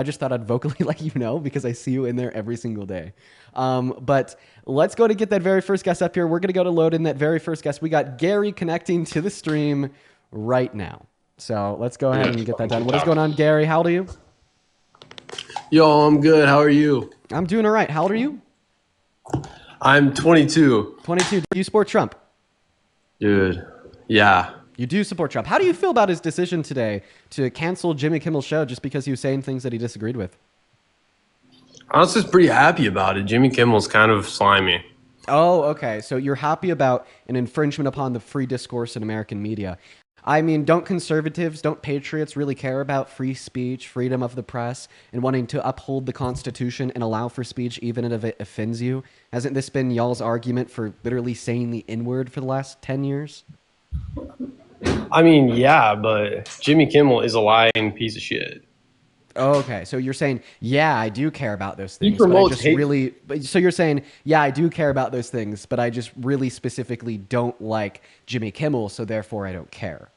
I just thought I'd vocally let you know because I see you in there every single day. But let's go to get that very first guest up here. We're going to go to load in that very first guest. We got Gary connecting to the stream right now. So let's go ahead and get that done. What is going on, Gary? How old are you? Yo, I'm good. How are you? I'm doing all right. How old are you? I'm 22. 22. Do you support Trump? Dude, yeah. You do support Trump. How do you feel about his decision today to cancel Jimmy Kimmel's show just because he was saying things that he disagreed with? Honestly, pretty happy about it. Jimmy Kimmel's kind of slimy. Oh, okay. So you're happy about an infringement upon the free discourse in American media. I mean, don't conservatives, don't patriots really care about free speech, freedom of the press, and wanting to uphold the Constitution and allow for speech even if it offends you? Hasn't this been y'all's argument for literally saying the N-word for the last 10 years? I mean, yeah, but Jimmy Kimmel is a lying piece of shit. Okay, so you're saying, yeah, I do care about those He things, but I promotes just hate. really. So you're saying, yeah, I do care about those things, but I just really specifically don't like Jimmy Kimmel, so therefore I don't care.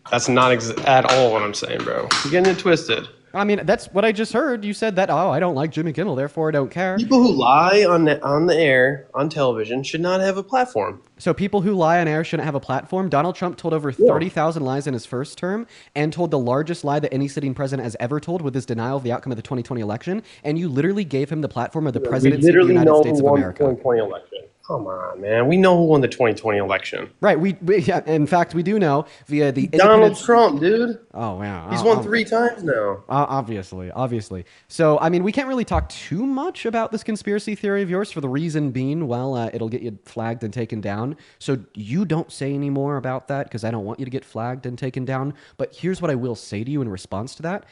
That's not at all what I'm saying, bro. You're getting it twisted. I mean, that's what I just heard. You said that, oh, I don't like Jimmy Kimmel, therefore I don't care. People who lie on the air, on television, should not have a platform. So people who lie on air shouldn't have a platform. Donald Trump told over Yeah. 30,000 lies in his first term and told the largest lie that any sitting president has ever told with his denial of the outcome of the 2020 election. And you literally gave him the platform of the We presidency of the literally United know States who of won the America. 2020 election. Come on, man. We know who won the 2020 election. Right. Yeah, in fact, we do know via the Donald independent. Trump, dude. Oh, yeah. He's won 3 times now. Obviously. So, I mean, we can't really talk too much about this conspiracy theory of yours for the reason being, well, it'll get you flagged and taken down. So you don't say any more about that because I don't want you to get flagged and taken down. But here's what I will say to you in response to that.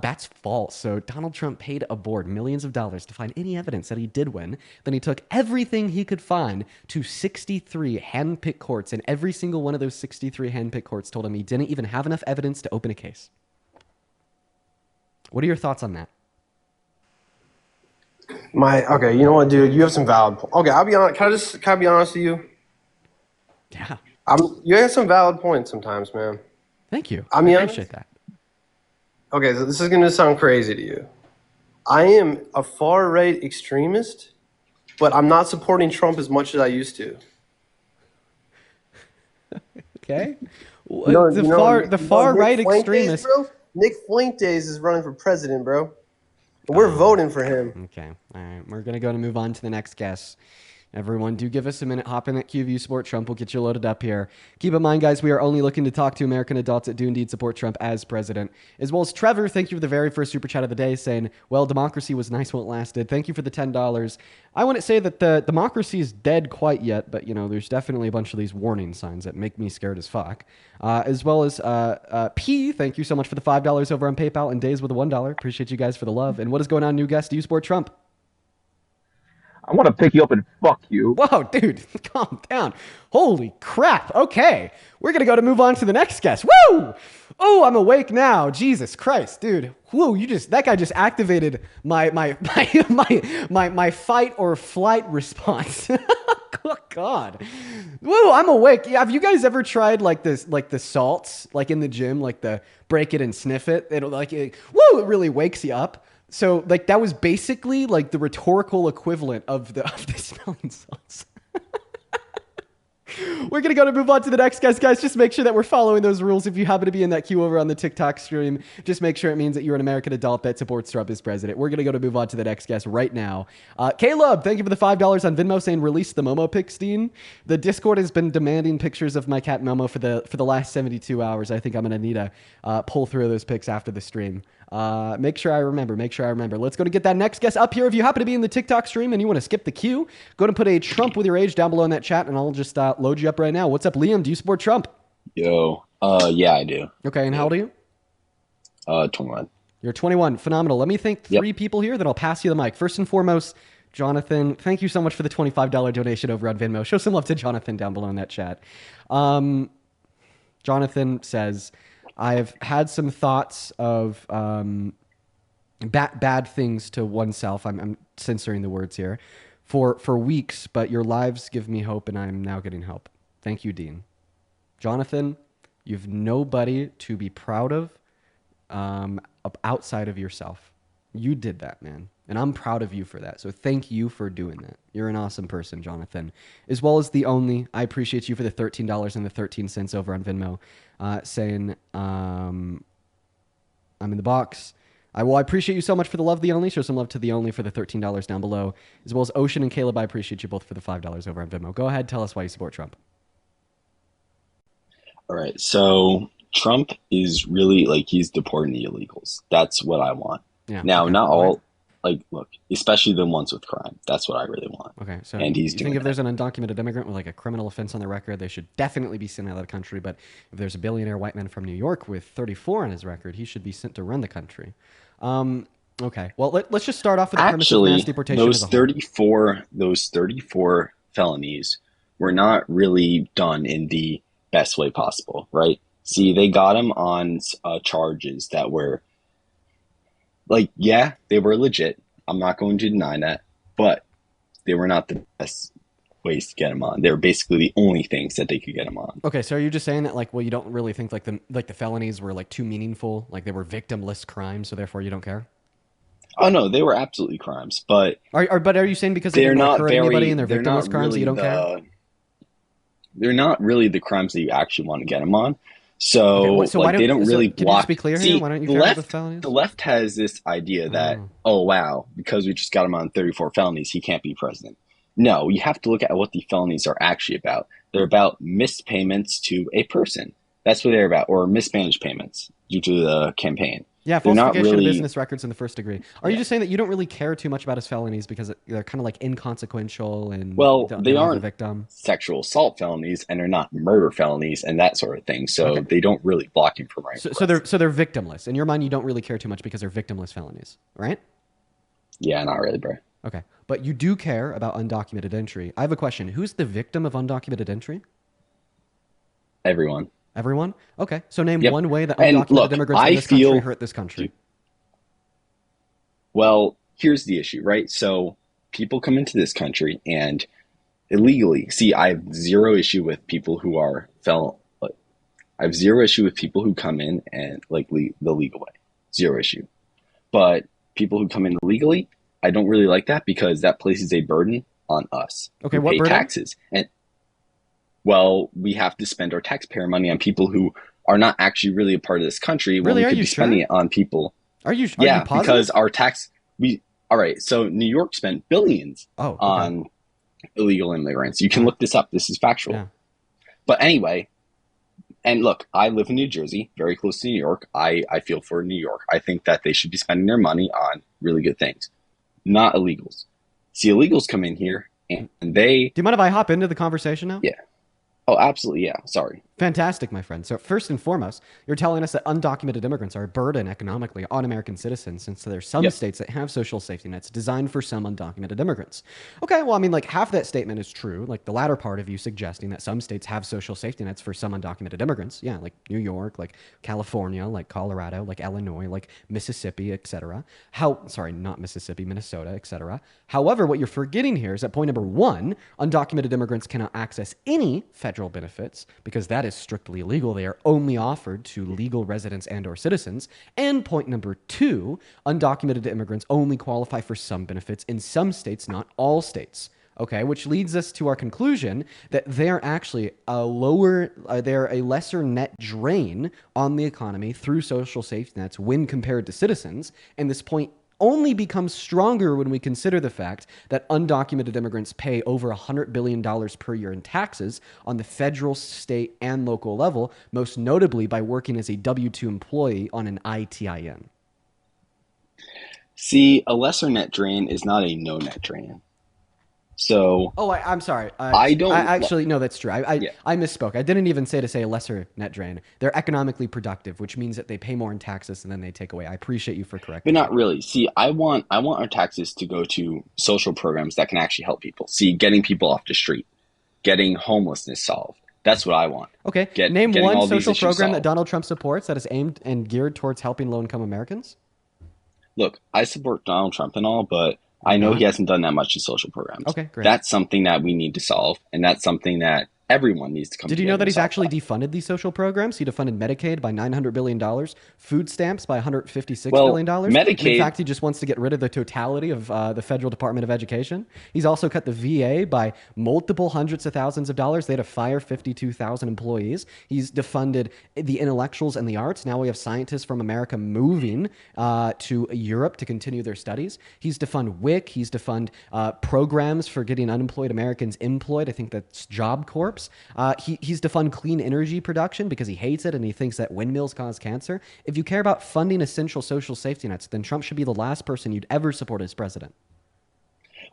That's false. So Donald Trump paid a board millions of dollars to find any evidence that he did win. Then he took everything he could find to 63 handpicked courts, and every single one of those 63 handpicked courts told him he didn't even have enough evidence to open a case. What are your thoughts on that? Okay, you know what, dude? You have some valid. Okay, I'll be honest. Can I be honest with you? Yeah. You have some valid points sometimes, man. Thank you. I I mean, appreciate that. Okay, so this is gonna sound crazy to you. I am a far right extremist, but I'm not supporting Trump as much as I used to. Okay. The Nick far right Fuentes, extremist. bro. Nick Fuentes is running for president, bro. We're voting for him. Okay. All right. We're going to go and move on to the next guest. Everyone, do give us a minute. Hop in that QView Support Trump. We'll get you loaded up here. Keep in mind, guys, we are only looking to talk to American adults that do indeed support Trump as president. As well as Trevor, thank you for the very first super chat of the day saying, well, democracy was nice while it lasted. Thank you for the $10. I wouldn't say that the democracy is dead quite yet, but, you know, there's definitely a bunch of these warning signs that make me scared as fuck. As well as P, thank you so much for the $5 over on PayPal, and Days with a $1. Appreciate you guys for the love. And what is going on, new guest? Do you support Trump? I want to pick you up and fuck you. Whoa, dude, calm down. Holy crap. Okay, we're going to go to move on to the next guest. Woo! Oh, I'm awake now. Jesus Christ, dude. Whoa, that guy just activated my fight or flight response. Oh, God. Whoa, I'm awake. Yeah, have you guys ever tried like the salts, like in the gym, like the break it and sniff it? It really wakes you up. So, like, that was basically like the rhetorical equivalent of the smelling salts. We're going to go to move on to the next guest, guys. Just make sure that we're following those rules. If you happen to be in that queue over on the TikTok stream, just make sure it means that you're an American adult that supports Trump as president. We're going to go to move on to the next guest right now. Caleb, thank you for the $5 on Venmo saying release the Momo pics, Dean. The Discord has been demanding pictures of my cat Momo for the last 72 hours. I think I'm going to need to pull through those pics after the stream. Make sure I remember. Let's go to get that next guest up here. If you happen to be in the TikTok stream and you want to skip the queue, go and put a Trump with your age down below in that chat, and I'll just load you up right now. What's up, Liam? Do you support Trump? Yo, yeah, I do. Okay, and how old are you? 21. You're 21. Phenomenal. Let me thank three people here, then I'll pass you the mic. First and foremost, Jonathan, thank you so much for the $25 donation over on Venmo. Show some love to Jonathan down below in that chat. Jonathan says, I've had some thoughts of bad things to oneself. I'm censoring the words here for weeks, but your lives give me hope, and I'm now getting help. Thank you, Dean. Jonathan, you've nobody to be proud of outside of yourself. You did that, man. And I'm proud of you for that. So thank you for doing that. You're an awesome person, Jonathan. As well as the only, I appreciate you for the $13.13 over on Venmo, saying, I'm in the box. I appreciate you so much for the love, the only. Show some love to the only for the $13 down below. As well as Ocean and Caleb, I appreciate you both for the $5 over on Venmo. Go ahead, tell us why you support Trump. All right. So Trump is really like he's deporting the illegals. That's what I want. Yeah. Now, okay. not Why? all, like, look, especially the ones with crime. That's what I really want. Okay, so And he's you doing think if that. there's an undocumented immigrant with like a criminal offense on their record, they should definitely be sent out of the country. But if there's a billionaire white man from New York with 34 on his record, he should be sent to run the country. Okay, well let's just start off with the premise of mass Actually, deportation as those 34 felonies were not really done in the best way possible, right? See, they got him on charges that were like, yeah, they were legit. I'm not going to deny that, but they were not the best ways to get him on. They were basically the only things that they could get him on. Okay, so are you just saying that like, well, you don't really think like the felonies were like too meaningful, like they were victimless crimes, so therefore you don't care? Oh no, they were absolutely crimes, but But are you saying because they they're didn't like not hurt anybody and they're they're victimless not crimes that really you don't care? they're not really the crimes that you actually want to get them on. So Okay, so why like they don't? don't So really can you just block. be clear here? See, Why don't you the care about the left felonies? the left has this idea that, Oh. oh wow, because we just got him on 34 felonies, he can't be president. No, you have to look at what the felonies are actually about. They're about missed payments to a person. That's what they're about, or mismanaged payments due to the campaign. Yeah, They're not falsification really of business records in the first degree. Are you just saying that you don't really care too much about his felonies because they're kind of like inconsequential and well, they they don't have a aren't victim? sexual assault felonies and they're not murder felonies and that sort of thing. So Okay. they don't really block him from running. So they're victimless. In your mind, you don't really care too much because they're victimless felonies, right? Yeah, not really, bro. Okay, but you do care about undocumented entry. I have a question. Who's the victim of undocumented entry? Everyone. Everyone? Okay, so name Yep. one way that And undocumented look, immigrants in I this country feel- hurt this country. Well, here's the issue, right? So people come into this country and illegally. See, I have zero issue with people who are I have zero issue with people who come in and like the legal way. Zero issue. But people who come in illegally, I don't really like that because that places a burden on us. Okay, who what pay burden? taxes. And well, we have to spend our taxpayer money on people who are not actually really a part of this country when Really? we Are could you be spending sure? it on people. Are you Yeah, positive? because our tax all right, so New York spent billions Oh, okay. on illegal immigrants. You can look this up. This is factual. Yeah. But anyway, and look, I live in New Jersey, very close to New York. I feel for New York. I think that they should be spending their money on really good things, not illegals. See, illegals come in here and they, Do you mind if I hop into the conversation now? yeah. Oh, absolutely, yeah. Sorry. Fantastic, my friend. So first and foremost, you're telling us that undocumented immigrants are a burden economically on American citizens since there are some Yep. states that have social safety nets designed for some undocumented immigrants. Okay, well, I mean, like half that statement is true. Like the latter part of you suggesting that some states have social safety nets for some undocumented immigrants. Yeah, like New York, like California, like Colorado, like Illinois, like Mississippi, etc. Sorry, not Mississippi, Minnesota, etc. However, what you're forgetting here is that point number one, undocumented immigrants cannot access any federal benefits because that is strictly illegal. They are only offered to legal residents and or citizens. And point number two, undocumented immigrants only qualify for some benefits in some states, not all states. Okay, which leads us to our conclusion that they're actually they're a lesser net drain on the economy through social safety nets when compared to citizens. And this point only becomes stronger when we consider the fact that undocumented immigrants pay over $100 billion per year in taxes on the federal, state, and local level, most notably by working as a W-2 employee on an ITIN. See, a lesser net drain is not a no net drain. So Oh, I'm sorry. I don't- actually, no, that's true. Yeah. I misspoke. I didn't even say to say a lesser net drain. They're economically productive, which means that they pay more in taxes and then they take away. I appreciate you for correcting but me. not really. See, I want our taxes to go to social programs that can actually help people. See, getting people off the street, getting homelessness solved. That's what I want. Okay, Get- name getting one all these social issues program that solved. Donald Trump supports that is aimed and geared towards helping low-income Americans. Look, I support Donald Trump and all, but I know he hasn't done that much in social programs. Okay, great. That's something that we need to solve, and that's something that Everyone needs to come Did you together know that and he's solve actually that. defunded these social programs? He defunded Medicaid by $900 billion, food stamps by $156 Well, billion. And in Medicaid, fact, he just wants to get rid of the totality of the Federal Department of Education. He's also cut the VA by multiple hundreds of thousands of dollars. They had to fire 52,000 employees. He's defunded the intellectuals and the arts. Now we have scientists from America moving to Europe to continue their studies. He's defunded WIC. He's defunded programs for getting unemployed Americans employed. I think that's Job Corps. He's defunded clean energy production because he hates it and he thinks that windmills cause cancer. If you care about funding essential social safety nets, then Trump should be the last person you'd ever support as president.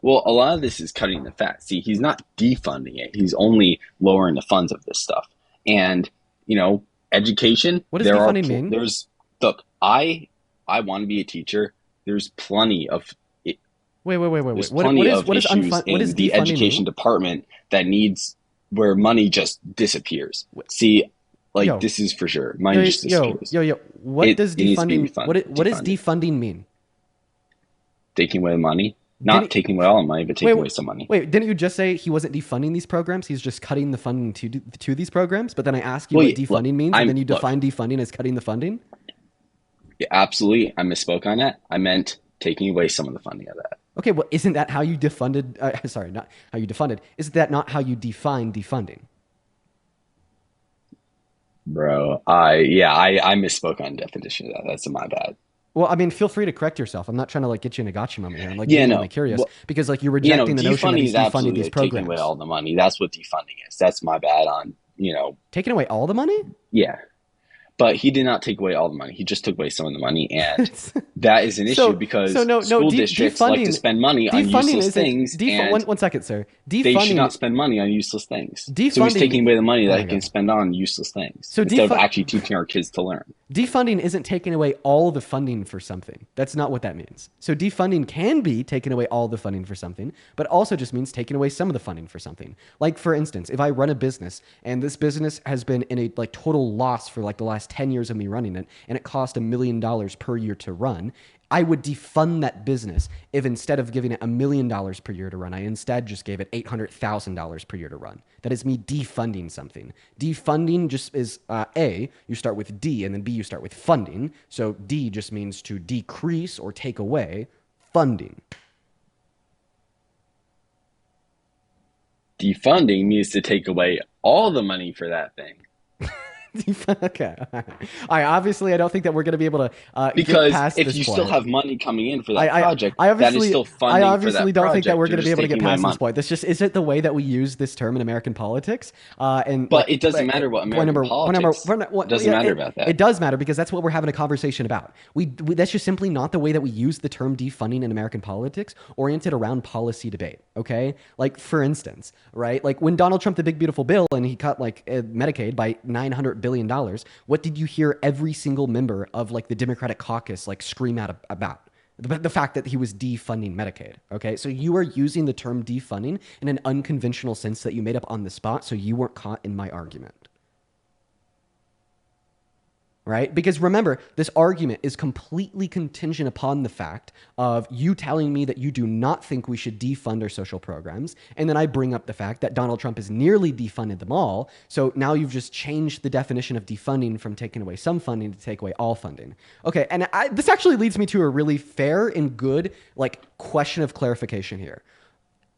well, a lot of this is cutting the fat. See, he's not defunding it. He's only lowering the funds of this stuff. And, education, What does defunding mean? Look, I want to be a teacher. There's plenty of Wait. There's What plenty is of what is issues what in does the defunding education mean? department that needs where money just disappears. See, Yo. this is for sure. Money just disappears. What It does needs to be defunding? What does defunded. defunding mean? Taking away money, not taking away all the money, but taking away some money. Wait, didn't you just say he wasn't defunding these programs? He's just cutting the funding to these programs. But then I ask you Well, what yeah, defunding look, means, and then you define defunding as cutting the funding. Yeah, absolutely, I misspoke on that. I meant taking away some of the funding of that. Okay, well, isn't that how you defunded? Sorry, not how you defunded. Is that not how you define defunding? Bro, I misspoke on definition of that. That's my bad. Well, I mean, feel free to correct yourself. I'm not trying to get you in a gotcha moment here. I'm Yeah, genuinely no. curious Well, because you're rejecting the notion that defunding he's is defunding absolutely these taking programs. away all the money. That's what defunding is. That's my bad on, Taking away all the money? yeah. But he did not take away all the money. He just took away some of the money, and that is an issue because school districts like to spend money on useless things, and one second, sir. they should not spend money on useless things. So he's taking away the money that he can spend on useless things instead of actually teaching our kids to learn. Defunding isn't taking away all the funding for something. That's not what that means. So defunding can be taking away all the funding for something, but also just means taking away some of the funding for something. Like, for instance, if I run a business and this business has been in a total loss for the last 10 years of me running it, and it cost $1 million per year to run, I would defund that business if instead of giving it $1 million per year to run, I instead just gave it $800,000 per year to run. That is me defunding something. Defunding just is A, you start with D, and then B, you start with funding. So D just means to decrease or take away funding. Defunding means to take away all the money for that thing. Okay. Obviously, I don't think that we're going to be able to because get past if this you point. still have money coming in for that project, that is still funding for that project. I obviously don't think that we're going to be able to get past money. this point. This just isn't the way that we use this term in American politics. But it doesn't matter what American politics. It doesn't matter about that. It does matter because that's what we're having a conversation about. We that's just simply not the way that we use the term defunding in American politics, oriented around policy debate. Okay, like for instance, right? Like when Donald Trump, the big beautiful bill, and he cut Medicaid by $900 billion. What did you hear every single member of the Democratic caucus scream out about? The fact that he was defunding Medicaid. Okay, so you are using the term defunding in an unconventional sense that you made up on the spot, so you weren't caught in my argument. Right? Because remember, this argument is completely contingent upon the fact of you telling me that you do not think we should defund our social programs. And then I bring up the fact that Donald Trump has nearly defunded them all. So now you've just changed the definition of defunding from taking away some funding to take away all funding. Okay. And this actually leads me to a really fair and good question of clarification here.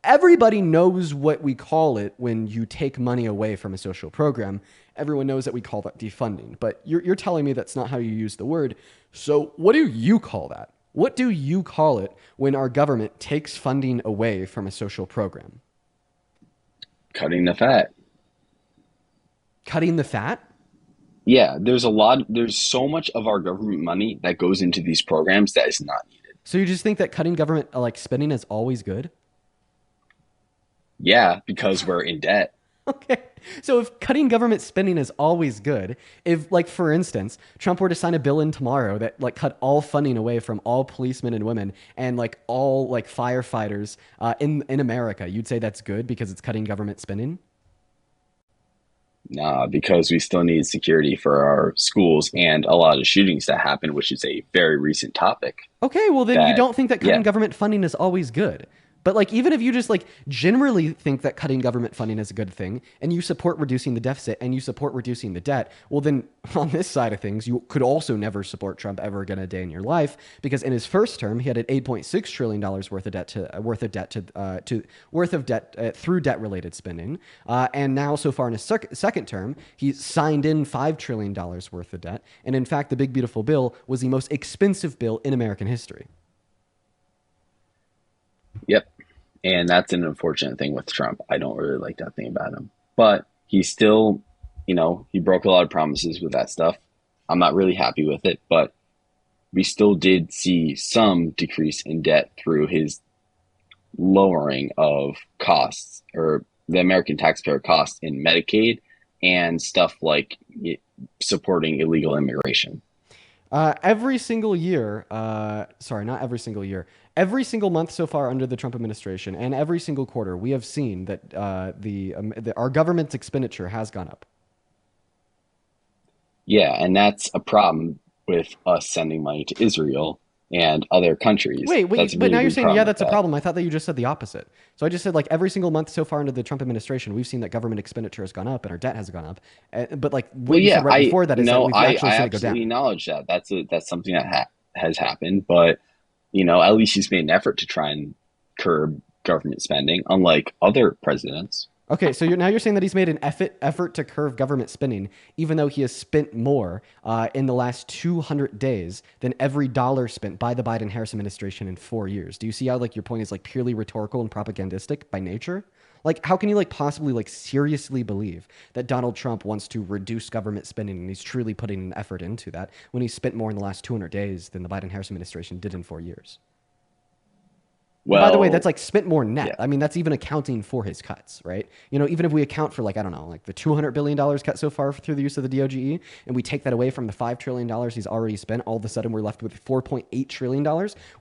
Everybody knows what we call it when you take money away from a social program. Everyone knows that we call that defunding, but you're telling me that's not how you use the word. So what do you call that? What do you call it when our government takes funding away from a social program? Cutting the fat. Cutting the fat? Yeah, there's so much of our government money that goes into these programs that is not needed. So you just think that cutting government spending is always good? Yeah, because we're in debt. Okay. So if cutting government spending is always good, if for instance, Trump were to sign a bill in tomorrow that cut all funding away from all policemen and women and all firefighters in America, you'd say that's good because it's cutting government spending? Nah, because we still need security for our schools and a lot of shootings that happen, which is a very recent topic. Okay, well then you don't think that cutting government funding is always good. But like, even if you just like generally think that cutting government funding is a good thing, and you support reducing the deficit and you support reducing the debt, well, then on this side of things, you could also never support Trump ever again a day in your life, because in his first term, he had an $8.6 trillion worth of debt through debt related spending, and now so far in his second term, he's signed in $5 trillion worth of debt, and in fact, the big beautiful bill was the most expensive bill in American history. Yep. And that's an unfortunate thing with Trump. I don't really like that thing about him. But he still, he broke a lot of promises with that stuff. I'm not really happy with it, but we still did see some decrease in debt through his lowering of costs, or the American taxpayer costs in Medicaid and stuff like supporting illegal immigration. Every single year, not every single year, every single month so far under the Trump administration, and every single quarter, we have seen that our government's expenditure has gone up. Yeah, and that's a problem with us sending money to Israel and other countries. Wait, but now you're saying, yeah, that's a that. problem. I thought that you just said the opposite. So I just said, like, every single month so far under the Trump administration, we've seen that government expenditure has gone up and our debt has gone up. But like what you said right before that is that we've actually seen it go down. I acknowledge that. That's something that has happened. But, at least he's made an effort to try and curb government spending, unlike other presidents. Okay, so you're saying that he's made an effort to curb government spending, even though he has spent more in the last 200 days than every dollar spent by the Biden-Harris administration in 4 years. Do you see how like your point is like purely rhetorical and propagandistic by nature? Like, how can you like possibly like seriously believe that Donald Trump wants to reduce government spending and he's truly putting an effort into that when he spent more in the last 200 days than the Biden-Harris administration did in 4 years? Well, by the way, that's like spent more net. Yeah. I mean, that's even accounting for his cuts, right? Even if we account for like, I don't know, like the $200 billion cut so far through the use of the DOGE, and we take that away from the $5 trillion he's already spent, all of a sudden we're left with $4.8 trillion,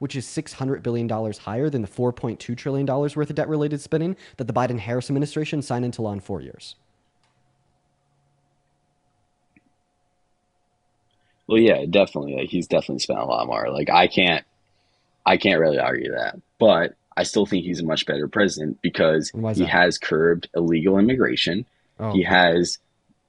which is $600 billion higher than the $4.2 trillion worth of debt-related spending that the Biden-Harris administration signed into law in 4 years. Well, yeah, definitely. Like, he's definitely spent a lot more. Like, I can't really argue that, but I still think he's a much better president because he has curbed illegal immigration. Oh. He has,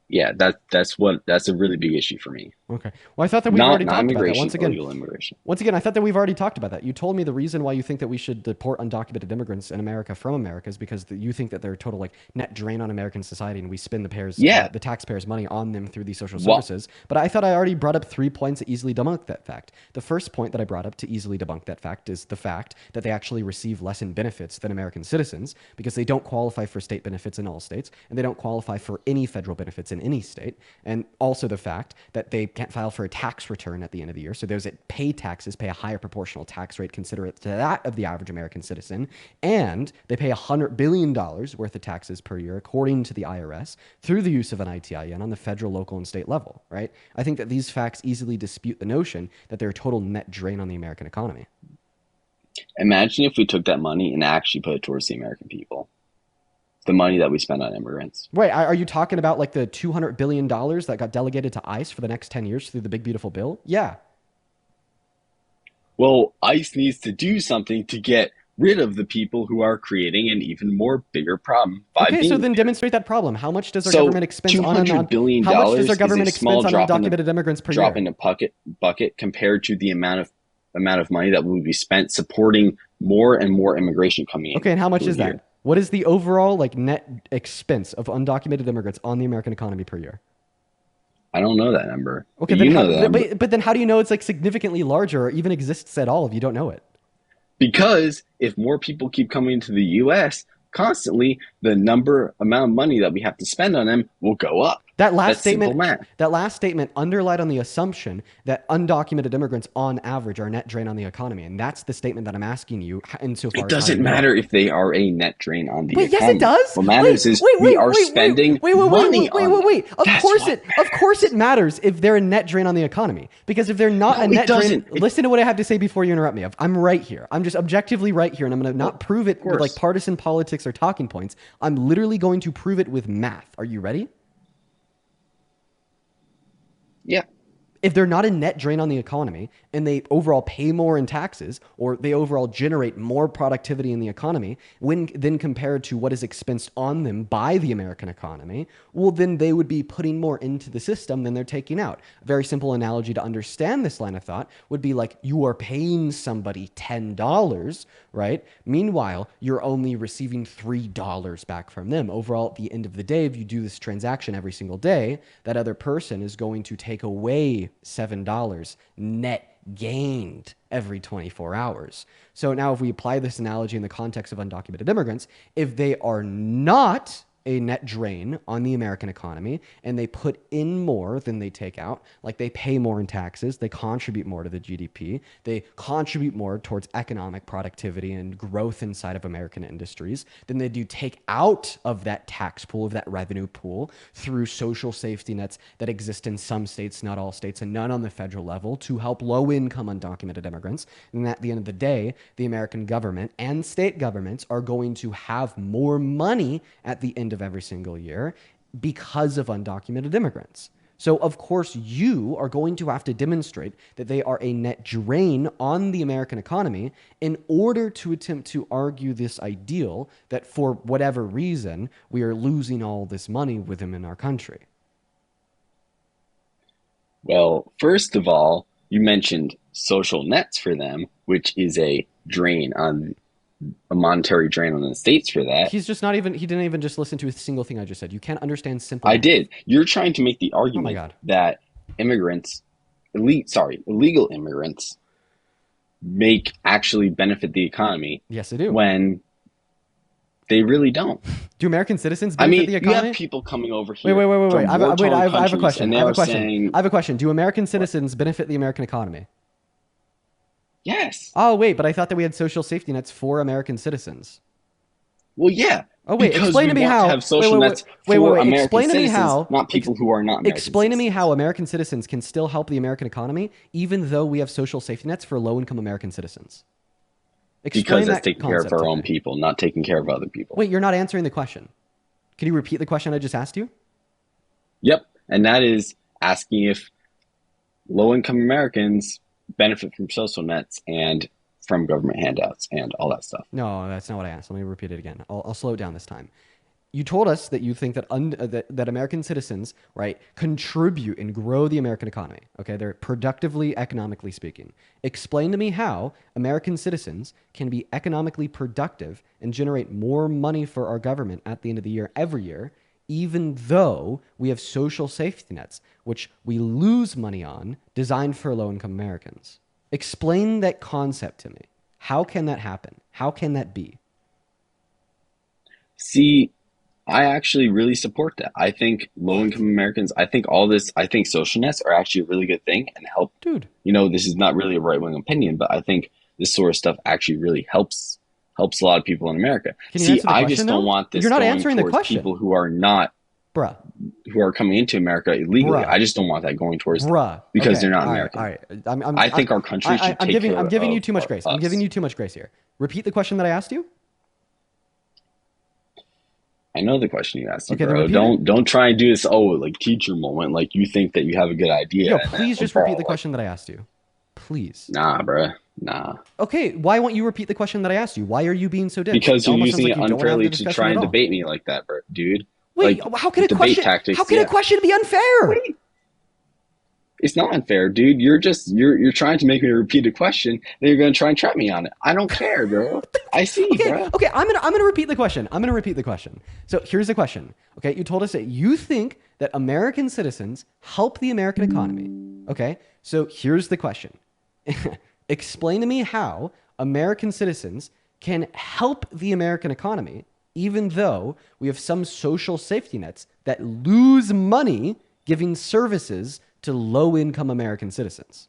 that's a really big issue for me. Okay. Well, I thought that we've already talked about that. Illegal immigration. Once again, I thought that we've already talked about that. You told me the reason why you think that we should deport undocumented immigrants in America from America is because you think that they're a total like net drain on American society, and we spend the taxpayers' money on them through these social services. But I thought I already brought up 3 points that easily debunk that fact. The first point that I brought up to easily debunk that fact is the fact that they actually receive less in benefits than American citizens because they don't qualify for state benefits in all states, and they don't qualify for any federal benefits in any state. And also the fact that they can't file for a tax return at the end of the year. So those that pay taxes pay a higher proportional tax rate considerate to that of the average American citizen. And they pay $100 billion worth of taxes per year, according to the IRS, through the use of an ITIN on the federal, local, and state level, right? I think that these facts easily dispute the notion that they're a total net drain on the American economy. Imagine if we took that money and actually put it towards the American people. The money that we spend on immigrants. Wait, are you talking about like the $200 billion that got delegated to ICE for the next 10 years through the big beautiful bill? Yeah. Well, ICE needs to do something to get rid of the people who are creating an even more bigger problem. Okay, so then demonstrate that problem. How much does our government expense on $200 billion how much does our government expense on undocumented immigrants per year? Drop in a bucket compared to the amount of money that will be spent supporting more and more immigration coming in. Okay, and how much is that? What is the overall like net expense of undocumented immigrants on the American economy per year? I don't know that number. Okay, but then how do you know it's like significantly larger or even exists at all if you don't know it? Because if more people keep coming to the U.S. constantly, the amount of money that we have to spend on them will go up. That last statement underlied on the assumption that undocumented immigrants on average are a net drain on the economy. And that's the statement that I'm asking you insofar as it doesn't matter if they are a net drain on the economy. Yes, it does. What matters is we are spending money on Wait. Of course it matters if they're a net drain on the economy. Because if they're not a net drain, listen to what I have to say before you interrupt me. I'm right here. I'm just objectively right here. And I'm going to not prove it with like partisan politics or talking points. I'm literally going to prove it with math. Are you ready? Yeah. If they're not a net drain on the economy and they overall pay more in taxes, or they overall generate more productivity in the economy when then compared to what is expensed on them by the American economy, well, then they would be putting more into the system than they're taking out. A very simple analogy to understand this line of thought would be like you are paying somebody $10, right? Meanwhile, you're only receiving $3 back from them. Overall, at the end of the day, if you do this transaction every single day, that other person is going to take away $7 net gained every 24 hours. So now if we apply this analogy in the context of undocumented immigrants, if they are not a net drain on the American economy and they put in more than they take out, like they pay more in taxes, they contribute more to the GDP, they contribute more towards economic productivity and growth inside of American industries than they do take out of that tax pool, of that revenue pool through social safety nets that exist in some states, not all states, and none on the federal level to help low-income undocumented immigrants. And at the end of the day, the American government and state governments are going to have more money at the end of every single year because of undocumented immigrants. So, of course, you are going to have to demonstrate that they are a net drain on the American economy in order to attempt to argue this ideal that for whatever reason, we are losing all this money with them in our country. Well, first of all, you mentioned social nets for them, which is a monetary drain on the states for that. He didn't even just listen to a single thing I just said. You can't understand simple I math. did. You're trying to make the argument that illegal immigrants actually benefit the economy. Yes, they do. When they really don't. Do American citizens benefit the economy? You have people coming over here. Wait. I have a question. I have a question. Do American citizens benefit the American economy? Yes. Oh, wait, but I thought that we had social safety nets for American citizens. Well, yeah. Oh, wait, explain to me how. Have social nets for American explain to me citizens, how. Not people who are not American Explain to me citizens. how American citizens can still help the American economy, even though we have social safety nets for low-income American citizens. Because that's taking care of our own people, not taking care of other people. Wait, you're not answering the question. Can you repeat the question I just asked you? Yep, and that is asking if low-income Americans benefit from social nets and from government handouts and all that stuff. No, that's not what I asked. Let me repeat it again. I'll slow it down this time. You told us that you think that that American citizens, right, contribute and grow the American economy. Okay, they're productively, economically speaking. Explain to me how American citizens can be economically productive and generate more money for our government at the end of the year every year, even though we have social safety nets, which we lose money on, designed for low-income Americans. Explain that concept to me. How can that happen? How can that be? See, I actually really support that. I think low-income Americans, I think social nets are actually a really good thing and help. Dude. This is not really a right-wing opinion, but I think this sort of stuff actually really helps a lot of people in America. Can you answer the question, just don't want this You're not going answering the towards question. people who are not who are coming into America illegally. I just don't want that going towards them because they're not American. All right. I think our country should take care of I'm giving you too much grace. us. I'm giving you too much grace here. Repeat the question that I asked you. I know the question you asked, okay, bro. Don't try and do this. Like teacher moment. Like you think that you have a good idea. Yo, please just repeat the question that I asked you. Please. Nah, bro. Nah. Okay, why won't you repeat the question that I asked you? Why are you being so dim? Because you're using it unfairly to try and debate me like that, bro, dude. Wait, how can a question be unfair? Wait. It's not unfair, dude. You're trying to make me repeat a question, then you're gonna try and trap me on it. I don't care, bro. I see, bro. Okay, I'm gonna repeat the question. So here's the question. Okay, you told us that you think that American citizens help the American economy. Okay, so here's the question. Explain to me how American citizens can help the American economy, even though we have some social safety nets that lose money giving services to low-income American citizens.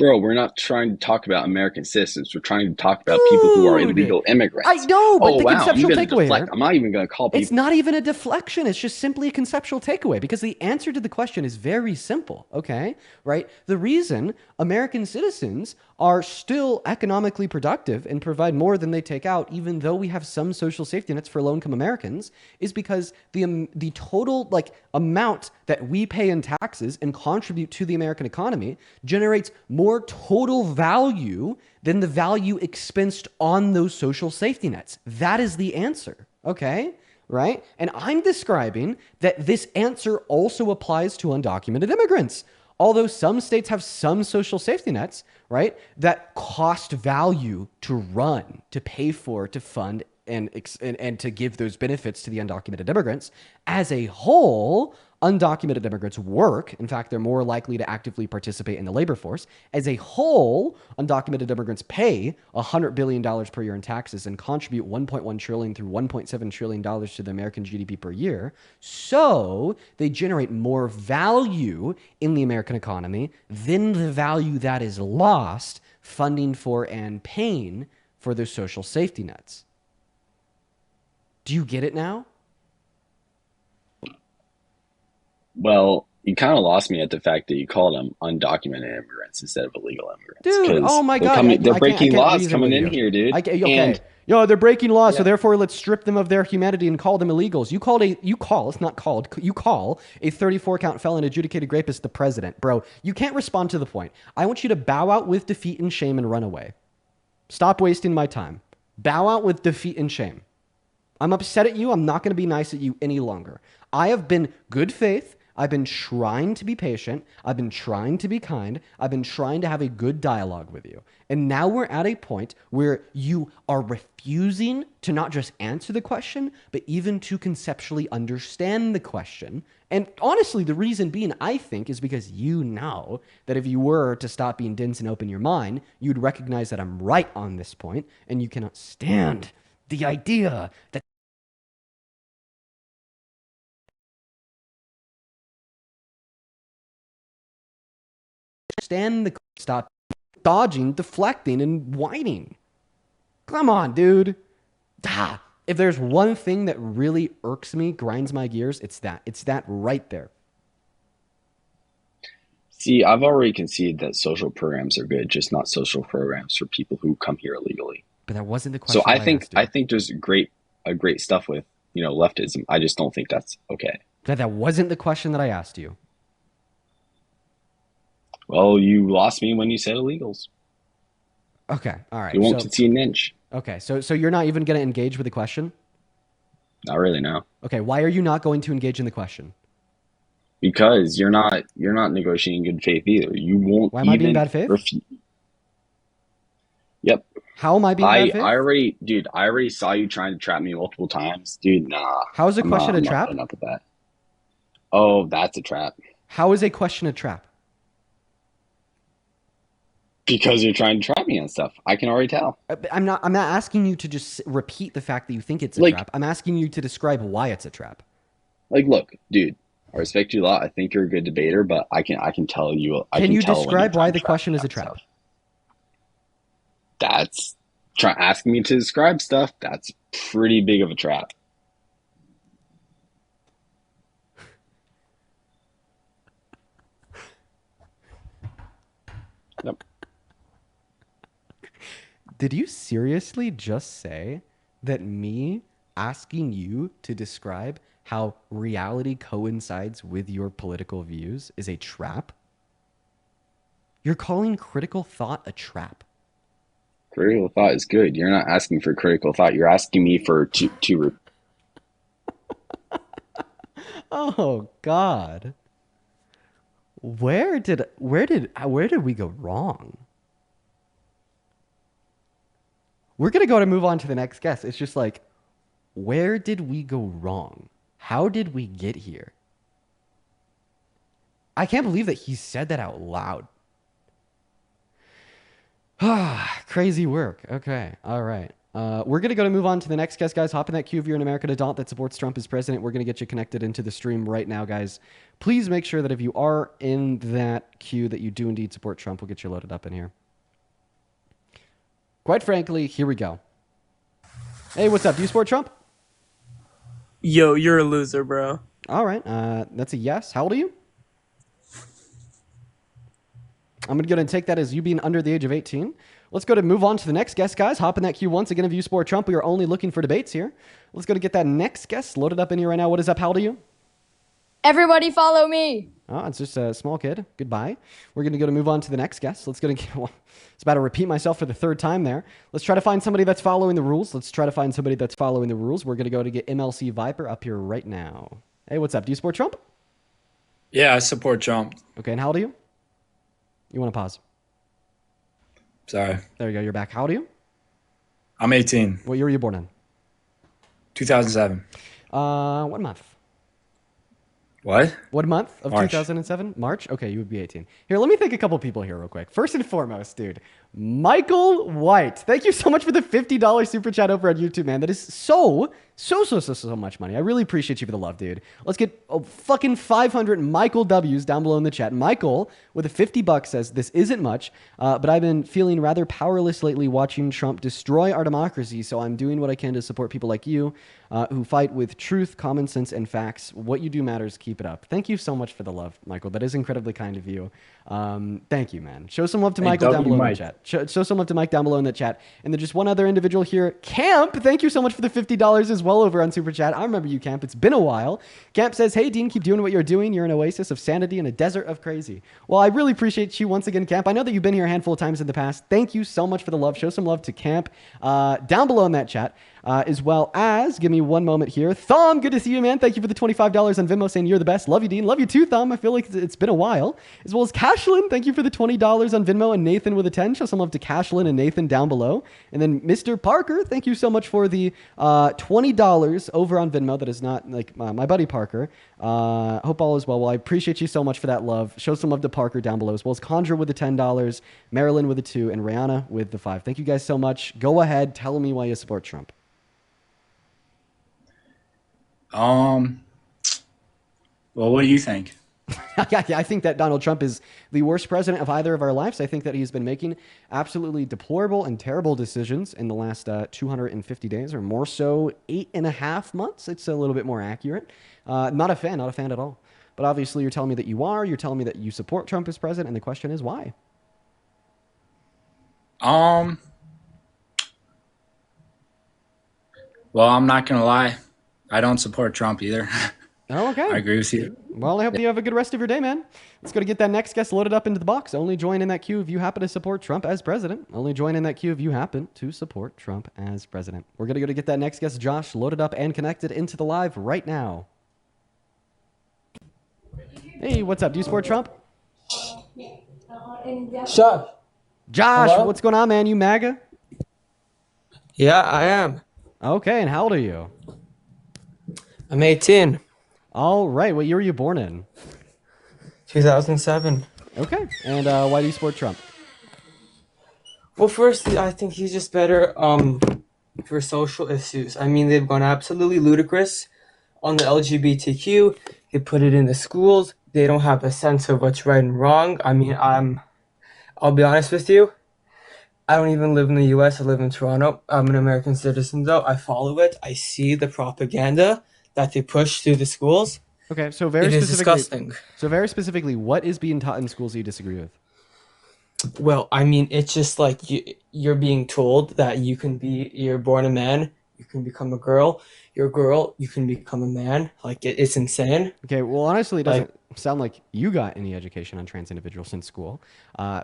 Bro, we're not trying to talk about American citizens. We're trying to talk about people who are Dude, illegal I immigrants. know, but Oh, the wow. You're conceptual going to takeaway deflect. here, I'm not even going to call it's people. not even a deflection. It's just simply a conceptual takeaway because the answer to the question is very simple, okay? Right? The reason American citizens are still economically productive and provide more than they take out, even though we have some social safety nets for low-income Americans, is because the total amount that we pay in taxes and contribute to the American economy generates more total value than the value expensed on those social safety nets. That is the answer, okay? Right? And I'm describing that this answer also applies to undocumented immigrants. Although some states have some social safety nets, right, that cost value to run, to pay for, to fund, and to give those benefits to the undocumented immigrants, as a whole, undocumented immigrants work. In fact, they're more likely to actively participate in the labor force. As a whole, undocumented immigrants pay $100 billion per year in taxes and contribute $1.1 trillion through $1.7 trillion to the American GDP per year. So they generate more value in the American economy than the value that is lost funding for and paying for their social safety nets. Do you get it now? Well, you kind of lost me at the fact that you called them undocumented immigrants instead of illegal immigrants Dude, oh because my they're God, coming, they're I can't, breaking laws reason coming with in you. here, dude. Okay. And Yo, they're breaking laws, so Yeah. therefore let's strip them of their humanity and call them illegals. You call a 34 count felon adjudicated rapist the president. Bro, you can't respond to the point. I want you to bow out with defeat and shame and run away. Stop wasting my time. Bow out with defeat and shame. I'm upset at you. I'm not going to be nice at you any longer. I have been good faith. I've been trying to be patient. I've been trying to be kind. I've been trying to have a good dialogue with you. And now we're at a point where you are refusing to not just answer the question, but even to conceptually understand the question. And honestly, the reason being, I think, is because you know that if you were to stop being dense and open your mind, you'd recognize that I'm right on this point, and you cannot stand the idea that stop dodging, deflecting, and whining. Come on, dude. If there's one thing that really irks me, grinds my gears, it's that. It's that right there. see, I've already conceded that social programs are good, just not social programs for people who come here illegally. But that wasn't the So question that I asked I you. think there's great stuff with, leftism. I just don't think that's okay. That wasn't the question that I asked you. Well, you lost me when you said illegals. Okay, all You right. won't concede an inch. So you're not even going to engage with the question? Not really, no. Okay, why are you not going to engage in the question? Because you're not negotiating in good faith either. You won't Why am I being even bad faith? refuse. Yep. How am I being bad faith? I already saw you trying to trap me multiple times. Dude, nah. How is a question a I'm not trap? putting up with that. Oh, that's a trap. How is a question a trap? Because you're trying to trap me on stuff. I can already tell. I'm not asking you to just repeat the fact that you think it's a Like, trap. I'm asking you to describe why it's a trap. look, dude, I respect you a lot. I think you're a good debater, but I can tell you I Can can you tell when you're describe why trying the to trap question me is a on trap? stuff. That's asking me to describe stuff. That's pretty big of a trap. Yep. Did you seriously just say that me asking you to describe how reality coincides with your political views is a trap? You're calling critical thought a trap. Critical thought is good. You're not asking for critical thought. You're asking me for to Oh God. Where did we go wrong? We're going to move on to the next guest. It's just like, where did we go wrong? How did we get here? I can't believe that he said that out loud. Crazy work. Okay. All right. We're going to move on to the next guest, guys. Hop in that queue if you're an American adult that supports Trump as president. We're going to get you connected into the stream right now, guys. Please make sure that if you are in that queue that you do indeed support Trump. We'll get you loaded up in here. Quite frankly, here we go. Hey, what's up? Do you support Trump? Yo, you're a loser, bro. All right. That's a yes. How old are you? I'm going to go ahead and take that as you being under the age of 18. Let's go to move on to the next guest, guys. Hop in that queue once again if you support Trump. We are only looking for debates here. Let's go to get that next guest loaded up in here right now. What is up? How old are you? Everybody follow me. Oh, it's just a small kid. Goodbye. We're going to move on to the next guest. Let's go to get, well, it's about to repeat myself for the third time there. Let's try to find somebody that's following the rules. We're going to go to get MLC Viper up here right now. Hey, what's up? Do you support Trump? Yeah, I support Trump. Okay, and how old are you? You want to pause? Sorry. There you go. You're back. How old are you? I'm 18. What year were you born in? 2007. What month? What? What month of March. 2007? March? Okay, you would be 18. Here, let me thank a couple people here real quick. First and foremost, dude, Michael White. Thank you so much for the $50 super chat over on YouTube, man. That is so much money. I really appreciate you for the love, dude. Let's get fucking 500 Michael W's down below in the chat. Michael with a $50 says, this isn't much, but I've been feeling rather powerless lately watching Trump destroy our democracy, so I'm doing what I can to support people like you who fight with truth, common sense, and facts. What you do matters. Keep it up. Thank you so much for the love, Michael. That is incredibly kind of you. Thank you, man. Show some love to Michael down below in the chat. Show some love to Mike down below in the chat. And then just one other individual here, Camp. Thank you so much for the $50 as well over on Super Chat. I remember you, Camp. It's been a while. Camp says, hey, Dean, keep doing what you're doing. You're an oasis of sanity in a desert of crazy. Well, I really appreciate you once again, Camp. I know that you've been here a handful of times in the past. Thank you so much for the love. Show some love to Camp down below in that chat. As well as, give me one moment here. Thumb, good to see you, man. Thank you for the $25 on Venmo saying you're the best. Love you, Dean. Love you too, Thumb. I feel like it's been a while. As well as Cashlin, thank you for the $20 on Venmo, and Nathan with a 10. Show some love to Cashlin and Nathan down below. And then Mr. Parker, thank you so much for the $20 over on Venmo. That is not like my buddy Parker. Hope all is well. Well, I appreciate you so much for that love. Show some love to Parker down below, as well as Conjure with the $10, Marilyn with the 2, and Rihanna with the 5. Thank you guys so much. Go ahead, tell me why you support Trump. Well, what do you think? Yeah, I think that Donald Trump is the worst president of either of our lives. I think that he's been making absolutely deplorable and terrible decisions in the last 250 days, or more so 8.5 months. It's a little bit more accurate. Not a fan at all. But obviously you're telling me that you are. You're telling me that you support Trump as president, and the question is why? Well, I'm not going to lie. I don't support Trump either. Oh, okay. I agree with you. Well, I hope you have a good rest of your day, man. Let's go to get that next guest loaded up into the box. Only join in that queue if you happen to support Trump as president. Only join in that queue if you happen to support Trump as president. We're going to go to get that next guest, Josh, loaded up and connected into the live right now. Hey, what's up? Do you support Trump? Shut. Josh, Hello? what's going on, man? You MAGA? Yeah, I am. Okay, and how old are you? I'm 18. All right. What year were you born in? 2007. Okay. And why do you support Trump? Well, first, I think he's just better for social issues. I mean, they've gone absolutely ludicrous on the LGBTQ. They put it in the schools. They don't have a sense of what's right and wrong. I mean, I'll be honest with you. I don't even live in the U.S. I live in Toronto. I'm an American citizen, though. I follow it. I see the propaganda that they push through the schools. Okay, so It is disgusting. So very specifically, what is being taught in schools that you disagree with? Well, I mean, it's just like you're being told that you're born a man, you can become a girl. You're a girl, you can become a man. Like, it's insane. Okay, well, honestly, it doesn't sound like you got any education on trans individuals in school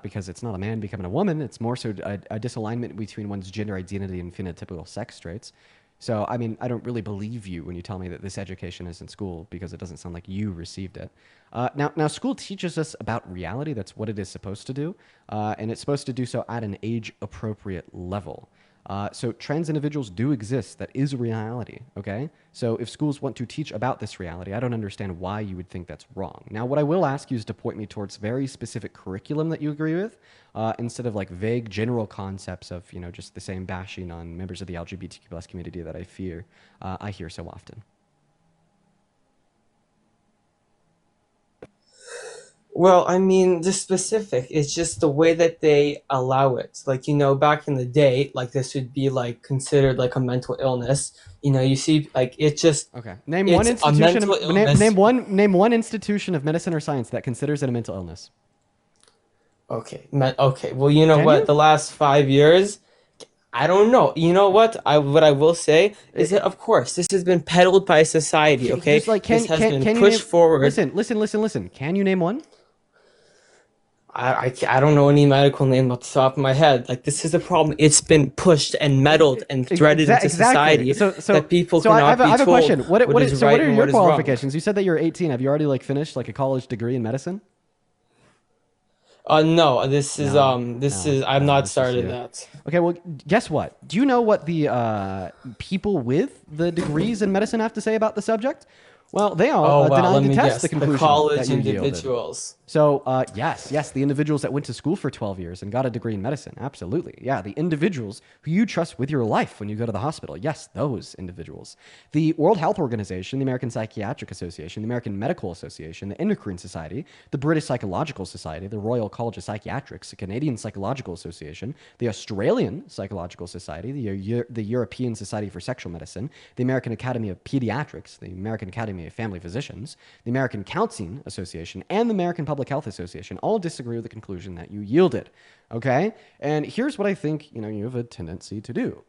because it's not a man becoming a woman. It's more so a disalignment between one's gender identity and phenotypical sex traits. So, I mean, I don't really believe you when you tell me that this education is in school because it doesn't sound like you received it. Now, school teaches us about reality. That's what it is supposed to do. And it's supposed to do so at an age-appropriate level. So trans individuals do exist. That is a reality, okay? So if schools want to teach about this reality, I don't understand why you would think that's wrong. Now, what I will ask you is to point me towards very specific curriculum that you agree with, instead of like vague general concepts of, just the same bashing on members of the LGBTQ plus community that I hear so often. Well, I mean, the specific, it's just the way that they allow it. Like, back in the day, like this would be like considered like a mental illness. You see, like Okay. Name one it's a institution. mental illness. Name one institution of medicine or science that considers it a mental illness. Okay, okay. Well, you know Can what? you? The last 5 years, I don't know. You know what? What I will say is that, of course, this has been peddled by society. Okay, Just like this has been can you pushed name? forward. Listen. Can you name one? I don't know any medical name off the top of my head. Like, this is a problem. It's been pushed and meddled and threaded into society that people so I cannot have a be question. told What is so right what are and your what is wrong. qualifications? You said that you're 18. Have you already like finished like a college degree in medicine? No, this is I'm not It's just started you. that. Okay, well, guess what? Do you know what the people with the degrees in medicine have to say about the subject? Well, they all Oh wow, denied let to me test guess. the The conclusion college that you yielded. individuals. So, yes, the individuals that went to school for 12 years and got a degree in medicine. Absolutely. Yeah, the individuals who you trust with your life when you go to the hospital. Yes, those individuals. The World Health Organization, the American Psychiatric Association, the American Medical Association, the Endocrine Society, the British Psychological Society, the Royal College of Psychiatrics, the Canadian Psychological Association, the Australian Psychological Society, the European Society for Sexual Medicine, the American Academy of Pediatrics, the American Academy of Family Physicians, the American Counseling Association, and the American Public Health Association all disagree with the conclusion that you yielded. Okay? And here's what I think, you have a tendency to do.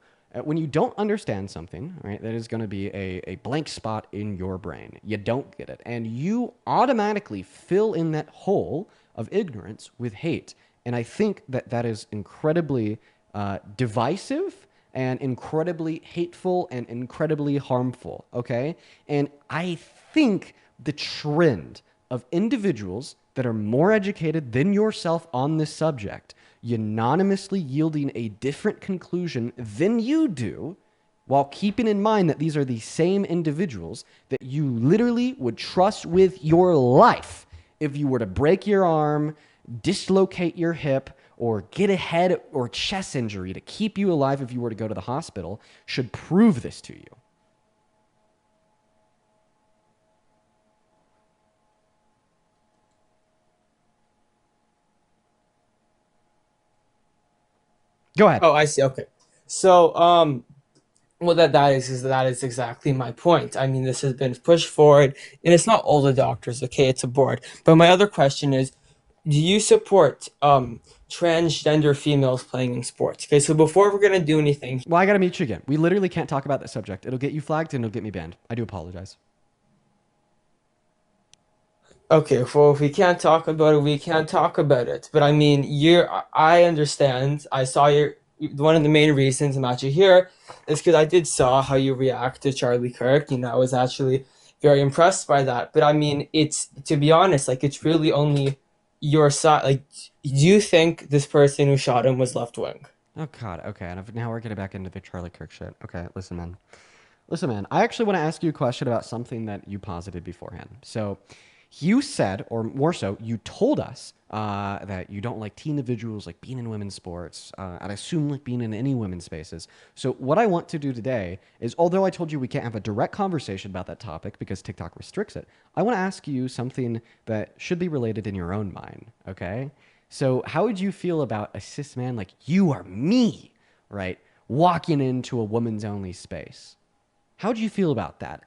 When you don't understand something, right, that is going to be a blank spot in your brain. You don't get it. And you automatically fill in that hole of ignorance with hate. And I think that is incredibly divisive and incredibly hateful and incredibly harmful, okay? And I think the trend of individuals that are more educated than yourself on this subject unanimously yielding a different conclusion than you do, while keeping in mind that these are the same individuals that you literally would trust with your life if you were to break your arm, dislocate your hip, or get a head or chest injury to keep you alive if you were to go to the hospital, should prove this to you. Go ahead. Oh, I see. Okay. So, well, that is exactly my point. I mean, this has been pushed forward, and it's not all the doctors. Okay, it's a board. But my other question is, do you support transgender females playing in sports? Okay, so before we're gonna do anything, Well, I gotta meet you again. We literally can't talk about that subject. It'll get you flagged and it'll get me banned. I do apologize. okay, well, if we can't talk about it, we can't talk about it. But I mean, I understand. I saw one of the main reasons I'm actually here is because I did saw how you react to Charlie Kirk. I was actually very impressed by that. But I mean, it's, to be honest, like, it's really only your side. Like, do you think this person who shot him was left wing? Oh, God. Okay. And now we're getting back into the Charlie Kirk shit. Okay. Listen, man. I actually want to ask you a question about something that you posited beforehand. So you said, or more so, you told us that you don't like teen individuals like being in women's sports. I'd assume like being in any women's spaces. So what I want to do today is, although I told you we can't have a direct conversation about that topic because TikTok restricts it, I want to ask you something that should be related in your own mind, okay? So how would you feel about a cis man like you or me, right, walking into a woman's only space? How would you feel about that?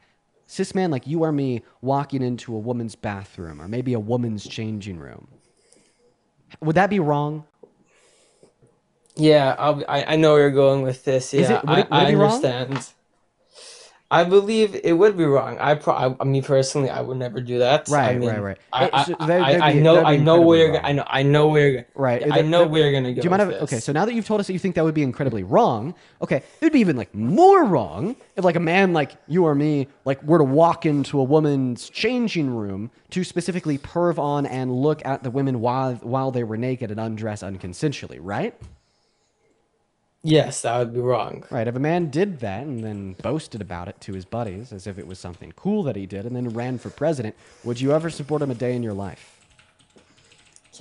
Cis man like you or me walking into a woman's bathroom or maybe a woman's changing room. Would that be wrong? Yeah, I know where you're going with this. Yeah, Would it I be wrong? understand. I believe it would be wrong. I mean, personally, I would never do that. I Right. mean, That'd be I know incredibly where you're. wrong. I know where you're. Right. I know where you're gonna go Do you mind with if, this. okay, so now that you've told us that you think that would be incredibly wrong, okay, it would be even like more wrong if like a man like you or me like were to walk into a woman's changing room to specifically perv on and look at the women while they were naked and undressed unconsensually, right? Yes, that would be wrong. Right. If a man did that and then boasted about it to his buddies as if it was something cool that he did and then ran for president, would you ever support him a day in your life?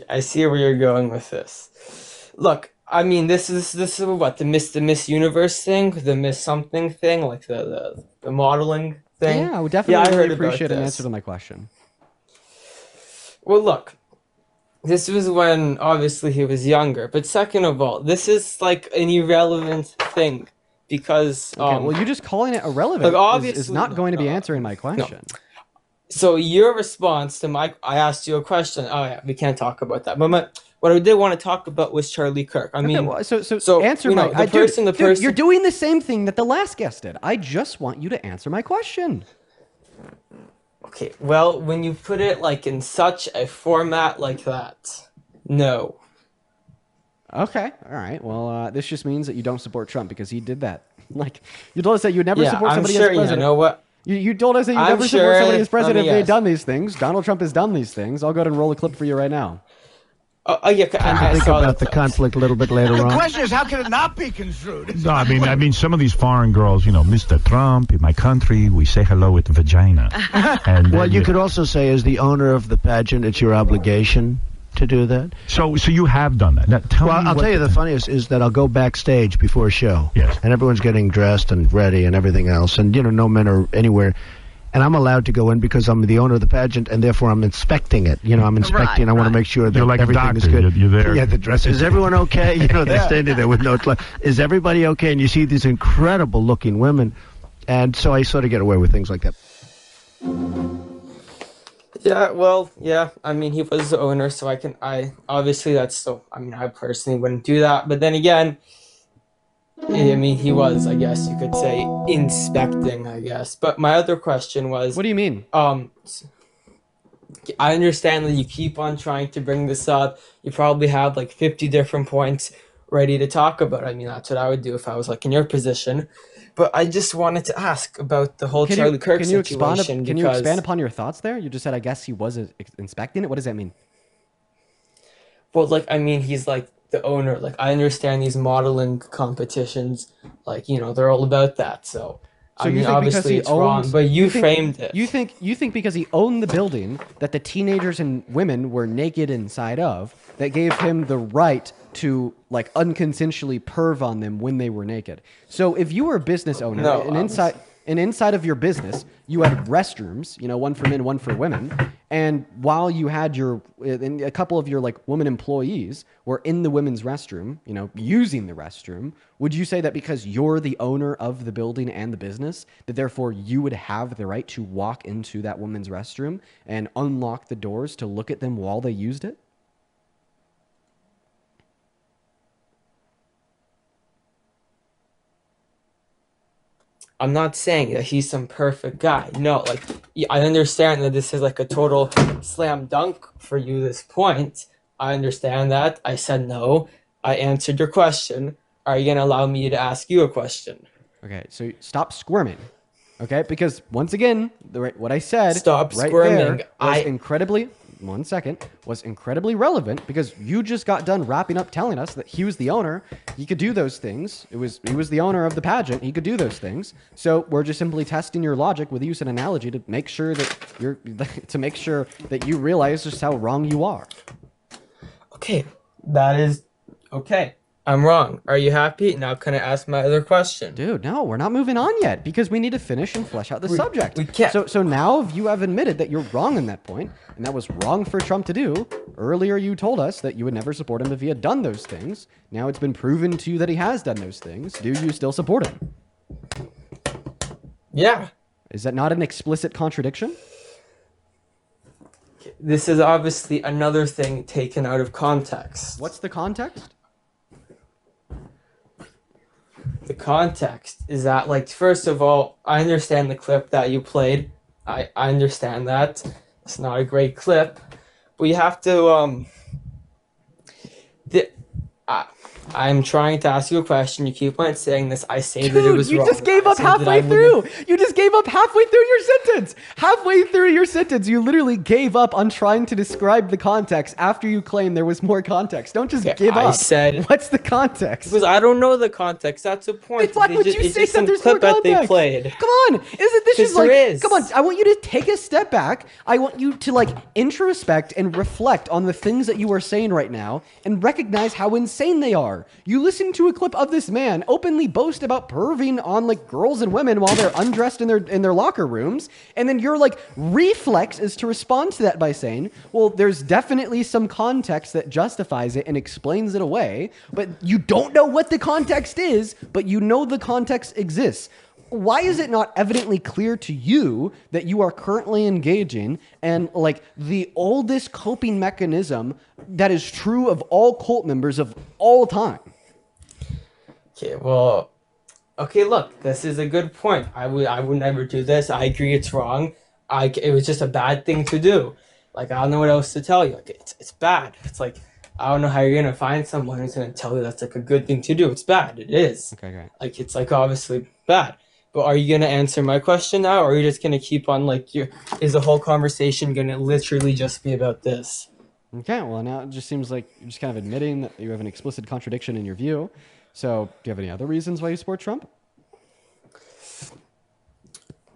I see where you're going with this. Look, I mean, this is what the Miss Universe thing, the Miss something thing, like the modeling thing. Yeah, I would definitely I really heard about appreciate an this. answer to my question. Well, look, this was when obviously he was younger, but second of all, this is like an irrelevant thing because Okay, well, you just calling it irrelevant like, is obviously, not going to be no, answering my question. So your response to I asked you a question. Oh yeah, we can't talk about that. But what I did want to talk about was Charlie Kirk. I mean, Okay, well, so answer you my know, the person. dude, you're doing the same thing that the last guest did. I just want you to answer my question. Okay, well, when you put it like in such a format like that, no. Okay, all right. Well, this just means that you don't support Trump because he did that. Like, you told us that you would never support somebody as president. You know what? You told us that you I'm never support sure somebody as president if they yes. had done these things. Donald Trump has done these things. I'll go ahead and roll a clip for you right now. Yeah, I think saw about that. the conflict a little bit later on. The question is, how can it not be construed? No, I mean, some of these foreign girls, you know, Mr. Trump, in my country, we say hello with vagina. And Well, you could also say, as the owner of the pageant, it's your obligation to do that. So you have done that. Now, I'll tell you the funniest is that I'll go backstage before a show. Yes. And everyone's getting dressed and ready and everything else. And, you know, no men are anywhere. And I'm allowed to go in because I'm the owner of the pageant, and therefore I'm inspecting it. You know, I'm inspecting. I want to make sure that You're like a everything is doctor. good. You're there. Yeah, the dress. Is everyone okay? You know, they're standing there with no clothes. Is everybody okay? And you see these incredible-looking women. And so I sort of get away with things like that. Yeah, well, yeah. I mean, he was the owner, so I obviously that's so. I mean, I personally wouldn't do that. But then again, I mean, he was, I guess you could say, inspecting, I guess. But my other question was... What do you mean? I understand that you keep on trying to bring this up. You probably have like 50 different points ready to talk about. I mean, that's what I would do if I was like in your position. But I just wanted to ask about the whole Charlie Kirk situation. Can you expand upon your thoughts there? You just said, I guess he was inspecting it. What does that mean? Well, like, I mean, he's like the owner. Like, I understand these modeling competitions, like, you know, they're all about that. So I mean, obviously it's wrong, but you framed it. You think because he owned the building that the teenagers and women were naked inside of, that gave him the right to like unconsensually perv on them when they were naked. So if you were a business owner and inside of your business, you had restrooms, you know, one for men, one for women. And while you had a couple of your like women employees were in the women's restroom, you know, using the restroom, would you say that because you're the owner of the building and the business, that therefore you would have the right to walk into that women's restroom and unlock the doors to look at them while they used it? I'm not saying that he's some perfect guy. No, like, I understand that this is like a total slam dunk for you, this point. I understand that. I said no. I answered your question. Are you going to allow me to ask you a question? Okay, so stop squirming. Okay, because once again, what I said Stop right squirming. there was incredibly relevant because you just got done wrapping up telling us that he was the owner. He could do those things. He was the owner of the pageant. He could do those things. So we're just simply testing your logic with use an analogy to make sure that you realize just how wrong you are. Okay, that is okay. I'm wrong. Are you happy? Now can I ask my other question? Dude, no, we're not moving on yet because we need to finish and flesh out the subject. We can't. So now you have admitted that you're wrong on that point, and that was wrong for Trump to do. Earlier you told us that you would never support him if he had done those things. Now it's been proven to you that he has done those things. Do you still support him? Yeah. Is that not an explicit contradiction? This is obviously another thing taken out of context. What's the context? The context is that, like, first of all, I understand the clip that you played. I understand that. It's not a great clip. But you have to, I'm trying to ask you a question. You keep on saying this. I say that it was you wrong. just gave up halfway through. You just gave up halfway through your sentence. Halfway through your sentence, you literally gave up on trying to describe the context after you claimed there was more context. Don't just give up. I said, what's the context? Because I don't know the context. That's the point. Why would you say that there's more that they context? played. Come on, isn't this just there like? is. Come on, I want you to take a step back. I want you to like introspect and reflect on the things that you are saying right now and recognize how insane they are. You listen to a clip of this man openly boast about perving on like girls and women while they're undressed in their locker rooms, and then your like reflex is to respond to that by saying, well, there's definitely some context that justifies it and explains it away, but you don't know what the context is, but you know the context exists. Why is it not evidently clear to you that you are currently engaging in like the oldest coping mechanism that is true of all cult members of all time? Okay, look, this is a good point. I would never do this. I agree it's wrong. It was just a bad thing to do. Like, I don't know what else to tell you. Like, it's bad. It's like, I don't know how you're gonna find someone who's gonna tell you that's like a good thing to do. It's bad. It is. Okay, great. Like, it's like obviously bad. But are you gonna answer my question now, or are you just gonna keep on like is the whole conversation gonna literally just be about this? Okay, well now it just seems like you're just kind of admitting that you have an explicit contradiction in your view. So, do you have any other reasons why you support Trump?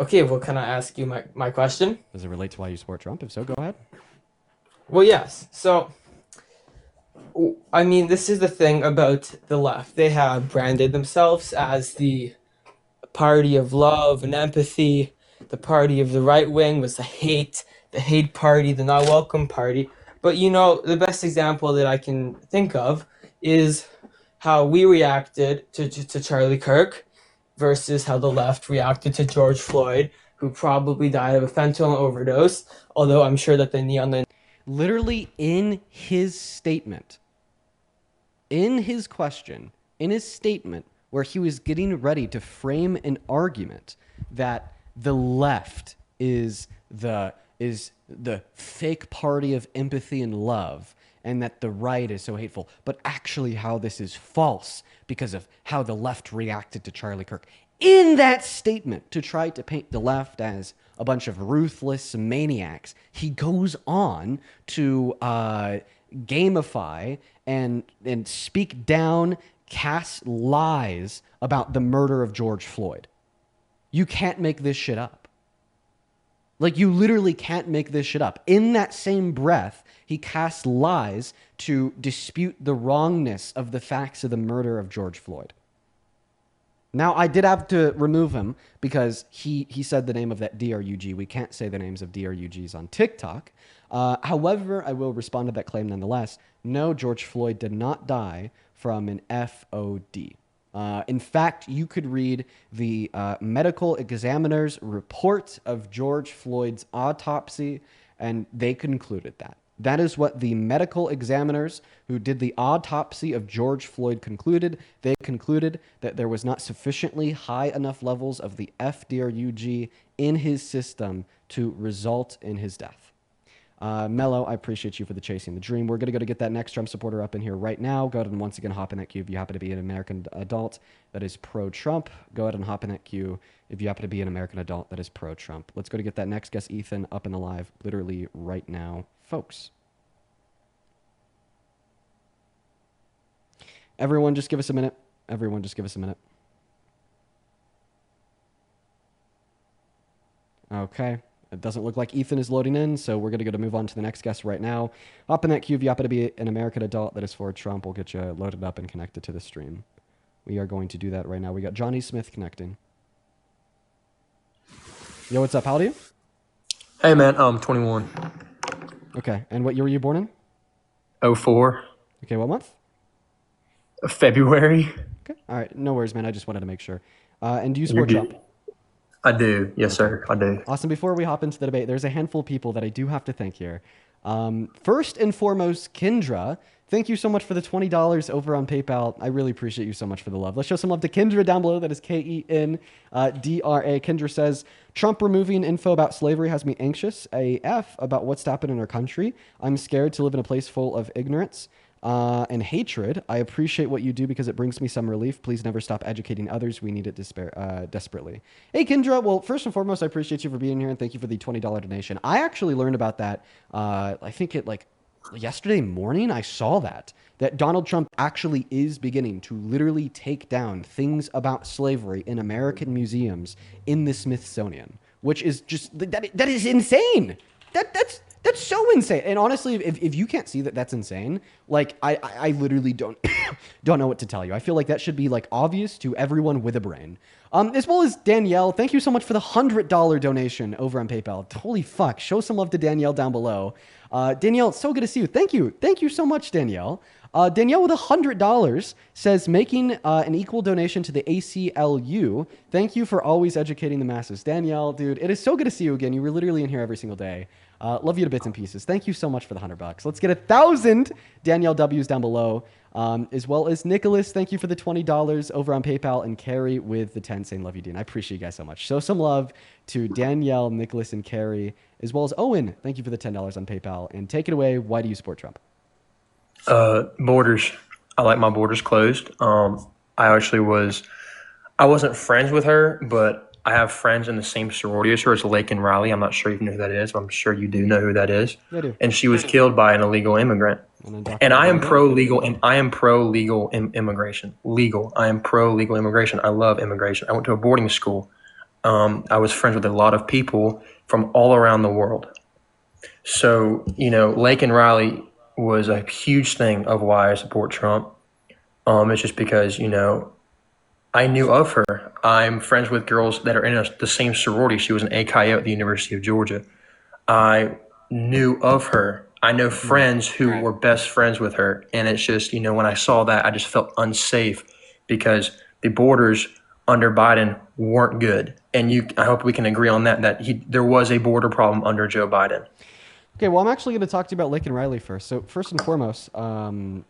Okay, well, can I ask you my question? Does it relate to why you support Trump? If so, go ahead. Well, yes. So, I mean, this is the thing about the left. They have branded themselves as the party of love and empathy. The party of the right wing was the hate party, the not welcome party. But, you know, the best example that I can think of is how we reacted to Charlie Kirk versus how the left reacted to George Floyd, who probably died of a fentanyl overdose, although I'm sure that the neon... Literally in his statement, in his question, in his statement, where he was getting ready to frame an argument that the left is the fake party of empathy and love, and that the right is so hateful, but actually how this is false because of how the left reacted to Charlie Kirk. In that statement, to try to paint the left as a bunch of ruthless maniacs, he goes on to gamify and speak down, cast lies about the murder of George Floyd. You can't make this shit up. Like, you literally can't make this shit up. In that same breath, he cast lies to dispute the wrongness of the facts of the murder of George Floyd. Now, I did have to remove him because he said the name of that DRUG. We can't say the names of DRUGs on TikTok. However, I will respond to that claim nonetheless. No, George Floyd did not die from an FOD. In fact, you could read the medical examiner's report of George Floyd's autopsy, and they concluded that. That is what the medical examiners who did the autopsy of George Floyd concluded. They concluded that there was not sufficiently high enough levels of the FDRUG in his system to result in his death. Mello, I appreciate you for the chasing the dream. We're going to go to get that next Trump supporter up in here right now. Go ahead and once again hop in that queue if you happen to be an American adult that is pro-Trump. Go ahead and hop in that queue if you happen to be an American adult that is pro-Trump. Let's go to get that next guest, Ethan, up in the live literally right now, folks. Everyone, just give us a minute. Everyone, just give us a minute. Okay. It doesn't look like Ethan is loading in, so we're going to move on to the next guest right now. Hop in that queue if you happen to be an American adult that is for Trump. We'll get you loaded up and connected to the stream. We are going to do that right now. We got Johnny Smith connecting. Yo, what's up? How old are you? Hey, man. 21. Okay. And what year were you born in? 04. Okay, what month? February. Okay. All right. No worries, man. I just wanted to make sure. And do you support Trump? I do. Yes, sir. I do. Awesome. Before we hop into the debate, there's a handful of people that I do have to thank here. First and foremost, Kendra. Thank you so much for the $20 over on PayPal. I really appreciate you so much for the love. Let's show some love to Kendra down below. That is Kendra. Kendra says, Trump removing info about slavery has me anxious AF about what's happened in our country. I'm scared to live in a place full of ignorance. and hatred. I appreciate what you do because it brings me some relief. Please never stop educating others. We need it desperately. Hey, Kendra. Well, first and foremost, I appreciate you for being here and thank you for the $20 donation. I actually learned about that. I think yesterday morning. I saw that Donald Trump actually is beginning to literally take down things about slavery in American museums in the Smithsonian, which is just that is insane. That's so insane. And honestly, if you can't see that that's insane, like I literally don't know what to tell you. I feel like that should be like obvious to everyone with a brain. As well as Danielle, thank you so much for the $100 donation over on PayPal. Holy fuck. Show some love to Danielle down below. Danielle, it's so good to see you. Thank you. Thank you so much, Danielle. Danielle with $100 says, making an equal donation to the ACLU. Thank you for always educating the masses. Danielle, dude, it is so good to see you again. You were literally in here every single day. Love you to bits and pieces. Thank you so much for the $100. Let's get 1,000 Danielle W's down below, as well as Nicholas. Thank you for the $20 over on PayPal, and Carrie with the 10 saying love you, Dean. I appreciate you guys so much. Show some love to Danielle, Nicholas, and Carrie, as well as Owen. Thank you for the $10 on PayPal, and take it away. Why do you support Trump? Borders. I like my borders closed. I wasn't friends with her, but I have friends in the same sorority as her. It's Lake and Riley. I'm not sure you know who that is, but I'm sure you do know who that is. I do. And she was killed by an illegal immigrant. And I am pro-legal, and I am pro-legal immigration. Legal. I am pro-legal immigration. I love immigration. I went to a boarding school. I was friends with a lot of people from all around the world. So, Lake and Riley was a huge thing of why I support Trump. It's just because, I knew of her. I'm friends with girls that are in the same sorority. She was an AKO at the University of Georgia. I knew of her. I know friends who were best friends with her. And it's just, when I saw that, I just felt unsafe because the borders under Biden weren't good. And I hope we can agree on that there was a border problem under Joe Biden. Okay, well, I'm actually going to talk to you about Lake and Riley first. So first and foremost, an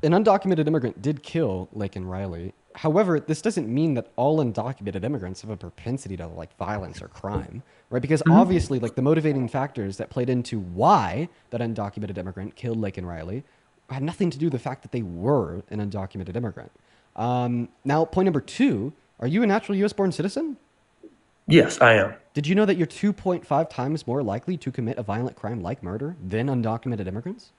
undocumented immigrant did kill Lake and Riley. However, this doesn't mean that all undocumented immigrants have a propensity to violence or crime, right? Because obviously, the motivating factors that played into why that undocumented immigrant killed Lake and Riley had nothing to do with the fact that they were an undocumented immigrant. Now, point number 2, are you a natural U.S.-born citizen? Yes, I am. Did you know that you're 2.5 times more likely to commit a violent crime like murder than undocumented immigrants?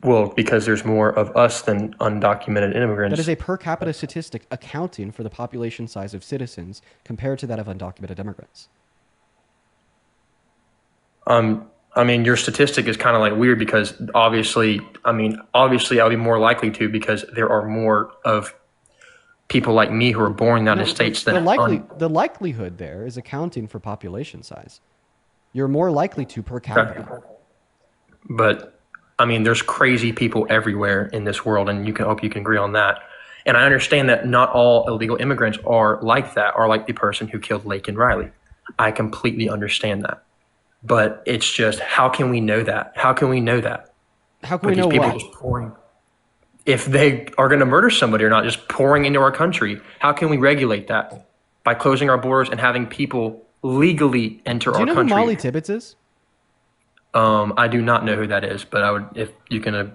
Well, because there's more of us than undocumented immigrants. That is a per capita statistic accounting for the population size of citizens compared to that of undocumented immigrants. Your statistic is kind of weird because obviously I'll be more likely to because there are more of people like me who are born in the United States than the likelihood there is accounting for population size. You're more likely to per capita. Okay. But there's crazy people everywhere in this world, and hope you can agree on that. And I understand that not all illegal immigrants are like that, are like the person who killed Lake and Riley. I completely understand that. But it's just, how can we know that? How can we know that? How can we know what? Just pouring, if they are going to murder somebody or not, just pouring into our country. How can we regulate that? By closing our borders and having people legally enter our country. Do you know who Molly Tibbetts is? I do not know who that is, but if you can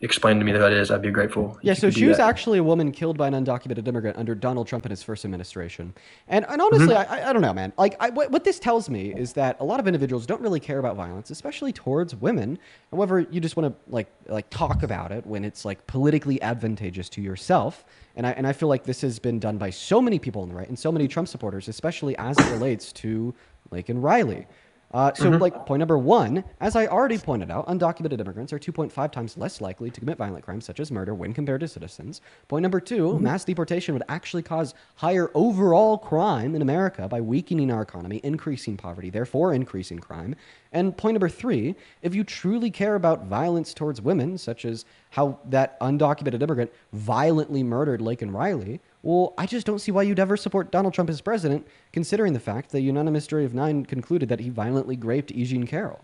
explain to me who that is, I'd be grateful. Yeah, so she was actually a woman killed by an undocumented immigrant under Donald Trump in his first administration. And honestly, I don't know, man. What this tells me is that a lot of individuals don't really care about violence, especially towards women. However, you just want to talk about it when it's politically advantageous to yourself. And I feel like this has been done by so many people on the right and so many Trump supporters, especially as it relates to Lake and Riley. Point number 1, as I already pointed out, undocumented immigrants are 2.5 times less likely to commit violent crimes such as murder when compared to citizens. Point number 2, mass deportation would actually cause higher overall crime in America by weakening our economy, increasing poverty, therefore increasing crime. And point number 3, if you truly care about violence towards women, such as how that undocumented immigrant violently murdered Lake and Riley, well, I just don't see why you'd ever support Donald Trump as president, considering the fact that a unanimous jury of 9 concluded that he violently raped E. Jean Carroll.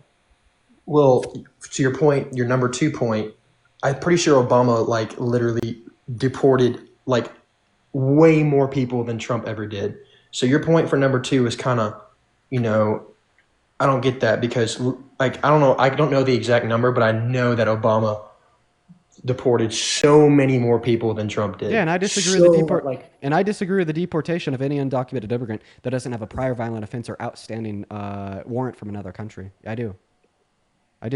Well, to your point, your number 2 point, I'm pretty sure Obama literally deported way more people than Trump ever did. So your point for number 2 is kind of, I don't get that because I don't know the exact number, but I know that Obama deported so many more people than Trump did. Yeah, and I disagree with I disagree with the deportation of any undocumented immigrant that doesn't have a prior violent offense or outstanding warrant from another country. I do.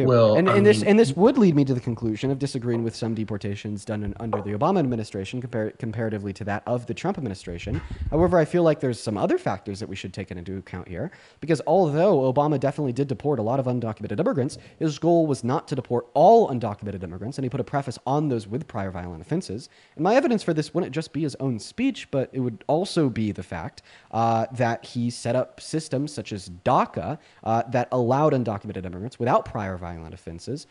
Well, and this would lead me to the conclusion of disagreeing with some deportations done under the Obama administration comparatively to that of the Trump administration. However, I feel like there's some other factors that we should take into account here, because although Obama definitely did deport a lot of undocumented immigrants, his goal was not to deport all undocumented immigrants, and he put a preface on those with prior violent offenses. And my evidence for this wouldn't just be his own speech, but it would also be the fact that he set up systems such as DACA that allowed undocumented immigrants without prior violent offenses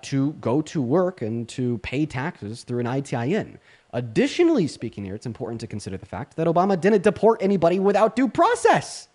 to go to work and to pay taxes through an ITIN. Additionally speaking here, it's important to consider the fact that Obama didn't deport anybody without due process.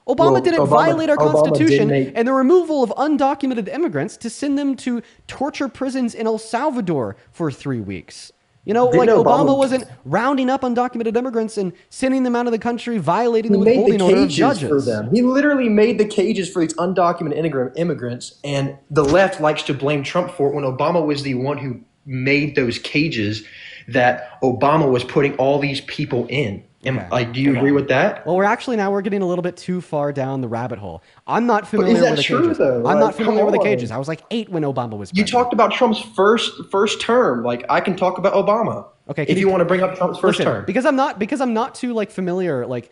Obama didn't violate our Constitution and the removal of undocumented immigrants to send them to torture prisons in El Salvador for 3 weeks. You know, like Obama wasn't rounding up undocumented immigrants and sending them out of the country, violating the withholding order of judges. For them. He literally made the cages for these undocumented immigrants, and the left likes to blame Trump for it when Obama was the one who made those cages that Obama was putting all these people in. Do you agree with that? Well, we're getting a little bit too far down the rabbit hole. I'm not familiar with the cages. Though? I'm not familiar with the cages. I was like 8 when Obama was president. You talked about Trump's first term. Like, I can talk about Obama. Okay, if you want to bring up Trump's first term, because I'm not too familiar with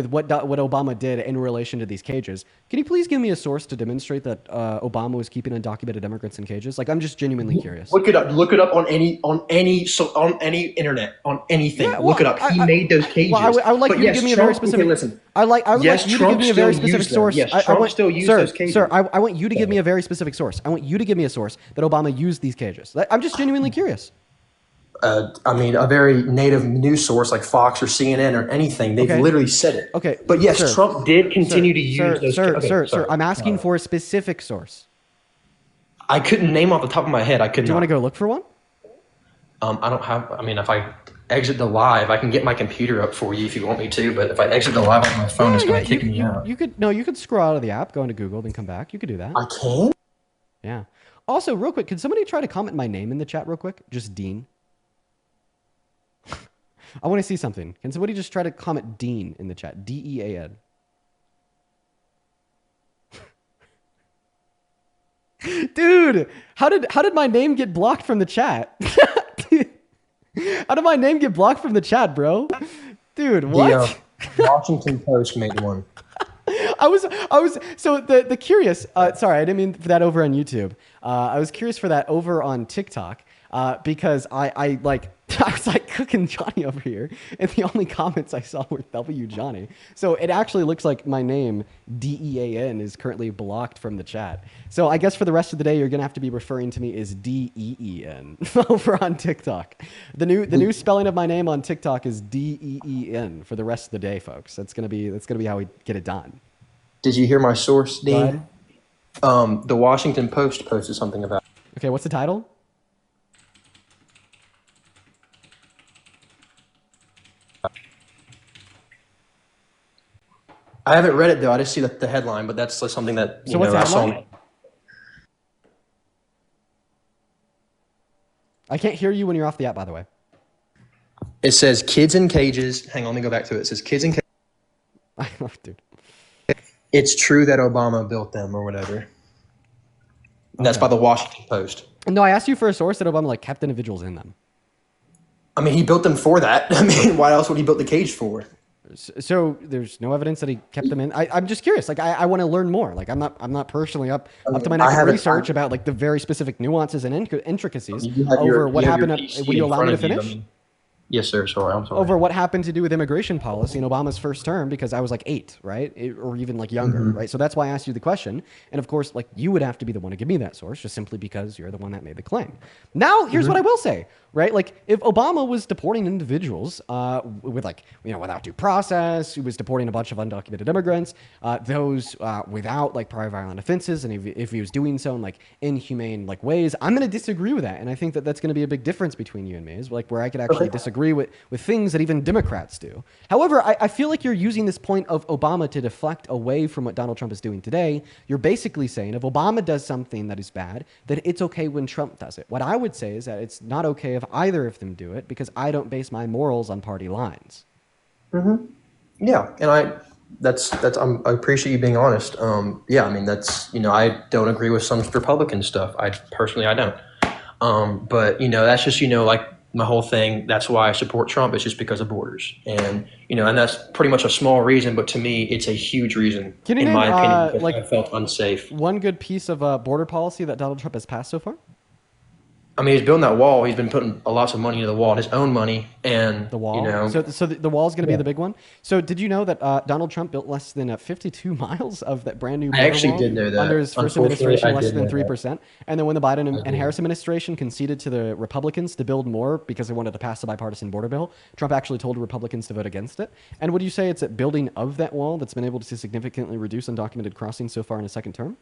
what Obama did in relation to these cages. Can you please give me a source to demonstrate that Obama was keeping undocumented immigrants in cages? Like, I'm just genuinely curious. Look it up. Look it up on any internet, on anything. Yeah, look it up. He made those cages. Well, I would like you to give me a very specific. Okay, listen. I would like you to give me a very specific source. Yes, Trump still used those cages. Sir, I want you to give me a very specific source. I want you to give me a source that Obama used these cages. I'm just genuinely curious. A very native news source like Fox or CNN or anything. They've literally said it. Okay. But yes, Trump did continue to use those. Sir, I'm asking for a specific source. I couldn't name off the top of my head. Do you want to go look for one? I don't have. I mean, if I exit the live, I can get my computer up for you if you want me to. But if I exit the live on my phone, it's going to kick me out. You could scroll out of the app, go into Google, then come back. You could do that. I can. Yeah. Also, real quick, can somebody try to comment my name in the chat real quick? Just Dean. I want to see something. Can somebody just try to comment Dean in the chat? DEAN. Dude, how did my name get blocked from the chat? How did my name get blocked from the chat, bro? Dude, what? The Washington Post made one. I was so the curious. Sorry, I didn't mean for that over on YouTube. I was curious for that over on TikTok because I was like cooking Johnny over here, and the only comments I saw were W Johnny. So it actually looks like my name DEAN is currently blocked from the chat. So I guess for the rest of the day, you're gonna have to be referring to me as DEEN over on TikTok. The new spelling of my name on TikTok is DEEN for the rest of the day, folks. That's gonna be how we get it done. Did you hear my source, Dean? The Washington Post posted something about it. Okay, what's the title? I haven't read it though. I just see the headline, but that's something that what's the headline? I can't hear you when you're off the app, by the way. It says kids in cages. Hang on, let me go back to it. It says kids in cages. Dude. It's true that Obama built them or whatever. And that's by the Washington Post. No, I asked you for a source that Obama kept individuals in them. I mean, he built them for that. I mean, why else would he build the cage for? So there's no evidence that he kept them in. I'm just curious. Like I want to learn more. Like I'm not personally up to my neck in research about like the very specific nuances and intricacies over what happened. Will you allow me to finish? Yes, sir. Sorry, I'm sorry. Over what happened to do with immigration policy in Obama's first term, because I was like 8, right? Or even like younger, right? So that's why I asked you the question. And of course, like you would have to be the one to give me that source, just simply because you're the one that made the claim. Now, here's what I will say, right? Like if Obama was deporting individuals with like, without due process, he was deporting a bunch of undocumented immigrants, those without like prior violent offenses, and if he was doing so in like inhumane like ways, I'm going to disagree with that. And I think that that's going to be a big difference between you and me, is like where I could actually disagree agree with things that even Democrats do. However, I feel like you're using this point of Obama to deflect away from what Donald Trump is doing today. You're basically saying if Obama does something that is bad, then it's okay when Trump does it. What I would say is that it's not okay if either of them do it, because I don't base my morals on party lines. Yeah, and I appreciate you being honest. Yeah, I mean that's I don't agree with some Republican stuff. I don't. But that's just like my whole thing. That's why I support Trump. It's just because of borders, and and that's pretty much a small reason, but to me, it's a huge reason Can you in name, my opinion because like, I felt unsafe. one good piece of border policy that Donald Trump has passed so far? I mean, he's building that wall. He's been putting lots of money into the wall, his own money, and the wall. So the wall is going to be the big one. So did you know that Donald Trump built less than 52 miles of that brand new border I actually wall did know that. under his first Unfortunately, administration, I less did than know 3%. And then when the Biden and Harris administration conceded to the Republicans to build more because they wanted to pass the bipartisan border bill, Trump actually told Republicans to vote against it. And would you say it's that building of that wall that's been able to significantly reduce undocumented crossings so far in his second term?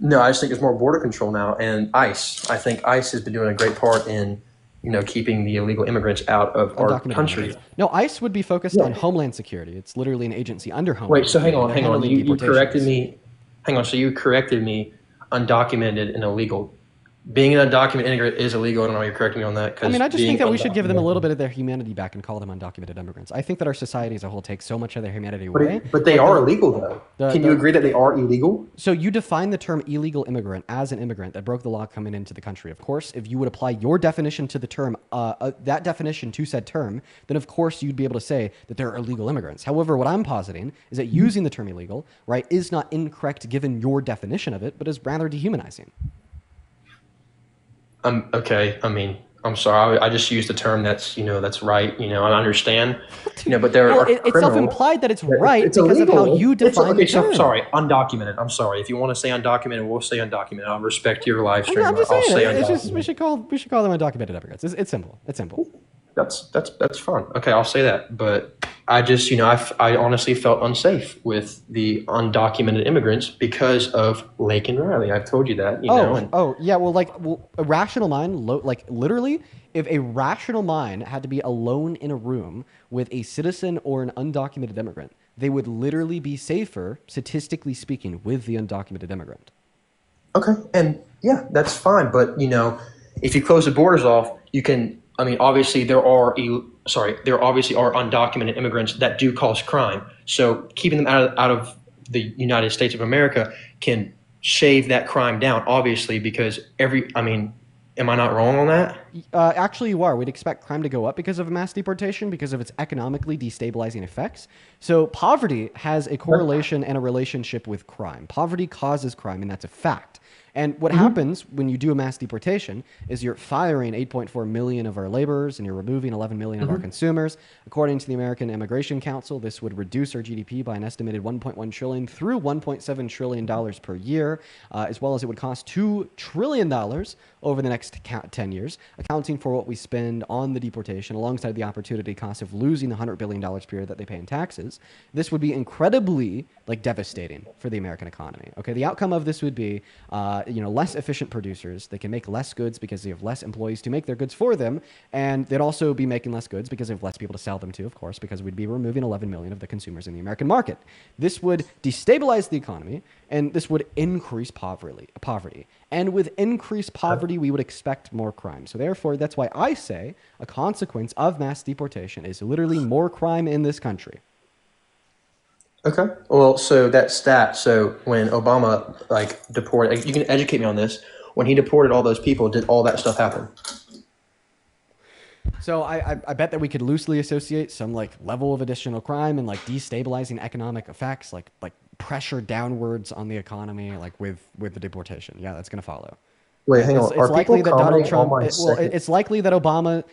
No, I just think there's more border control now, and ICE. I think ICE has been doing a great part in, keeping the illegal immigrants out of our country. No, ICE would be focused on Homeland Security. It's literally an agency under Homeland. Wait, so hang on. Security. You corrected me. Hang on. So you corrected me. Undocumented and illegal. Being an undocumented immigrant is illegal. I don't know why you're correcting me on that. I mean, I just think that we should give them a little bit of their humanity back and call them undocumented immigrants. I think that our society as a whole takes so much of their humanity away. But they are illegal, though. Can you agree that they are illegal? So you define the term illegal immigrant as an immigrant that broke the law coming into the country. Of course, if you would apply your definition to the term, that definition to said term, then of course you'd be able to say that they're illegal immigrants. However, what I'm positing is that using the term illegal, right, is not incorrect given your definition of it, but is rather dehumanizing. Okay. I mean, I'm sorry. I just used the term that's right. I understand. But there are it's self-implied that it's right it's because illegal. of how you define the term. Sorry, undocumented. I'm sorry. If you want to say undocumented, we'll say undocumented. I'll respect your live stream. I'm just I'll saying say it. undocumented. It's just we should call them undocumented immigrants. It's simple. It's simple. That's fine. Okay, I'll say that. But I just I honestly felt unsafe with the undocumented immigrants because of Lake and Riley. I've told you that. Yeah. Well, a rational mind, literally, if a rational mind had to be alone in a room with a citizen or an undocumented immigrant, they would literally be safer, statistically speaking, with the undocumented immigrant. Okay, and yeah, that's fine. But if you close the borders off, you can. I mean, obviously there obviously are undocumented immigrants that do cause crime. So keeping them out of the United States of America can shave that crime down, obviously, because am I not wrong on that? Actually, you are. We'd expect crime to go up because of mass deportation, because of its economically destabilizing effects. So poverty has a correlation and a relationship with crime. Poverty causes crime, and that's a fact. And what happens when you do a mass deportation is you're firing 8.4 million of our laborers and you're removing 11 million of our consumers. According to the American Immigration Council, this would reduce our GDP by an estimated 1.1 trillion through 1.7 trillion dollars per year, as well as it would cost $2 trillion over the next 10 years, accounting for what we spend on the deportation alongside the opportunity cost of losing the $100 billion per year that they pay in taxes. This would be incredibly devastating for the American economy. Okay, the outcome of this would be less efficient producers. They can make less goods because they have less employees to make their goods for them, and they'd also be making less goods because they have less people to sell them to, of course, because we'd be removing 11 million of the consumers in the American market. This would destabilize the economy, and this would increase poverty. And with increased poverty, we would expect more crime. So therefore, that's why I say a consequence of mass deportation is literally more crime in this country. Okay. Well, so that stat, so when Obama deported, you can educate me on this, when he deported all those people, did all that stuff happen? So I bet that we could loosely associate some level of additional crime and destabilizing economic effects, like pressure downwards on the economy, with the deportation. Yeah, that's going to follow. Wait, hang on. It's likely that Donald Trump. It's likely that Obama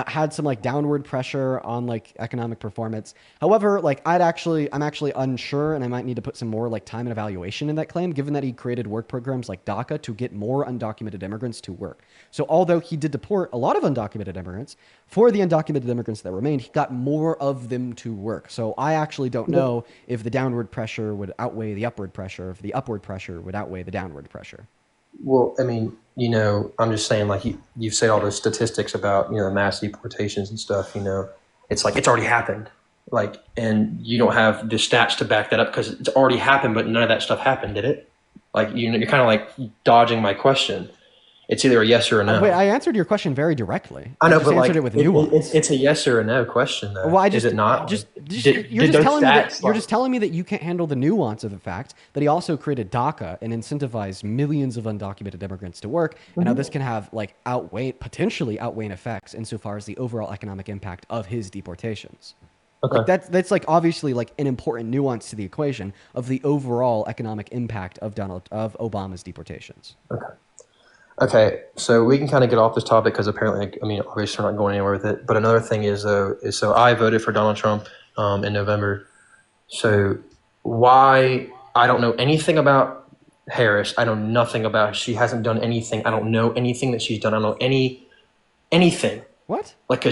had some downward pressure on economic performance. However, I'm actually unsure, and I might need to put some more time and evaluation in that claim, given that he created work programs like DACA to get more undocumented immigrants to work. So although he did deport a lot of undocumented immigrants, for the undocumented immigrants that remained, he got more of them to work. So I actually don't know if the downward pressure would outweigh the upward pressure, if the upward pressure would outweigh the downward pressure. Well, I mean, I'm just saying, like you've said all those statistics about the mass deportations and stuff. It's like it's already happened. Like, and you don't have the stats to back that up because it's already happened, but none of that stuff happened, did it? Like, you're kind of like dodging my question. It's either a yes or a no. Wait, I answered your question very directly. I know, just but answered it with nuance. It's a yes or a no question, though. Well, is it not? You're just telling me that you can't handle the nuance of the fact that he also created DACA and incentivized millions of undocumented immigrants to work, and how this can have like potentially outweigh effects insofar as the overall economic impact of his deportations. Okay. Like that's like obviously like an important nuance to the equation of the overall economic impact of Obama's deportations. Okay, so we can kind of get off this topic because apparently, obviously we're not going anywhere with it. But another thing is so I voted for Donald Trump in November. So why I don't know anything about Harris. I know nothing about. She hasn't done anything. I don't know anything that she's done. I don't know anything. What? Like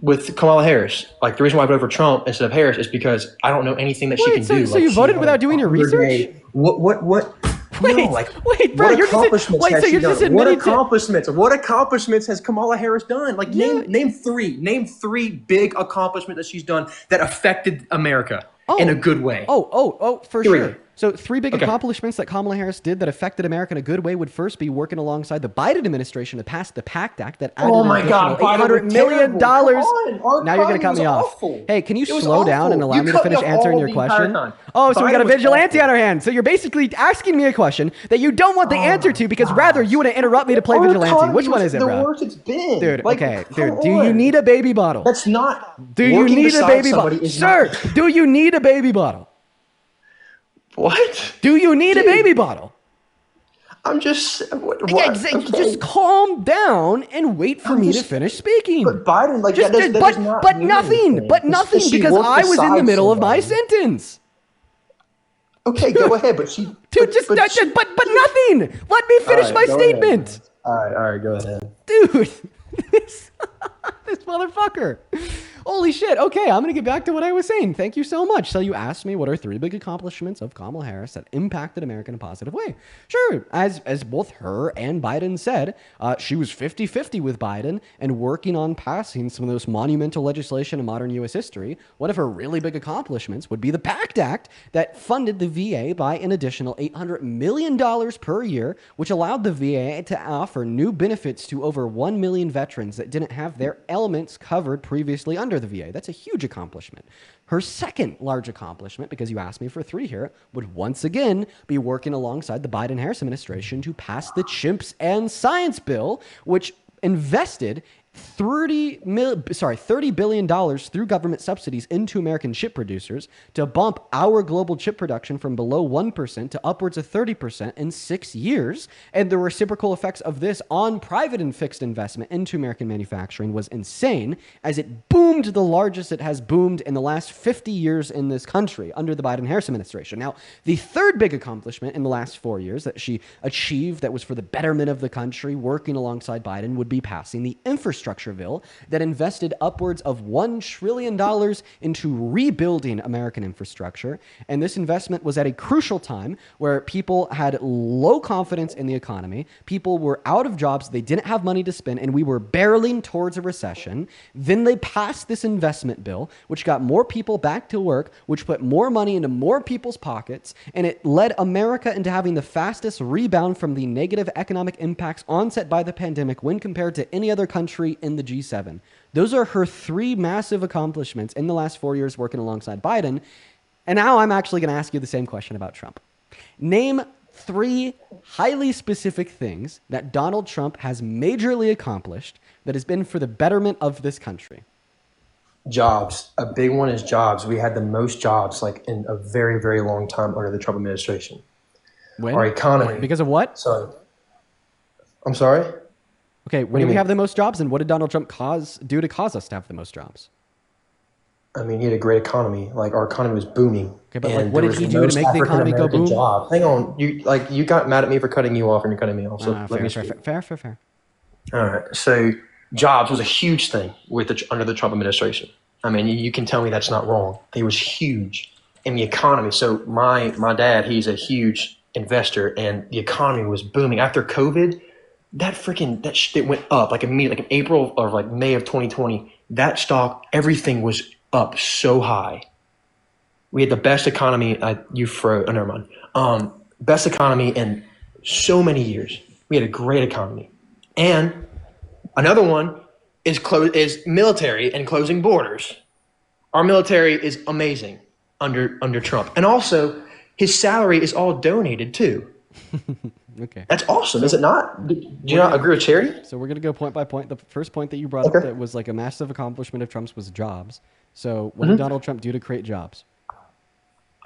with Kamala Harris, like the reason why I voted for Trump instead of Harris is because I don't know anything that she can do. So you voted without doing your research? What? Wait, bro, you're just admitting What accomplishments has Kamala Harris done? Like, name three big accomplishments that she's done that affected America in a good way. For sure. So 3 big accomplishments that Kamala Harris did that affected America in a good way would first be working alongside the Biden administration to pass the PACT Act that added $800 million. Now you're going to cut me off. Hey, can you slow down and allow me to finish answering your question? So we got a vigilante on our hands. So you're basically asking me a question that you don't want the answer to because rather you want to interrupt me to play vigilante. Which one is it, bro? The worst it's been. Dude, dude, do you need a baby bottle? That's not. Do you need a baby bottle? Sir, do you need a baby bottle? What? Do you need a baby bottle? I'm just. Just calm down and wait for me to finish speaking. But Biden, nothing because I was in the middle of my sentence. Okay, go ahead, but she. Dude, but nothing. Let me finish my statement. All right, go ahead. Dude, this motherfucker. Holy shit. Okay, I'm going to get back to what I was saying. Thank you so much. So you asked me what are 3 big accomplishments of Kamala Harris that impacted America in a positive way. Sure, as both her and Biden said, she was 50-50 with Biden and working on passing some of the most monumental legislation in modern U.S. history. One of her really big accomplishments would be the PACT Act that funded the VA by an additional $800 million per year, which allowed the VA to offer new benefits to over 1 million veterans that didn't have their elements covered previously under the VA. That's a huge accomplishment. Her second large accomplishment, because you asked me for 3 here, would once again be working alongside the Biden-Harris administration to pass the Chimps and Science Bill, which invested $30 billion through government subsidies into American chip producers to bump our global chip production from below 1% to upwards of 30% in 6 years. And the reciprocal effects of this on private and fixed investment into American manufacturing was insane, as it boomed the largest it has boomed in the last 50 years in this country under the Biden-Harris administration. Now, the third big accomplishment in the last 4 years that she achieved that was for the betterment of the country, working alongside Biden, would be passing the infrastructure bill that invested upwards of $1 trillion into rebuilding American infrastructure. And this investment was at a crucial time where people had low confidence in the economy. People were out of jobs. They didn't have money to spend, and we were barreling towards a recession. Then they passed this investment bill, which got more people back to work, which put more money into more people's pockets, and it led America into having the fastest rebound from the negative economic impacts onset by the pandemic when compared to any other country in the G7. Those are her 3 massive accomplishments in the last 4 years working alongside Biden. And now I'm actually going to ask you the same question about Trump. Name 3 highly specific things that Donald Trump has majorly accomplished that has been for the betterment of this country. Jobs. A big one is jobs. We had the most jobs in a very, very long time under the Trump administration. When? Our economy. Because of what? I'm sorry? Okay, when did we have the most jobs, and what did Donald Trump do to cause us to have the most jobs? I mean, he had a great economy. Our economy was booming. Okay, but what did he do to make the economy go boom? Hang on, you got mad at me for cutting you off, and you're cutting me off. So fair. All right. So jobs was a huge thing under the Trump administration. I mean, you can tell me that's not wrong. He was huge in the economy. So my dad, he's a huge investor, and the economy was booming after COVID. That shit went up like immediately, like in April or like May of 2020. That stock, everything was up so high. We had the best economy. Never mind. Best economy in so many years. We had a great economy, and another one is military and closing borders. Our military is amazing under Trump, and also his salary is all donated too. Okay. That's awesome, is it not? Do you not agree with Charity? So we're going to go point by point. The first point that you brought up that was like a massive accomplishment of Trump's was jobs. So what did Donald Trump do to create jobs?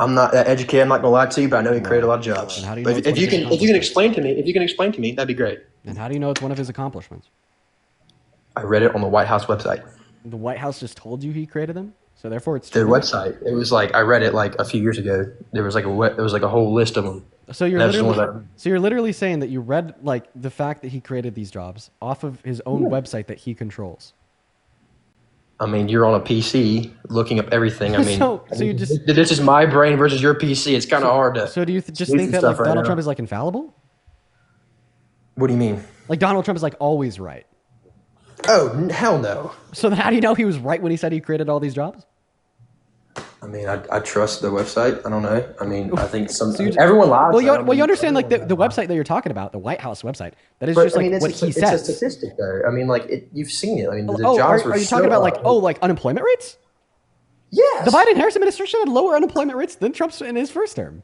I'm not that educated. I'm not going to lie to you, but I know he created a lot of jobs. And how do you know if you can explain to me, that'd be great. And how do you know it's one of his accomplishments? I read it on the White House website. The White House just told you he created them, so therefore it's their true. website. It was like I read it like a few years ago. There was like a whole list of them. So you're literally saying that you read like the fact that he created these jobs off of his own website that he controls. I mean, you're on a PC looking up everything. I mean, this is my brain versus your PC. It's kind of hard to. So do you just think that like Donald Trump is like infallible? What do you mean? Like Donald Trump is like always right. Oh, hell no. So then how do you know he was right when he said he created all these jobs? I mean, I trust the website. I don't know. I mean, I think everyone lies. Well, you understand like the website that you're talking about, the White House website. That is just like what he says. It's a statistic, though. I mean, like you've seen it. I mean, the jobs are you talking about like unemployment rates? Yes. The Biden-Harris administration had lower unemployment rates than Trump's in his first term.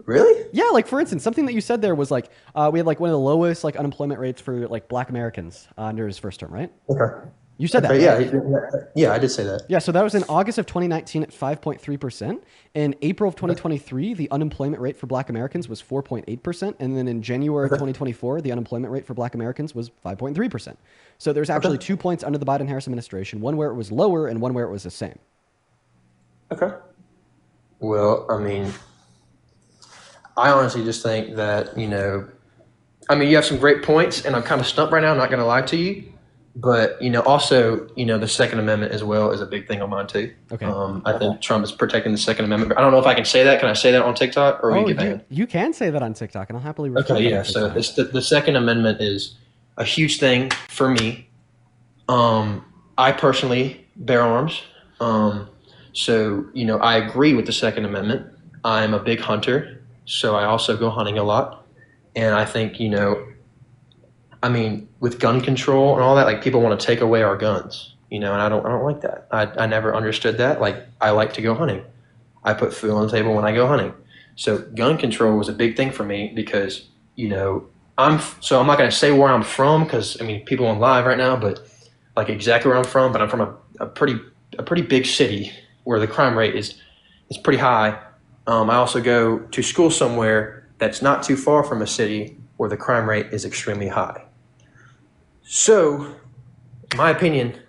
Really? Yeah, like for instance, something that you said there was like we had like one of the lowest like unemployment rates for like Black Americans under his first term, right? Okay. You said that. Right? Yeah, I did say that. Yeah, so that was in August of 2019 at 5.3%. In April of 2023, the unemployment rate for Black Americans was 4.8%, and then in January of 2024, the unemployment rate for Black Americans was 5.3%. So there's actually 2 points under the Biden-Harris administration, one where it was lower and one where it was the same. Okay. Well, I mean, I honestly just think that, I mean, you have some great points, and I'm kind of stumped right now. I'm not going to lie to you. But, also, the Second Amendment as well is a big thing on mine, too. Okay. I think Trump is protecting the Second Amendment. I don't know if I can say that. Can I say that on TikTok? Or we get banned? You can say that on TikTok, and I'll happily refer Okay, yeah. So the Second Amendment is a huge thing for me. I personally bear arms. So, I agree with the Second Amendment. I'm a big hunter, so I also go hunting a lot. And I think, I mean, with gun control and all that, like people want to take away our guns, and I don't like that. I never understood that. Like I like to go hunting. I put food on the table when I go hunting. So gun control was a big thing for me because, I'm not going to say where I'm from because I mean, people on live right now, but like exactly where I'm from, but I'm from a pretty big city where the crime rate is pretty high. I also go to school somewhere that's not too far from a city where the crime rate is extremely high. So, in my opinion,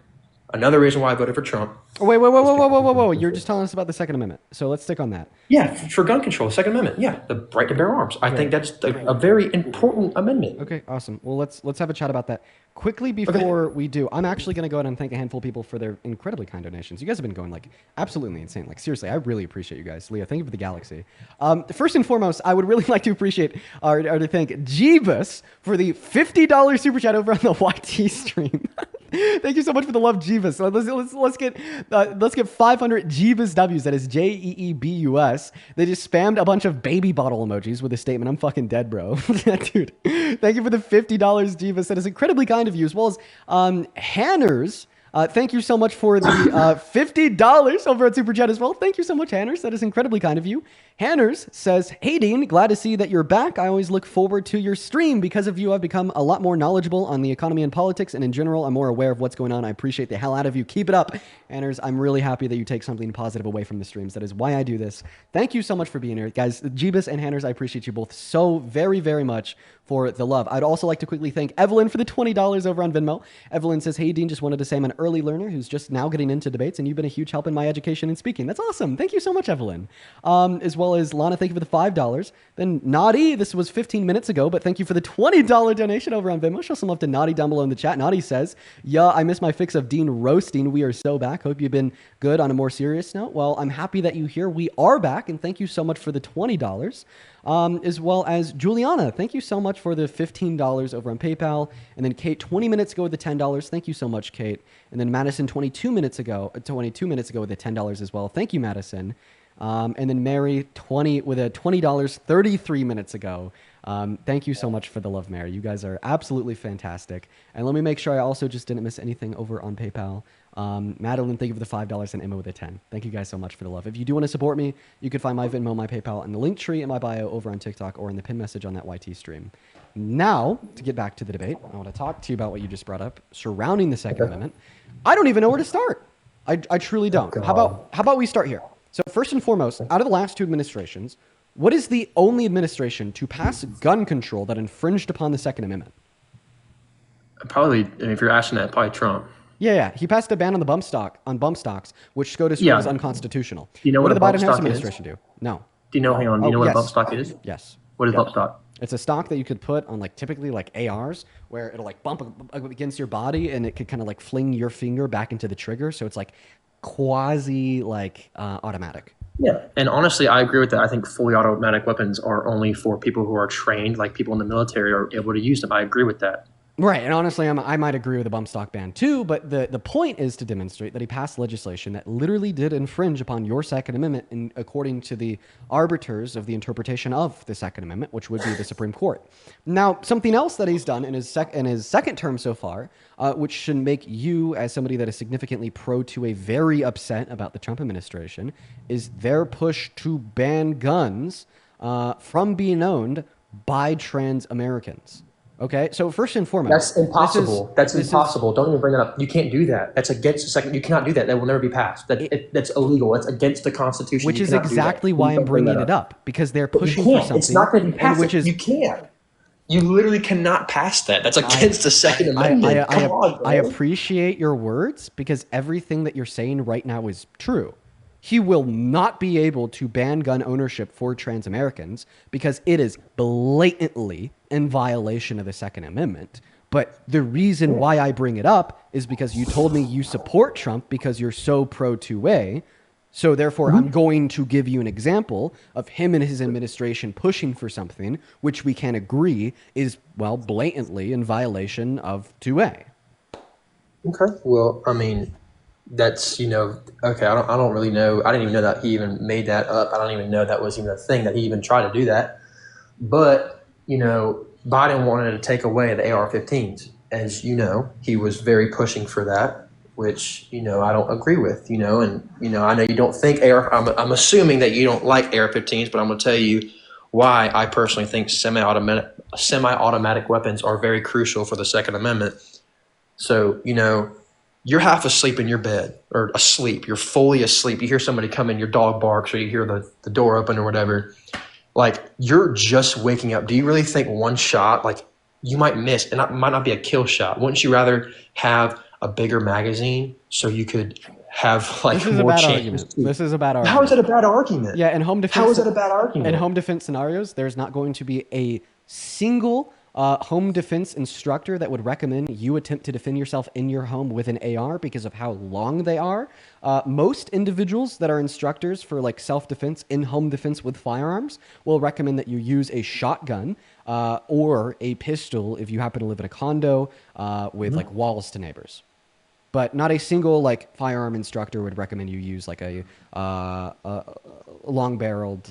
another reason why I voted for Trump. Whoa. You're just telling us about the Second Amendment. So let's stick on that. Yeah, for gun control, the Second Amendment. Yeah, the right to bear arms. I think that's a very important amendment. Okay, awesome. Well, let's have a chat about that. Quickly before we do, I'm actually going to go ahead and thank a handful of people for their incredibly kind donations. You guys have been going like absolutely insane. Like seriously, I really appreciate you guys. Leah, thank you for the galaxy. First and foremost, I would really like to appreciate or to thank Jeebus for the $50 super chat over on the YT stream. Thank you so much for the love, Jeebus. Let's get 500 Jeebus W's. That is Jeebus. They just spammed a bunch of baby bottle emojis with a statement. I'm fucking dead, bro. Dude, thank you for the $50, Jeebus. That is incredibly kind of you, as well as Hanners. Thank you so much for the $50 over at Super Chat as well. Thank you so much, Hanners. That is incredibly kind of you. Hanners says, "Hey, Dean, glad to see that you're back. I always look forward to your stream. Because of you, I've become a lot more knowledgeable on the economy and politics, and in general, I'm more aware of what's going on. I appreciate the hell out of you. Keep it up." Hanners, I'm really happy that you take something positive away from the streams. That is why I do this. Thank you so much for being here. Guys, Jeebus and Hanners, I appreciate you both so very, very much for the love. I'd also like to quickly thank Evelyn for the $20 over on Venmo. Evelyn says, "Hey, Dean, just wanted to say I'm an early learner who's just now getting into debates, and you've been a huge help in my education and speaking." That's awesome. Thank you so much, Evelyn. As well as Lana, thank you for the $5. Then Naughty, this was 15 minutes ago, but thank you for the $20 donation over on Venmo. Show some love to Naughty down below in the chat. Naughty says, yeah, I missed my fix of Dean roasting. We are so back. Hope you've been good. On a more serious note, well, I'm happy that you're here. We are back, and thank you so much for the $20. As well as Juliana, thank you so much for the $15 over on PayPal. And then Kate, 20 minutes ago with the $10. Thank you so much, Kate. And then Madison, 22 minutes ago with the $10 as well. Thank you, Madison. And then Mary, 20 with a $20 33 minutes ago. Thank you so much for the love, Mary. You guys are absolutely fantastic. And let me make sure I also just didn't miss anything over on PayPal. Madeline, thank you for the $5 and Emma with a 10. Thank you guys so much for the love. If you do want to support me, you can find my Venmo, my PayPal, and the link tree in my bio over on TikTok or in the pin message on that YT stream. Now, to get back to the debate, I want to talk to you about what you just brought up surrounding the Second Amendment. I don't even know where to start. I truly don't. How about we start here? So first and foremost, out of the last two administrations, what is the only administration to pass gun control that infringed upon the Second Amendment? Probably, if you're asking that, probably Trump. Yeah. He passed a ban on the bump stocks, which SCOTUS ruled is unconstitutional. Do you know what what did the a Biden bump Harris stock administration is? do? No. Do you know? Hang on. Do you know what a bump stock is? Yes. What is bump stock? It's a stock that you could put on typically ARs, where it'll bump against your body, and it could kind of fling your finger back into the trigger. So it's quasi automatic. Yeah, and honestly, I agree with that. I think fully automatic weapons are only for people who are trained, like people in the military are able to use them. I agree with that. Right, and honestly, I might agree with the bump stock ban too, but the point is to demonstrate that he passed legislation that literally did infringe upon your Second Amendment, and according to the arbiters of the interpretation of the Second Amendment, which would be the Supreme Court. Now, something else that he's done in his second term so far, which should make you, as somebody that is significantly pro-2A, very upset about the Trump administration, is their push to ban guns from being owned by trans Americans. Okay, so first and foremost, that's impossible. That's impossible. Don't even bring that up. You can't do that. That's against the second. You cannot do that. That will never be passed. That's illegal. That's against the Constitution. Which is exactly why I'm bringing it up, because they're pushing for something. It's not going to be passed. You can't. You literally cannot pass that. That's against the Second Amendment. Come on, bro. I appreciate your words, because everything that you're saying right now is true. He will not be able to ban gun ownership for trans Americans because it is blatantly in violation of the Second Amendment. But the reason why I bring it up is because you told me you support Trump because you're so pro-2A. So therefore, I'm going to give you an example of him and his administration pushing for something which we can agree is, well, blatantly in violation of 2A. Okay. Well, I mean, that's, okay, I don't really know. I didn't even know that he even made that up. I don't even know that was even a thing that he even tried to do that. But, Biden wanted to take away the AR-15s. As you know, he was very pushing for that, which, I don't agree with, and, I know you don't think I'm assuming that you don't like AR-15s, but I'm going to tell you why I personally think semi-automatic weapons are very crucial for the Second Amendment. So, you're half asleep in your bed, or asleep. You're fully asleep. You hear somebody come in, your dog barks, or you hear the door open or whatever. You're just waking up. Do you really think one shot, you might miss, and it might not be a kill shot? Wouldn't you rather have a bigger magazine so you could have more chances? This is a bad argument. How is that a bad argument? Yeah, in home defense. How is that a bad argument? In home defense scenarios, there's not going to be a single home defense instructor that would recommend you attempt to defend yourself in your home with an AR because of how long they are. Most individuals that are instructors for self-defense in home defense with firearms will recommend that you use a shotgun or a pistol if you happen to live in a condo with walls to neighbors. But not a single firearm instructor would recommend you use a long-barreled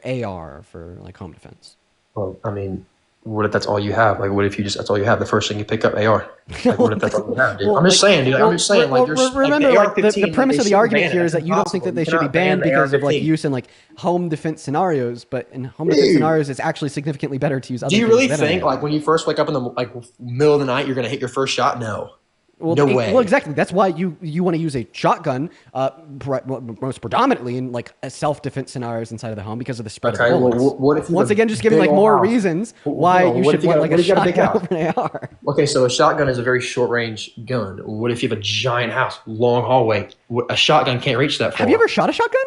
AR for home defense. Well, I mean, what if that's all you have? What if that's all you have? The first thing you pick up, AR. What if that's all you have, dude? I'm just saying, dude. Remember, the premise of the argument here is that you don't think that they should be banned because of use in home defense scenarios. But in home defense scenarios, it's actually significantly better to use other. Do you really think when you first wake up in the middle of the night, you're gonna hit your first shot? No. Well, no way. Well, exactly. That's why you want to use a shotgun most predominantly in self-defense scenarios inside of the home because of the spread of bullets. Well, what if once again, just giving more reasons why you should want a shotgun over an AR. Okay, so a shotgun is a very short-range gun. What if you have a giant house, long hallway? A shotgun can't reach that far. Have you ever shot a shotgun?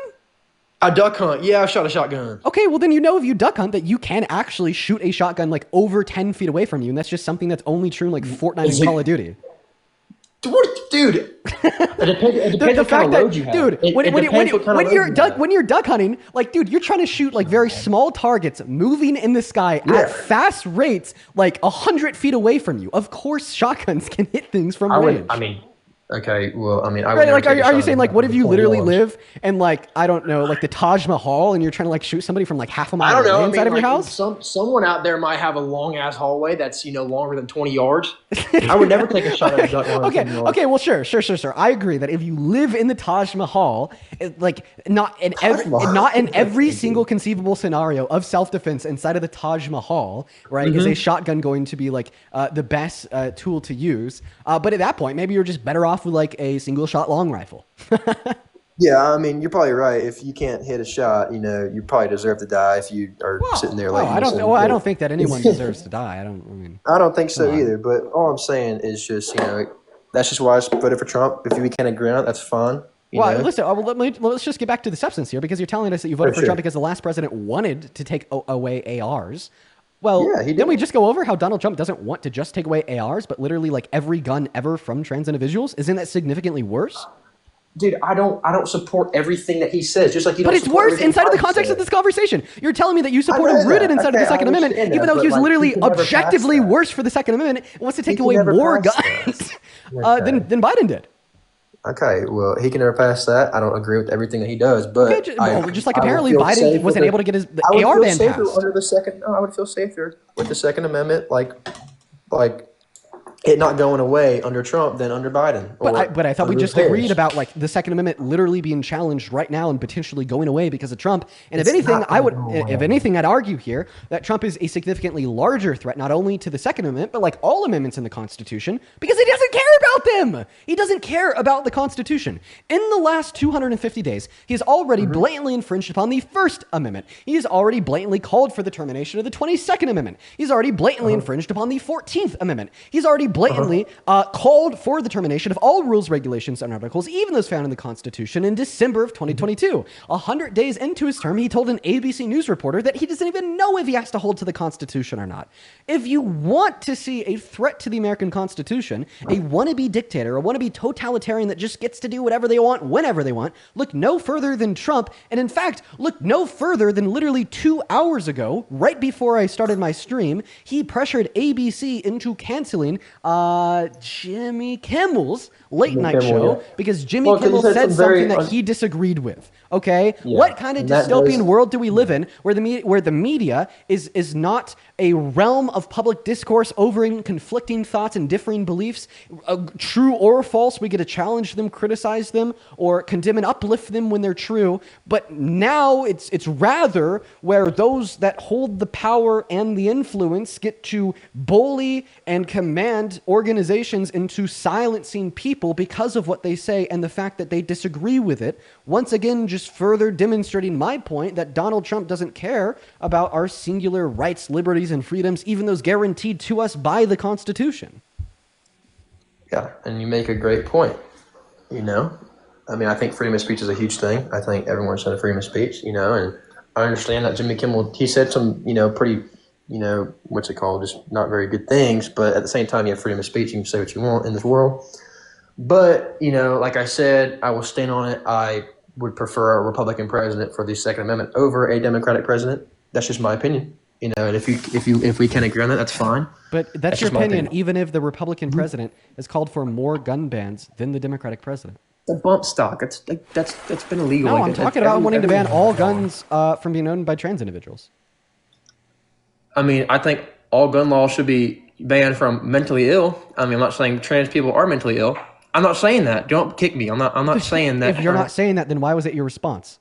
I duck hunt. Yeah, I shot a shotgun. Okay, well then you know if you duck hunt that you can actually shoot a shotgun like over 10 feet away from you, and that's just something that's only true in like Fortnite and Call of Duty. Dude, it depends what kind of load you have. Dude, when you're duck hunting, like, dude, you're trying to shoot like very small targets moving in the sky at fast rates, like 100 feet away from you. Of course, shotguns can hit things from range. Okay, well, I mean, I right, like, are you saying like, what if you literally live in like, I don't know, like the Taj Mahal, and you're trying to like shoot somebody from like half a mile away inside of your house? Someone out there might have a long ass hallway that's longer than 20 yards. I would never take a shot at a duck. Okay, well, sure. I agree that if you live in the Taj Mahal, like not in every single conceivable scenario of self-defense inside of the Taj Mahal, right, is a shotgun going to be like the best tool to use. But at that point, maybe you're just better off with like a single shot long rifle. Yeah, I mean, you're probably right. If you can't hit a shot, you probably deserve to die if you are sitting there like. I don't think that anyone deserves to die. I don't think so either. But all I'm saying is just that's just why I voted for Trump. If we can't agree on it, that's fine. Listen. Let's just get back to the substance here, because you're telling us that you voted for Trump because the last president wanted to take away ARs. Well, then we just go over how Donald Trump doesn't want to just take away ARs, but literally like every gun ever from trans individuals. Isn't that significantly worse? Dude, I don't support everything that he says. Just like you don't. But it's worse inside of the context of this conversation. You're telling me that you support him rooted inside of the Second Amendment, even though he was literally objectively worse for the Second Amendment, and wants to take away more guns than Biden did. Okay, well, he can never pass that. I don't agree with everything that he does, but just like apparently Biden wasn't able to get his AR ban passed. I would feel safer with the Second Amendment, like it not going away under Trump than under Biden. But I thought we just agreed about like the Second Amendment literally being challenged right now and potentially going away because of Trump. And if anything, I'd argue here that Trump is a significantly larger threat, not only to the Second Amendment, but like all amendments in the Constitution, because he doesn't care about them. He doesn't care about the Constitution. In the last 250 days, he has already blatantly infringed upon the First Amendment. He has already blatantly called for the termination of the 22nd Amendment. He's already blatantly infringed upon the 14th Amendment. He's already blatantly called for the termination of all rules, regulations, and articles, even those found in the Constitution, in December of 2022. 100 days into his term, he told an ABC News reporter that he doesn't even know if he has to hold to the Constitution or not. If you want to see a threat to the American Constitution, a wannabe dictator, a wannabe totalitarian that just gets to do whatever they want, whenever they want, look no further than Trump. And in fact, look no further than literally 2 hours ago, right before I started my stream, he pressured ABC into canceling Jimmy Kimmel's late night show because Jimmy Kimmel said something that he disagreed with. Okay, what kind of dystopian world do we live in where the media is not a realm of public discourse over conflicting thoughts and differing beliefs, true or false? We get to challenge them, criticize them, or condemn and uplift them when they're true. But now it's rather where those that hold the power and the influence get to bully and command organizations into silencing people because of what they say and the fact that they disagree with it. Once again, just further demonstrating my point that Donald Trump doesn't care about our singular rights, liberties, and freedoms, even those guaranteed to us by the Constitution. Yeah, and you make a great point. I mean, I think freedom of speech is a huge thing. I think everyone should have freedom of speech, and I understand that Jimmy Kimmel, he said some, pretty, what's it called, just not very good things, but at the same time, you have freedom of speech, you can say what you want in this world. But, like I said, I will stand on it. I would prefer a Republican president for the Second Amendment over a Democratic president. That's just my opinion. And if we can agree on that, that's fine. But that's your opinion, even if the Republican president has called for more gun bans than the Democratic president. The bump stock, that's been illegal. No, I'm talking about wanting to ban all guns from being owned by trans individuals. I mean, I think all gun laws should be banned from mentally ill. I mean, I'm not saying trans people are mentally ill. I'm not saying that. Don't kick me. I'm not saying that. If you're not saying that, then why was it your response?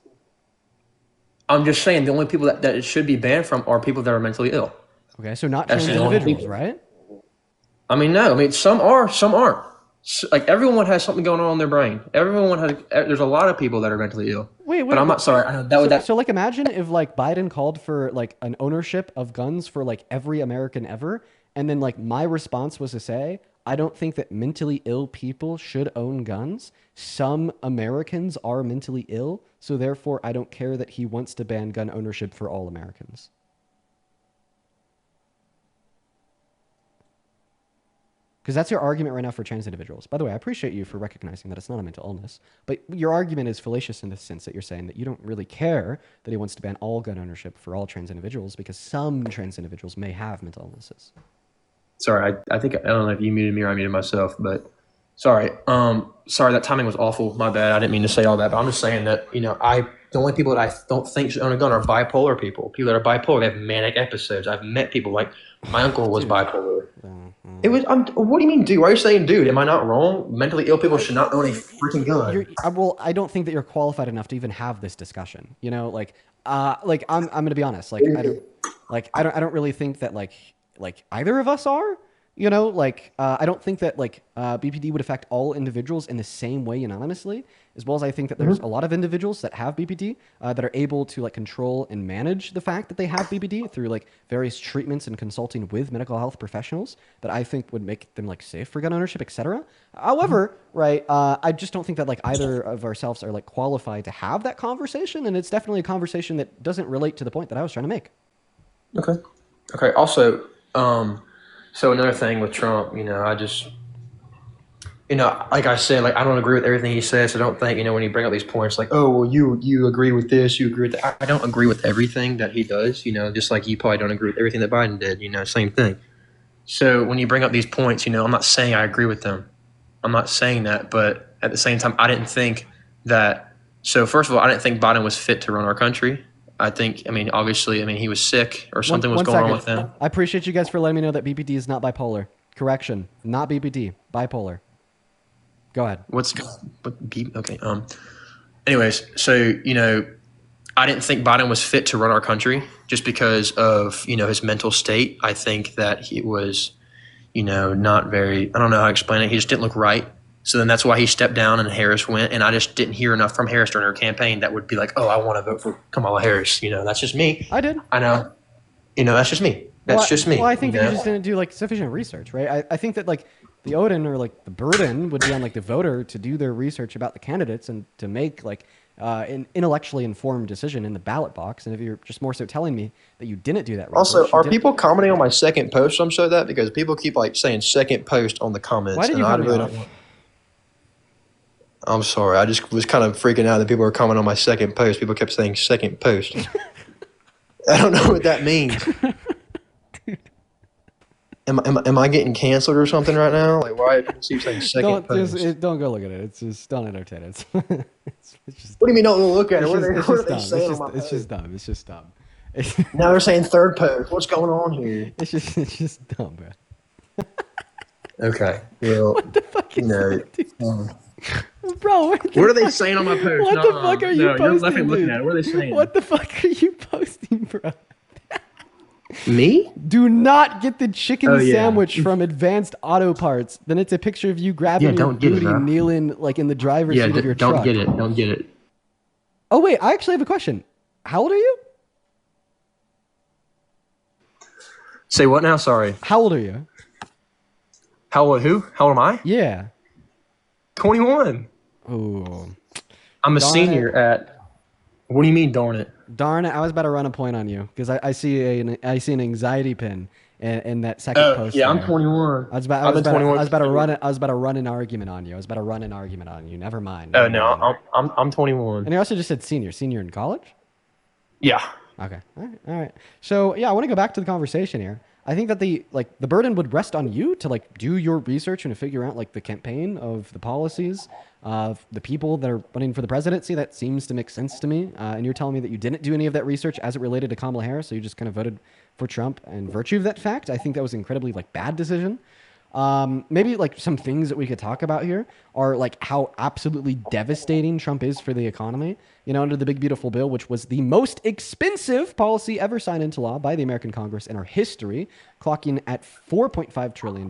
I'm just saying the only people that it should be banned from are people that are mentally ill. Okay, so not trans individuals, right? I mean, no. I mean, some are, some aren't. Like, everyone has something going on in their brain. There's a lot of people that are mentally ill. Wait, but I'm not sorry. So like, imagine if like Biden called for like an ownership of guns for like every American ever, and then like my response was to say, I don't think that mentally ill people should own guns. Some Americans are mentally ill, so therefore I don't care that he wants to ban gun ownership for all Americans. Because that's your argument right now for trans individuals. By the way, I appreciate you for recognizing that it's not a mental illness. But your argument is fallacious in the sense that you're saying that you don't really care that he wants to ban all gun ownership for all trans individuals because some trans individuals may have mental illnesses. Sorry, I think, I don't know if you muted me or I muted myself, but sorry. Sorry, that timing was awful. My bad. I didn't mean to say all that, but I'm just saying that, the only people that I don't think should own a gun are bipolar people. People that are bipolar, they have manic episodes. I've met people like my uncle was bipolar. It was. What do you mean, dude? Why are you saying, dude? Am I not wrong? Mentally ill people should not own a freaking gun. Well, I don't think that you're qualified enough to even have this discussion. I'm going to be honest. I don't really think that either of us are. I don't think that BPD would affect all individuals in the same way anonymously, as well as I think that there's a lot of individuals that have BPD that are able to control and manage the fact that they have BPD through various treatments and consulting with mental health professionals that I think would make them safe for gun ownership, etc. However, I just don't think that either of ourselves are qualified to have that conversation, and it's definitely a conversation that doesn't relate to the point that I was trying to make. Okay. Also, so another thing with Trump, I just, like I said, I don't agree with everything he says. I don't think, when you bring up these points, oh, well, you agree with this, you agree with that. I don't agree with everything that he does, just like you probably don't agree with everything that Biden did, same thing. So when you bring up these points, I'm not saying I agree with them. I'm not saying that, but at the same time, I didn't think that. So first of all, I didn't think Biden was fit to run our country. Obviously, he was sick or something was going on with him. I appreciate you guys for letting me know that BPD is not bipolar. Correction, not BPD, bipolar. Go ahead. Okay. Anyways, so, I didn't think Biden was fit to run our country just because of, his mental state. I think that he was, not very, I don't know how to explain it. He just didn't look right. So then that's why he stepped down and Harris went. And I just didn't hear enough from Harris during her campaign that would be oh, I want to vote for Kamala Harris. That's just me. I did. I know. That's just me. That's just me. Well, I think that you just didn't do sufficient research, right? I think that the Odin or the burden would be on the voter to do their research about the candidates and to make an intellectually informed decision in the ballot box. And if you're just more so telling me that you didn't do that research. Also, are people commenting on my second post? I'm sure that because people keep saying second post on the comments. Why did you comment? I'm sorry. I just was kind of freaking out that people were commenting on my second post. People kept saying second post. I don't know what that means. Am I getting canceled or something right now? Why do you keep saying second post? Don't go look at it. It's just don't entertain it. It's just. What do you mean don't look at it? It's just dumb. It's just dumb. Now they're saying third post. What's going on here? It's just dumb, bro. Okay. Well, what the fuck is that, bro, what are they saying on my post? What the fuck are you posting? You're laughing looking at it. What are they saying? What the fuck are you posting, bro? Me? Do not get the chicken sandwich from Advanced Auto Parts. Then it's a picture of you grabbing your booty, kneeling in the driver's seat of your truck. Don't get it. Oh wait, I actually have a question. How old are you? Say what now? Sorry. How old are you? How old? Who? How old am I? Yeah. 21. Oh. I'm a senior at. What do you mean, darn it? Darn it! I was about to run a point on you because I see an anxiety pin in that second post. Yeah, I'm 21. I was about to run an argument on you. Never mind. I'm 21. And you also just said senior in college. Yeah. Okay. All right. So yeah, I want to go back to the conversation here. I think that the burden would rest on you to do your research and to figure out the campaign of the policies of the people that are running for the presidency. That seems to make sense to me. And you're telling me that you didn't do any of that research as it related to Kamala Harris, so you just kind of voted for Trump in virtue of that fact. I think that was an incredibly bad decision. Maybe some things that we could talk about here are how absolutely devastating Trump is for the economy. Under the big beautiful bill, which was the most expensive policy ever signed into law by the American Congress in our history, clocking at $4.5 trillion.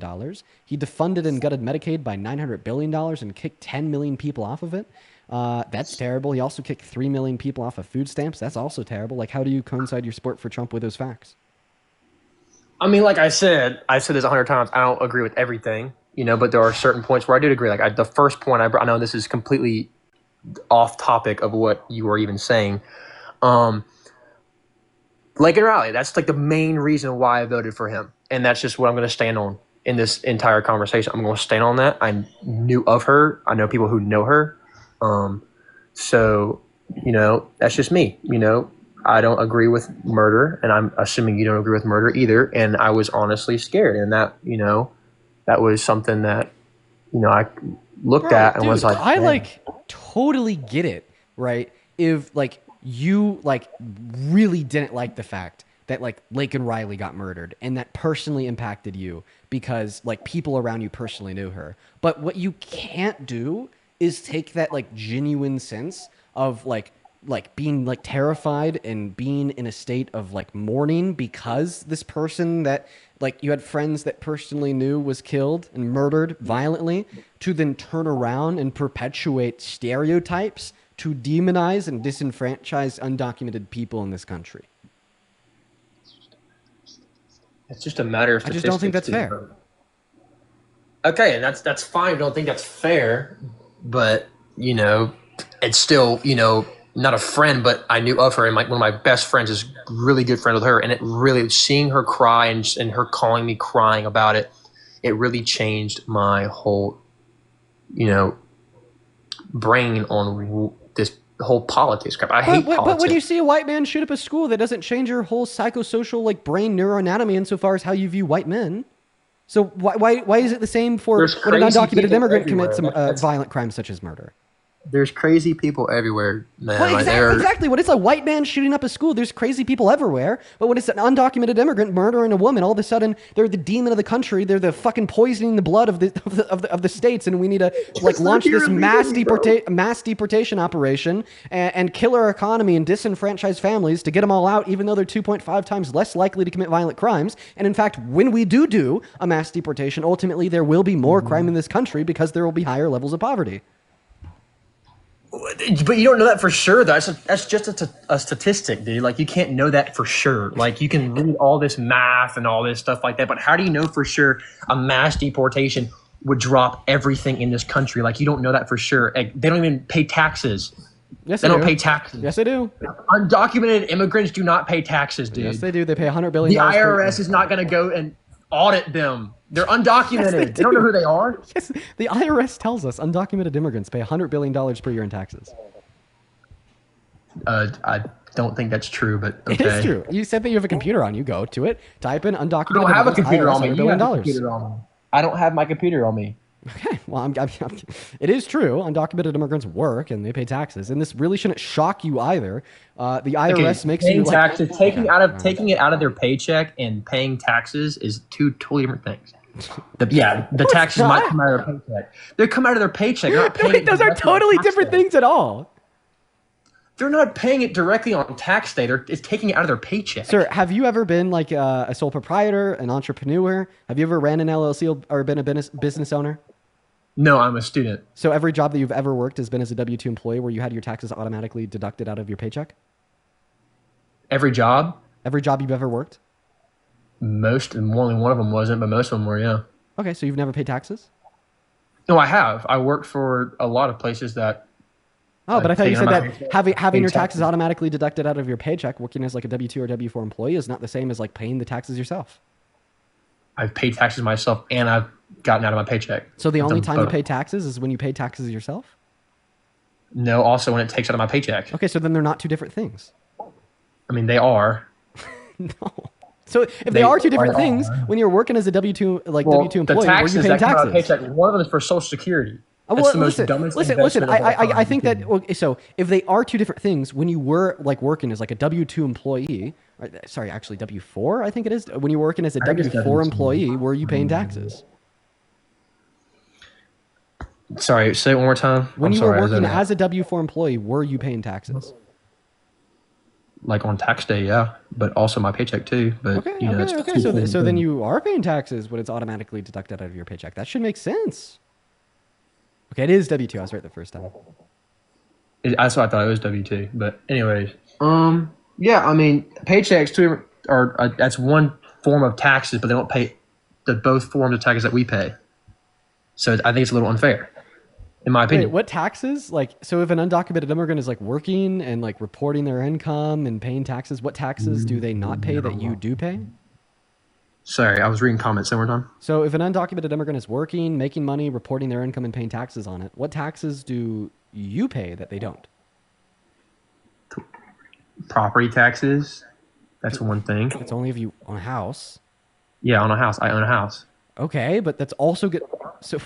He defunded and gutted Medicaid by $900 billion and kicked 10 million people off of it. That's terrible. He also kicked 3 million people off of food stamps. That's also terrible. How do you coincide your support for Trump with those facts? Like I said this 100 times. I don't agree with everything but there are certain points where I do agree. Like the first point I know this is completely off topic of what you were even saying. Lincoln Riley, that's like the main reason why I voted for him. And that's just what I'm going to stand on in this entire conversation. I'm going to stand on that. I knew of her. I know people who know her. So, that's just me. I don't agree with murder, and I'm assuming you don't agree with murder either. And I was honestly scared. And that, that was something that, I looked at and was like, I totally get it, right? If you really didn't like the fact that Laken Riley got murdered and that personally impacted you because people around you personally knew her. But what you can't do is take that genuine sense of being terrified and being in a state of mourning because this person that you had friends that personally knew was killed and murdered violently, to then turn around and perpetuate stereotypes to demonize and disenfranchise undocumented people in this country. It's just a matter of statistics. I just don't think that's fair. Okay, and that's fine. I don't think that's fair, but it's still not a friend, but I knew of her, and one of my best friends is really good friend with her, and it really, seeing her cry and her calling me crying about it, it really changed my whole brain on this whole politics crap. I hate politics. But when you see a white man shoot up a school, that doesn't change your whole psychosocial brain neuroanatomy insofar as how you view white men. So why is it the same for when an undocumented immigrant commits some violent crimes such as murder? There's crazy people everywhere, man. Well, exactly. When it's a white man shooting up a school, there's crazy people everywhere. But when it's an undocumented immigrant murdering a woman, all of a sudden they're the demon of the country. They're the fucking poisoning the blood of the states, and we need to launch this mass deportation operation and kill our economy and disenfranchise families to get them all out, even though they're 2.5 times less likely to commit violent crimes. And in fact, when we do a mass deportation, ultimately there will be more crime in this country because there will be higher levels of poverty. But you don't know that for sure. That's just a statistic, dude. You can't know that for sure. You can read all this math and all this stuff like that, but how do you know for sure a mass deportation would drop everything in this country? You don't know that for sure. They don't even pay taxes. Yes, they don't pay taxes. Yes, they do. Undocumented immigrants do not pay taxes, dude. Yes, they do. They pay $100 billion. The IRS is not going to go and audit them. They're undocumented. Yes, they don't know who they are. Yes, the IRS tells us undocumented immigrants pay $100 billion per year in taxes. I don't think that's true, but okay. It is true. You said that you have a computer on. You go to it, type in undocumented. I don't have a computer on me. You have a computer on me. I don't have my computer on me. Okay, well, it is true. Undocumented immigrants work and they pay taxes, and this really shouldn't shock you either. The IRS makes you taxes. Taking it out of their paycheck and paying taxes is two totally different things. The taxes might come out of their paycheck. They come out of their paycheck. They're not paying those are totally different things at all. They're not paying it directly on tax day. It's taking it out of their paycheck. Sir, have you ever been a sole proprietor, an entrepreneur? Have you ever ran an LLC or been a business owner? No, I'm a student. So every job that you've ever worked has been as a W-2 employee where you had your taxes automatically deducted out of your paycheck? Every job? Every job you've ever worked? Only one of them wasn't, but most of them were, yeah. Okay, so you've never paid taxes? No, I have. I worked for a lot of places that... Oh, but I thought you said that having your taxes automatically deducted out of your paycheck, working as a W-2 or W-4 employee is not the same as paying the taxes yourself. I've paid taxes myself and I've gotten out of my paycheck. So the only time you pay taxes is when you pay taxes yourself? No, also when it takes out of my paycheck. Okay, so then they're not two different things. I mean, they are. No. So if they are two different things, when you're working as a W-2 W-2 employee, where you paying taxes? Paycheck, one of them is for Social Security. That's the most dumbest listen. I think that so if they are two different things, when you were working as a W-2 employee, sorry, actually W-4, I think it is. When you're working as a W-4 employee, were you paying taxes? Sorry, say it one more time. When you were working as a W-4 employee, were you paying taxes? On tax day, yeah, but also my paycheck too. But okay. So then you are paying taxes when it's automatically deducted out of your paycheck. That should make sense. Okay, it is W-2. I was right the first time. That's what I thought it was W-2. But anyways, yeah, I mean, paychecks too are that's one form of taxes, but they don't pay the both forms of taxes that we pay. So I think it's a little unfair, in my opinion. Wait, what taxes? Like, so if an undocumented immigrant is like working and like reporting their income and paying taxes, what taxes do they not pay that you do pay? Sorry, I was reading comments one more time. So if an undocumented immigrant is working, making money, reporting their income and paying taxes on it, what taxes do you pay that they don't? Property taxes. That's one thing. It's only if you own a house. Yeah, on a house. I own a house. Okay, but that's also good. So,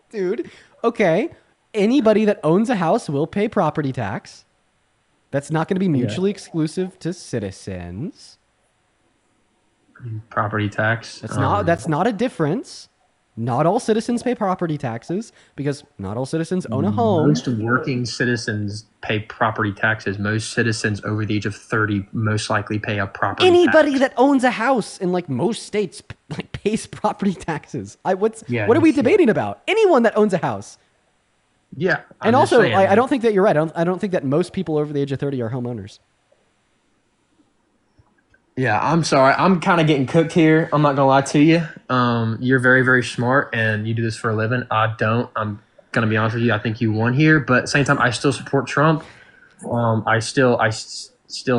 dude, okay. Anybody that owns a house will pay property tax. That's not going to be mutually exclusive to citizens. Property tax. That's not a difference. Not all citizens pay property taxes because not all citizens own a home. Most working citizens pay property taxes. Most citizens over the age of 30 most likely pay a property Anybody tax. that owns a house in like most states like pays property taxes. What are we debating about? Anyone that owns a house. Yeah. And also, I don't think that you're right. I don't think that most people over the age of 30 are homeowners. Yeah, I'm sorry. I'm kind of getting cooked here. I'm not going to lie to you. You're very, very smart, and you do this for a living. I don't. I'm going to be honest with you. I think you won here, but at the same time, I still support Trump. I still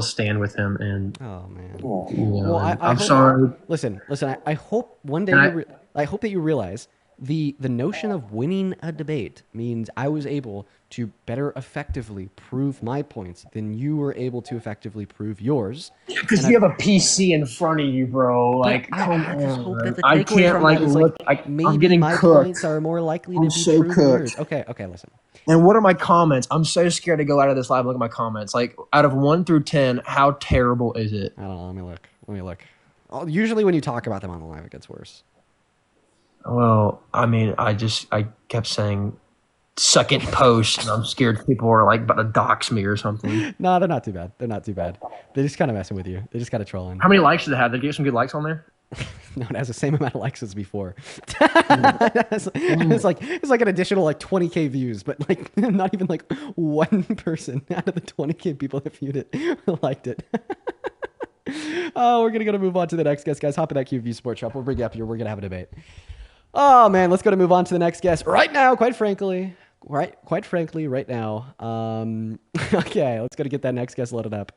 stand with him. And oh man. Well, I'm sorry. Listen. I hope one day. I hope that you realize the notion of winning a debate means I was able to better effectively prove my points than you were able to effectively prove yours. Because you have a PC in front of you, bro. Like, come I just hope that the on. I takeaway can't from like that is look. maybe I'm getting my cooked. points are more likely I'm to be so true than yours. cooked. Okay, listen. And what are my comments? I'm so scared to go out of this live and look at my comments. Like, out of 1 through 10, how terrible is it? I don't know. Let me look. Usually when you talk about them on the live, it gets worse. Well, I mean, I kept saying second post, and I'm scared people are like about to dox me or something. No, they're not too bad. They're just kind of messing with you. They're just kind of trolling. How many likes did it have? Did it get some good likes on there? No, it has the same amount of likes as before. It's like an additional like 20K views, but like not even like one person out of the 20K people that viewed it liked it. Oh, we're gonna move on to the next guest, guys. Hop in that QV Sports Shop. We'll bring you up here. We're gonna have a debate. Oh man, let's move on to the next guest right now. Quite frankly, right now. Okay, let's go to get that next guest loaded up.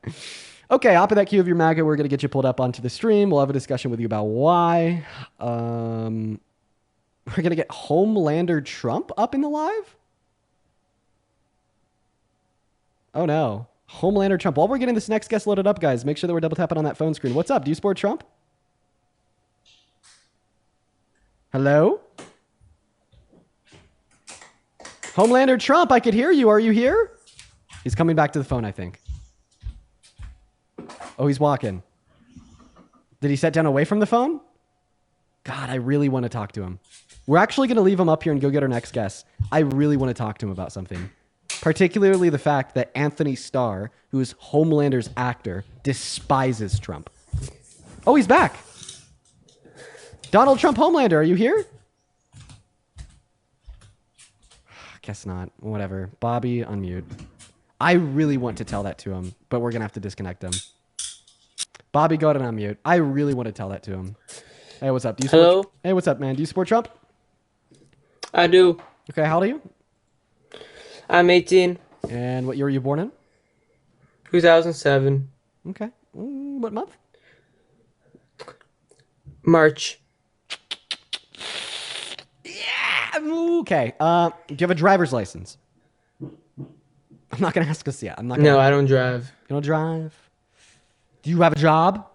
Okay, hop in that queue of your Maga. We're gonna get you pulled up onto the stream. We'll have a discussion with you about why. We're gonna get Homelander Trump up in the live. Oh no, Homelander Trump. While we're getting this next guest loaded up, guys, make sure that we're double tapping on that phone screen. What's up? Do you support Trump? Hello? Homelander Trump, I could hear you. Are you here? He's coming back to the phone, I think. Oh, he's walking. Did he sit down away from the phone? God, I really want to talk to him. We're actually going to leave him up here and go get our next guest. I really want to talk to him about something. Particularly the fact that Anthony Starr, who is Homelander's actor, despises Trump. Oh, he's back. Donald Trump Homelander, are you here? Guess not. Whatever. Bobby, unmute. I really want to tell that to him, but we're going to have to disconnect him. Bobby, go ahead and unmute. I really want to tell that to him. Hey, what's up? Hello? Hey, what's up, man? Do you support Trump? I do. Okay, how old are you? I'm 18. And what year were you born in? 2007. Okay. What month? March. Yeah. Okay. Do you have a driver's license? I'm not gonna ask us yet. No, I don't drive. You don't drive? Do you have a job?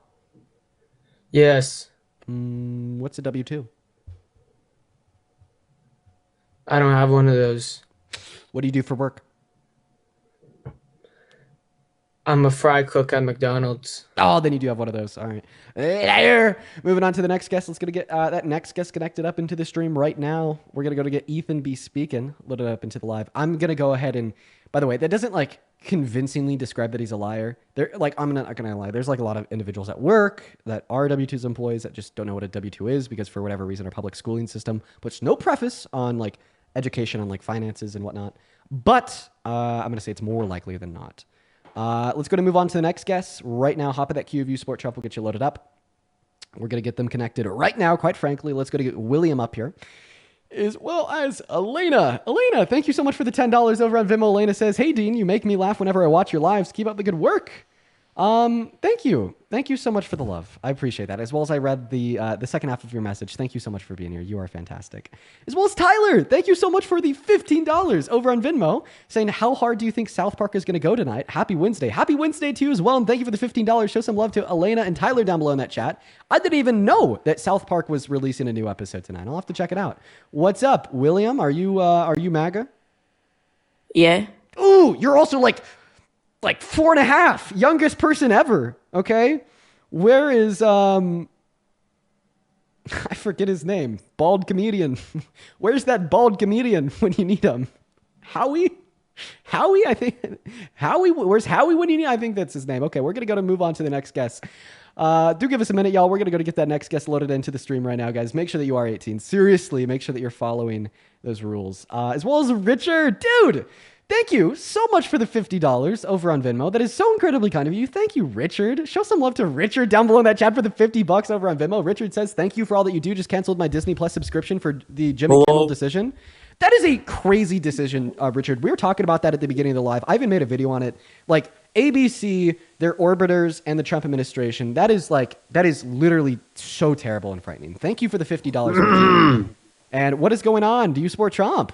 Yes. What's a W-2? I don't have one of those. What do you do for work? I'm a fry cook at McDonald's. Oh, then you do have one of those. All right. Moving on to the next guest. Let's get that next guest connected up into the stream right now. We're going to go to get Ethan B. Speaking loaded up into the live. I'm going to go ahead and, by the way, that doesn't like convincingly describe that he's a liar. I'm not going to lie. There's like a lot of individuals at work that are W-2's employees that just don't know what a W-2 is because for whatever reason our public schooling system puts no preface on like education on like finances and whatnot. But I'm going to say it's more likely than not. Let's go to move on to the next guest right now. Hop at that QView Sport Shop. We'll get you loaded up. We're going to get them connected right now. Quite frankly, let's go to get William up here. as well as Elena. Elena, thank you so much for the $10 over on Venmo. Elena says, "Hey Dean, you make me laugh whenever I watch your lives. Keep up the good work." Thank you. Thank you so much for the love. I appreciate that. As well as I read the second half of your message. Thank you so much for being here. You are fantastic. As well as Tyler. Thank you so much for the $15 over on Venmo, saying, "How hard do you think South Park is going to go tonight? Happy Wednesday." Happy Wednesday to you as well. And thank you for the $15. Show some love to Elena and Tyler down below in that chat. I didn't even know that South Park was releasing a new episode tonight. I'll have to check it out. What's up, William? Are you Maga? Yeah. Ooh, you're also like 4.5, youngest person ever. Okay, where is I forget his name. Bald comedian. Where's that bald comedian when you need him? Howie, I think. Howie, where's Howie when you need? I think that's his name. Okay, we're gonna move on to the next guest. Do give us a minute, y'all. We're gonna go to get that next guest loaded into the stream right now, guys. Make sure that you are 18. Seriously, make sure that you're following those rules. As well as Richard, dude. Thank you so much for the $50 over on Venmo. That is so incredibly kind of you. Thank you, Richard. Show some love to Richard down below in that chat for the $50 over on Venmo. Richard says, "Thank you for all that you do. Just canceled my Disney Plus subscription for the Jimmy Kimmel decision." That is a crazy decision, Richard. We were talking about that at the beginning of the live. I even made a video on it. Like ABC, their orbiters, and the Trump administration. That is literally so terrible and frightening. Thank you for the $50. Richard. And what is going on? Do you support Trump?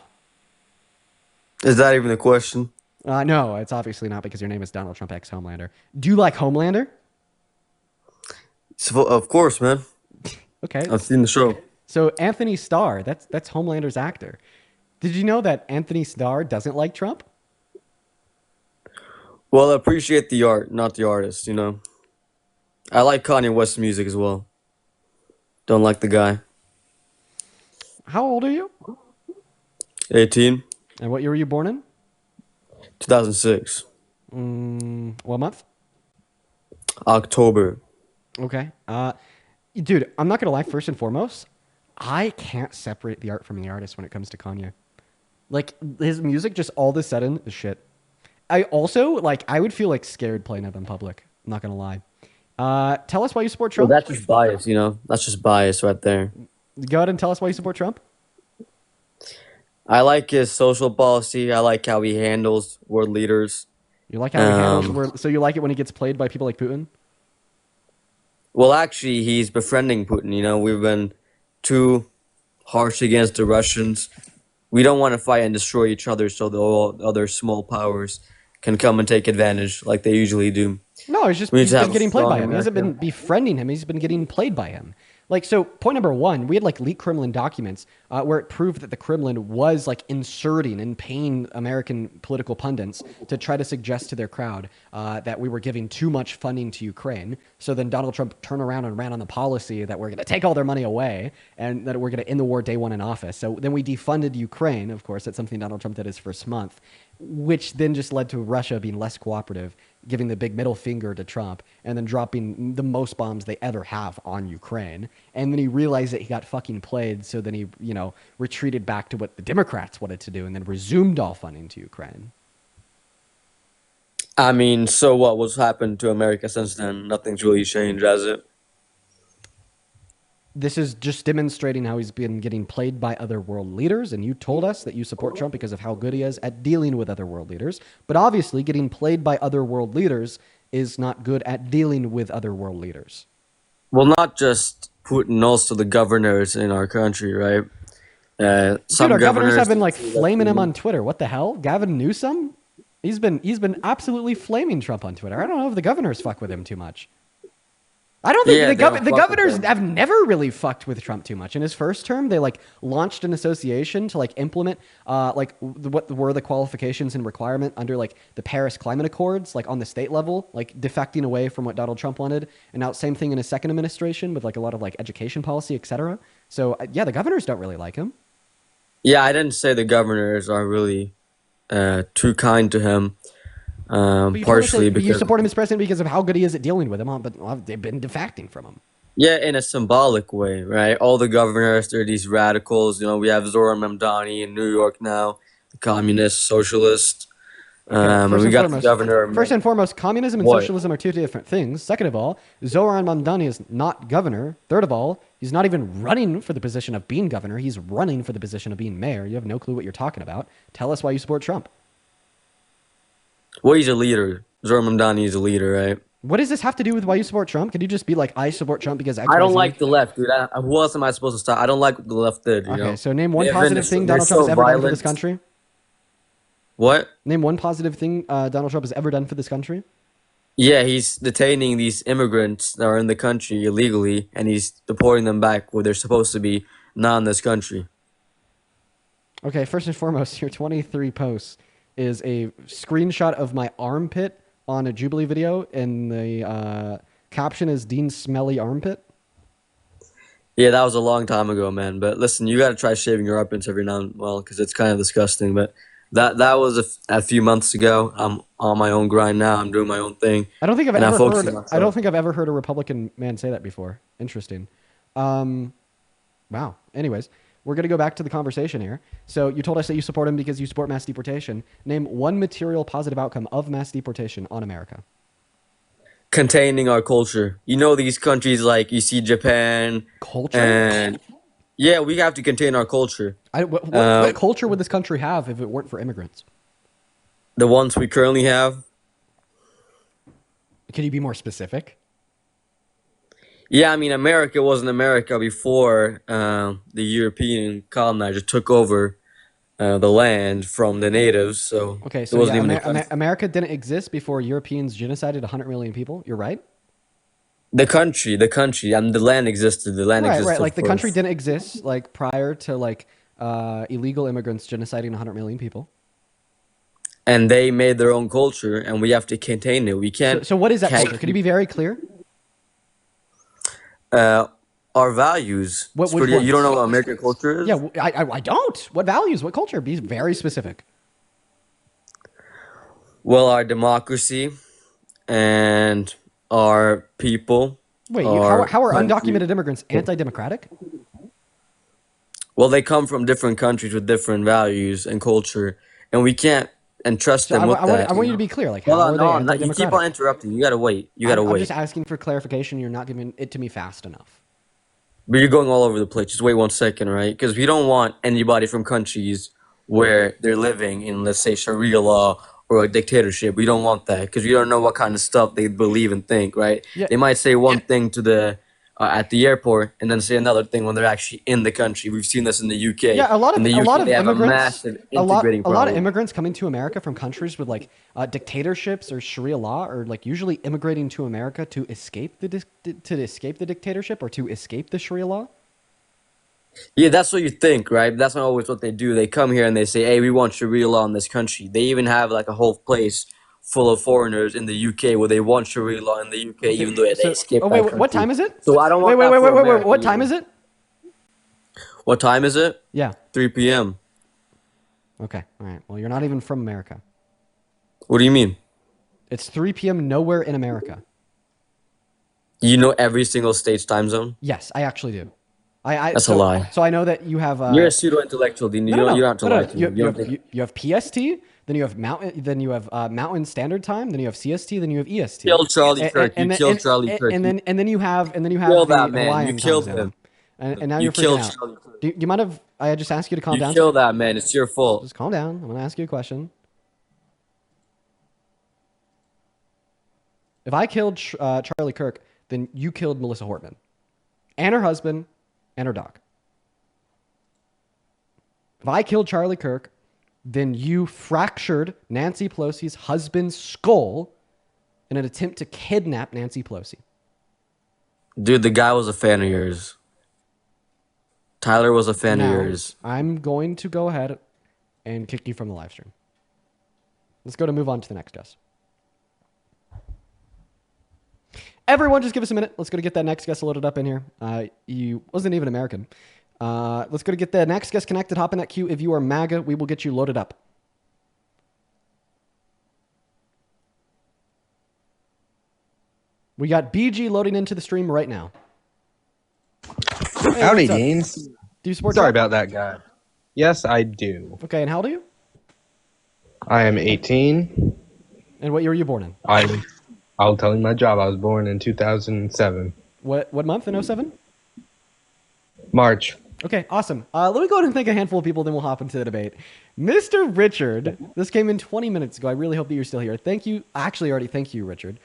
Is that even a question? No, it's obviously not because your name is Donald Trump X Homelander. Do you like Homelander? So, of course, man. Okay. I've seen the show. So Anthony Starr, that's Homelander's actor. Did you know that Anthony Starr doesn't like Trump? Well, I appreciate the art, not the artist, you know. I like Kanye West's music as well. Don't like the guy. How old are you? 18. And what year were you born in? 2006. What month? October. Okay. Dude, I'm not going to lie. First and foremost, I can't separate the art from the artist when it comes to Kanye. Like, his music just all of a sudden is shit. I also, I would feel scared playing it in public. I'm not going to lie. Tell us why you support Trump. Well, that's just bias, you know. That's just bias right there. Go ahead and tell us why you support Trump. I like his social policy. I like how he handles world leaders. You like how he handles world... So you like it when he gets played by people like Putin? Well, actually, he's befriending Putin. You know, we've been too harsh against the Russians. We don't want to fight and destroy each other so the other small powers can come and take advantage like they usually do. No, he's been getting played by him. He hasn't been befriending him. He's been getting played by him. So point number one, we had leaked Kremlin documents where it proved that the Kremlin was inserting and paying American political pundits to try to suggest to their crowd that we were giving too much funding to Ukraine. So then Donald Trump turned around and ran on the policy that we're going to take all their money away and that we're going to end the war day one in office. So then we defunded Ukraine. Of course, that's something Donald Trump did his first month, which then just led to Russia being less cooperative, giving the big middle finger to Trump, and then dropping the most bombs they ever have on Ukraine. And then he realized that he got fucking played, so then he, retreated back to what the Democrats wanted to do and then resumed all funding to Ukraine. I mean, so what's happened to America since then? Nothing's really changed, has it? This is just demonstrating how he's been getting played by other world leaders, and you told us that you support Trump because of how good he is at dealing with other world leaders. But obviously, getting played by other world leaders is not good at dealing with other world leaders. Well, not just Putin, also the governors in our country, right? Dude, our governors have been flaming him on Twitter. What the hell? Gavin Newsom? He's been absolutely flaming Trump on Twitter. I don't know if the governors fuck with him too much. I don't think the governors have never really fucked with Trump too much. In his first term, they launched an association to implement what were the qualifications and requirement under the Paris Climate Accords, on the state level, defecting away from what Donald Trump wanted. And now same thing in his second administration with a lot of education policy, etc. So yeah, the governors don't really like him. Yeah, I didn't say the governors are really too kind to him. Partially because you support him as president because of how good he is at dealing with him, but they've been defecting from him. Yeah, in a symbolic way, right? All the governors, they're these radicals. You know, we have Zoran Mamdani in New York now, the communist, socialist. And we got the governor. First and foremost, communism and socialism are two different things. Second of all, Zoran Mamdani is not governor. Third of all, he's not even running for the position of being governor. He's running for the position of being mayor. You have no clue what you're talking about. Tell us why you support Trump. Well, he's a leader. Zoran Mamdani is a leader, right? What does this have to do with why you support Trump? Could you just be like, I support Trump because X, I don't Y, Z? like the left, dude. Who else am I supposed to stop? I don't like what the left did, you know? Okay, so name one positive thing Donald Trump has ever done for this country. What? Name one positive thing Donald Trump has ever done for this country. Yeah, he's detaining these immigrants that are in the country illegally, and he's deporting them back where they're supposed to be, not in this country. Okay, first and foremost, your 23 posts is a screenshot of my armpit on a Jubilee video, and the caption is Dean's smelly armpit. Yeah, that was a long time ago, man. But listen, you got to try shaving your armpits every now and well, because it's kind of disgusting. But that was a few months ago. I'm on my own grind now. I'm doing my own thing. I don't think I've ever heard a Republican man say that before. Interesting. Wow. Anyways, we're going to go back to the conversation here. So you told us that you support him because you support mass deportation. Name one material positive outcome of mass deportation on America. Containing our culture. You know, these countries like you see Japan. Culture? And yeah, we have to contain our culture. What culture would this country have if it weren't for immigrants? The ones we currently have. Can you be more specific? Yeah, I mean, America wasn't America before the European colonizer took over the land from the natives. So okay, so America didn't exist before Europeans genocided 100 million people. You're right. The country, and the land existed. The land existed. Right. Like the country didn't exist like prior to like illegal immigrants genociding 100 million people. And they made their own culture, and we have to contain it. We can't. So what is that culture? Could you be very clear? Our values. You don't know what American culture is? Yeah, I don't. What values? What culture? Be very specific. Well, our democracy and our people. Wait, how are undocumented immigrants anti-democratic? Well, they come from different countries with different values and culture, and we can't entrust them with that. I want you to be clear. Like, how are they anti-democratic? You keep on interrupting. You gotta wait. I'm just asking for clarification. You're not giving it to me fast enough. But you're going all over the place. Just wait 1 second, right? Because we don't want anybody from countries where they're living in, let's say, Sharia law or a dictatorship. We don't want that because we don't know what kind of stuff they believe and think, right? Yeah. They might say one thing to the at the airport and then say another thing when they're actually in the country. We've seen this in the UK. Yeah, a lot of immigrants. A lot of immigrants coming to America from countries with like dictatorships or Sharia law, or like usually immigrating to America to escape the dictatorship or to escape the Sharia law. Yeah, that's what you think, right? That's not always what they do. They come here and they say, "Hey, we want Sharia law in this country." They even have like a whole place full of foreigners in the UK where they want Sharia law in the UK, even though they escaped. Oh wait, what time is it? So I don't want. Wait. What time is it? What time is it? Yeah. 3 p.m. Okay. All right. Well, you're not even from America. What do you mean? It's 3 p.m. nowhere in America. You know every single state's time zone? Yes, I actually do. That's a lie. So I know that you have. You're a pseudo-intellectual, Dean. You don't have to lie to me. You have PST, then you have Mountain Standard Time, then you have CST, then you have EST. Kill Charlie Kirk. You killed Charlie Kirk. And then you have kill the that man. Hawaiian You killed time him. And now you're freaking out. Do you mind if I just ask you to calm down? You kill that man. It's your fault. Just calm down. I'm gonna ask you a question. If I killed Charlie Kirk, then you killed Melissa Hortman, and her husband, and her dog. If I killed Charlie Kirk, then you fractured Nancy Pelosi's husband's skull in an attempt to kidnap Nancy Pelosi. Dude, the guy was a fan of yours. Tyler was a fan of yours. I'm going to go ahead and kick you from the live stream. Let's go to move on to the next guest. Everyone, just give us a minute. Let's go to get that next guest loaded up in here. You wasn't even American. Let's go to get the next guest connected. Hop in that queue. If you are MAGA, we will get you loaded up. We got BG loading into the stream right now. Hey, howdy, Deans. Do you support Sorry Trump? about that, guy. Yes, I do. Okay, and how old are you? I am 18. And what year were you born in? I'll tell you my job. I was born in 2007. What month in 07? March. Okay, awesome. Let me go ahead and thank a handful of people, then we'll hop into the debate. Mr. Richard, this came in 20 minutes ago. I really hope that you're still here. Thank you. Actually, already thank you, Richard.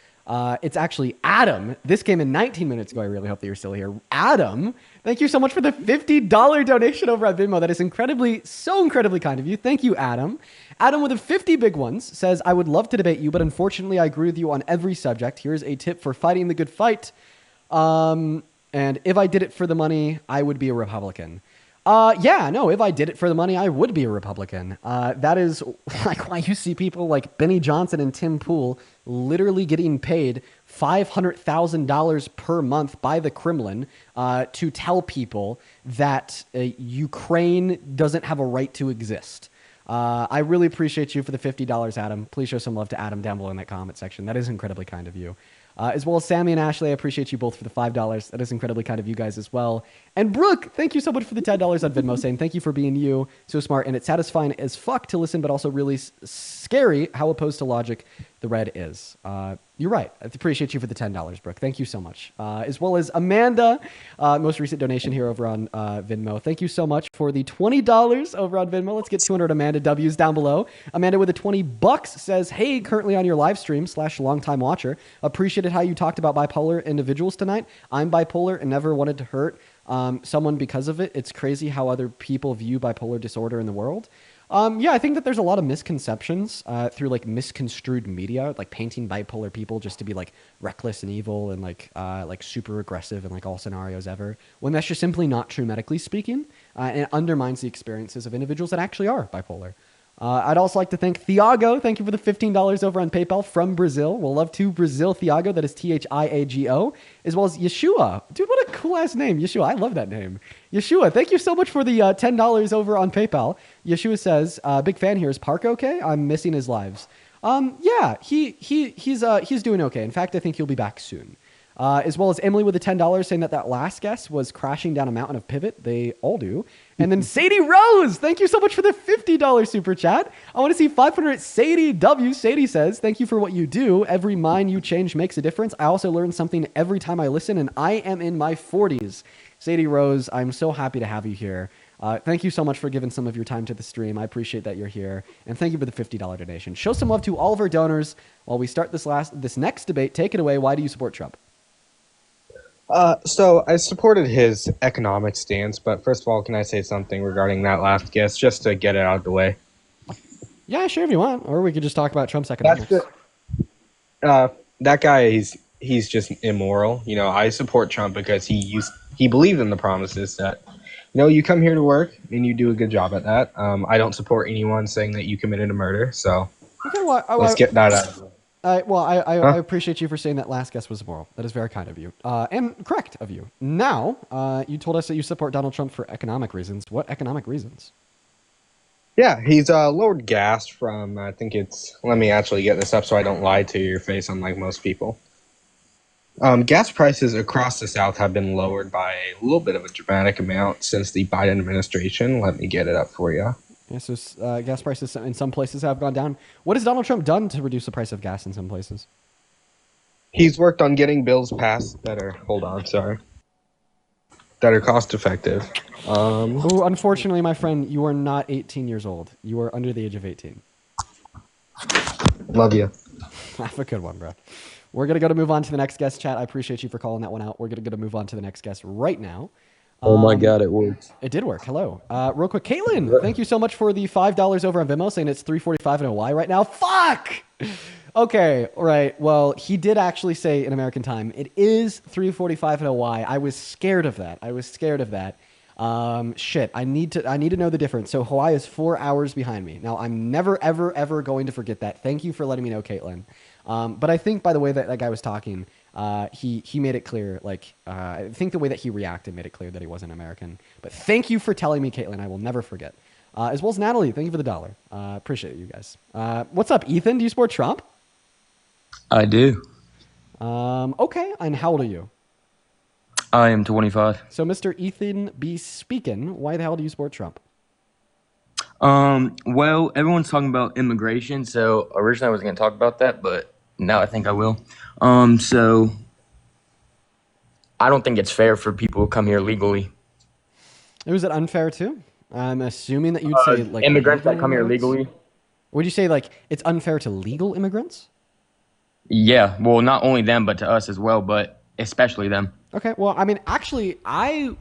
It's actually Adam. This came in 19 minutes ago. I really hope that you're still here. Adam, thank you so much for the $50 donation over at Venmo. That is so incredibly kind of you. Thank you, Adam. Adam with the 50 big ones says, I would love to debate you, but unfortunately I agree with you on every subject. Here's a tip for fighting the good fight. And if I did it for the money, I would be a Republican. If I did it for the money, I would be a Republican. That is like why you see people like Benny Johnson and Tim Pool literally getting paid $500,000 per month by the Kremlin to tell people that Ukraine doesn't have a right to exist. I really appreciate you for the $50, Adam. Please show some love to Adam down below in that comment section. That is incredibly kind of you. As well as Sammy and Ashley, I appreciate you both for the $5. That is incredibly kind of you guys as well. And Brooke, thank you so much for the $10 on Venmo, saying thank you for being you, so smart, and it's satisfying as fuck to listen, but also really scary how opposed to logic the red is. You're right. I appreciate you for the $10, Brooke. Thank you so much. As well as Amanda, most recent donation here over on Venmo. Thank you so much for the $20 over on Venmo. Let's get 200 Amanda W's down below. Amanda with the $20 says, hey, currently on your live stream / longtime watcher. Appreciated how you talked about bipolar individuals tonight. I'm bipolar and never wanted to hurt someone because of it. It's crazy how other people view bipolar disorder in the world. I think that there's a lot of misconceptions through like misconstrued media, like painting bipolar people just to be like reckless and evil and like super aggressive in like all scenarios ever, when that's just simply not true medically speaking, and it undermines the experiences of individuals that actually are bipolar. I'd also like to thank Thiago. Thank you for the $15 over on PayPal from Brazil. We'll love to Brazil Thiago. That is Thiago, as well as Yeshua. Dude, what a cool ass name, Yeshua. I love that name. Yeshua, thank you so much for the $10 over on PayPal. Yeshua says, big fan here. Is Park okay? I'm missing his lives. He's doing okay. In fact, I think he'll be back soon. As well as Emily with the $10 saying that last guest was crashing down a mountain of pivot. They all do. And then Sadie Rose, thank you so much for the $50 super chat. I want to see 500 Sadie W. Sadie says, thank you for what you do. Every mind you change makes a difference. I also learn something every time I listen, and I am in my 40s. Sadie Rose, I'm so happy to have you here. Thank you so much for giving some of your time to the stream. I appreciate that you're here. And thank you for the $50 donation. Show some love to all of our donors while we start this next debate. Take it away. Why do you support Trump? So I supported his economic stance, but first of all, can I say something regarding that last guest, just to get it out of the way? Yeah, sure, if you want. Or we could just talk about Trump's economics. That guy, he's just immoral. You know, I support Trump because he believed in the promises that, you come here to work and you do a good job at that. I don't support anyone saying that you committed a murder, so let's get that out of the way. I appreciate you for saying that last guest was immoral. That is very kind of you. And correct of you. Now, you told us that you support Donald Trump for economic reasons. What economic reasons? Yeah, he's lowered gas from, I think it's, let me actually get this up so I don't lie to your face unlike most people. Gas prices across the South have been lowered by a little bit of a dramatic amount since the Biden administration. Let me get it up for you. Yeah, so gas prices in some places have gone down. What has Donald Trump done to reduce the price of gas in some places? He's worked on getting bills passed that are, that are cost effective. Unfortunately, my friend, you are not 18 years old. You are under the age of 18. Love you. Have a good one, bro. We're going to move on to the next guest, chat. I appreciate you for calling that one out. We're going to move on to the next guest right now. Oh my God, it worked. It did work. Hello. Real quick, Caitlin, thank you so much for the $5 over on Venmo, saying it's 3:45 in Hawaii right now. Fuck! Okay, all right. Well, he did actually say in American time, it is 3:45 in Hawaii. I was scared of that. Shit, I need to know the difference. So Hawaii is 4 hours behind me. Now, I'm never, ever, ever going to forget that. Thank you for letting me know, Caitlin. But I think by the way that guy was talking, he made it clear, I think the way that he reacted made it clear that he wasn't American. But thank you for telling me, Caitlin. I will never forget. As well as Natalie, thank you for the $1. Appreciate it, you guys. What's up, Ethan? Do you support Trump? I do. Okay. And how old are you? I am 25. So, Mr. Ethan B. Speakin', why the hell do you support Trump? Well, everyone's talking about immigration, so originally I wasn't going to talk about that, but now I think I will. So I don't think it's fair for people who come here legally. Was it unfair too? I'm assuming that you'd say like immigrants that legal come here immigrants? legally. Would you say like it's unfair to legal immigrants? Yeah, well, not only them, but to us as well, but especially them. Okay, well, I mean, actually,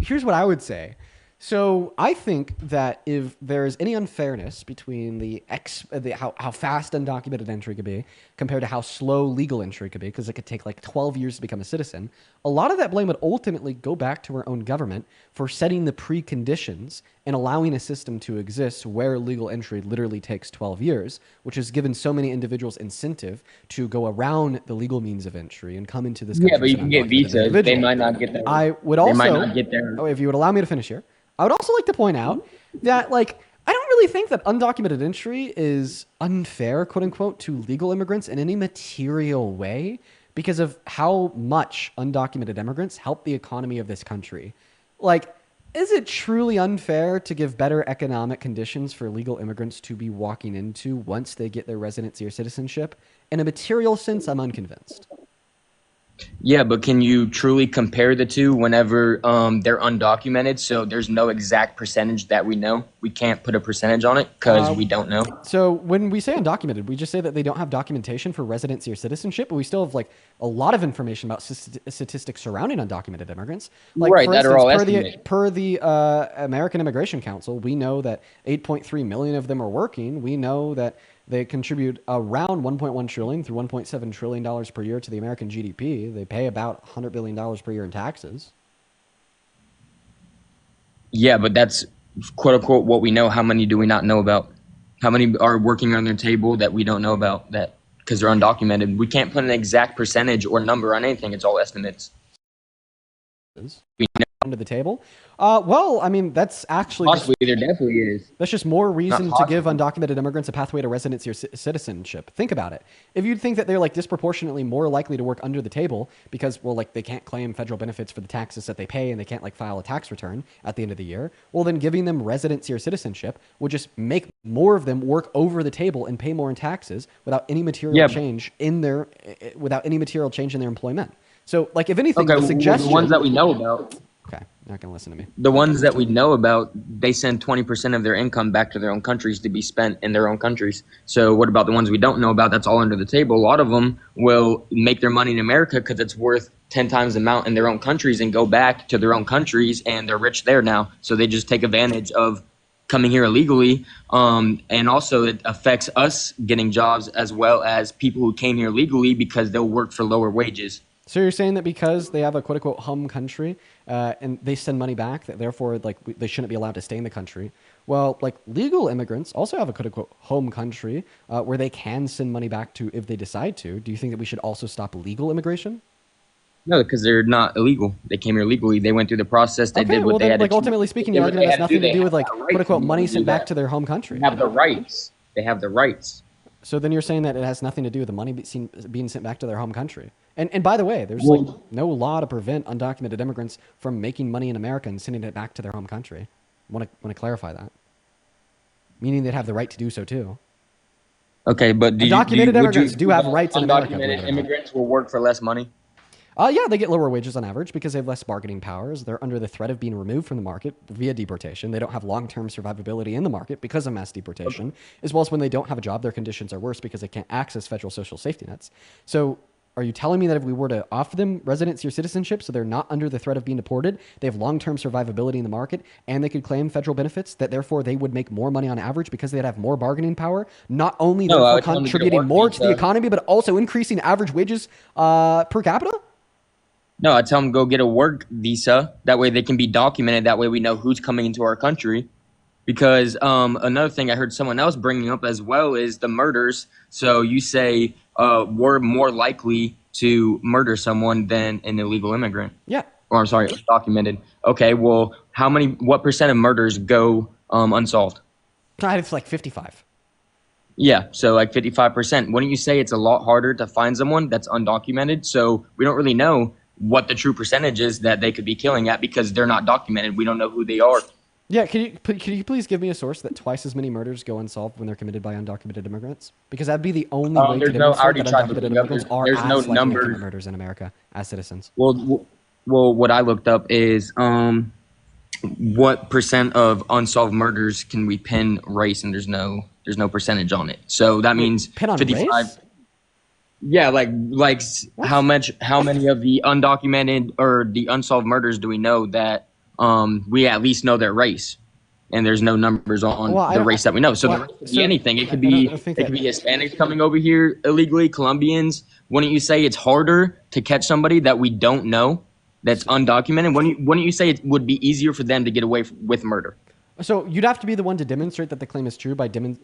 here's what I would say. So I think that if there is any unfairness between how fast undocumented entry could be compared to how slow legal entry could be, because it could take like 12 years to become a citizen, a lot of that blame would ultimately go back to our own government for setting the preconditions and allowing a system to exist where legal entry literally takes 12 years, which has given so many individuals incentive to go around the legal means of entry and come into this country. Yeah, but you can get visas. They might not get there. I would also, they might not get there. Oh, if you would allow me to finish here, I would also like to point out that, like, I don't really think that undocumented entry is unfair, quote unquote, to legal immigrants in any material way because of how much undocumented immigrants help the economy of this country. Like, is it truly unfair to give better economic conditions for legal immigrants to be walking into once they get their residency or citizenship? In a material sense, I'm unconvinced. Yeah, but can you truly compare the two whenever they're undocumented? So there's no exact percentage that we know. We can't put a percentage on it because we don't know. So when we say undocumented, we just say that they don't have documentation for residency or citizenship, but we still have like a lot of information about statistics surrounding undocumented immigrants. Like, right, for that instance, are all estimated. per the American Immigration Council, we know that 8.3 million of them are working. We know that they contribute around 1.1 trillion through 1.7 trillion dollars per year to the American GDP. They pay about $100 billion per year in taxes. Yeah, but that's quote unquote what we know. How many do we not know about? How many are working on their table that we don't know about that because they're undocumented? We can't put an exact percentage or number on anything. It's all estimates. We know under the table. Well, I mean, that's actually possibly there definitely is. That's just more reason to give undocumented immigrants a pathway to residency or citizenship. Think about it. If you'd think that they're like disproportionately more likely to work under the table because, well, like they can't claim federal benefits for the taxes that they pay and they can't like file a tax return at the end of the year, well, then giving them residency or citizenship would just make more of them work over the table and pay more in taxes without any material change in their employment. So, like, if anything, the suggestion... the ones that we know about... Okay, you're not going to listen to me. The ones that we know about, they send 20% of their income back to their own countries to be spent in their own countries. So what about the ones we don't know about? That's all under the table. A lot of them will make their money in America because it's worth 10 times the amount in their own countries and go back to their own countries, and they're rich there now. So they just take advantage of coming here illegally. And also it affects us getting jobs as well as people who came here legally because they'll work for lower wages. So you're saying that because they have a quote-unquote home country and they send money back, that therefore like they shouldn't be allowed to stay in the country? Well, like legal immigrants also have a quote-unquote home country where they can send money back to if they decide to. Do you think that we should also stop legal immigration? No, because they're not illegal. They came here legally. They went through the process. They did what they had to do. Like ultimately speaking, your argument has nothing to do with like quote-unquote money sent back to their home country. They have the rights. They have the rights. So then you're saying that it has nothing to do with the money being sent back to their home country. And by the way, there's like no law to prevent undocumented immigrants from making money in America and sending it back to their home country. I want to clarify that. Meaning they'd have the right to do so too. Okay, but undocumented immigrants do have rights in America. Undocumented immigrants will work for less money? Yeah, they get lower wages on average because they have less bargaining powers. They're under the threat of being removed from the market via deportation. They don't have long-term survivability in the market because of mass deportation, as well as when they don't have a job, their conditions are worse because they can't access federal social safety nets. So are you telling me that if we were to offer them residency or citizenship so they're not under the threat of being deported, they have long-term survivability in the market, and they could claim federal benefits, that therefore they would make more money on average because they'd have more bargaining power, not only therefore contributing more to the economy, but also increasing average wages per capita? No, I tell them go get a work visa. That way they can be documented. That way we know who's coming into our country. Because another thing I heard someone else bringing up as well is the murders. So you say we're more likely to murder someone than an illegal immigrant. Yeah. Or I'm sorry, undocumented. Okay, well, what percent of murders go unsolved? It's like 55. Yeah, so like 55%. Wouldn't you say it's a lot harder to find someone that's undocumented? So we don't really know what the true percentage is that they could be killing at because they're not documented. We don't know who they are. Yeah, can you please give me a source that twice as many murders go unsolved when they're committed by undocumented immigrants? Because that'd be the only way to There's no. I demonstrate already that tried undocumented looking up. immigrants are There's no as likely to commit numbers. murders in America as citizens. Well, what I looked up is what percent of unsolved murders can we pin race, and there's no percentage on it. So that means Pin on 55. race? Yeah, like how many of the undocumented or the unsolved murders do we know that we at least know their race, and there's no numbers on the race that we know. So the race could be anything. It could be Hispanics coming over here illegally, Colombians. Wouldn't you say it's harder to catch somebody that we don't know that's undocumented? Wouldn't you say it would be easier for them to get away with murder? So you'd have to be the one to demonstrate that the claim is true by giving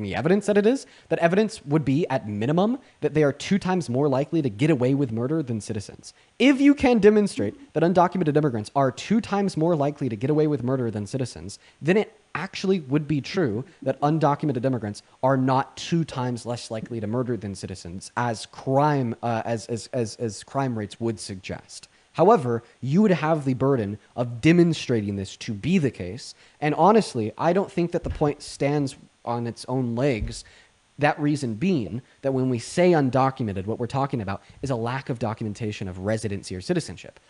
me evidence that it is. That evidence would be, at minimum, that they are 2 times more likely to get away with murder than citizens. If you can demonstrate that undocumented immigrants are 2 times more likely to get away with murder than citizens, then it actually would be true that undocumented immigrants are not 2 times less likely to murder than citizens, as crime rates would suggest. However, you would have the burden of demonstrating this to be the case. And honestly, I don't think that the point stands on its own legs. That reason being that when we say undocumented, what we're talking about is a lack of documentation of residency or citizenship.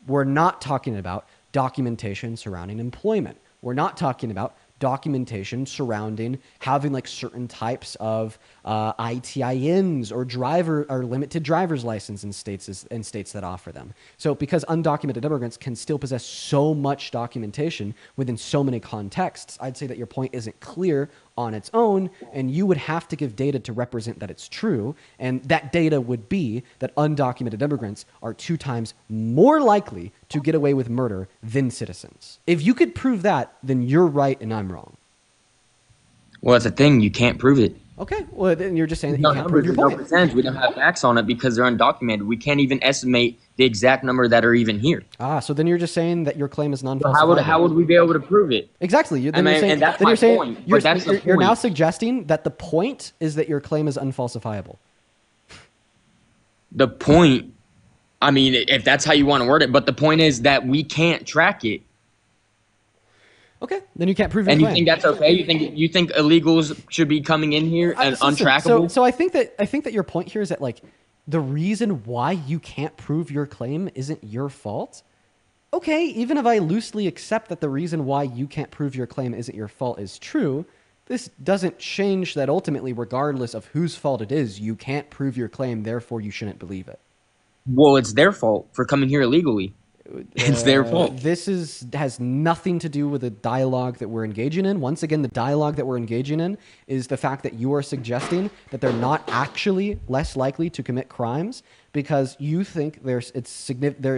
We're not talking about documentation surrounding employment. We're not talking about documentation surrounding having like certain types of ITINs or limited driver's license in states that offer them. So because undocumented immigrants can still possess so much documentation within so many contexts, I'd say that your point isn't clear on its own, and you would have to give data to represent that it's true. And that data would be that undocumented immigrants are 2 times more likely to get away with murder than citizens. If you could prove that, then you're right and I'm wrong. Well, that's the thing. You can't prove it. Okay. Well, then you're just saying that No you can't prove numbers, your no point. percentage. We don't have facts on it because they're undocumented. We can't even estimate the exact number that are even here. So then you're just saying that your claim is So non-falsifiable. how would we be able to prove it? Exactly. And that's my point. You're now suggesting that the point is that your claim is unfalsifiable. The point, I mean, if that's how you want to word it, but the point is that we can't track it. Okay, then you can't prove your And claim. you think that's okay? You think illegals should be coming in here and untrackable? So I think that your point here is that like the reason why you can't prove your claim isn't your fault. Okay, even if I loosely accept that the reason why you can't prove your claim isn't your fault is true, this doesn't change that ultimately, regardless of whose fault it is, you can't prove your claim, therefore you shouldn't believe it. Well, it's their fault for coming here illegally. It's their fault. This has nothing to do with the dialogue that we're engaging in. Once again, the dialogue that we're engaging in is the fact that you are suggesting that they're not actually less likely to commit crimes because you think they're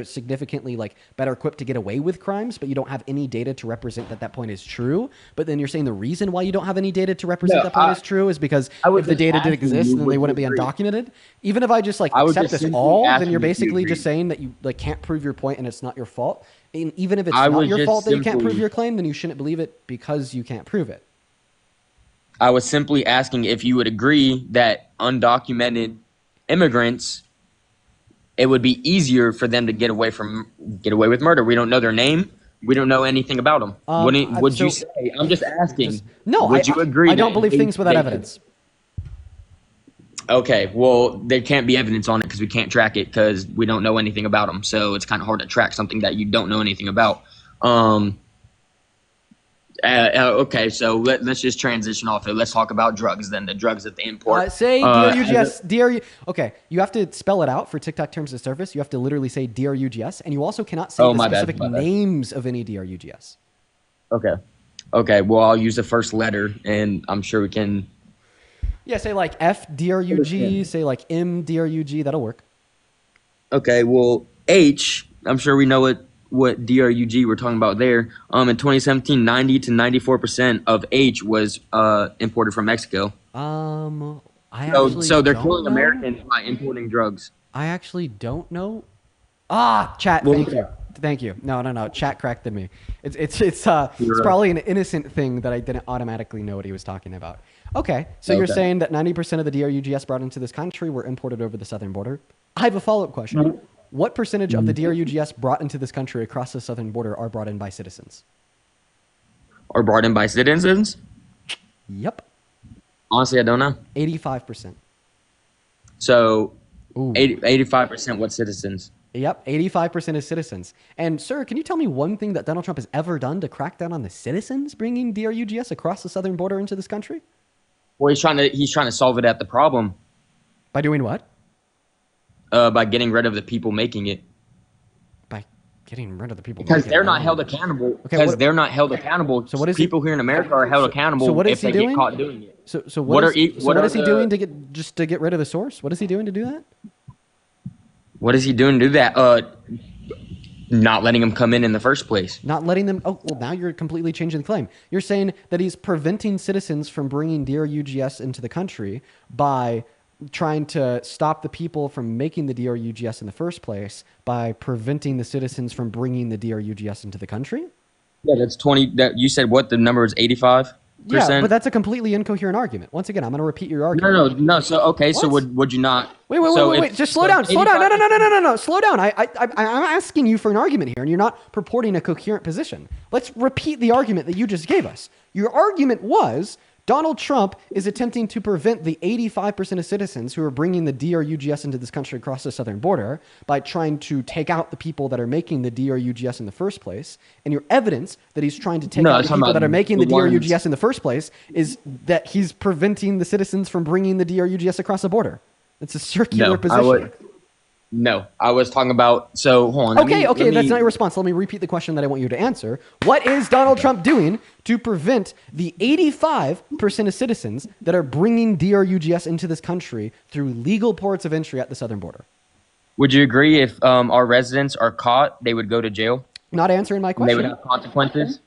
significantly like better equipped to get away with crimes, but you don't have any data to represent that point is true. But then you're saying the reason why you don't have any data to represent that point is true is because if the data didn't exist, then they wouldn't be undocumented. Even if I just accept this all, then you're basically just saying that you can't prove your point and it's not your fault. And even if it's not your fault that you can't prove your claim, then you shouldn't believe it because you can't prove it. I was simply asking if you would agree that undocumented immigrants, it would be easier for them to get away with murder. We don't know their name. We don't know anything about them. Would you say? I'm just asking. No, would you agree? I don't believe things without evidence. Okay, well, there can't be evidence on it because we can't track it because we don't know anything about them. So it's kind of hard to track something that you don't know anything about. Okay, so let's just transition off it. Let's talk about drugs then. The drugs that they import. Say DRUGS. Okay, you have to spell it out for TikTok terms of service. You have to literally say DRUGS, and you also cannot say the specific names of any DRUGS. Okay. Well, I'll use the first letter, and I'm sure we can. Yeah, say like F DRUG. Say like M DRUG. That'll work. Okay. Well, H. I'm sure we know what DRUG we're talking about there. In 2017, 90 to 94% of H was imported from Mexico. So they're killing Americans by importing drugs. I actually don't know. Chat. Thank you. No. Chat corrected me. It's probably an innocent thing that I didn't automatically know what he was talking about. Okay, so you're saying that 90% of the DRUGS brought into this country were imported over the southern border. I have a follow-up question. What percentage of the DRUGS brought into this country across the southern border are brought in by citizens? are brought in by citizens? Yep. Honestly, I don't know. 85%. So, 85% what citizens? Yep, 85% is citizens. And sir, can you tell me one thing that Donald Trump has ever done to crack down on the citizens bringing DRUGS across the southern border into this country? Well, he's trying to solve it at the problem. By doing what? By getting rid of the people making it. By getting rid of the people because making they're it. not held accountable. Okay, Because they're not held accountable. So what is people here in America are held accountable if they get caught doing it. So what is he doing to get rid of the source? What is he doing to do that? What is he doing to do that? Not letting them come in the first place. Not letting them. Oh, well, now you're completely changing the claim. You're saying that he's preventing citizens from bringing DRUGS into the country by trying to stop the people from making the DRUGS in the first place by preventing the citizens from bringing the DRUGS into the country? Yeah, that's 20. That you said what the number is 85%? Yeah, but that's a completely incoherent argument. Once again, I'm going to repeat your argument. No. So okay, what? So would you not? Wait. Just slow down. Slow down. No. Slow down. I'm asking you for an argument here, and you're not purporting a coherent position. Let's repeat the argument that you just gave us. Your argument was Donald Trump is attempting to prevent the 85% of citizens who are bringing the DRUGS into this country across the southern border by trying to take out the people that are making the DRUGS in the first place. And your evidence that he's trying to take out the people that are making the DRUGS in the first place is that he's preventing the citizens from bringing the DRUGS across the border. It's a circular position. No, I was talking about. So hold on. Okay, that's not your response. Let me repeat the question that I want you to answer. What is Donald Trump doing to prevent the 85% of citizens that are bringing DRUGS into this country through legal ports of entry at the southern border? Would you agree if our residents are caught, they would go to jail? Not answering my question. They would have consequences.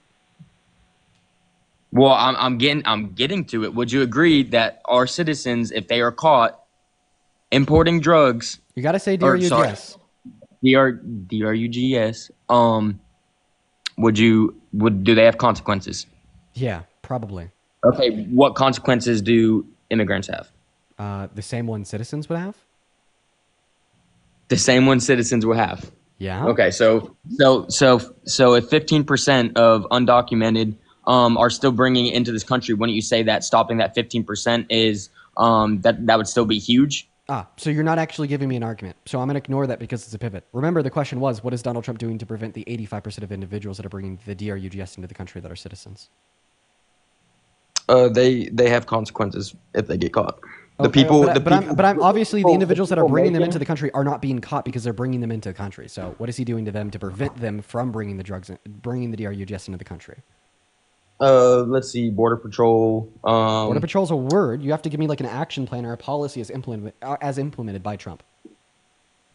Well, I'm getting to it. Would you agree that our citizens, if they are caught importing drugs? You got to say DRUGS. DRUGS. Do they have consequences? Yeah, probably. Okay, what consequences do immigrants have? The same one citizens would have? The same one citizens would have. Yeah. Okay, so if 15% of undocumented are still bringing it into this country, wouldn't you say that stopping that 15% is that would still be huge? So you're not actually giving me an argument. So I'm going to ignore that because it's a pivot. Remember, the question was, what is Donald Trump doing to prevent the 85% of individuals that are bringing the DRUGS into the country that are citizens? They have consequences if they get caught. But I'm obviously the individuals that are bringing them into the country are not being caught because they're bringing them into the country. So what is he doing to them to prevent them from bringing the DRUGS into the country? Let's see, Border Patrol. Border Patrol's a word. You have to give me like an action plan or a policy as implemented by Trump.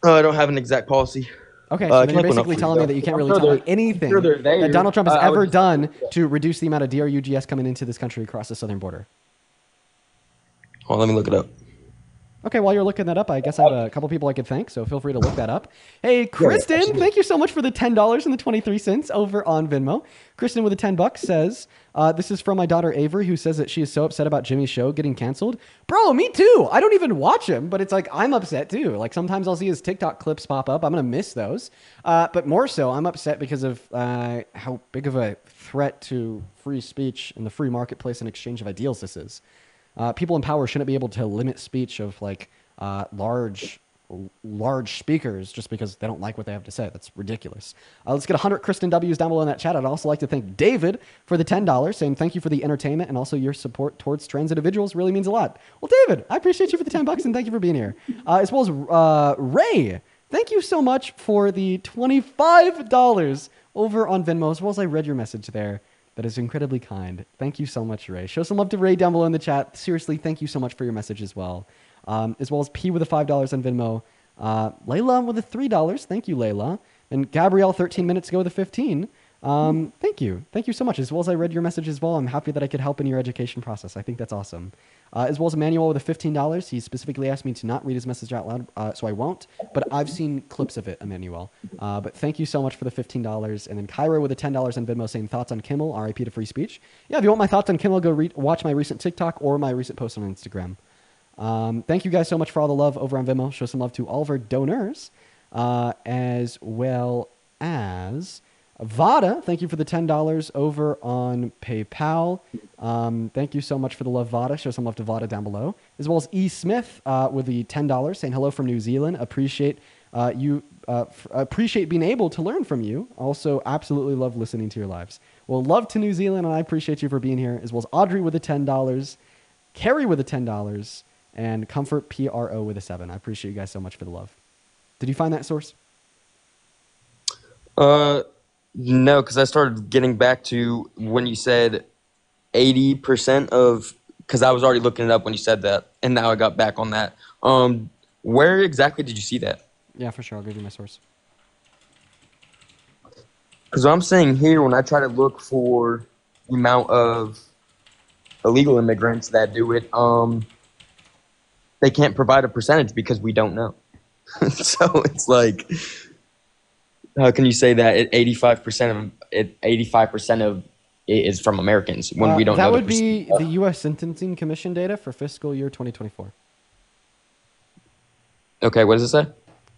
I don't have an exact policy. Okay, so then you're basically telling me that you can't really tell me anything that Donald Trump has ever done to reduce the amount of DRUGS coming into this country across the southern border. Hold on, let me look it up. Okay, while you're looking that up, I guess I have a couple people I could thank, so feel free to look that up. Hey, Kristen, thank you so much for the $10.23 over on Venmo. Kristen with the $10 says, this is from my daughter Avery, who says that she is so upset about Jimmy's show getting canceled. Bro, me too. I don't even watch him, but it's like I'm upset too. Like sometimes I'll see his TikTok clips pop up. I'm going to miss those. But more so, I'm upset because of how big of a threat to free speech and the free marketplace and exchange of ideals this is. People in power shouldn't be able to limit speech of like large speakers just because they don't like what they have to say. That's ridiculous. Let's get 100 Kristen W's down below in that chat. I'd also like to thank David for the $10, saying thank you for the entertainment and also your support towards trans individuals really means a lot. Well, David, I appreciate you for the $10 and thank you for being here. As well as Ray, thank you so much for the $25 over on Venmo, as well as I read your message there. That is incredibly kind. Thank you so much, Ray. Show some love to Ray down below in the chat. Seriously, thank you so much for your message as well. As well as P with the $5 on Venmo. Layla with the $3. Thank you, Layla. And Gabrielle 13 minutes ago with the 15. Thank you. Thank you so much. As well as I read your message as well. I'm happy that I could help in your education process. I think that's awesome. As well as Emmanuel with the $15. He specifically asked me to not read his message out loud, so I won't. But I've seen clips of it, Emmanuel. But thank you so much for the $15. And then Kyra with the $10 on Venmo saying thoughts on Kimmel, RIP to free speech. Yeah, if you want my thoughts on Kimmel, go watch my recent TikTok or my recent post on Instagram. Thank you guys so much for all the love over on Venmo. Show some love to all of our donors, as well as Vada, thank you for the $10 over on PayPal. Thank you so much for the love, Vada. Show some love to Vada down below. As well as E. Smith with the $10, saying hello from New Zealand. Appreciate appreciate being able to learn from you. Also, absolutely love listening to your lives. Well, love to New Zealand, and I appreciate you for being here. As well as Audrey with the $10, Carrie with the $10, and Comfort PRO with a 7. I appreciate you guys so much for the love. Did you find that source? No, because I started getting back to when you said 80% of, because I was already looking it up when you said that, and now I got back on that. Where exactly did you see that? Yeah, for sure. I'll give you my source. Because I'm saying here, when I try to look for the amount of illegal immigrants that do it, they can't provide a percentage because we don't know. So it's like, how can you say that 85% of it is from Americans when we don't know? That would be the U.S. Sentencing Commission data for fiscal year 2024. Okay, what does it say?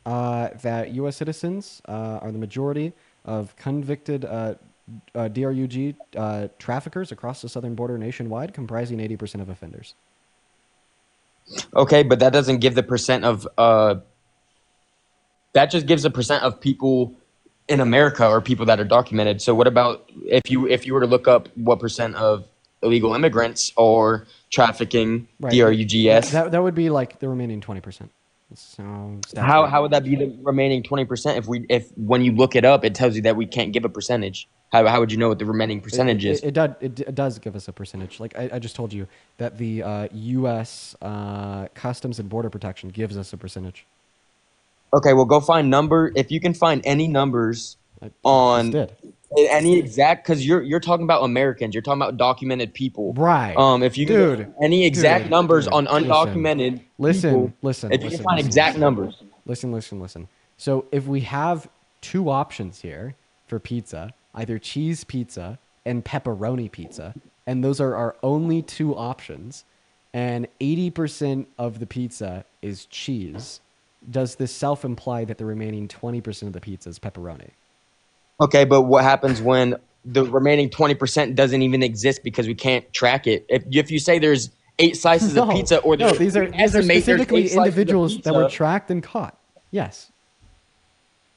That U.S. citizens are the majority of convicted DRUG traffickers across the southern border nationwide, comprising 80% of offenders. Okay, but that doesn't give the percent of that just gives a percent of people in America or people that are documented. So what about if you were to look up what percent of illegal immigrants or trafficking DRUGS? That would be like the remaining 20%. So how would that be the remaining 20% if when you look it up it tells you that we can't give a percentage? How would you know what the remaining percentage is? It does give us a percentage. Like I just told you that the U.S. Customs and Border Protection gives us a percentage. Okay, well, go find number. If you can find any numbers on any exact, because you're talking about Americans, you're talking about documented people, right? If you can find any exact numbers on undocumented people, if you can find exact numbers. Listen. So if we have two options here for pizza, either cheese pizza and pepperoni pizza, and those are our only two options, and 80% of the pizza is cheese, does this self-imply that the remaining 20% of the pizza is pepperoni? Okay, but what happens when the remaining 20% doesn't even exist because we can't track it? If you say there's 8 slices of pizza, or these are specifically individuals that were tracked and caught. Yes.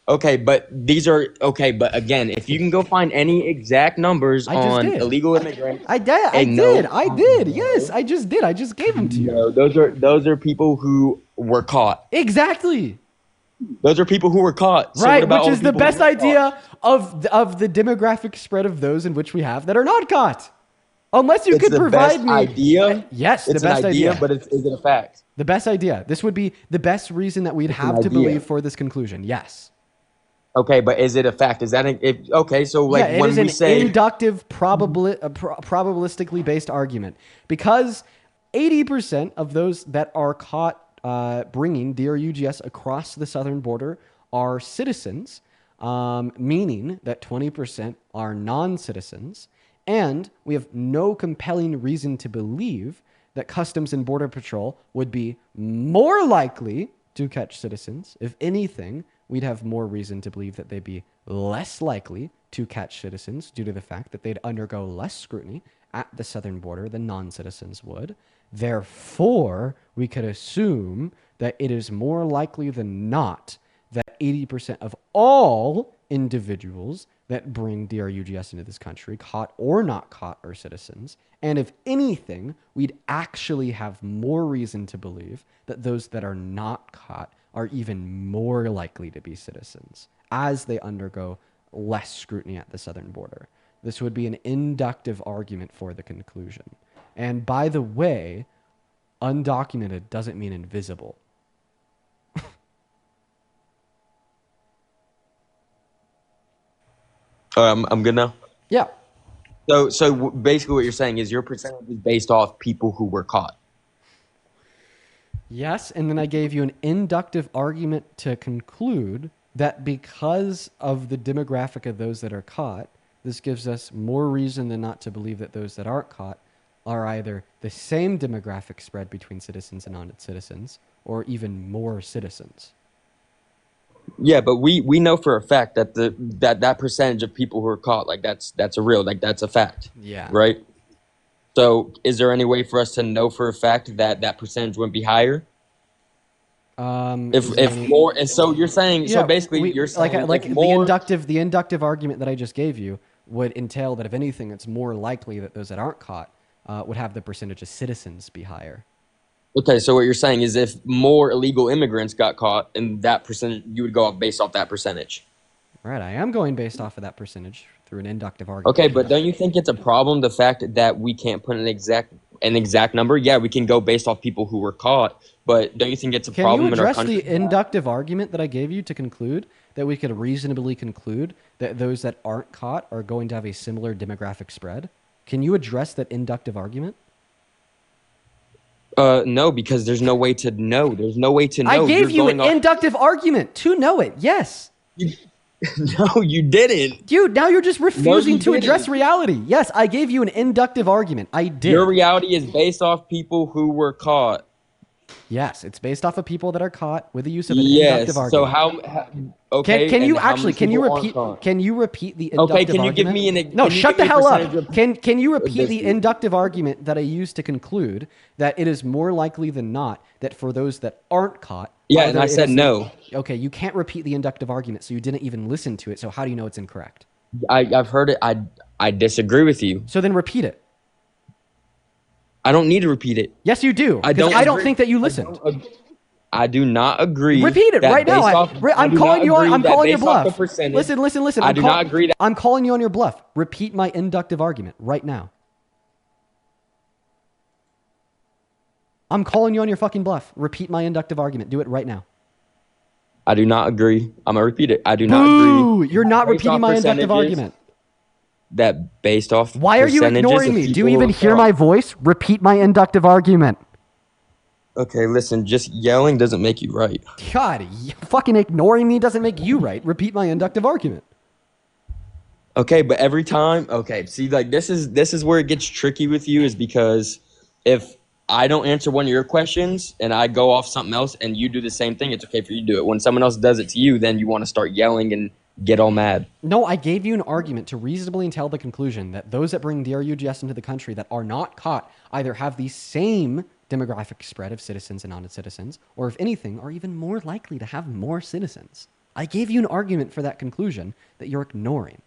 Okay, but but again, if you can go find any exact numbers on illegal immigrants, I did. Yes, I just did. I just gave them to you. No, those are people who were caught. Exactly. Those are people who were caught. So right, which is the best idea of the demographic spread of those in which we have that are not caught. Unless you could provide me idea. Yes, it's the best an idea, but is it a fact? The best idea. This would be the best reason that we'd have to believe for this conclusion. Yes. Okay, but is it a fact? Is that okay? So like when we say inductive, probabilistically based argument, because 80% of those that are caught bringing DRUGS across the southern border are citizens, meaning that 20% are non-citizens, and we have no compelling reason to believe that Customs and Border Patrol would be more likely to catch citizens. If anything, we'd have more reason to believe that they'd be less likely to catch citizens due to the fact that they'd undergo less scrutiny at the southern border than non-citizens would. Therefore, we could assume that it is more likely than not that 80% of all individuals that bring DRUGS into this country, caught or not caught, are citizens. And if anything, we'd actually have more reason to believe that those that are not caught are even more likely to be citizens as they undergo less scrutiny at the southern border. This would be an inductive argument for the conclusion. And by the way, undocumented doesn't mean invisible. I'm good now? Yeah. So basically what you're saying is your percentage is based off people who were caught. Yes, and then I gave you an inductive argument to conclude that because of the demographic of those that are caught, this gives us more reason than not to believe that those that aren't caught are either the same demographic spread between citizens and non-citizens, or even more citizens. Yeah, but we know for a fact that that percentage of people who are caught, like that's a real, like that's a fact. Yeah. Right. So, is there any way for us to know for a fact that that percentage wouldn't be higher? If more, and so you're saying, so basically you're saying like if more, the inductive argument that I just gave you would entail that if anything, it's more likely that those that aren't caught would have the percentage of citizens be higher. Okay, so what you're saying is if more illegal immigrants got caught, and that percentage, you would go off based off that percentage. Right, I am going based off of that percentage through an inductive argument. Okay, but don't you think it's a problem, the fact that we can't put an exact number? Yeah, we can go based off people who were caught, but don't you think it's a problem in our country? Can you address the inductive argument that I gave you to conclude that we could reasonably conclude that those that aren't caught are going to have a similar demographic spread? Can you address that inductive argument? No, because there's no way to know. There's no way to know. I gave you an inductive argument to know it. Yes. No, you didn't. Dude, now you're just refusing to address reality. Yes, I gave you an inductive argument. I did. Your reality is based off people who were caught. Yes, it's based off of people that are caught with the use of an inductive argument. So how okay, can you actually can you repeat the inductive argument? Okay, can you give me an No, shut the hell up. Can you repeat the inductive argument that I used to conclude that it is more likely than not that for those that aren't caught? Yeah, and I said no. Okay, you can't repeat the inductive argument, so you didn't even listen to it. So how do you know it's incorrect? I've heard it. I disagree with you. So then repeat it. I don't need to repeat it. Yes, you do. I don't think that you listened. I do not agree. Repeat it right now. I'm calling you on. I'm calling your bluff. Listen. I do not agree that I'm calling you on your bluff. Repeat my inductive argument right now. I'm calling you on your fucking bluff. Repeat my inductive argument. Do it right now. I do not agree. I'm gonna repeat it. I do not agree. You're not repeating my inductive argument. That based off. Why are you ignoring me? Do you even hear my voice? Repeat my inductive argument. Okay, listen, just yelling doesn't make you right. God, fucking ignoring me doesn't make you right. Repeat my inductive argument. Okay, but every time, okay, see, like this is where it gets tricky with you, is because if I don't answer one of your questions and I go off something else and you do the same thing, it's okay for you to do it. When someone else does it to you, then you want to start yelling and get all mad. No, I gave you an argument to reasonably entail the conclusion that those that bring DRUGS into the country that are not caught either have the same demographic spread of citizens and non-citizens, or if anything, are even more likely to have more citizens. I gave you an argument for that conclusion that you're ignoring.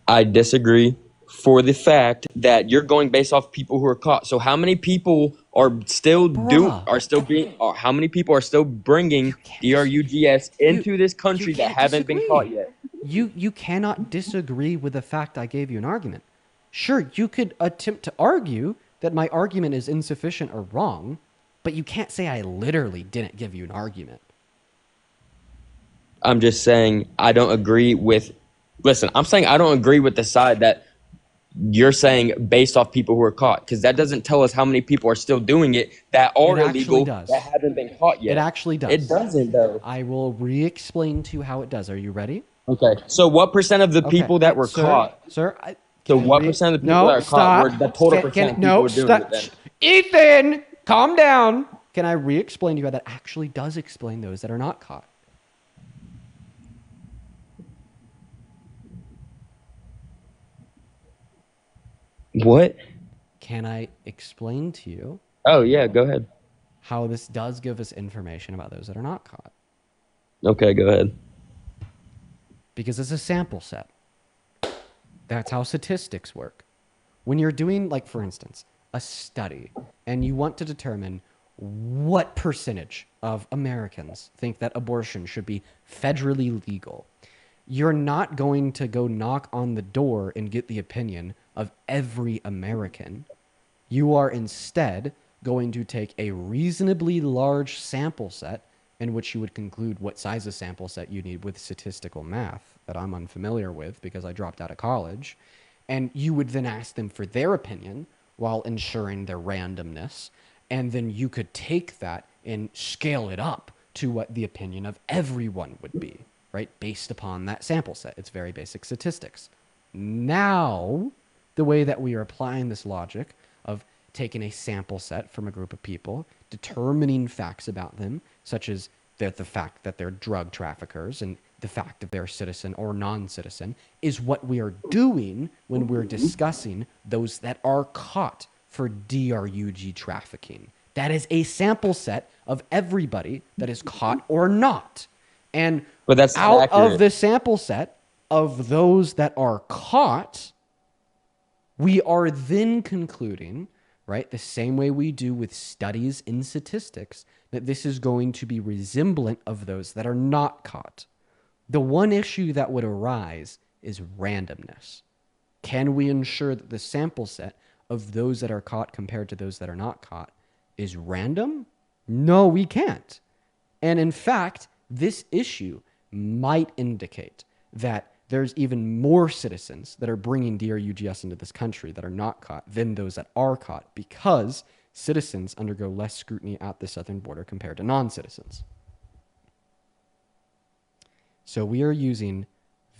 I disagree for the fact that you're going based off people who are caught. So how many people are still how many people are still bringing DRUGS into this country that haven't been caught yet? You cannot disagree with the fact I gave you an argument. Sure, you could attempt to argue that my argument is insufficient or wrong, but you can't say I literally didn't give you an argument. I'm just saying I don't agree with... Listen, I'm saying I don't agree with the side that you're saying based off people who are caught, because that doesn't tell us how many people are still doing it that are illegal that haven't been caught yet. It actually does. It doesn't, though. I will re-explain to you how it does. Are you ready? Okay. So what percent of the people that were caught... Sir, so what percent of the people that are caught were the total percent of people were doing it then? Ethan, calm down. Can I re-explain to you how that actually does explain those that are not caught? What? Can I explain to you? Oh, yeah, go ahead. How this does give us information about those that are not caught. Okay, go ahead. Because it's a sample set. That's how statistics work. When you're doing, like, for instance, a study, and you want to determine what percentage of Americans think that abortion should be federally legal, you're not going to go knock on the door and get the opinion of every American. You are instead going to take a reasonably large sample set in which you would conclude what size of sample set you need with statistical math that I'm unfamiliar with because I dropped out of college. And you would then ask them for their opinion while ensuring their randomness. And then you could take that and scale it up to what the opinion of everyone would be, right? Based upon that sample set. It's very basic statistics. Now, the way that we are applying this logic of taking a sample set from a group of people, determining facts about them, such as that the fact that they're drug traffickers and the fact that they're citizen or non-citizen is what we are doing when we're discussing those that are caught for DRUG trafficking. That is a sample set of everybody that is caught or not. And But that's not out accurate. of the sample set of those that are caught, we are then concluding, right, the same way we do with studies in statistics, that this is going to be resemblant of those that are not caught. The one issue that would arise is randomness. Can we ensure that the sample set of those that are caught compared to those that are not caught is random? No, we can't. And in fact, this issue might indicate that there's even more citizens that are bringing DRUGS into this country that are not caught than those that are caught, because citizens undergo less scrutiny at the southern border compared to non-citizens. So we are using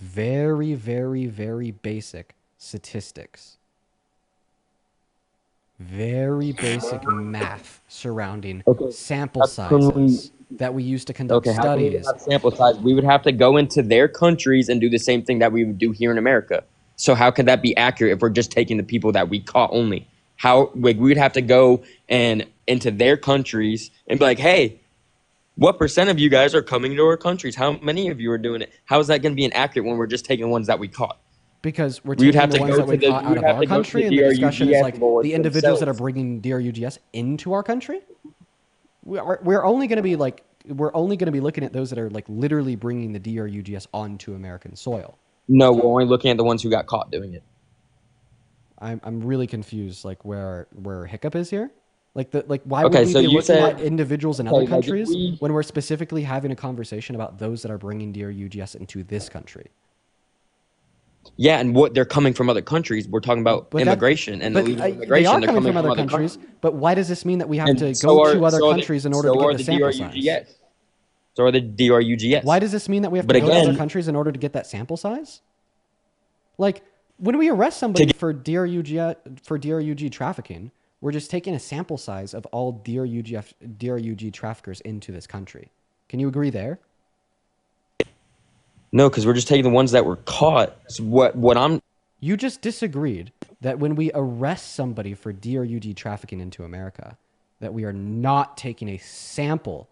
very, very, very basic statistics. Very basic math surrounding sample sizes that we use to conduct How can we studies. have sample size? We would have to go into their countries and do the same thing that we would do here in America. So how could that be accurate if we're just taking the people that we caught only? How we would have to go and into their countries and be like, hey, what percent of you guys are coming to our countries? How many of you are doing it? How is that going to be inaccurate when we're just taking the ones that we caught? Because we're We'd taking have the to ones go that we to the- caught we out would of have our to go to country, the and the discussion is DRUGS like boards the individuals that are themselves. bringing DRUGS into our country. We're only going to be looking at those that are like literally bringing the DRUGS onto American soil. No, we're only looking at the ones who got caught doing it. I'm really confused, like where hiccup is here. Why Okay, would we so be you looking said- at individuals in okay, other like, if countries we- when we're specifically having a conversation about those that are bringing DRUGS into this country? Yeah, and what they're coming from other countries. We're talking about But that- immigration and but, illegal they immigration. are They're coming from other countries. But why does this mean that we have And to so go are- to other so are the- countries in order so to are get the sample size? DRUGS. So are the DRUGS. Why does this mean that we have But to go to again- other countries in order to get that sample size? Like, when we arrest somebody for DRUG trafficking, we're just taking a sample size of all DRUG traffickers into this country. Can you agree there? No, because we're just taking the ones that were caught. So what I'm You just disagreed that when we arrest somebody for DRUG trafficking into America, that we are not taking a sample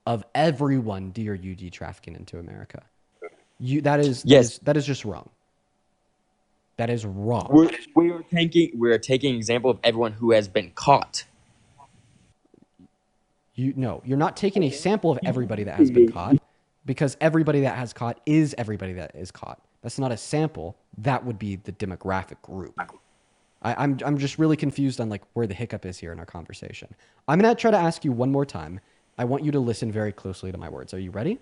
of everyone DRUG trafficking into America. That is just wrong. That is wrong. we're taking example of everyone who has been caught. You're not taking a sample of everybody that has been caught, because everybody that has caught is everybody that is caught. That's not a sample. That would be the demographic group. I'm just really confused on like where the hiccup is here in our conversation. I'm gonna try to ask you one more time. I want you to listen very closely to my words. Are you ready?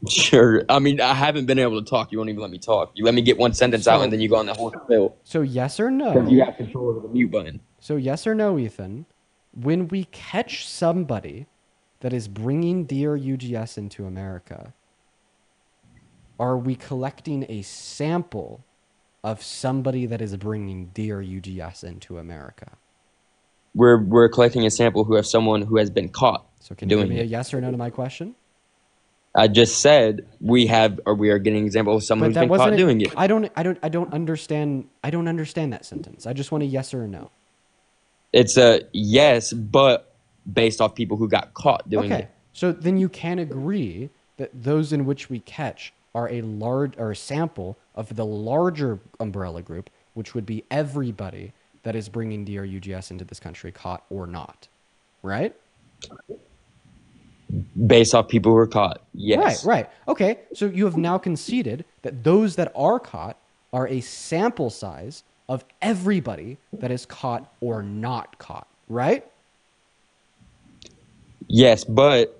Sure. I mean, I haven't been able to talk. You won't even let me talk. You let me get one sentence out, and then you go on the whole spill. So yes or no? Because you have control over the mute button. So yes or no, Ethan? When we catch somebody that is bringing DRUGS into America, are we collecting a sample of somebody that is bringing DRUGS into America? We're collecting a sample who have someone who has been caught So can you give doing me a it. yes or no to my question? I just said we are getting an example of someone who's been caught doing it. I don't understand that sentence. I just want a yes or a no. It's a yes, but based off people who got caught doing Okay. it. So then you can agree that those in which we catch are a sample of the larger umbrella group, which would be everybody that is bringing DRUGS into this country, caught or not, right? Based off people who were caught, yes. Right. Okay. So you have now conceded that those that are caught are a sample size of everybody that is caught or not caught, right? Yes, but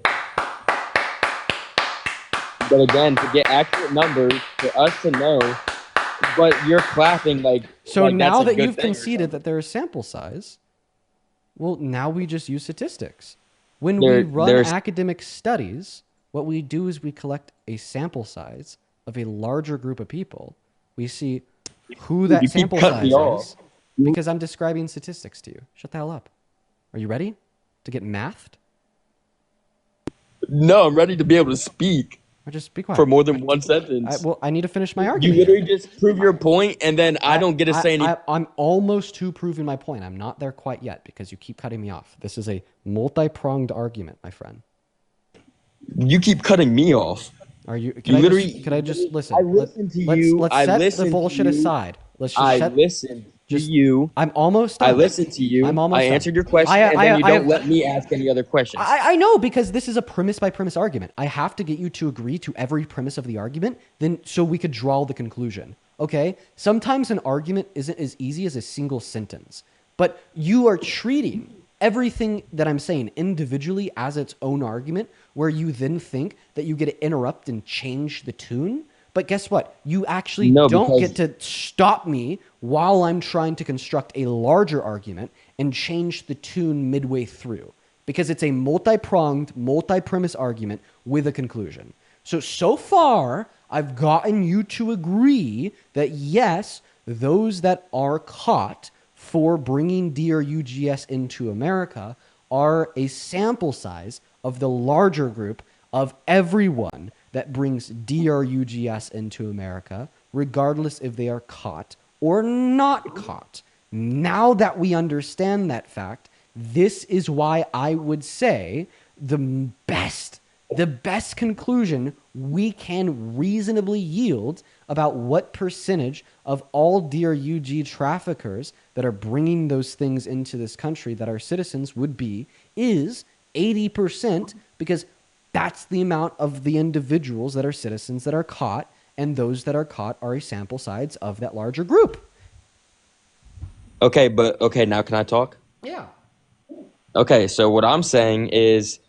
again, to get accurate numbers, for us to know, but you're clapping like. So like now that's a that good you've thing or conceded that there is sample size, well, now we just use statistics. When There- we run there's- academic studies, what we do is we collect a sample size of a larger group of people. We see who that You keep sample cutting size me off. is because I'm describing statistics to you. Shut the hell up. Are you ready to get mathed? No, I'm ready to be able to speak Or just be quiet. for more than one sentence. I need to finish my You argument. literally just prove your point, and then I don't get to say anything. I'm almost to proving my point. I'm not there quite yet because you keep cutting me off. This is a multi-pronged argument, my friend. You keep cutting me off. Are you? Can I just listen? I listened to you. Let's set the bullshit aside. Let's just listened to you. I'm almost done. I listened to you. I'm almost I done. answered your question, and then you don't let me ask any other questions. I know, because this is a premise by premise argument. I have to get you to agree to every premise of the argument, then so we could draw the conclusion. Okay? Sometimes an argument isn't as easy as a single sentence, but you are treating everything that I'm saying individually as its own argument, where you then think that you get to interrupt and change the tune. But guess what? You actually don't get to stop me while I'm trying to construct a larger argument and change the tune midway through, because it's a multi-pronged, multi-premise argument with a conclusion. So far, I've gotten you to agree that yes, those that are caught for bringing DRUGS into America are a sample size of the larger group of everyone that brings DRUGS into America, regardless if they are caught or not caught. Now that we understand that fact, this is why I would say the best conclusion we can reasonably yield about what percentage of all DRUG traffickers that are bringing those things into this country that are citizens would be is 80%, because that's the amount of the individuals that are citizens that are caught, and those that are caught are a sample size of that larger group. Okay, now can I talk? Yeah. Okay, so what I'm saying is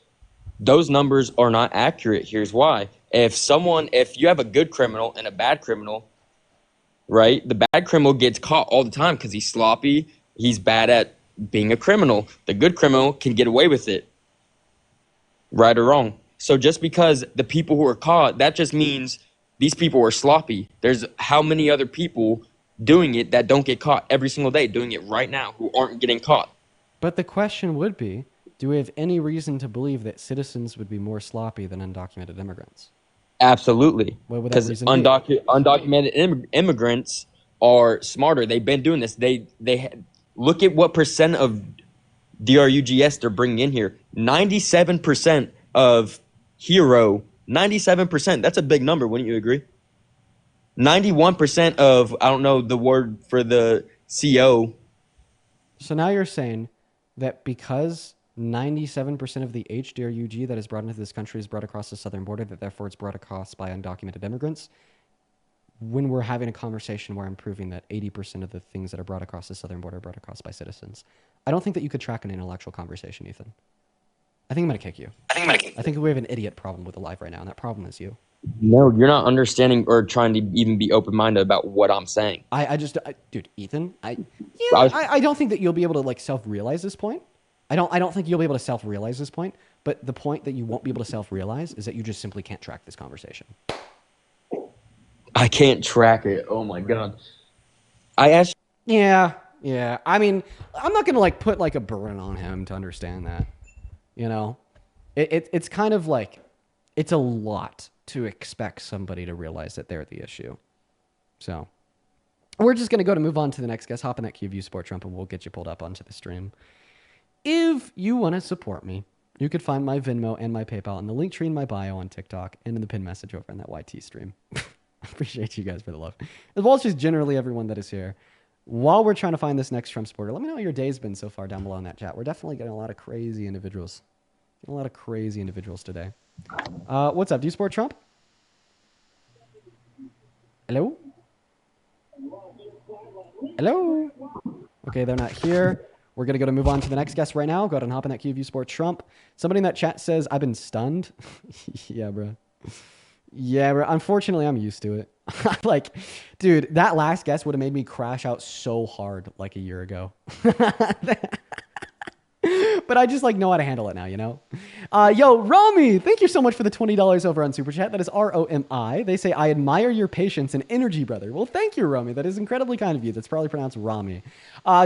those numbers are not accurate. Here's why. If you have a good criminal and a bad criminal, right? The bad criminal gets caught all the time because he's sloppy, he's bad at being a criminal. The good criminal can get away with it. Right or wrong. So just because the people who are caught, that just means these people are sloppy. There's how many other people doing it that don't get caught every single day, doing it right now, who aren't getting caught. But the question would be, do we have any reason to believe that citizens would be more sloppy than undocumented immigrants? Absolutely. What would that reason be? Undocumented immigrants are smarter. They've been doing this. They look at what percent of DRUGS they're bringing in here. 97% of Hero, 97%. That's a big number, wouldn't you agree? 91% of, I don't know the word for the CO. So now you're saying that because 97% of the HDRUG that is brought into this country is brought across the southern border, that therefore it's brought across by undocumented immigrants, when we're having a conversation where I'm proving that 80% of the things that are brought across the southern border are brought across by citizens, I don't think that you could track an intellectual conversation, Ethan. I think I'm going to kick you. I think we have an idiot problem with the live right now, and that problem is you. No, you're not understanding or trying to even be open-minded about what I'm saying. Dude, Ethan, I don't think that you'll be able to like self-realize this point. I don't think you'll be able to self-realize this point, but the point that you won't be able to self-realize is that you just simply can't track this conversation. I can't track it. Oh my God. I asked. Yeah. I mean, I'm not going to like put like a burden on him to understand that. You know, it's kind of like, it's a lot to expect somebody to realize that they're the issue. So we're just going to move on to the next guest. Hop in that QView Sport Trump and we'll get you pulled up onto the stream. If you want to support me, you could find my Venmo and my PayPal in the link tree in my bio on TikTok and in the pin message over in that YT stream. I appreciate you guys for the love. As well as just generally everyone that is here. While we're trying to find this next Trump supporter, let me know how your day's been so far down below in that chat. We're definitely getting a lot of crazy individuals. Today. What's up? Do you support Trump? Hello? Okay, they're not here. We're going to move on to the next guest right now. Go ahead and hop in that QView Sport Trump. Somebody in that chat says, I've been stunned. Yeah, bro. Unfortunately, I'm used to it. Like, dude, that last guest would have made me crash out so hard like a year ago. But but I just like know how to handle it now, you know? Yo, Romy, thank you so much for the $20 over on Super Chat. That is ROMI. They say, I admire your patience and energy, brother. Well, thank you, Romy. That is incredibly kind of you. That's probably pronounced Rami.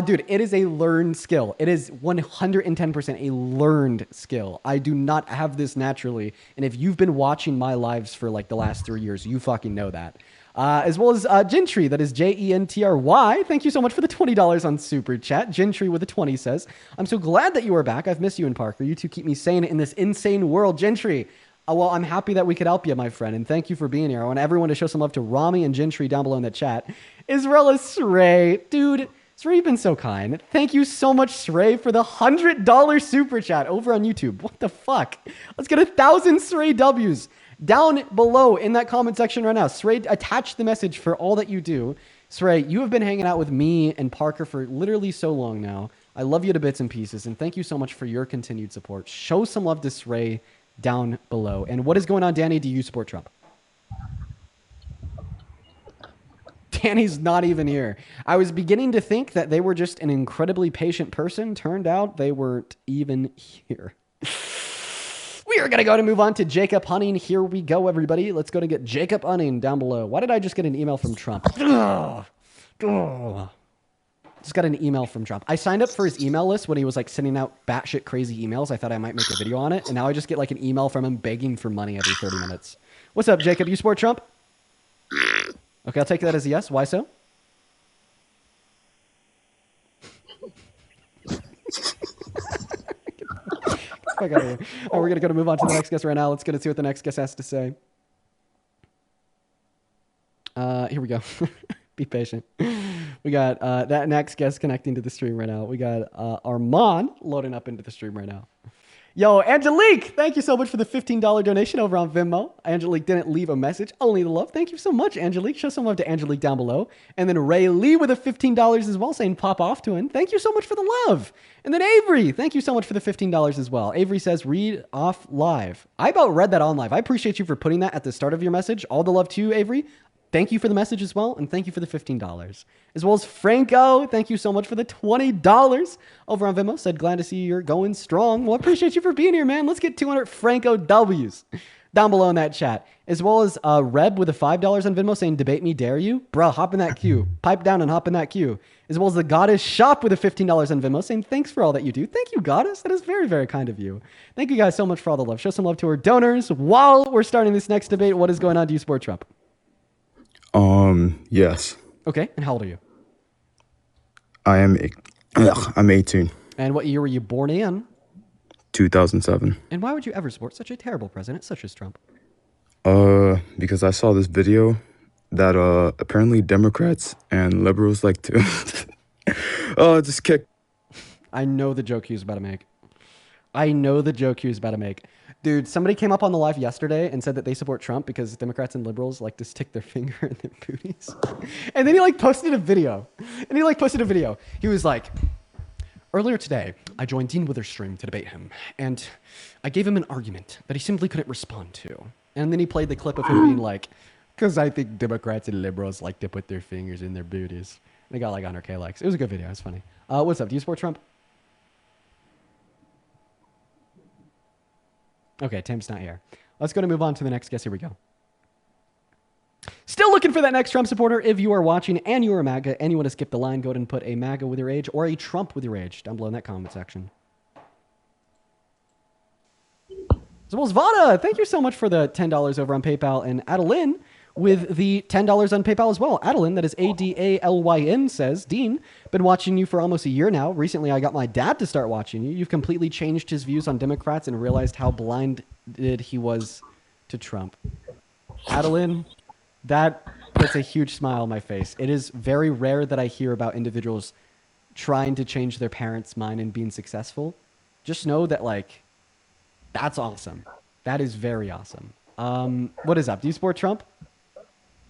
Dude, it is a learned skill. It is 110% a learned skill. I do not have this naturally. And if you've been watching my lives for like the last 3 years, you fucking know that. As well as Gentry, that is Gentry. Thank you so much for the $20 on Super Chat. Gentry with a 20 says, I'm so glad that you are back. I've missed you and Parker. You two keep me sane in this insane world. Gentry, well, I'm happy that we could help you, my friend, and thank you for being here. I want everyone to show some love to Rami and Gentry down below in the chat. Israel Sray, dude, Sray, you've been so kind. Thank you so much, Sray, for the $100 Super Chat over on YouTube. What the fuck? Let's get 1,000 Sray W's. Down below in that comment section right now, Sray, attach the message for all that you do. Sray, you have been hanging out with me and Parker for literally so long now. I love you to bits and pieces, and thank you so much for your continued support. Show some love to Sray down below. And what is going on, Danny? Do you support Trump? Danny's not even here. I was beginning to think that they were just an incredibly patient person. Turned out they weren't even here. We are going to go to move on to Jacob Hunting. Here we go, everybody. Let's go to get Jacob Hunting down below. Why did I just get an email from Trump? Just got an email from Trump. I signed up for his email list when he was like sending out batshit crazy emails. I thought I might make a video on it. And now I just get like an email from him begging for money every 30 minutes. What's up, Jacob? You support Trump? Okay, I'll take that as a yes. Why so? Fuck out of here. Oh, we're going to move on to the next guest right now. Let's go to see what the next guest has to say. Here we go. Be patient. We got that next guest connecting to the stream right now. We got Armand loading up into the stream right now. Yo, Angelique, thank you so much for the $15 donation over on Venmo. Angelique didn't leave a message, only the love. Thank you so much, Angelique. Show some love to Angelique down below. And then Ray Lee with a $15 as well, saying pop off to him. Thank you so much for the love. And then Avery, thank you so much for the $15 as well. Avery says, read off live. I about read that on live. I appreciate you for putting that at the start of your message. All the love to you, Avery. Thank you for the message as well, and thank you for the $15. As well as Franco, thank you so much for the $20 over on Venmo. Said, glad to see you're going strong. Well, appreciate you for being here, man. Let's get 200 Franco W's down below in that chat. As well as Reb with the $5 on Venmo saying, debate me, dare you? Bro, hop in that queue. Pipe down and hop in that queue. As well as the Goddess Shop with the $15 on Venmo saying, thanks for all that you do. Thank you, Goddess. That is very, very kind of you. Thank you guys so much for all the love. Show some love to our donors while we're starting this next debate. What is going on? Do you support Trump? Yes. Okay, and how old are you? I'm 18. And what year were you born in? 2007. And why would you ever support such a terrible president such as Trump? Because I saw this video that apparently Democrats and liberals like to just kick. I know the joke he was about to make. Dude, somebody came up on the live yesterday and said that they support Trump because Democrats and liberals like to stick their finger in their booties. And then he posted a video. He was like, earlier today, I joined Dean Witherstream to debate him. And I gave him an argument that he simply couldn't respond to. And then he played the clip of him being like, because I think Democrats and liberals like to put their fingers in their booties. And they got like 100K likes. It was a good video. It was funny. What's up? Do you support Trump? Okay, Tim's not here. Let's go to move on to the next guest. Here we go. Still looking for that next Trump supporter. If you are watching and you are a Maga and you want to skip the line, go ahead and put a Maga with your age or a Trump with your age down below in that comment section. As well as Vada, thank you so much for the $10 over on PayPal. And Adeline with the $10 on PayPal as well. Adeline, that is Adalyn, says, Dean, been watching you for almost a year now. Recently, I got my dad to start watching you. You've completely changed his views on Democrats and realized how blinded he was to Trump. Adeline, that puts a huge smile on my face. It is very rare that I hear about individuals trying to change their parents' mind and being successful. Just know that, that's awesome. That is very awesome. What is up? Do you support Trump?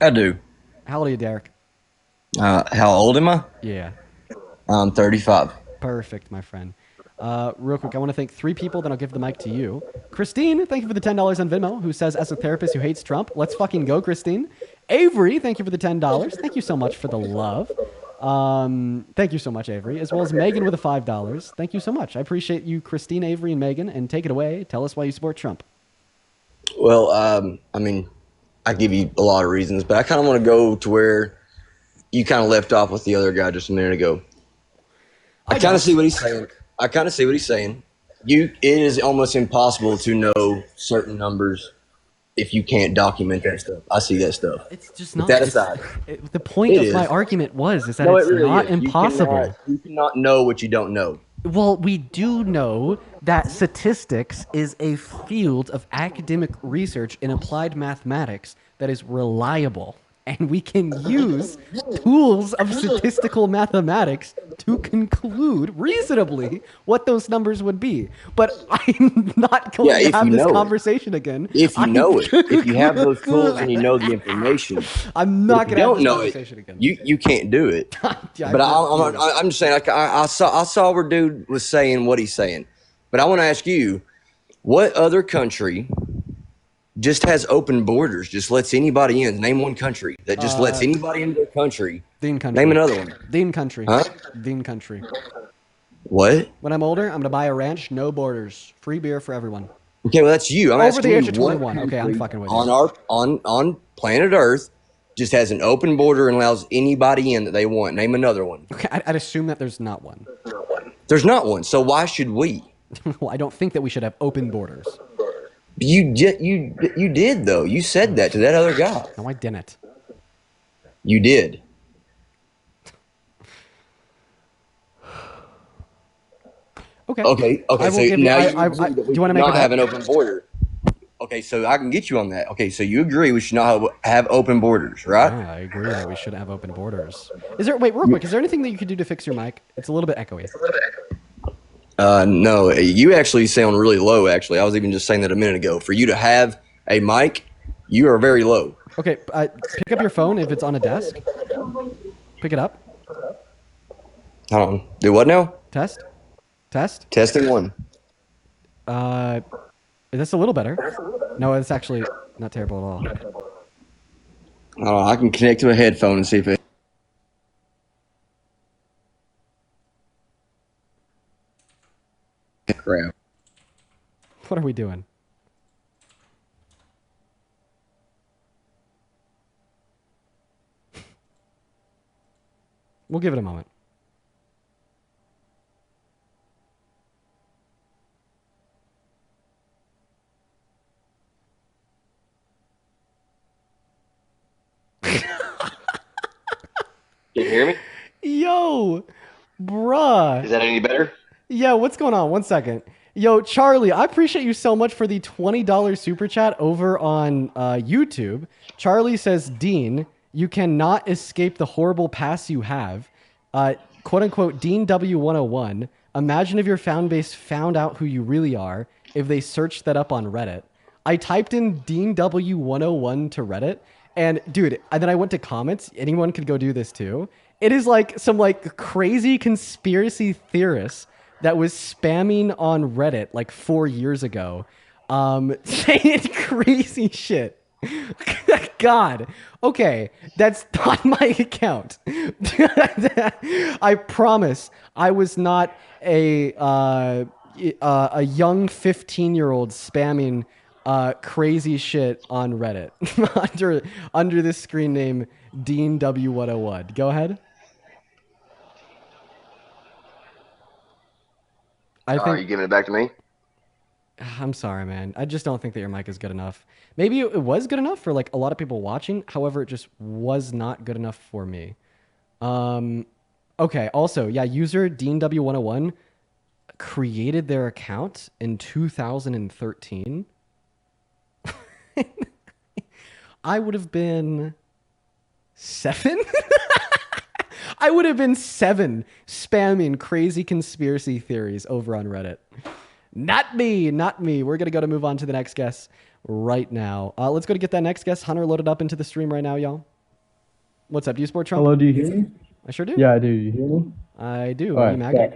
I do. How old are you, Derek? How old am I? Yeah. I'm 35. Perfect, my friend. Real quick, I want to thank 3 people, then I'll give the mic to you. Christine, thank you for the $10 on Venmo, who says, as a therapist who hates Trump, let's fucking go, Christine. Avery, thank you for the $10. Thank you so much for the love. Thank you so much, Avery, as well as Megan with a $5. Thank you so much. I appreciate you, Christine, Avery, and Megan. And take it away. Tell us why you support Trump. Well, I mean, I give you a lot of reasons, but I kind of want to go to where you kind of left off with the other guy just a minute ago. I kind of see what he's saying. It is almost impossible to know certain numbers if you can't document that stuff. I see that stuff. It's just Put not. that aside. The point of my argument is that it's really not is. impossible. You cannot know what you don't know. Well, we do know that statistics is a field of academic research in applied mathematics that is reliable. And we can use tools of statistical mathematics to conclude reasonably what those numbers would be. But I'm not going to have this conversation again. If you know it, if you have those tools and you know the information, I'm not going to have this conversation again. You can't do it. But I'm just saying, I saw where dude was saying what he's saying. But I want to ask you, what other country just has open borders, just lets anybody in? Name one country that just lets anybody into their country. Country. Name another one. Country. Huh? Country. What? When I'm older, I'm going to buy a ranch, no borders, free beer for everyone. Okay, well that's you. I'm over asking the age you, of 21. Okay, I'm fucking with you. On planet Earth, just has an open border and allows anybody in that they want. Name another one. Okay, I'd assume that there's not one. There's not one. So why should we? Well, I don't think that we should have open borders. You did though. You said that to that other guy. No, I didn't. You did. Okay. So now do you want to make not have an open border? Okay, so I can get you on that. Okay, so you agree we should not have open borders, right? Yeah, I agree that we should have open borders. Real quick, is there anything that you could do to fix your mic? It's a little bit echoey. No, you actually sound really low, actually. I was even just saying that a minute ago. For you to have a mic, you are very low. Okay, pick up your phone if it's on a desk. Pick it up. Hold on. Do what now? Test. Testing one. That's a little better. No, it's actually not terrible at all. Hold on, I can connect to a headphone and see if it... Crap. What are we doing? We'll give it a moment. Can you hear me? Yo, bruh. Is that any better? Yeah, what's going on? 1 second. Yo, Charlie, I appreciate you so much for the $20 super chat over on YouTube. Charlie says, Dean, you cannot escape the horrible past you have. Quote unquote, Dean W101. Imagine if your fan base found out who you really are if they searched that up on Reddit. I typed in Dean W101 to Reddit. And dude, and then I went to comments. Anyone could go do this too. It is like some like crazy conspiracy theorist that was spamming on Reddit like 4 years ago, saying crazy shit. God. Okay, that's not my account. I promise I was not a young 15-year-old spamming crazy shit on Reddit under this screen name Dean W101. Go ahead. Are you giving it back to me? I'm sorry, man. I just don't think that your mic is good enough. Maybe it was good enough for like a lot of people watching. However, it just was not good enough for me. Okay. Also, yeah, user Dean W101 created their account in 2013. I would have been 7. I would have been 7 spamming crazy conspiracy theories over on Reddit. Not me. We're going to move on to the next guest right now. Let's go to get that next guest. Hunter loaded up into the stream right now, y'all. What's up? Do you support Trump? Hello, do you hear me? I sure do. Yeah, I do. You hear me? I do. All Are right, you Maga?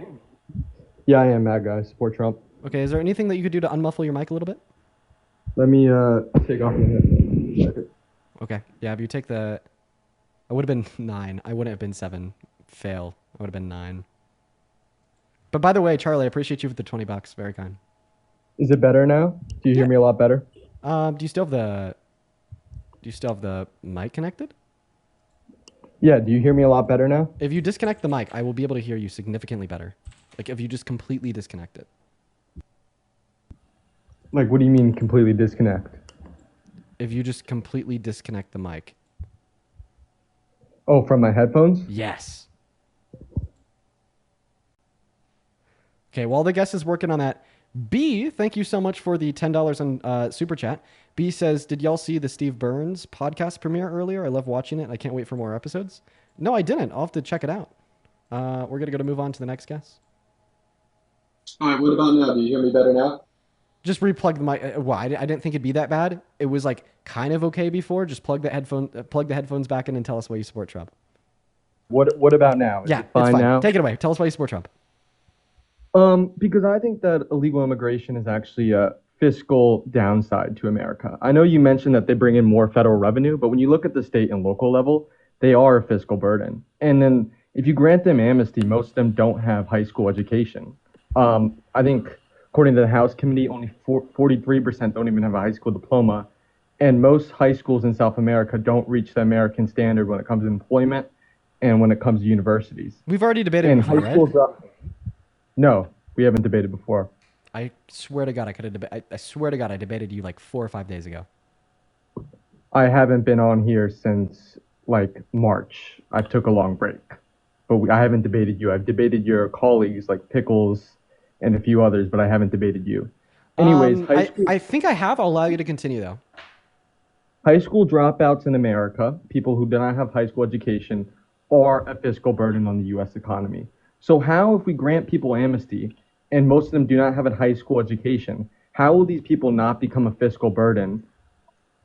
Yeah, I am Maga. I support Trump. Okay, is there anything that you could do to unmuffle your mic a little bit? Let me take off my headphones. Okay. Yeah, if you take the... I would have been 9. I wouldn't have been 7 fail. I would have been 9. But by the way, Charlie, I appreciate you for the $20. Very kind. Is it better now? Do you hear me a lot better? Do you still have the mic connected? Yeah, do you hear me a lot better now? If you disconnect the mic, I will be able to hear you significantly better. Like if you just completely disconnect it. Like, what do you mean completely disconnect? If you just completely disconnect the mic. Oh, from my headphones? Yes. Okay, while the guest is working on that, B, thank you so much for the $10 on Super Chat. B says, did y'all see the Steve Burns podcast premiere earlier? I love watching it. I can't wait for more episodes. No, I didn't. I'll have to check it out. We're going to move on to the next guest. All right, what about now? Do you hear me better now? Just replug the mic. Well, I didn't think it'd be that bad. It was like kind of okay before. Just plug the headphones back in and tell us why you support Trump. What about now? Is Yeah, it fine it's fine. now? Take it away. Tell us why you support Trump. Because I think that illegal immigration is actually a fiscal downside to America. I know you mentioned that they bring in more federal revenue, but when you look at the state and local level, they are a fiscal burden. And then if you grant them amnesty, most of them don't have high school education. I think according to the House committee, only 43% don't even have a high school diploma. And most high schools in South America don't reach the American standard when it comes to employment and when it comes to universities. We've already debated And before, high schools right? No, we haven't debated before. I swear to God, I swear to God, I debated you like 4 or 5 days ago. I haven't been on here since like March. I took a long break, but I haven't debated you. I've debated your colleagues like Pickles and a few others, but I haven't debated you. Anyways, I think I have. I'll allow you to continue though. high school dropouts in America, people who do not have high school education, are a fiscal burden on the U.S. economy. So how, if we grant people amnesty, and most of them do not have a high school education, how will these people not become a fiscal burden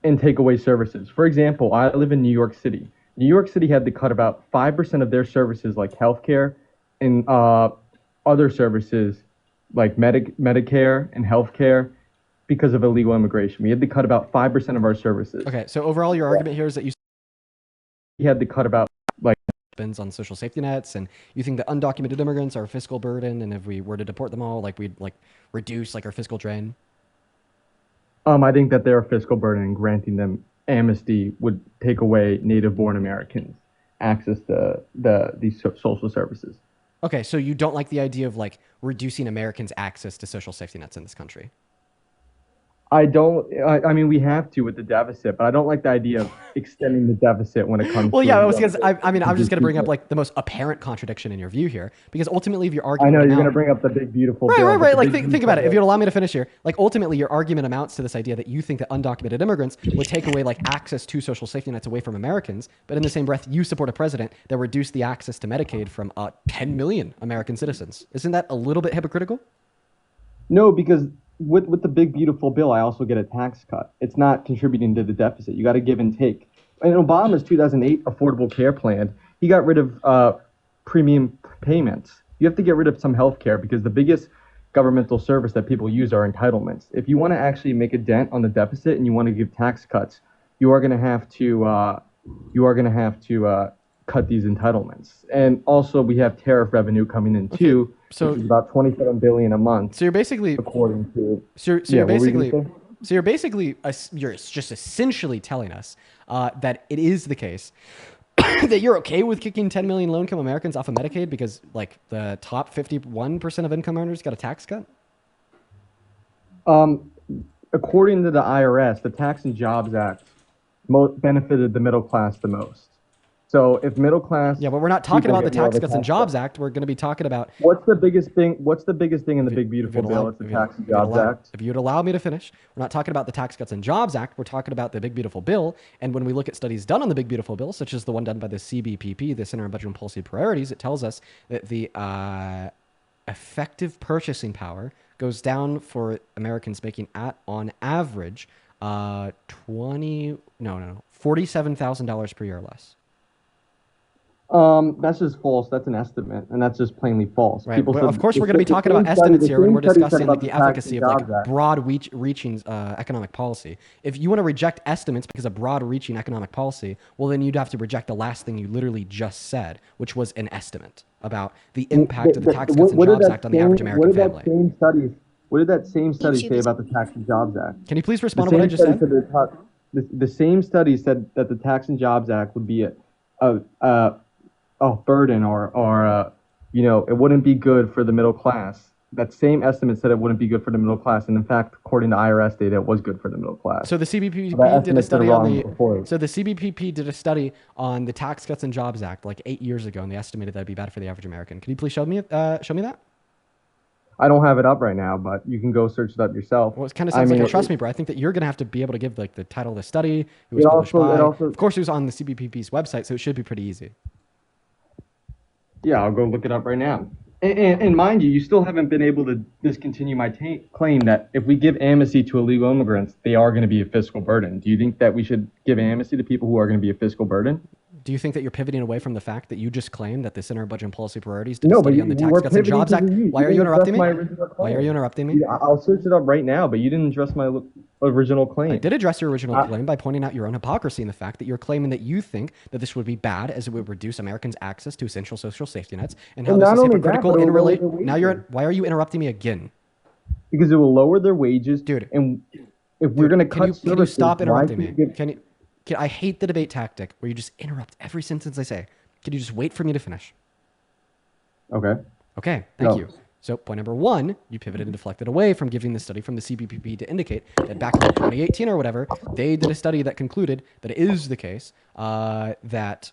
and take away services? For example, I live in New York City. New York City had to cut about 5% of their services like healthcare and other services like Medicare and healthcare because of illegal immigration. We had to cut about 5% of our services. Okay, so overall, your argument here is that you had to cut about like spends on social safety nets, and you think that undocumented immigrants are a fiscal burden, and if we were to deport them all, like we'd like reduce like our fiscal drain. I think that they're a fiscal burden, and granting them amnesty would take away native-born Americans access to these social services. Okay, so you don't like the idea of like reducing Americans' access to social safety nets in this country? I don't. I mean, we have to with the deficit, but I don't like the idea of extending the deficit when it comes. Well, to yeah, I mean, I'm just going to bring up like the most apparent contradiction in your view here, because ultimately, if your argument, I know you're now, going to bring up the big beautiful bill. Right. Like think about it. If you'd allow me to finish here, like ultimately, your argument amounts to this idea that you think that undocumented immigrants would take away like access to social safety nets away from Americans, but in the same breath, you support a president that reduced the access to Medicaid from 10 million American citizens. Isn't that a little bit hypocritical? No, because with the big beautiful bill, I also get a tax cut. It's not contributing to the deficit. You got to give and take. In Obama's 2008 Affordable Care Plan, he got rid of premium payments. You have to get rid of some health care because the biggest governmental service that people use are entitlements. If you want to actually make a dent on the deficit and you want to give tax cuts, you are going to have to cut these entitlements. And also, we have tariff revenue coming in too. So which is about $27 billion a month. So you're basically according to. So you're basically just essentially telling us that it is the case that you're okay with kicking 10 million low-income Americans off of Medicaid because like the top 51% of income earners got a tax cut. According to the IRS, the Tax and Jobs Act benefited the middle class the most. So if middle class, yeah, but we're not talking about the Tax Cuts and Jobs Act. We're going to be talking about what's the biggest thing. What's the biggest thing in the big beautiful bill? It's the Tax and Jobs Act. If you'd allow me to finish, we're not talking about the Tax Cuts and Jobs Act. We're talking about the big beautiful bill. And when we look at studies done on the big beautiful bill, such as the one done by the CBPP, the Center on Budget and Policy Priorities, it tells us that the effective purchasing power goes down for Americans making on average $47,000 per year or less. That's just false. That's an estimate, and that's just plainly false. Right. People But said of course, the we're going to be the talking same about study- estimates the here when same we're study said discussing like about the Tax efficacy and of like Jobs Act. broad-reaching economic policy. If you want to reject estimates because of broad-reaching economic policy, well, then you'd have to reject the last thing you literally just said, which was an estimate about the impact of the Tax Cuts and What did Jobs that Act on the average same- American What did family. that same study? What did that same study say about the Tax and Jobs Act? Can you please The respond to what I same just study said? said the same study said that the Tax and Jobs Act would be a burden or it wouldn't be good for the middle class. That same estimate said it wouldn't be good for the middle class, and in fact, according to IRS data, it was good for the middle class. So the CBPP So that did a estimate's been study on wrong the. before. So the CBPP did a study on the Tax Cuts and Jobs Act like 8 years ago, and they estimated that'd be bad for the average American. Can you please show me that? I don't have it up right now, but you can go search it up yourself. Well, it kind of sounds like a trust me, bro. I think that you're gonna have to be able to give like the title of the study, who was published by. Of course, it was on the CBPP's website, so it should be pretty easy. Yeah, I'll go look it up right now. And mind you, you still haven't been able to discontinue my claim that if we give amnesty to illegal immigrants, they are going to be a fiscal burden. Do you think that we should give amnesty to people who are going to be a fiscal burden? Do you think that you're pivoting away from the fact that you just claimed that the Center of Budget and Policy Priorities did a study on the Tax Cuts and Jobs Act? Why are you interrupting me? Why are you interrupting me? I'll search it up right now, but you didn't address my original claim. I did address your original claim by pointing out your own hypocrisy in the fact that you're claiming that you think that this would be bad as it would reduce Americans' access to essential social safety nets, and how And this not is only that, hypocritical but it in will lower relation. their Now why are you interrupting me again? Because it will lower their wages, dude. And if we're going to cut services, can you stop interrupting me? Give, I hate the debate tactic where you just interrupt every sentence I say. Can you just wait for me to finish? Okay. Okay, thank you. So point number one, you pivoted and deflected away from giving the study from the CBPP to indicate that back in 2018 or whatever, they did a study that concluded that it is the case that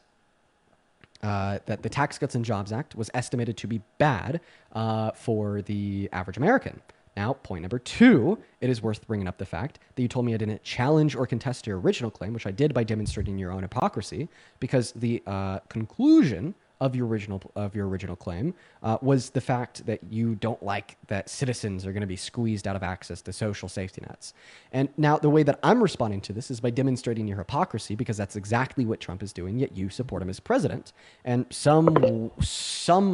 the Tax Cuts and Jobs Act was estimated to be bad for the average American. Now, point number two, it is worth bringing up the fact that you told me I didn't challenge or contest your original claim, which I did by demonstrating your own hypocrisy, because the conclusion of your original claim was the fact that you don't like that citizens are going to be squeezed out of access to social safety nets. And now the way that I'm responding to this is by demonstrating your hypocrisy, because that's exactly what Trump is doing, yet you support him as president. And some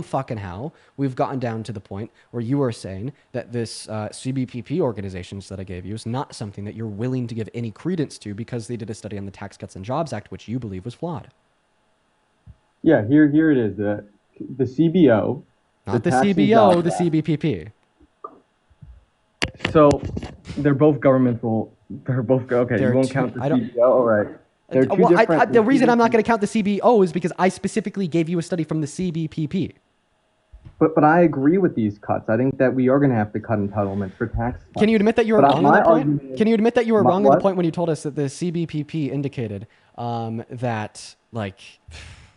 fucking how we've gotten down to the point where you are saying that this CBPP organizations that I gave you is not something that you're willing to give any credence to because they did a study on the Tax Cuts and Jobs Act, which you believe was flawed. Yeah, here it is. The CBO. Not the CBO, the CBPP. So they're both governmental. They're both okay. You won't count the CBO. All right. They're two different. The reason I'm not going to count the CBO is because I specifically gave you a study from the CBPP. But I agree with these cuts. I think that we are going to have to cut entitlements for tax cuts. Can you admit that you were wrong on that point? Can you admit that you were wrong on the point when you told us that the CBPP indicated that, like,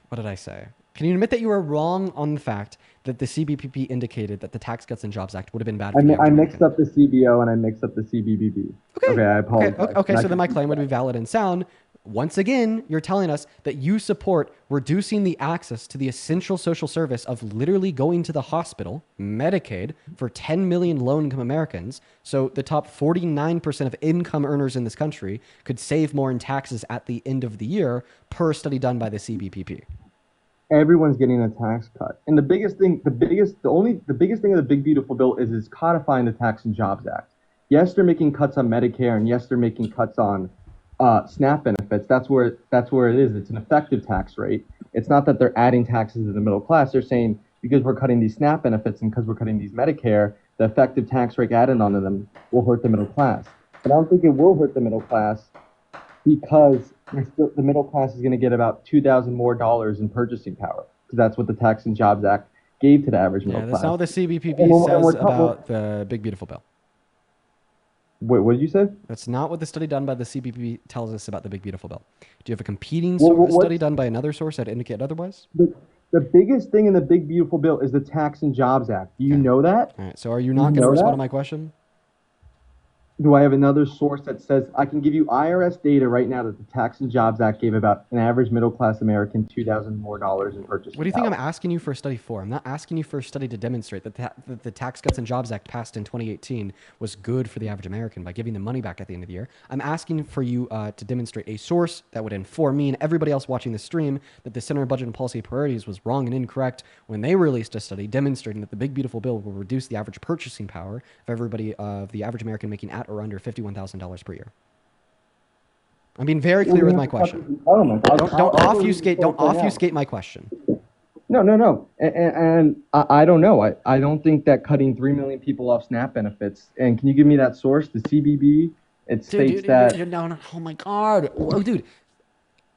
what did I say? Can you admit that you were wrong on the fact that the CBPP indicated that the Tax Cuts and Jobs Act would have been bad for the average I mixed up the CBO and I mixed up the CBPP. Okay, I apologize. Okay, so then my claim would be valid and sound. Once again, you're telling us that you support reducing the access to the essential social service of literally going to the hospital, Medicaid, for 10 million low-income Americans, so the top 49% of income earners in this country could save more in taxes at the end of the year, per study done by the CBPP. Everyone's getting a tax cut. And the biggest thing of the big beautiful bill is it's codifying the Tax and Jobs Act. Yes, they're making cuts on Medicare, and yes, they're making cuts on SNAP benefits. That's where it is. It's an effective tax rate. It's not that they're adding taxes to the middle class. They're saying because we're cutting these SNAP benefits and because we're cutting these Medicare, the effective tax rate added onto them will hurt the middle class. But I don't think it will hurt the middle class because the middle class is going to get about $2,000 more in purchasing power, because that's what the Tax and Jobs Act gave to the average middle class. Yeah, that's not what the CBPP says about the Big Beautiful Bill. Wait, what did you say? That's not what the study done by the CBPP tells us about the Big Beautiful Bill. Do you have a competing study done by another source that indicate otherwise? The biggest thing in the Big Beautiful Bill is the Tax and Jobs Act. Do you know that? All right, so are you not going to respond to my question? Do I have another source that says I can give you IRS data right now that the Tax and Jobs Act gave about an average middle-class American $2,000 more in purchasing What do you think power? I'm asking you for a study for? I'm not asking you for a study to demonstrate that that the Tax Cuts and Jobs Act passed in 2018 was good for the average American by giving them money back at the end of the year. I'm asking for you to demonstrate a source that would inform me and everybody else watching the stream that the Center on Budget and Policy Priorities was wrong and incorrect when they released a study demonstrating that the Big Beautiful Bill will reduce the average purchasing power of everybody, of the average American making at or under $51,000 per year. I'm being very clear with my question. Don't obfuscate my question. No. And I don't know. I don't think that cutting 3 million people off SNAP benefits. And can you give me that source? The CBB. It states that. No. Oh my God. Oh, dude.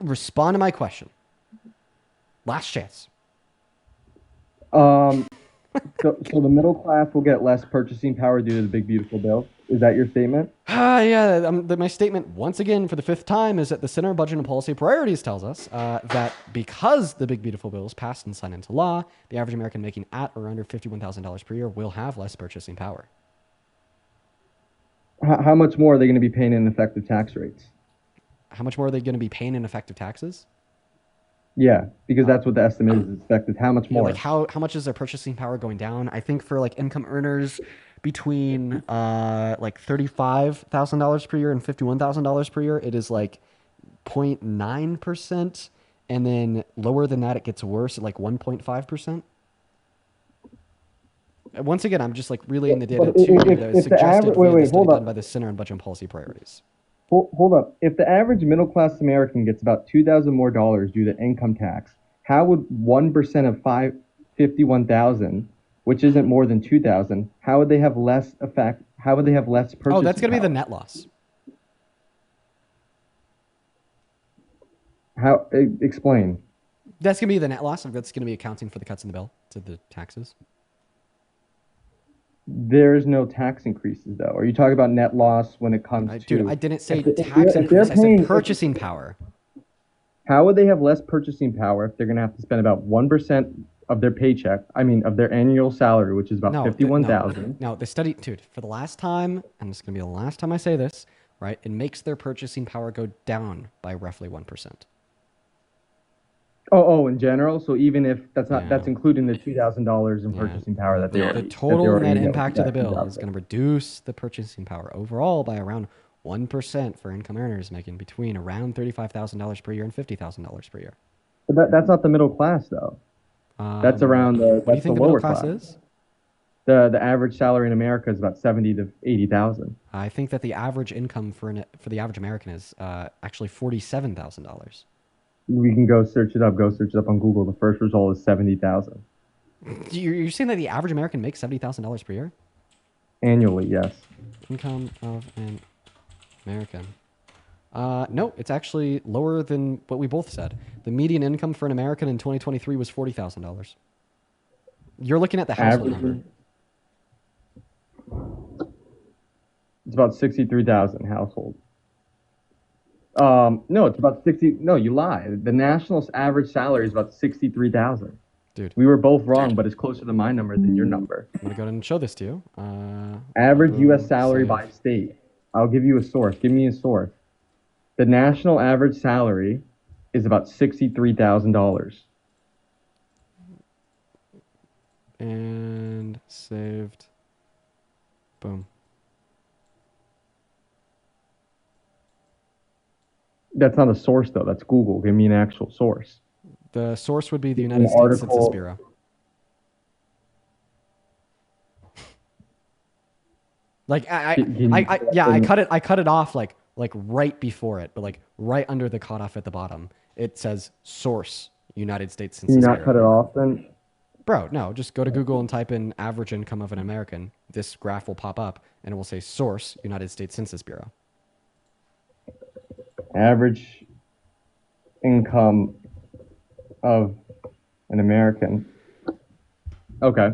Respond to my question. Last chance. So the middle class will get less purchasing power due to the Big Beautiful Bill. Is that your statement? Yeah. My statement, once again, for the fifth time, is that the Center on Budget and Policy Priorities tells us that because the Big Beautiful Bill is passed and signed into law, the average American making at or under $51,000 per year will have less purchasing power. How much more are they going to be paying in effective tax rates? How much more are they going to be paying in effective taxes? Yeah, because that's what the estimate is expected. How much more? Like how much is their purchasing power going down? I think for like income earners between like $35,000 per year and $51,000 per year, it is like 0.9%, and then lower than that it gets worse at like 1.5%. Once again, I'm just like relaying the data to you that is suggested via the study done by the Center on Budget and Policy Priorities. Hold up. If the average middle-class American gets about $2,000 more due to income tax, how would 1% of 51,000, which isn't more than 2,000, how would they have less effect? How would they have less purchasing Oh, that's going to be power? the net loss. How? Explain. That's going to be the net loss. That's going to be accounting for the cuts in the bill to the taxes. There's no tax increases, though. Are you talking about net loss when it comes to... Dude, I didn't say tax increase. I said purchasing power. How would they have less purchasing power if they're going to have to spend about 1% of their paycheck, of their annual salary, which is about $51,000? No, the study, dude, for the last time, and it's going to be the last time I say this, right? It makes their purchasing power go down by roughly 1%. Oh, in general. So even if that's including the $2,000 in purchasing power that they the total net impact of the bill is going to reduce the purchasing power overall by around 1% for income earners making between around $35,000 per year and $50,000 per year. But that's not the middle class, though. That's around the. What do you think the middle class is? The average salary in America is about $70,000 to $80,000. I think that the average income for the average American is actually $47,000. We can go search it up. Go search it up on Google. The first result is 70,000. You're saying that the average American makes $70,000 per year? Annually, yes. Income of an American. No, it's actually lower than what we both said. The median income for an American in 2023 was $40,000. You're looking at the household number. It's about 63,000 household. No, it's about 60. No, you lie. The national average salary is about 63,000. Dude, we were both wrong, but it's closer to my number than your number. I'm gonna go ahead and show this to you. Average U.S. salary by state. I'll give you a source. Give me a source. The national average salary is about $63,000. And saved. Boom. That's not a source, though. That's Google. Give me an actual source. The source would be the United States Census Bureau. Like I cut it off like right before it, but like right under the cutoff at the bottom. It says source United States Census Bureau. Can you not cut it off then? Bro, no, just go to Google and type in average income of an American. This graph will pop up and it will say source United States Census Bureau. Average income of an American. Okay.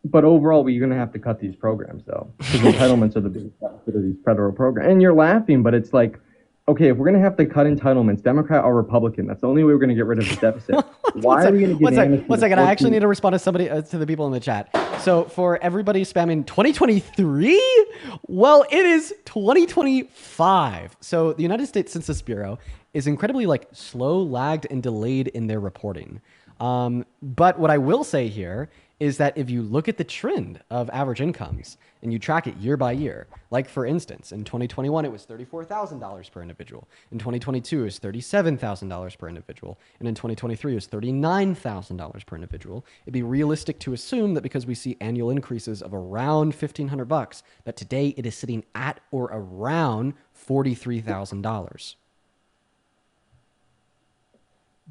But overall, we're going to have to cut these programs, though. Because entitlements are the biggest benefit of these federal programs. And you're laughing, but it's like okay, if we're going to have to cut entitlements, Democrat or Republican, that's the only way we're going to get rid of the deficit. Why are we going to give amnesty? One second. I actually need to respond to somebody, to the people in the chat. So for everybody spamming 2023, well, it is 2025. So the United States Census Bureau is incredibly like slow, lagged, and delayed in their reporting. But what I will say here is that if you look at the trend of average incomes and you track it year by year, like for instance, in 2021, it was $34,000 per individual. In 2022, it was $37,000 per individual. And in 2023, it was $39,000 per individual. It'd be realistic to assume that because we see annual increases of around $1,500, that today it is sitting at or around $43,000.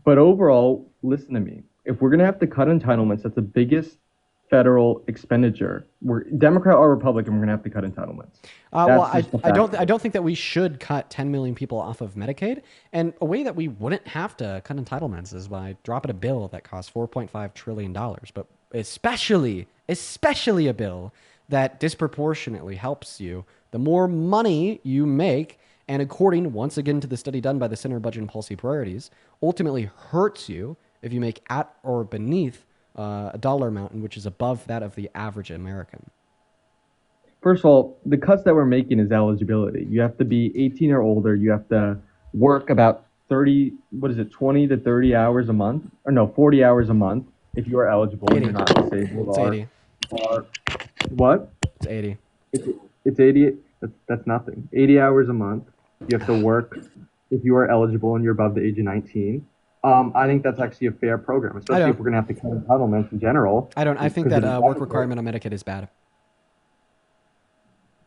But overall, listen to me. If we're going to have to cut entitlements, that's the biggest federal expenditure. We're Democrat or Republican, we're going to have to cut entitlements. Well, I don't think that we should cut 10 million people off of Medicaid. And a way that we wouldn't have to cut entitlements is by dropping a bill that costs $4.5 trillion. But especially a bill that disproportionately helps you. The more money you make, and according, once again, to the study done by the Center of Budget and Policy Priorities, ultimately hurts you if you make at or beneath a dollar amount, which is above that of the average American. First of all, the cuts that we're making is eligibility. You have to be 18 or older. You have to work about 20 to 30 hours a month? Or no, 40 hours a month if you are eligible and you're not disabled. It's 80. What? It's 80. It's 80. That's nothing. 80 hours a month. You have to work if you are eligible and you're above the age of 19. I think that's actually a fair program, especially if we're going to have to cut entitlements in general. I think that work requirement on Medicaid is bad.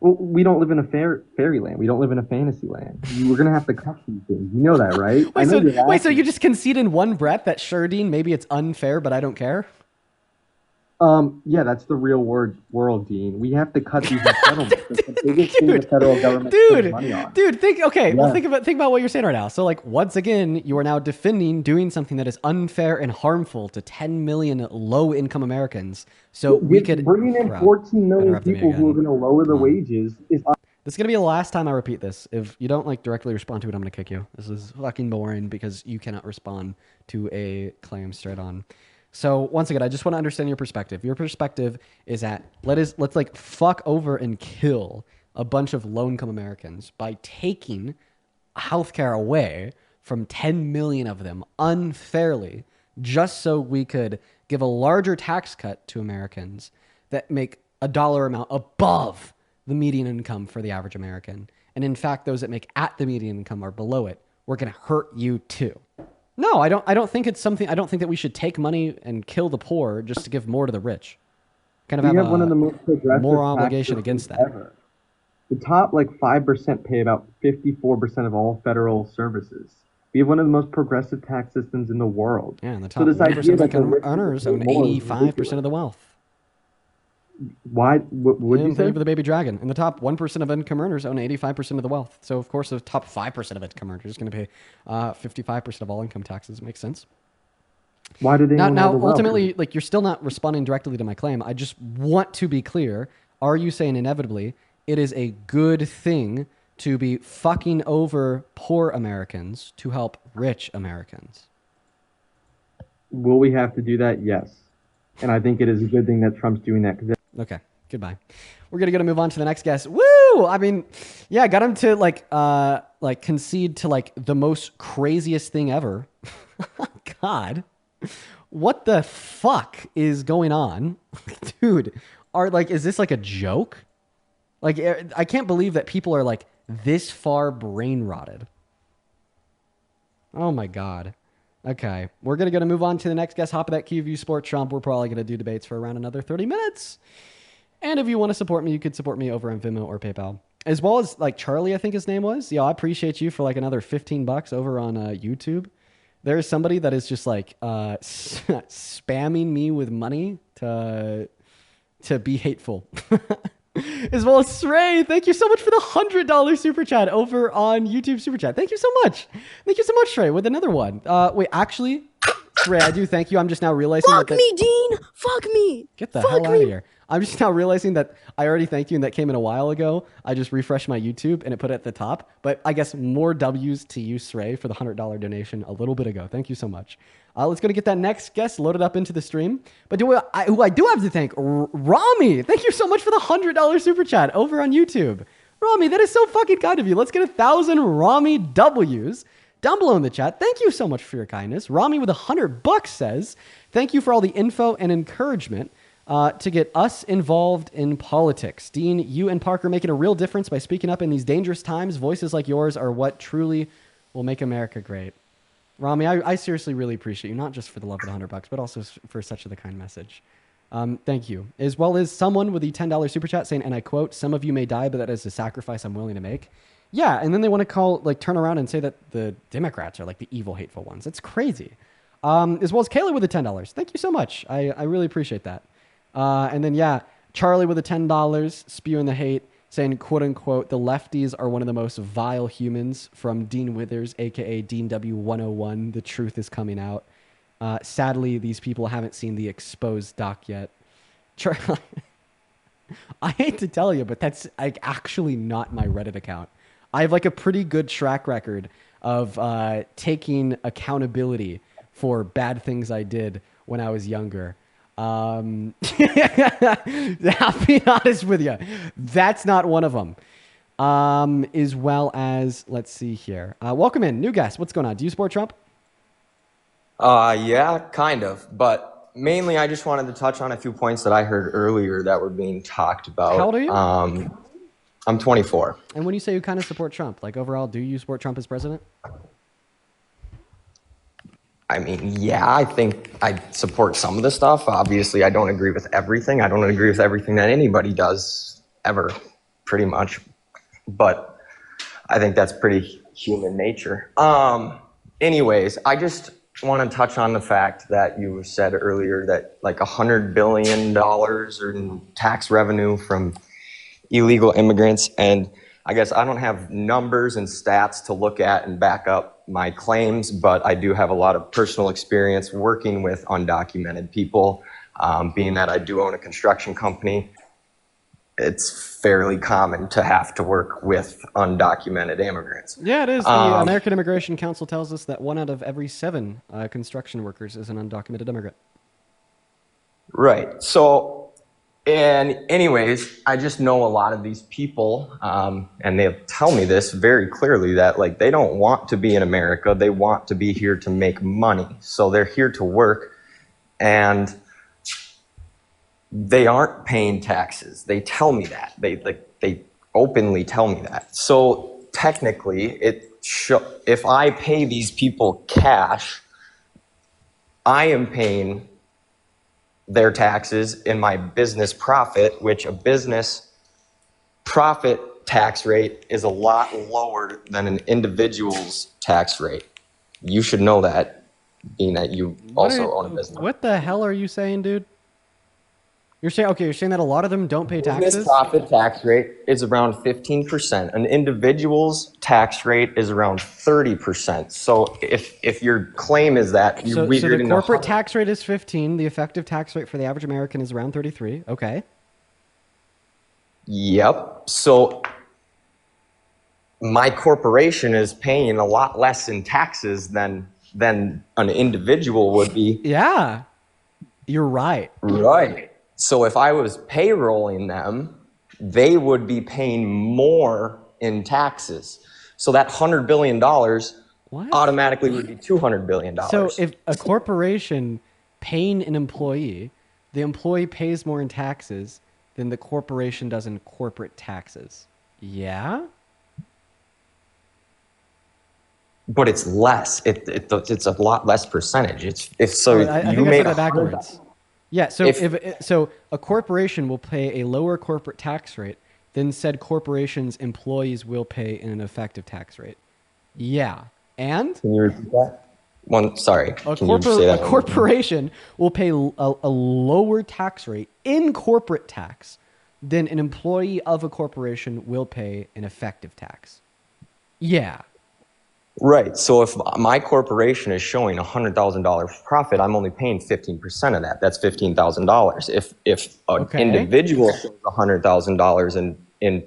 Well, we don't live in a fairyland. We don't live in a fantasy land. We're going to have to cut these things. You know that, right? So you just concede in one breath that sure, Dean, maybe it's unfair, but I don't care? Yeah, that's the real world, Dean. We have to cut these entitlements. That's the biggest thing the federal government spends money on. Think about what you're saying right now. So, like, once again, you are now defending doing something that is unfair and harmful to 10 million low-income Americans. So we could bringing in 14 million people who are going to lower the wages is. This is going to be the last time I repeat this. If you don't like directly respond to it, I'm going to kick you. This is fucking boring because you cannot respond to a claim straight on. So once again, I just want to understand your perspective. Your perspective is that let's like fuck over and kill a bunch of low-income Americans by taking healthcare away from 10 million of them unfairly, just so we could give a larger tax cut to Americans that make a dollar amount above the median income for the average American. And in fact, those that make at the median income are below it. We're going to hurt you too. No, I don't think it's something. I don't think that we should take money and kill the poor just to give more to the rich. Kind of have one of the most progressive moral obligation against that. Ever. The top 5% pay about 54% of all federal services. We have one of the most progressive tax systems in the world. Yeah, and the top 1% of income earners own 85% of the wealth. Why? What would you say? For the baby dragon. And the top 1% of income earners own 85% of the wealth. So, of course, the top 5% of income earners is going to pay 55% of all income taxes. It makes sense. Why did they now ultimately, you're still not responding directly to my claim. I just want to be clear. Are you saying inevitably it is a good thing to be fucking over poor Americans to help rich Americans? Will we have to do that? Yes. And I think it is a good thing that Trump's doing that. Okay, goodbye. We're gonna move on to the next guest. Woo! I mean, yeah, got him to concede to the most craziest thing ever. God, what the fuck is going on, dude? Is this a joke? I can't believe that people are this far brain rotted. Oh my God. Okay, we're going to move on to the next guest. Hop of that QView Sport Trump. We're probably going to do debates for around another 30 minutes. And if you want to support me, you could support me over on Venmo or PayPal. As well as Charlie, I think his name was. Yeah, I appreciate you for another $15 over on YouTube. There is somebody that is just spamming me with money to be hateful. As well as Sray, thank you so much for the $100 super chat over on YouTube super chat. Thank you so much. Thank you so much, Sray, with another one. Wait, actually, Ray, I do thank you. I'm just now realizing Fuck me, Dean. Fuck me. Get the Fuck hell out me. of here. I'm just now realizing that I already thanked you and that came in a while ago. I just refreshed my YouTube and it put it at the top. But I guess more W's to you, Sray, for the $100 donation a little bit ago. Thank you so much. Let's go to get that next guest loaded up into the stream. But who I do have to thank, Rami. Thank you so much for the $100 super chat over on YouTube. Rami, that is so fucking kind of you. Let's get 1,000 Rami W's down below in the chat. Thank you so much for your kindness. Rami with $100 says, thank you for all the info and encouragement to get us involved in politics. Dean, you and Parker making a real difference by speaking up in these dangerous times. Voices like yours are what truly will make America great. Rami, I seriously really appreciate you, not just for the love of the $100, but also for such a kind message. Thank you. As well as someone with the $10 super chat saying, and I quote, some of you may die, but that is a sacrifice I'm willing to make. Yeah, and then they want to turn around and say that the Democrats are like the evil, hateful ones. That's crazy. As well as Kayla with the $10. Thank you so much. I really appreciate that. And then, yeah, Charlie with the $10, spewing the hate, saying, quote unquote, the lefties are one of the most vile humans, from Dean Withers, aka Dean W101. The truth is coming out. Sadly, these people haven't seen the exposed doc yet. Charlie, I hate to tell you, but that's actually not my Reddit account. I have a pretty good track record of taking accountability for bad things I did when I was younger. I'll be honest with you. That's not one of them. As well as, let's see here. Welcome in. New guest. What's going on? Do you support Trump? Yeah, kind of. But mainly I just wanted to touch on a few points that I heard earlier that were being talked about. How old are you? I'm 24. And when you say you kind of support Trump, overall, do you support Trump as president? I mean, yeah, I think I support some of the stuff. Obviously, I don't agree with everything. I don't agree with everything that anybody does ever, pretty much. But I think that's pretty human nature. Anyways, I just want to touch on the fact that you said earlier that $100 billion in tax revenue from illegal immigrants. And I guess I don't have numbers and stats to look at and back up my claims, but I do have a lot of personal experience working with undocumented people. Being that I do own a construction company, it's fairly common to have to work with undocumented immigrants. Yeah, it is. The American Immigration Council tells us that 1 out of every 7 construction workers is an undocumented immigrant. Right. So, and anyways, I just know a lot of these people, and they tell me this very clearly, that they don't want to be in America. They want to be here to make money. So they're here to work, and they aren't paying taxes. They tell me that. They openly tell me that. So technically, if I pay these people cash, I am paying their taxes in my business profit, which a business profit tax rate is a lot lower than an individual's tax rate. You should know that, being that you also own a business. What the hell are you saying, dude? You're saying that a lot of them don't pay taxes? Business profit tax rate is around 15%. An individual's tax rate is around 30%. So if your claim is that so the corporate tax rate is 15, the effective tax rate for the average American is around 33. Okay. Yep. So my corporation is paying a lot less in taxes than an individual would be. Yeah. You're right. Right. So if I was payrolling them, they would be paying more in taxes. So that $100 billion automatically would be $200 billion. So if a corporation paying an employee, the employee pays more in taxes than the corporation does in corporate taxes. Yeah? But it's less. It's a lot less percentage. I think I said that backwards. Yeah, so a corporation will pay a lower corporate tax rate than said corporation's employees will pay in an effective tax rate. Yeah, and? Can you repeat that? Sorry. A corporation will pay a lower tax rate in corporate tax than an employee of a corporation will pay in effective tax. Yeah. Right. So if my corporation is showing $100,000 profit, I'm only paying 15% of that. That's $15,000. If an individual shows $100,000 in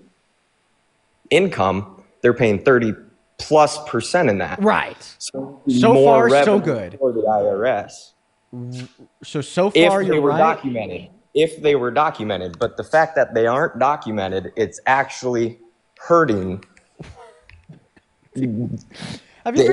income, they're paying 30+% in that. Right. So far, so good for the IRS. So far, if they you're were right. documented. If they were documented, but the fact that they aren't documented, it's actually hurting. Have you ever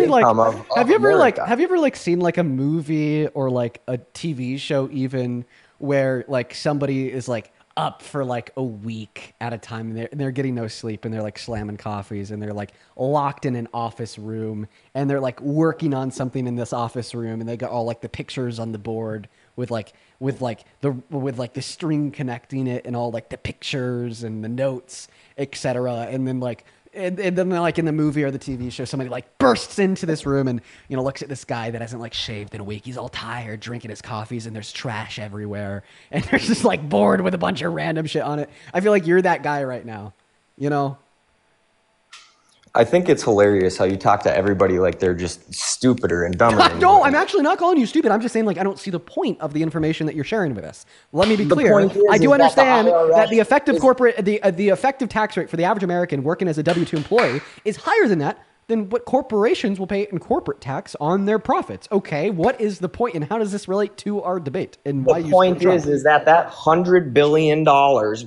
seen like a movie or like a TV show even where like somebody is like up for like a week at a time and they're getting no sleep and they're like slamming coffees and they're like locked in an office room and they're like working on something in this office room and they got all like the pictures on the board with the string connecting it and all like the pictures and the notes, etc. And then like and then like in the movie or the TV show, somebody like bursts into this room and, you know, looks at this guy that hasn't like shaved in a week. He's all tired, drinking his coffees, and there's trash everywhere. And there's just like board with a bunch of random shit on it. I feel like you're that guy right now, you know? I think it's hilarious how you talk to everybody like they're just stupider and dumber than you. No, I'm actually not calling you stupid. I'm just saying, like, I don't see the point of the information that you're sharing with us. Let me be clear. I do understand that the effective tax rate for the average American working as a W-2 employee is higher than what corporations will pay in corporate tax on their profits. Okay, what is the point, and how does this relate to our debate? And why the point is that $100 billion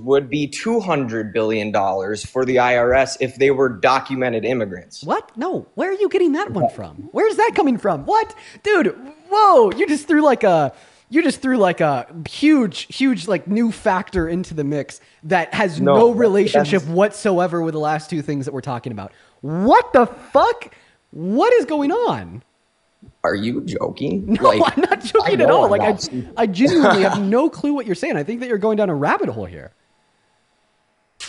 would be $200 billion for the IRS if they were documented immigrants. What? No. Where are you getting that one from? Where's that coming from? What? Dude, whoa, you just threw like a huge like new factor into the mix that has no relationship whatsoever with the last two things that we're talking about. What the fuck? What is going on? Are you joking? No, I'm not joking at all. Like I genuinely have no clue what you're saying. I think that you're going down a rabbit hole here.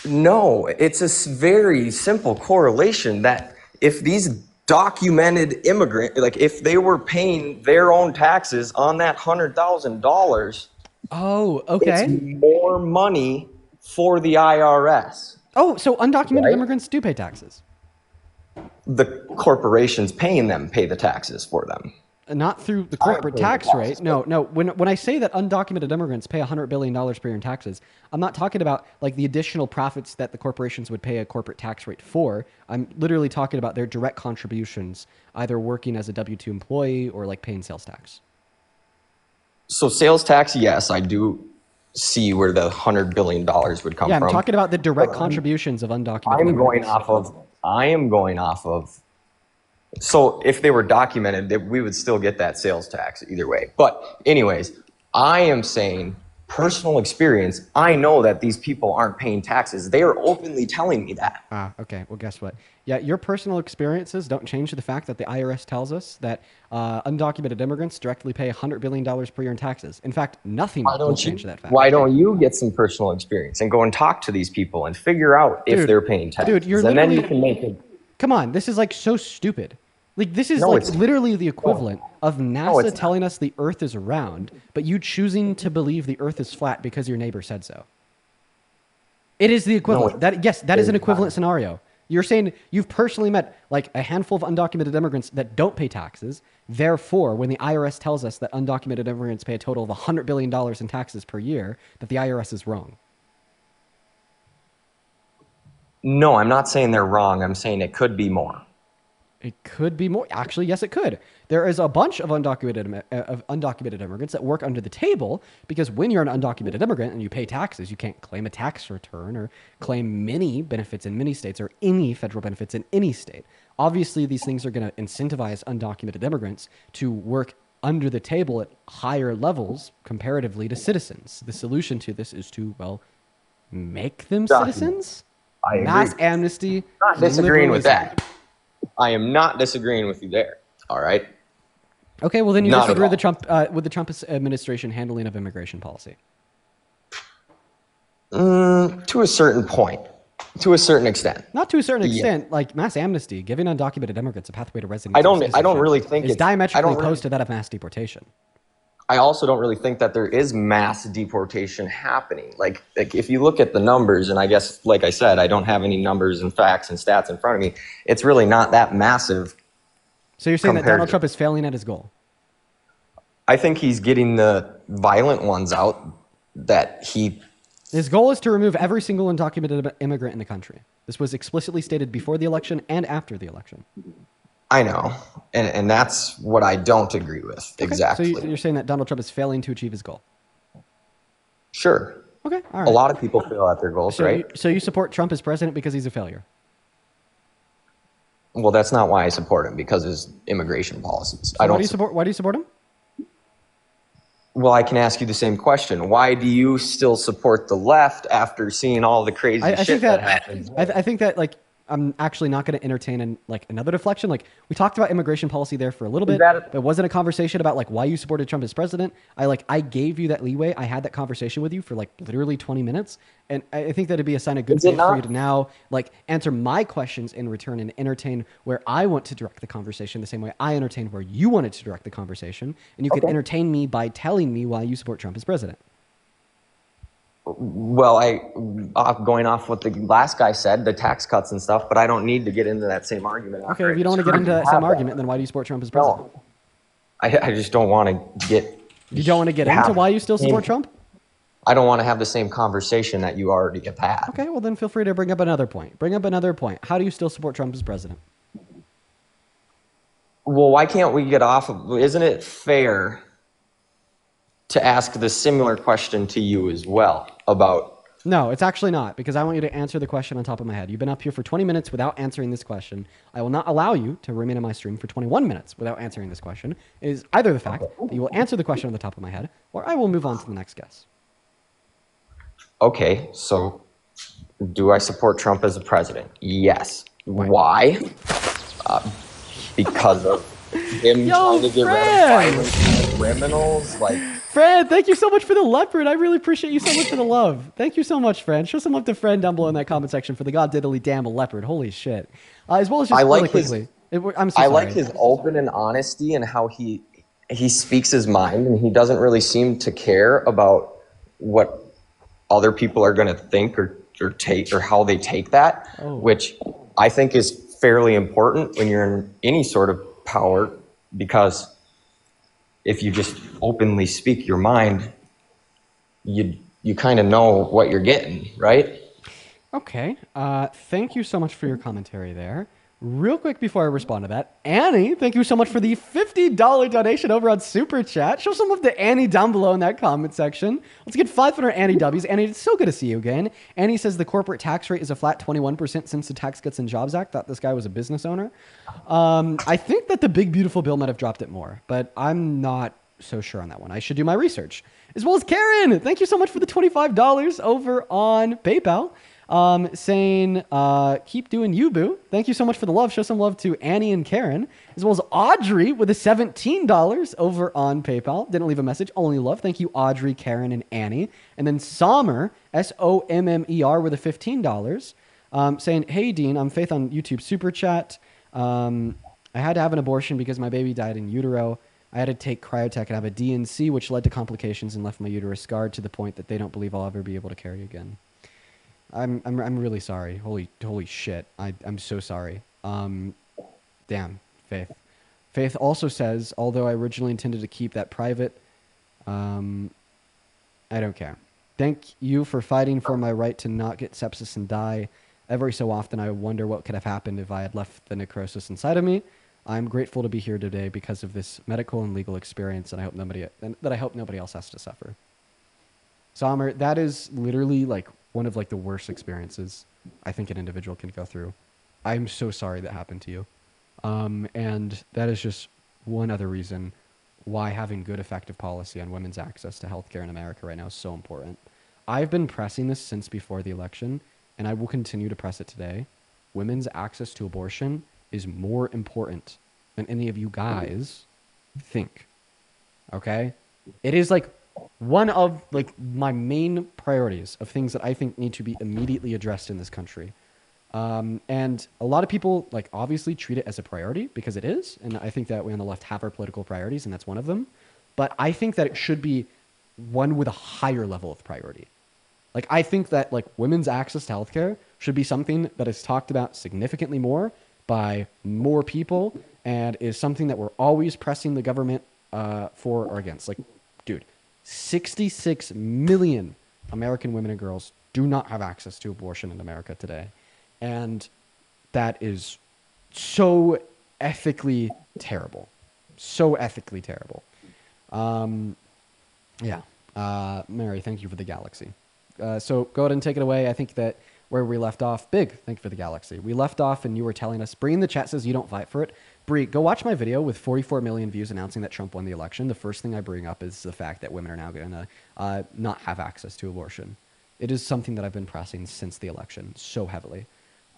No, it's a very simple correlation that if these documented immigrant, like if they were paying their own taxes on that $100,000, it's more money for the IRS. Oh, so undocumented immigrants do pay taxes. The corporations paying them pay the taxes for them. Not through the corporate tax rate. No. When I say that undocumented immigrants pay $100 billion per year in taxes, I'm not talking about like the additional profits that the corporations would pay a corporate tax rate for. I'm literally talking about their direct contributions, either working as a W-2 employee or like paying sales tax. So sales tax, yes, I do see where the $100 billion would come from. Yeah, I'm talking about the direct contributions of undocumented immigrants. I am going off of. So if they were documented, we would still get that sales tax either way. But anyways, I am saying personal experience. I know that these people aren't paying taxes. They are openly telling me that. Okay. Well, guess what? Yeah, your personal experiences don't change the fact that the IRS tells us that undocumented immigrants directly pay $100 billion per year in taxes. In fact, nothing will change that fact. Why don't you get some personal experience and go and talk to these people and figure out if they're paying taxes? Dude, and then you can make it. Come on, this is like so stupid. Like this is literally the equivalent of NASA telling us the Earth is round, but you choosing to believe the Earth is flat because your neighbor said so. It is the equivalent. That is an equivalent scenario. You're saying you've personally met like a handful of undocumented immigrants that don't pay taxes. Therefore, when the IRS tells us that undocumented immigrants pay a total of $100 billion in taxes per year, that the IRS is wrong. No, I'm not saying they're wrong. I'm saying it could be more. It could be more. Actually, yes, it could. There is a bunch of undocumented immigrants that work under the table because when you're an undocumented immigrant and you pay taxes, you can't claim a tax return or claim many benefits in many states or any federal benefits in any state. Obviously, these things are going to incentivize undocumented immigrants to work under the table at higher levels comparatively to citizens. The solution to this is to, well, make them citizens? I agree. Mass amnesty. Not disagreeing with that. I am not disagreeing with you there. All right. Okay, well then you disagree with the Trump administration handling of immigration policy. To a certain point, to a certain extent. Not to a certain extent. Like mass amnesty, giving undocumented immigrants a pathway to residency. I don't really think it's diametrically opposed to that of mass deportation. I also don't really think that there is mass deportation happening. Like if you look at the numbers, and I guess, like I said, I don't have any numbers and facts and stats in front of me. It's really not that massive So you're saying that compared Donald to- Trump is failing at his goal? I think he's getting the violent ones out that he. His goal is to remove every single undocumented immigrant in the country. This was explicitly stated before the election and after the election. I know, and that's what I don't agree with exactly. So you're saying that Donald Trump is failing to achieve his goal? Sure. Okay, all right. A lot of people fail at their goals, right? So you support Trump as president because he's a failure? Well, that's not why I support him, because his immigration policies. So why do you support him? Well, I can ask you the same question. Why do you still support the left after seeing all the crazy shit that happens? I think that like I'm actually not going to entertain another deflection. Like we talked about immigration policy there for a little bit. There wasn't a conversation about like why you supported Trump as president. I gave you that leeway. I had that conversation with you for like literally 20 minutes. And I think that'd be a sign of good faith for you to now like answer my questions in return and entertain where I want to direct the conversation the same way I entertained where you wanted to direct the conversation. And you could entertain me by telling me why you support Trump as president. Well, going off what the last guy said, the tax cuts and stuff, but I don't need to get into that same argument. Okay, if you don't want to get into that same argument, then why do you support Trump as president? No, I just don't want to get... You don't want to get into why you still support Trump? I don't want to have the same conversation that you already have had. Okay, well then feel free to bring up another point. How do you still support Trump as president? Well, why can't we get off of... Isn't it fair to ask the similar question to you as well about... No, it's actually not, because I want you to answer the question on top of my head. You've been up here for 20 minutes without answering this question. I will not allow you to remain in my stream for 21 minutes without answering this question. It is either the fact that you will answer the question on the top of my head, or I will move on to the next guest. Okay, so do I support Trump as a president? Yes. Why? Because of him trying to get rid of violent criminals. Like, Fred, thank you so much for the leopard. I really appreciate you so much for the love. Thank you so much, Fred. Show some love to Fred down below in that comment section for the god diddly damn leopard. Holy shit. As well as just really quickly. I'm so sorry. I like his open and honesty and how he speaks his mind, and he doesn't really seem to care about what other people are going to think or take, or how they take that, which I think is fairly important when you're in any sort of power, because if you just openly speak your mind, you kind of know what you're getting, right? Okay. Thank you so much for your commentary there. Real quick before I respond to that, Annie, thank you so much for the $50 donation over on Super Chat. Show some love to Annie down below in that comment section. Let's get 500 Annie W's. Annie, it's so good to see you again. Annie says the corporate tax rate is a flat 21% since the Tax Cuts and Jobs Act. Thought this guy was a business owner. I think that the big beautiful bill might have dropped it more, but I'm not so sure on that one. I should do my research. As well as Karen, thank you so much for the $25 over on PayPal. Saying, keep doing you, boo. Thank you so much for the love. Show some love to Annie and Karen, as well as Audrey with the $17 over on PayPal. Didn't leave a message, only love. Thank you, Audrey, Karen, and Annie. And then Sommer, Sommer with the $15, saying, hey, Dean, I'm Faith on YouTube Super Chat. I had to have an abortion because my baby died in utero. I had to take cryotech and have a DNC, which led to complications and left my uterus scarred to the point that they don't believe I'll ever be able to carry again. I'm really sorry. Holy shit. I'm so sorry. Damn, Faith. Faith also says, although I originally intended to keep that private, I don't care. Thank you for fighting for my right to not get sepsis and die. Every so often I wonder what could have happened if I had left the necrosis inside of me. I'm grateful to be here today because of this medical and legal experience, and I hope nobody else has to suffer. Sommer, that is literally like one of like the worst experiences I think an individual can go through. I'm so sorry that happened to you. And that is just one other reason why having good effective policy on women's access to healthcare in America right now is so important. I've been pressing this since before the election, and I will continue to press it today. Women's access to abortion is more important than any of you guys think. Okay? It is like one of like my main priorities of things that I think need to be immediately addressed in this country. And a lot of people like obviously treat it as a priority because it is. And I think that we on the left have our political priorities and that's one of them. But I think that it should be one with a higher level of priority. Like I think that like women's access to healthcare should be something that is talked about significantly more by more people and is something that we're always pressing the government for or against. Like, dude, 66 million American women and girls do not have access to abortion in America today. And that is so ethically terrible. So ethically terrible. Yeah. Mary, thank you for the galaxy. So go ahead and take it away. I think that where we left off, Big, thank you for the galaxy. We left off and you were telling us, Bree in the chat says you don't fight for it. Bree, go watch my video with 44 million views announcing that Trump won the election. The first thing I bring up is the fact that women are now going to not have access to abortion. It is something that I've been pressing since the election so heavily.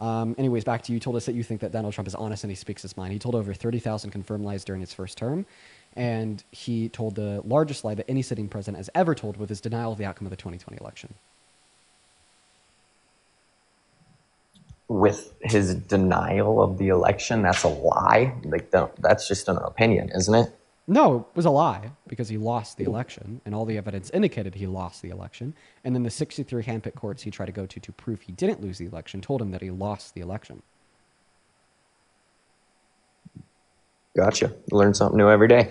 Anyways, back to you. You told us that you think that Donald Trump is honest and he speaks his mind. He told over 30,000 confirmed lies during his first term. And he told the largest lie that any sitting president has ever told with his denial of the outcome of the 2020 election. With his denial of the election, that's a lie? Like, that's just an opinion, isn't it? No, it was a lie because he lost the election and all the evidence indicated he lost the election. And then the 63 handpicked courts he tried to go to prove he didn't lose the election told him that he lost the election. Gotcha. Learn something new every day.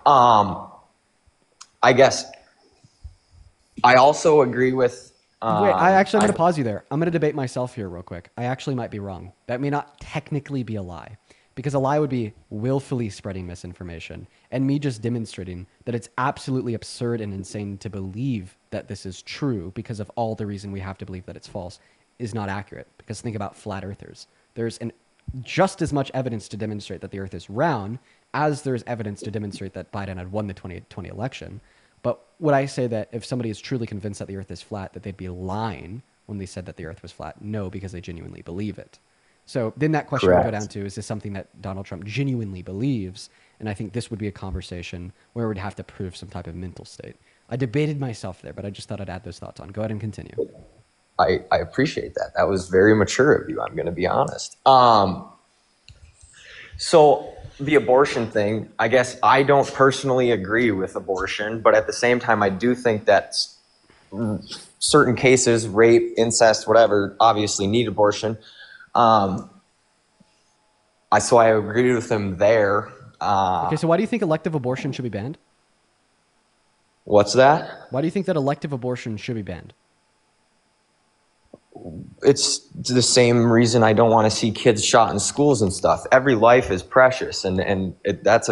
I guess I also agree with... Wait, I'm going to pause you there. I'm going to debate myself here real quick. I actually might be wrong. That may not technically be a lie. Because a lie would be willfully spreading misinformation and me just demonstrating that it's absolutely absurd and insane to believe that this is true because of all the reason we have to believe that it's false is not accurate. Because think about flat earthers. There's just as much evidence to demonstrate that the earth is round as there's evidence to demonstrate that Biden had won the 2020 election. But would I say that if somebody is truly convinced that the earth is flat, that they'd be lying when they said that the earth was flat? No, because they genuinely believe it. So then that question would go down to, is this something that Donald Trump genuinely believes? And I think this would be a conversation where we'd have to prove some type of mental state. I debated myself there, but I just thought I'd add those thoughts on. Go ahead and continue. I appreciate that. That was very mature of you, I'm going to be honest. So the abortion thing, I guess I don't personally agree with abortion, but at the same time, I do think that certain cases, rape, incest, whatever, obviously need abortion. So I agree with him there. Okay, so why do you think elective abortion should be banned? What's that? Why do you think that elective abortion should be banned? It's the same reason I don't want to see kids shot in schools and stuff. Every life is precious, and that's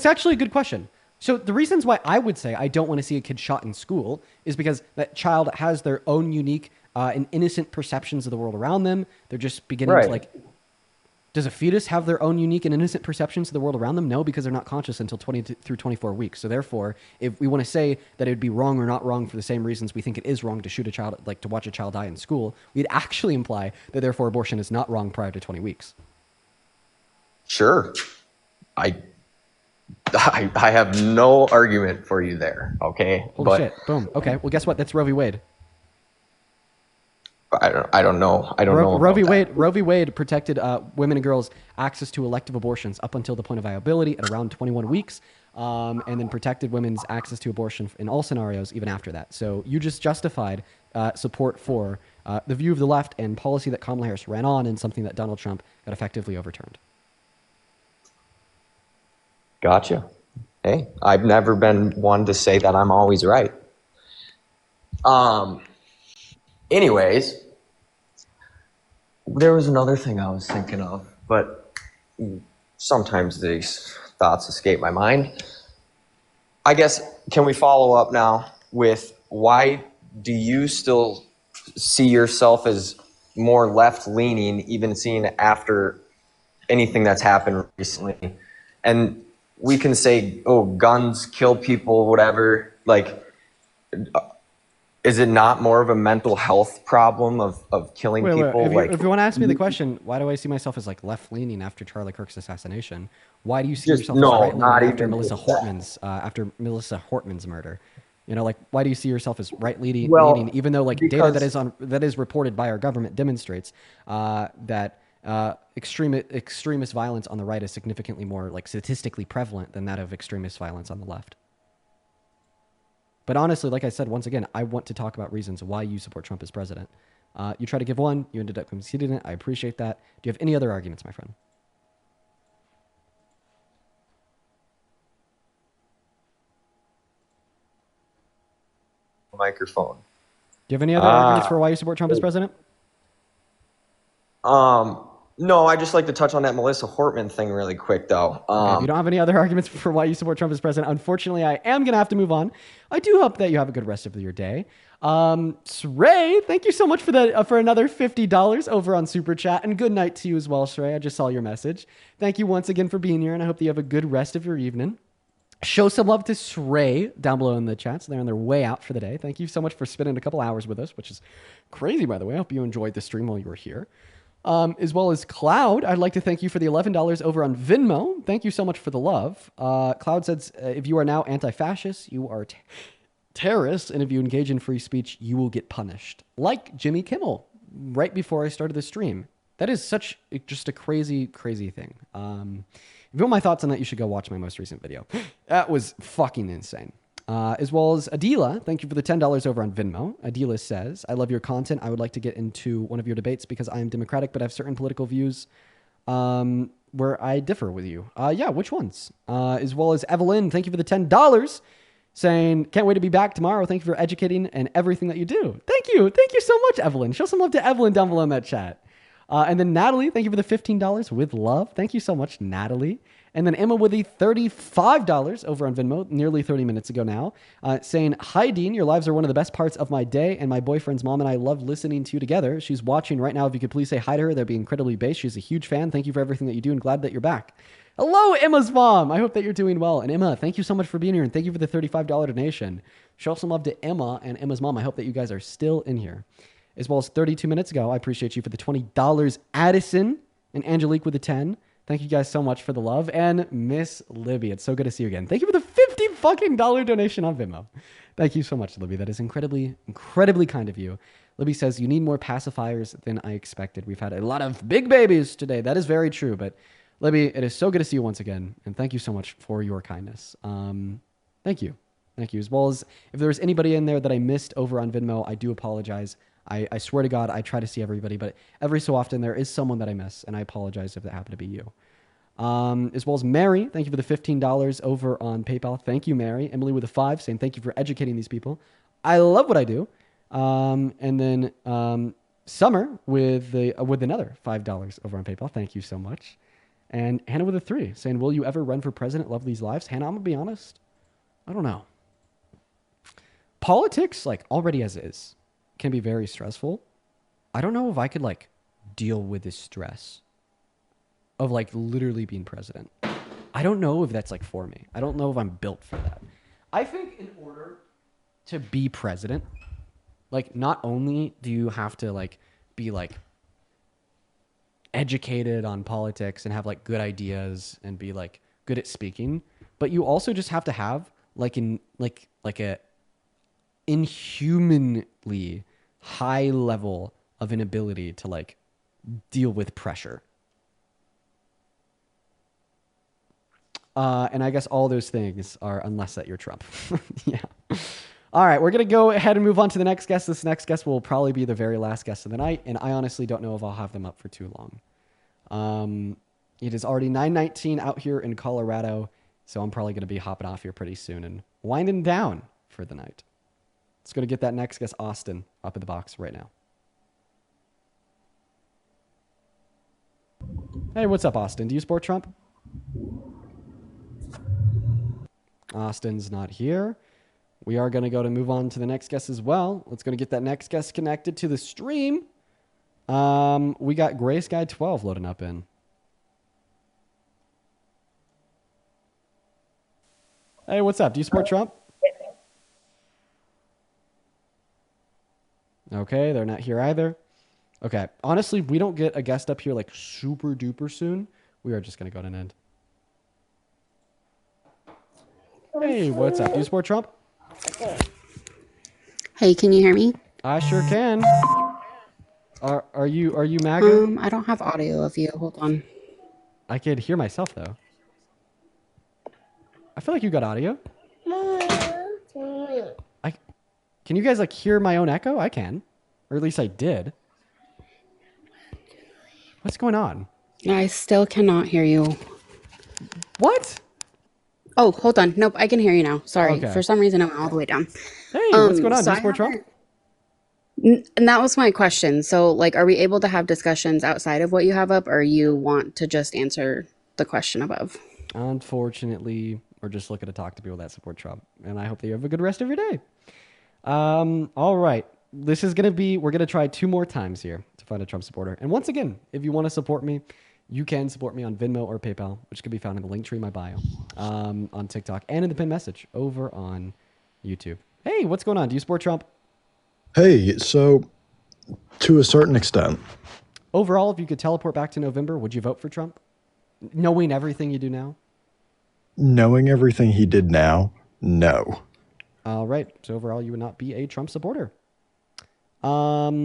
actually a good question. So the reasons why I would say I don't want to see a kid shot in school is because that child has their own unique and innocent perceptions of the world around them. They're just beginning to does a fetus have their own unique and innocent perceptions of the world around them? No, because they're not conscious until 20 through 24 weeks. So therefore, if we want to say that it would be wrong or not wrong for the same reasons we think it is wrong to shoot a child, like to watch a child die in school, we'd actually imply that therefore abortion is not wrong prior to 20 weeks. Sure. I have no argument for you there. Okay. Holy shit. Boom. Okay. Well, guess what? That's Roe v. Wade. I don't know. I don't know. Roe v. Wade protected women and girls' access to elective abortions up until the point of viability at around 21 weeks, and then protected women's access to abortion in all scenarios even after that. So you just justified support for the view of the left and policy that Kamala Harris ran on, and something that Donald Trump got effectively overturned. Gotcha. Hey, I've never been one to say that I'm always right. Anyways, there was another thing I was thinking of, but sometimes these thoughts escape my mind. I guess, can we follow up now with why do you still see yourself as more left-leaning, even seeing after anything that's happened recently? And we can say, oh, guns kill people, whatever, like... Is it not more of a mental health problem of killing people? If you want to ask me the question, why do I see myself as like left-leaning after Charlie Kirk's assassination? Why do you see yourself as right-leaning after Melissa Hortman's murder? You know, like, why do you see yourself as right-leaning, even though like data that is reported by our government demonstrates that extremist violence on the right is significantly more like statistically prevalent than that of extremist violence on the left. But honestly, like I said, once again, I want to talk about reasons why you support Trump as president. You tried to give one. You ended up conceding it. I appreciate that. Do you have any other arguments, my friend? Microphone. Do you have any other arguments for why you support Trump as president? No, I just like to touch on that Melissa Hortman thing really quick, though. Okay, if you don't have any other arguments for why you support Trump as president, unfortunately, I am going to have to move on. I do hope that you have a good rest of your day. Shrey, thank you so much for that for another $50 over on Super Chat, and good night to you as well, Shrey. I just saw your message. Thank you once again for being here, and I hope that you have a good rest of your evening. Show some love to Shrey down below in the chat. So they're on their way out for the day. Thank you so much for spending a couple hours with us, which is crazy, by the way. I hope you enjoyed the stream while you were here. As well as Cloud, I'd like to thank you for the $11 over on Venmo. Thank you so much for the love. Cloud says, if you are now anti-fascist, you are terrorists, and if you engage in free speech, you will get punished. Like Jimmy Kimmel, right before I started the stream. That is just a crazy, crazy thing. If you want my thoughts on that, you should go watch my most recent video. That was fucking insane. As well as Adila, thank you for the $10 over on Venmo. Adila says, I love your content. I would like to get into one of your debates because I am Democratic, but have certain political views where I differ with you. Yeah, which ones? As well as Evelyn, thank you for the $10, saying, can't wait to be back tomorrow. Thank you for educating and everything that you do. Thank you. Thank you so much, Evelyn. Show some love to Evelyn down below in that chat. And then Natalie, thank you for the $15 with love. Thank you so much, Natalie. And then Emma with the $35 over on Venmo, nearly 30 minutes ago now, saying, hi, Dean, your lives are one of the best parts of my day, and my boyfriend's mom and I love listening to you together. She's watching right now. If you could please say hi to her, that'd be incredibly based. She's a huge fan. Thank you for everything that you do, and glad that you're back. Hello, Emma's mom. I hope that you're doing well. And Emma, thank you so much for being here, and thank you for the $35 donation. Show some love to Emma and Emma's mom. I hope that you guys are still in here. As well as 32 minutes ago, I appreciate you for the $20. Addison and Angelique with the 10. Thank you guys so much for the love. And Miss Libby, it's so good to see you again. Thank you for the $50 fucking donation on Venmo. Thank you so much, Libby. That is incredibly, incredibly kind of you. Libby says, you need more pacifiers than I expected. We've had a lot of big babies today. That is very true. But Libby, it is so good to see you once again. And thank you so much for your kindness. Thank you. Thank you. As well as if there's anybody in there that I missed over on Venmo, I do apologize. I swear to God, I try to see everybody, but every so often there is someone that I miss, and I apologize if that happened to be you. As well as Mary, thank you for the $15 over on PayPal. Thank you, Mary. Emily with a 5, saying thank you for educating these people. I love what I do. And then Summer with another $5 over on PayPal. Thank you so much. And Hannah with a 3, saying, will you ever run for president? Love these lives. Hannah, I'm going to be honest. I don't know. Politics, like already as is, can be very stressful. I don't know if I could like deal with this stress of like literally being president. I don't know if that's like for me. I don't know if I'm built for that. I think in order to be president, like not only do you have to like be like educated on politics and have like good ideas and be like good at speaking, but you also just have to have like a inhumanly high level of an ability to like deal with pressure. And I guess all those things are unless that you're Trump. Yeah. All right, we're going to go ahead and move on to the next guest. This next guest will probably be the very last guest of the night, and I honestly don't know if I'll have them up for too long. It is already 9:19 out here in Colorado, so I'm probably going to be hopping off here pretty soon and winding down for the night. Let's go to get that next guest, Austin, up in the box right now. Hey, what's up, Austin? Do you support Trump? Austin's not here. We are going to go to move on to the next guest as well. Let's go to get that next guest connected to the stream. We got Gray Sky 12 loading up in. Hey, what's up? Do you support Trump? Okay, they're not here either. Okay, honestly, we don't get a guest up here like super duper soon. We are just going to go to an end. Hey, what's up? Do you support Trump? Hey, can you hear me? I sure can. Are you Maga? I don't have audio of you. Hold on. I could hear myself though. I feel like you got audio. Can you guys like hear my own echo? I can, or at least I did. What's going on? I still cannot hear you. What? Oh, hold on. Nope, I can hear you now. Sorry. Okay. For some reason, I went all the way down. Hey, what's going on? Do So you I support Trump? and that was my question. So, like, are we able to have discussions outside of what you have up, or you want to just answer the question above? Unfortunately, we're just looking to talk to people that support Trump, and I hope that you have a good rest of your day. All right. This is going to be, we're going to try 2 more times here to find a Trump supporter. And once again, if you want to support me, you can support me on Venmo or PayPal, which can be found in the link tree in my bio, on TikTok, and in the pinned message over on YouTube. Hey, what's going on? Do you support Trump? Hey, so to a certain extent. Overall, if you could teleport back to November, would you vote for Trump? Knowing everything you do now? Knowing everything he did now, no. All right. So overall, you would not be a Trump supporter. All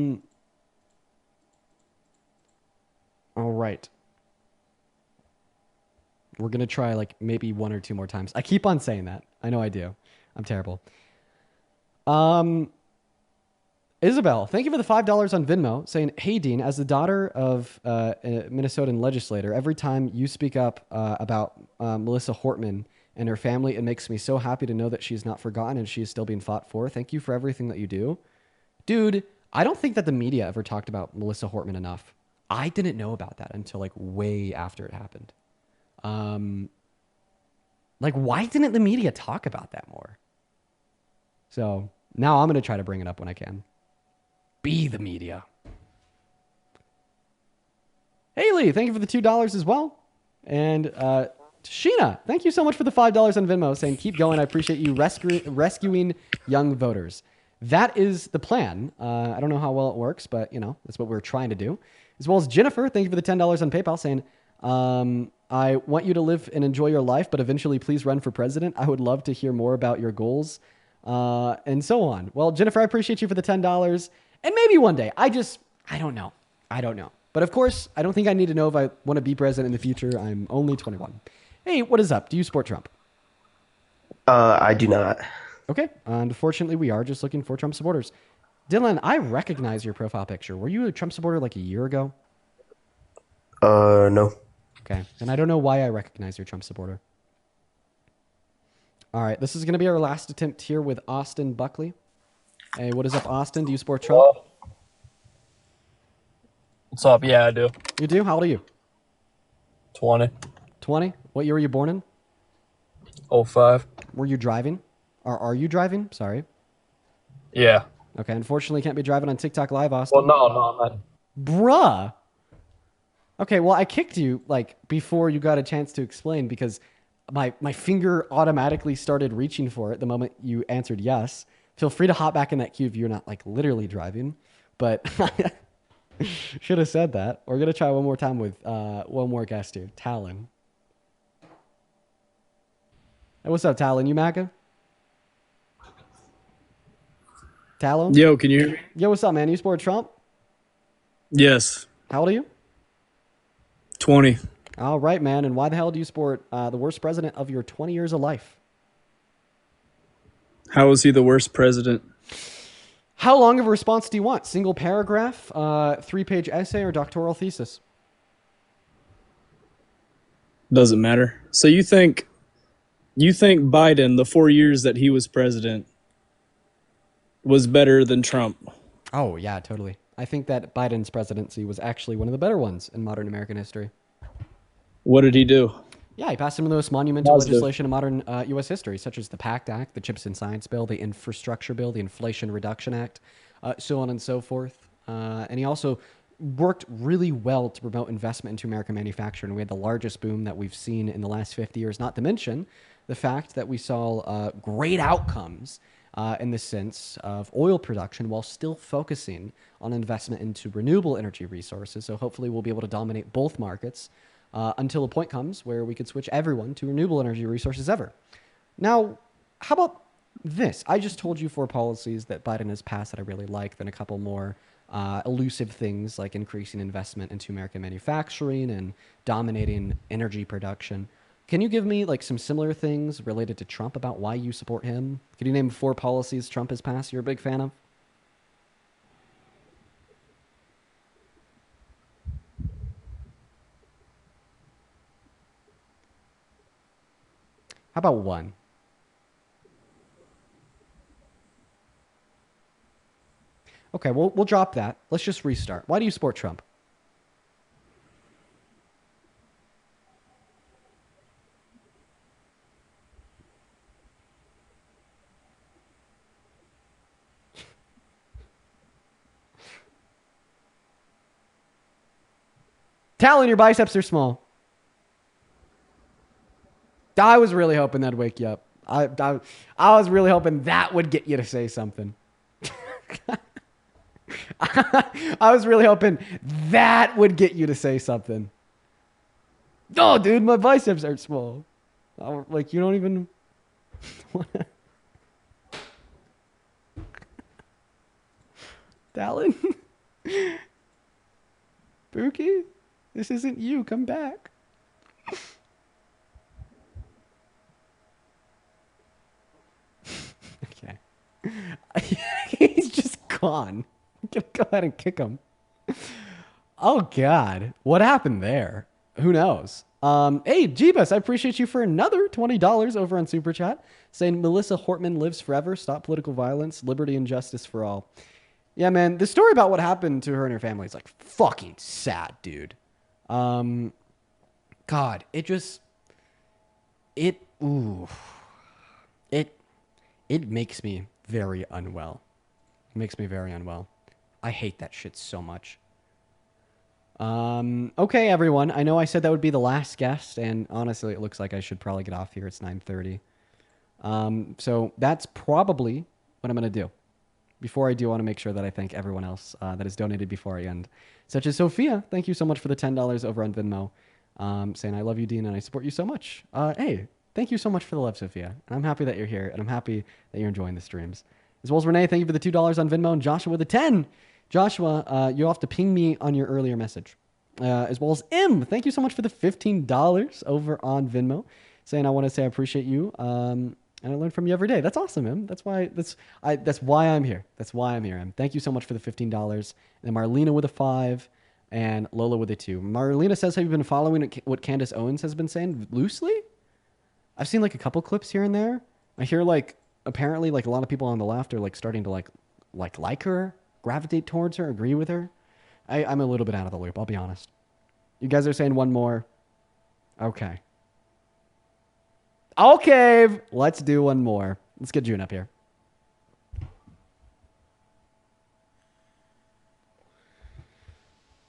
right. We're going to try like maybe 1 or 2 more times. I keep on saying that. I know I do. I'm terrible. Isabel, thank you for the $5 on Venmo, saying, hey, Dean, as the daughter of a Minnesotan legislator, every time you speak up about Melissa Hortman and her family, it makes me so happy to know that she's not forgotten and she is still being fought for. Thank you for everything that you do. Dude, I don't think that the media ever talked about Melissa Hortman enough. I didn't know about that until like way after it happened. Like, why didn't the media talk about that more? So now I'm going to try to bring it up when I can. Be the media. Haley, thank you for the $2 as well. And Sheena, thank you so much for the $5 on Venmo, saying keep going. I appreciate you rescuing young voters. That is the plan. I don't know how well it works, but you know, that's what we're trying to do. As well as Jennifer, thank you for the $10 on PayPal, saying, I want you to live and enjoy your life, but eventually please run for president. I would love to hear more about your goals, and so on. Well, Jennifer, I appreciate you for the $10. And maybe one day. I don't know. I don't know. But of course, I don't think I need to know if I want to be president in the future. I'm only 21. Hey, what is up? Do you support Trump? I do not. Okay. Unfortunately, we are just looking for Trump supporters. Dylan, I recognize your profile picture. Were you a Trump supporter like a year ago? No. Okay. And I don't know why I recognize your Trump supporter. All right. This is going to be our last attempt here with Austin Buckley. Hey, what is up, Austin? Do you support Trump? What's up? Yeah, I do. You do? How old are you? 20. 20? What year were you born in? 05. Were you driving? Or are you driving? Sorry. Yeah. Okay, unfortunately, can't be driving on TikTok Live, Austin. Well, no, I'm not. Bruh. Okay, well, I kicked you, like, before you got a chance to explain because my finger automatically started reaching for it the moment you answered yes. Feel free to hop back in that queue if you're not, like, literally driving. But should have said that. We're going to try one more time with one more guest here, Talon. Hey, what's up, Talon? You Maga? Talon? Yo, can you hear me? Yo, what's up, man? You support Trump? Yes. How old are you? 20. All right, man. And why the hell do you support the worst president of your 20 years of life? How is he the worst president? How long of a response do you want? Single paragraph, 3-page essay, or doctoral thesis? Doesn't matter. So you think Biden, the 4 years that he was president, was better than Trump? Oh, yeah, totally. I think that Biden's presidency was actually one of the better ones in modern American history. What did he do? Yeah, he passed some of the most monumental Positive. legislation in modern U.S. history, such as the PACT Act, the Chips and Science Bill, the Infrastructure Bill, the Inflation Reduction Act, so on and so forth. And he also worked really well to promote investment into American manufacturing. We had the largest boom that we've seen in the last 50 years, not to mention the fact that we saw great outcomes in the sense of oil production while still focusing on investment into renewable energy resources. So hopefully we'll be able to dominate both markets until a point comes where we could switch everyone to renewable energy resources ever. Now, how about this? I just told you 4 policies that Biden has passed that I really like, then a couple more elusive things like increasing investment into American manufacturing and dominating energy production. Can you give me like some similar things related to Trump about why you support him? Could you name 4 policies Trump has passed you're a big fan of? How about 1? Okay, we'll drop that. Let's just restart. Why do you support Trump? Talon, your biceps are small. I was really hoping that'd wake you up. I was really hoping that would get you to say something. I was really hoping that would get you to say something. Oh, dude, my biceps are small. Like, you don't even... Talon? Pookie? This isn't you. Come back. Okay. He's just gone. I'm gonna go ahead and kick him. Oh, God. What happened there? Who knows? Hey, Jeebus, I appreciate you for another $20 over on Super Chat, saying Melissa Hortman lives forever, stop political violence, liberty and justice for all. Yeah, man, the story about what happened to her and her family is like fucking sad, dude. God, it makes me very unwell. It makes me very unwell. I hate that shit so much. Okay, everyone. I know I said that would be the last guest, and honestly, it looks like I should probably get off here. It's 9:30. So that's probably what I'm going to do. Before I do, I want to make sure that I thank everyone else that has donated before I end, such as Sophia. Thank you so much for the $10 over on Venmo, saying I love you, Dean, and I support you so much. Hey, thank you so much for the love, Sophia. And I'm happy that you're here, and I'm happy that you're enjoying the streams. As well as Renee, thank you for the $2 on Venmo, and Joshua with the 10. Joshua, you'll have to ping me on your earlier message. As well as M, thank you so much for the $15 over on Venmo, saying I want to say I appreciate you. And I learn from you every day. That's awesome, Em. That's why I'm here. That's why I'm here, Em. Thank you so much for the $15. And Marlena with a 5 and Lola with a 2. Marlena says, have you been following what Candace Owens has been saying loosely? I've seen like a couple clips here and there. I hear like apparently like a lot of people on the left are like starting to like her, gravitate towards her, agree with her. I'm a little bit out of the loop, I'll be honest. You guys are saying one more. Okay. Okay, let's do one more. Let's get June up here.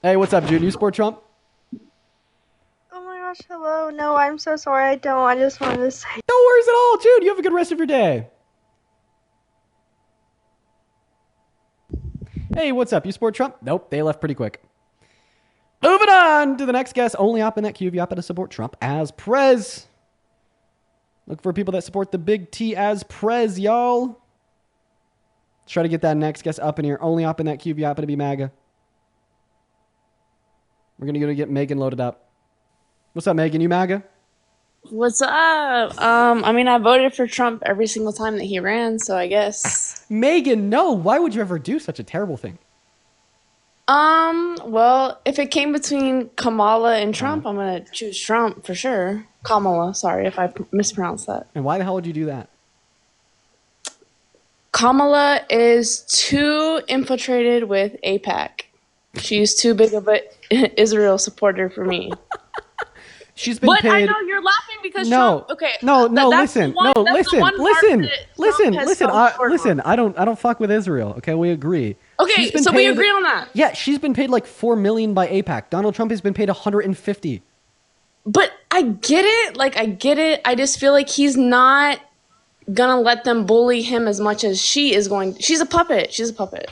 Hey, what's up, June? You support Trump? Oh my gosh, hello. No, I'm so sorry. I don't. I just wanted to say. No worries at all, June. You have a good rest of your day. Hey, what's up? You support Trump? Nope, they left pretty quick. Moving on to the next guest. Only op in that queue if you happen to support Trump as Prez. Look for people that support the big T as Prez, y'all. Let's try to get that next guest up in here. Only up in that queue if you happen to be MAGA. We're going to go to get Megan loaded up. What's up, Megan? You MAGA? What's up? I mean, I voted for Trump every single time that he ran, so I guess. Megan, no. Why would you ever do such a terrible thing? Well, if it came between Kamala and Trump, I'm going to choose Trump for sure. Kamala, sorry if I mispronounced that. And why the hell would you do that? Kamala is too infiltrated with AIPAC. She's too big of an Israel supporter for me. She's been but paid. I know you're laughing because no, Trump. Okay, listen. Listen. I don't fuck with Israel. Okay, we agree. Okay, so we agree on that. Yeah, she's been paid like $4 million by AIPAC. Donald Trump has been paid $150. But I get it. Like, I get it. I just feel like he's not gonna let them bully him as much as she is going. She's a puppet. She's a puppet.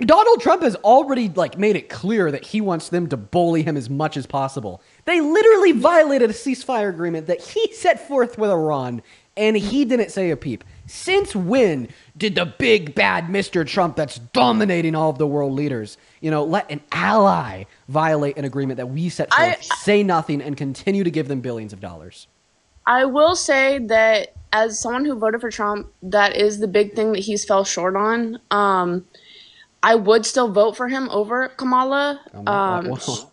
Donald Trump has already made it clear that he wants them to bully him as much as possible. They literally violated a ceasefire agreement that he set forth with Iran, and he didn't say a peep. Since when did the big bad Mr. Trump that's dominating all of the world leaders, let an ally violate an agreement that we set forth, say nothing, and continue to give them billions of dollars? I will say that as someone who voted for Trump, that is the big thing that he's fell short on. I would still vote for him over Kamala. I'm sorry.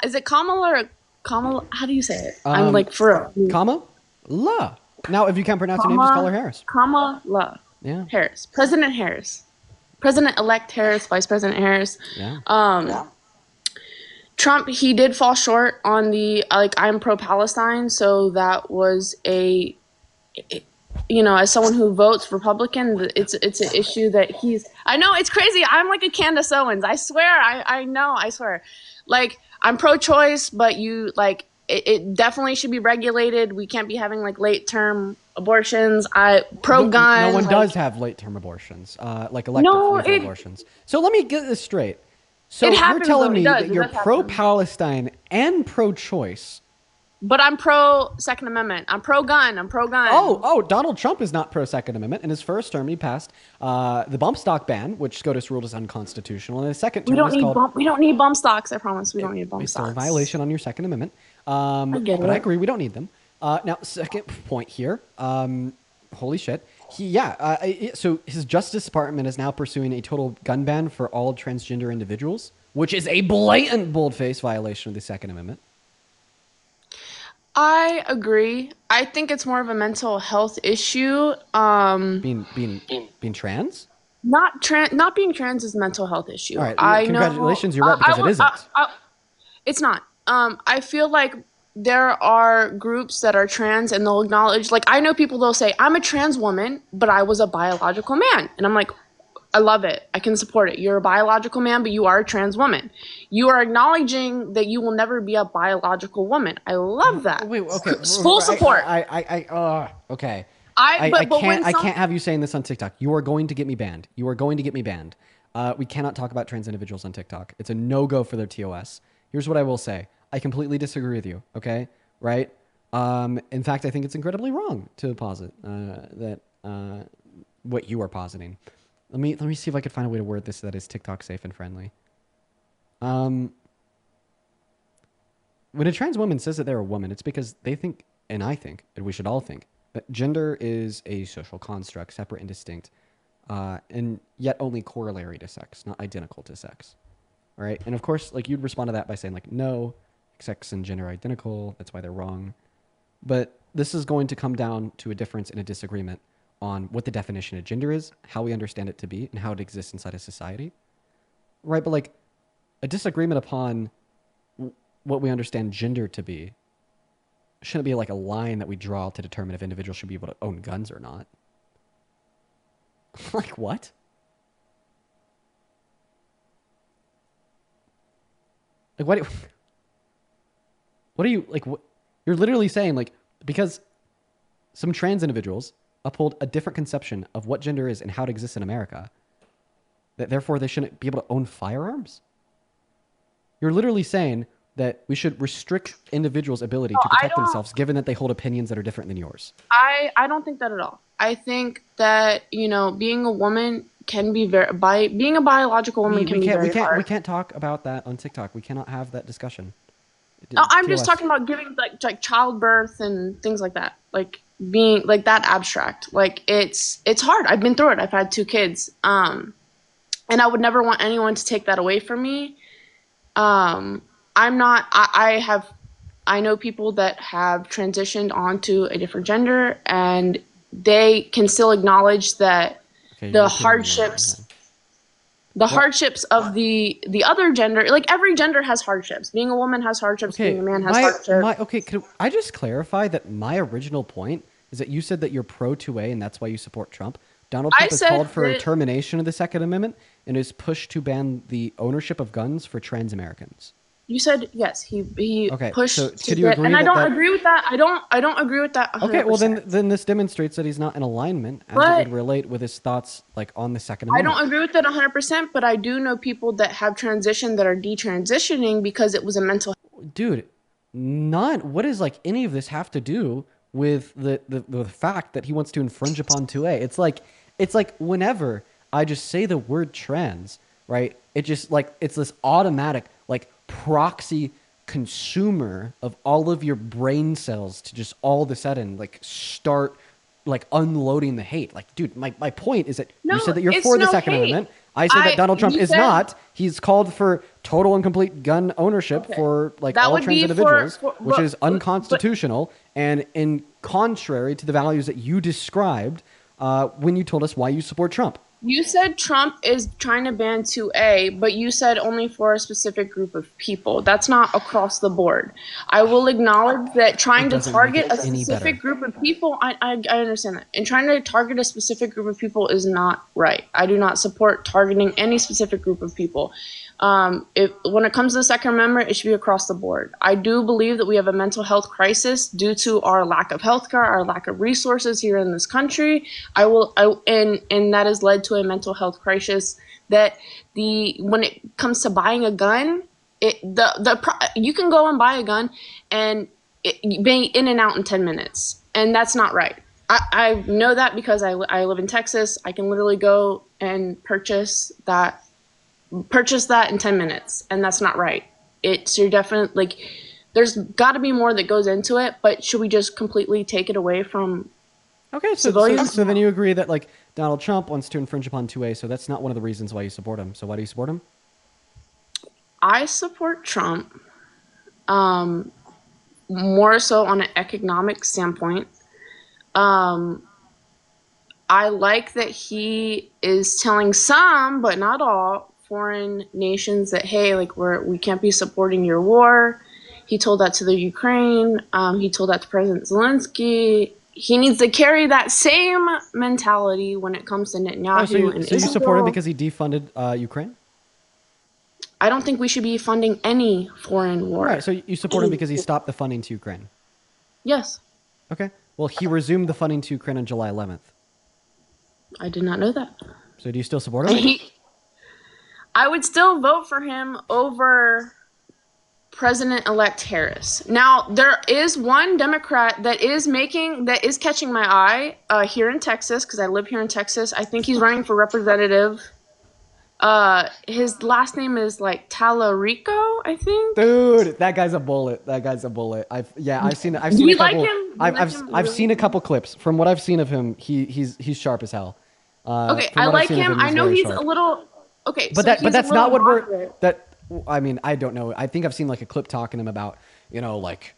Is it Kamala or Kamala, how do you say it? I'm like, for real. Kamala. Now, if you can't pronounce her name, just call her Harris. Kamala Yeah. Harris. President Harris. President-elect Harris, Vice President Harris. Yeah. Trump, he did fall short on the, like, I'm pro-Palestine, so that was a, you know, as someone who votes Republican, it's an issue that I know, it's crazy. I'm like a Candace Owens. I swear, I swear. Like, I'm pro-choice, but it definitely should be regulated. We can't be having, like, late-term abortions. Pro-gun. No one does have late-term abortions, like elective lethal abortions. So let me get this straight. So you're telling me that you're pro-Palestine and pro-choice. But I'm pro-Second Amendment. I'm pro-gun. Oh, Donald Trump is not pro-Second Amendment. In his first term, he passed the bump stock ban, which SCOTUS ruled is unconstitutional. In his second term, we don't need bump stocks. I promise, we don't need bump it's stocks. It's a violation on your Second Amendment. But I agree, we don't need them. Now, second point here. Holy shit. So his Justice Department is now pursuing a total gun ban for all transgender individuals, which is a blatant boldface violation of the Second Amendment. I agree. I think it's more of a mental health issue. Being trans? Not being trans is a mental health issue. All right. Congratulations, you're right, because it isn't. It's not. I feel like there are groups that are trans and they'll acknowledge, like, I know people, they'll say, I'm a trans woman, but I was a biological man. And I'm like, I love it. I can support it. You're a biological man, but you are a trans woman. You are acknowledging that you will never be a biological woman. I love that. Wait, okay. Full support. Okay. I can't have you saying this on TikTok. You are going to get me banned. We cannot talk about trans individuals on TikTok. It's a no-go for their TOS. Here's what I will say. I completely disagree with you, okay? Right? In fact, I think it's incredibly wrong to posit that what you are positing. Let me see if I could find a way to word this that is TikTok safe and friendly. When a trans woman says that they're a woman, it's because they think, and I think, and we should all think, that gender is a social construct, separate and distinct, and yet only corollary to sex, not identical to sex. All right? And of course, like, you'd respond to that by saying, like, no, sex and gender are identical, that's why they're wrong. But this is going to come down to a difference and a disagreement on what the definition of gender is, how we understand it to be, and how it exists inside a society. Right? But, like, a disagreement upon what we understand gender to be shouldn't be like a line that we draw to determine if individuals should be able to own guns or not. Like, what? Like, what are you, like, what, you're literally saying, like, because some trans individuals uphold a different conception of what gender is and how it exists in America, that therefore they shouldn't be able to own firearms? You're literally saying that we should restrict individuals' ability to protect themselves given that they hold opinions that are different than yours. I don't think that at all. I think that, you know, being a woman can be being a biological woman can be very hard. We can't talk about that on TikTok. We cannot have that discussion. No, I'm just talking about giving like childbirth and things like that. Like being like that abstract. Like it's hard. I've been through it. I've had 2 kids. And I would never want anyone to take that away from me. I know people that have transitioned onto a different gender and they can still acknowledge that the hardships of the other gender, like every gender has hardships. Being a woman has hardships, being a man has hardships. Could I just clarify that my original point is that you said that you're pro-2A and that's why you support Trump. Donald Trump has called for a termination of the Second Amendment and is pushed to ban the ownership of guns for trans Americans. You said yes. He pushed. So could you agree? And I don't agree with that. I don't agree with that. 100%. Okay, well then this demonstrates that he's not in alignment as it would relate with his thoughts like on the Second Amendment. I don't agree with that 100%, but I do know people that have transitioned that are detransitioning because it was a mental. Dude, what does like any of this have to do with the fact that he wants to infringe upon 2A? It's like whenever I just say the word trans, right? It just like it's this automatic like proxy consumer of all of your brain cells to just all of a sudden like start like unloading the hate. Like, dude, my point is that you said that you're for the Second Amendment. I say that Donald Trump is not. He's called for total and complete gun ownership for like That all would trans be individuals, which but- is unconstitutional and in contrary to the values that you described when you told us why you support Trump. You said Trump is trying to ban 2A, but you said only for a specific group of people. That's not across the board. I will acknowledge that trying to target a specific group of people, I understand that. And trying to target a specific group of people is not right. I do not support targeting any specific group of people. When it comes to the Second Amendment, it should be across the board. I do believe that we have a mental health crisis due to our lack of healthcare, our lack of resources here in this country. And that has led to a mental health crisis. That when it comes to buying a gun, you can go and buy a gun and be in and out in 10 minutes, and that's not right. I know that because I live in Texas. I can literally go and purchase that in 10 minutes, and that's not right. You're definitely like, there's got to be more that goes into it, but should we just completely take it away from civilians? So then you agree that like Donald Trump wants to infringe upon 2A, so that's not one of the reasons why you support him. So why do you support him? I support Trump more so on an economic standpoint. I like that he is telling some, but not all, foreign nations that, hey, like we can't be supporting your war. He told that to the Ukraine. He told that to President Zelensky. He needs to carry that same mentality when it comes to Netanyahu. So you support him because he defunded Ukraine? I don't think we should be funding any foreign war. Right. So you support him because he stopped the funding to Ukraine? Yes. Okay. Well, he resumed the funding to Ukraine on July 11th. I did not know that. So do you still support him? I would still vote for him over President-elect Harris. Now, there is one Democrat that is catching my eye here in Texas, because I live here in Texas. I think he's running for representative. His last name is like Tallarico, I think. Dude, that guy's a bullet. I've seen you a couple, like him? I've seen a couple clips. From what I've seen of him, he's sharp as hell. Okay, I like him. I know he's a little. Okay, but that's not what we're. I mean, I don't know. I think I've seen like a clip talking to him about, like,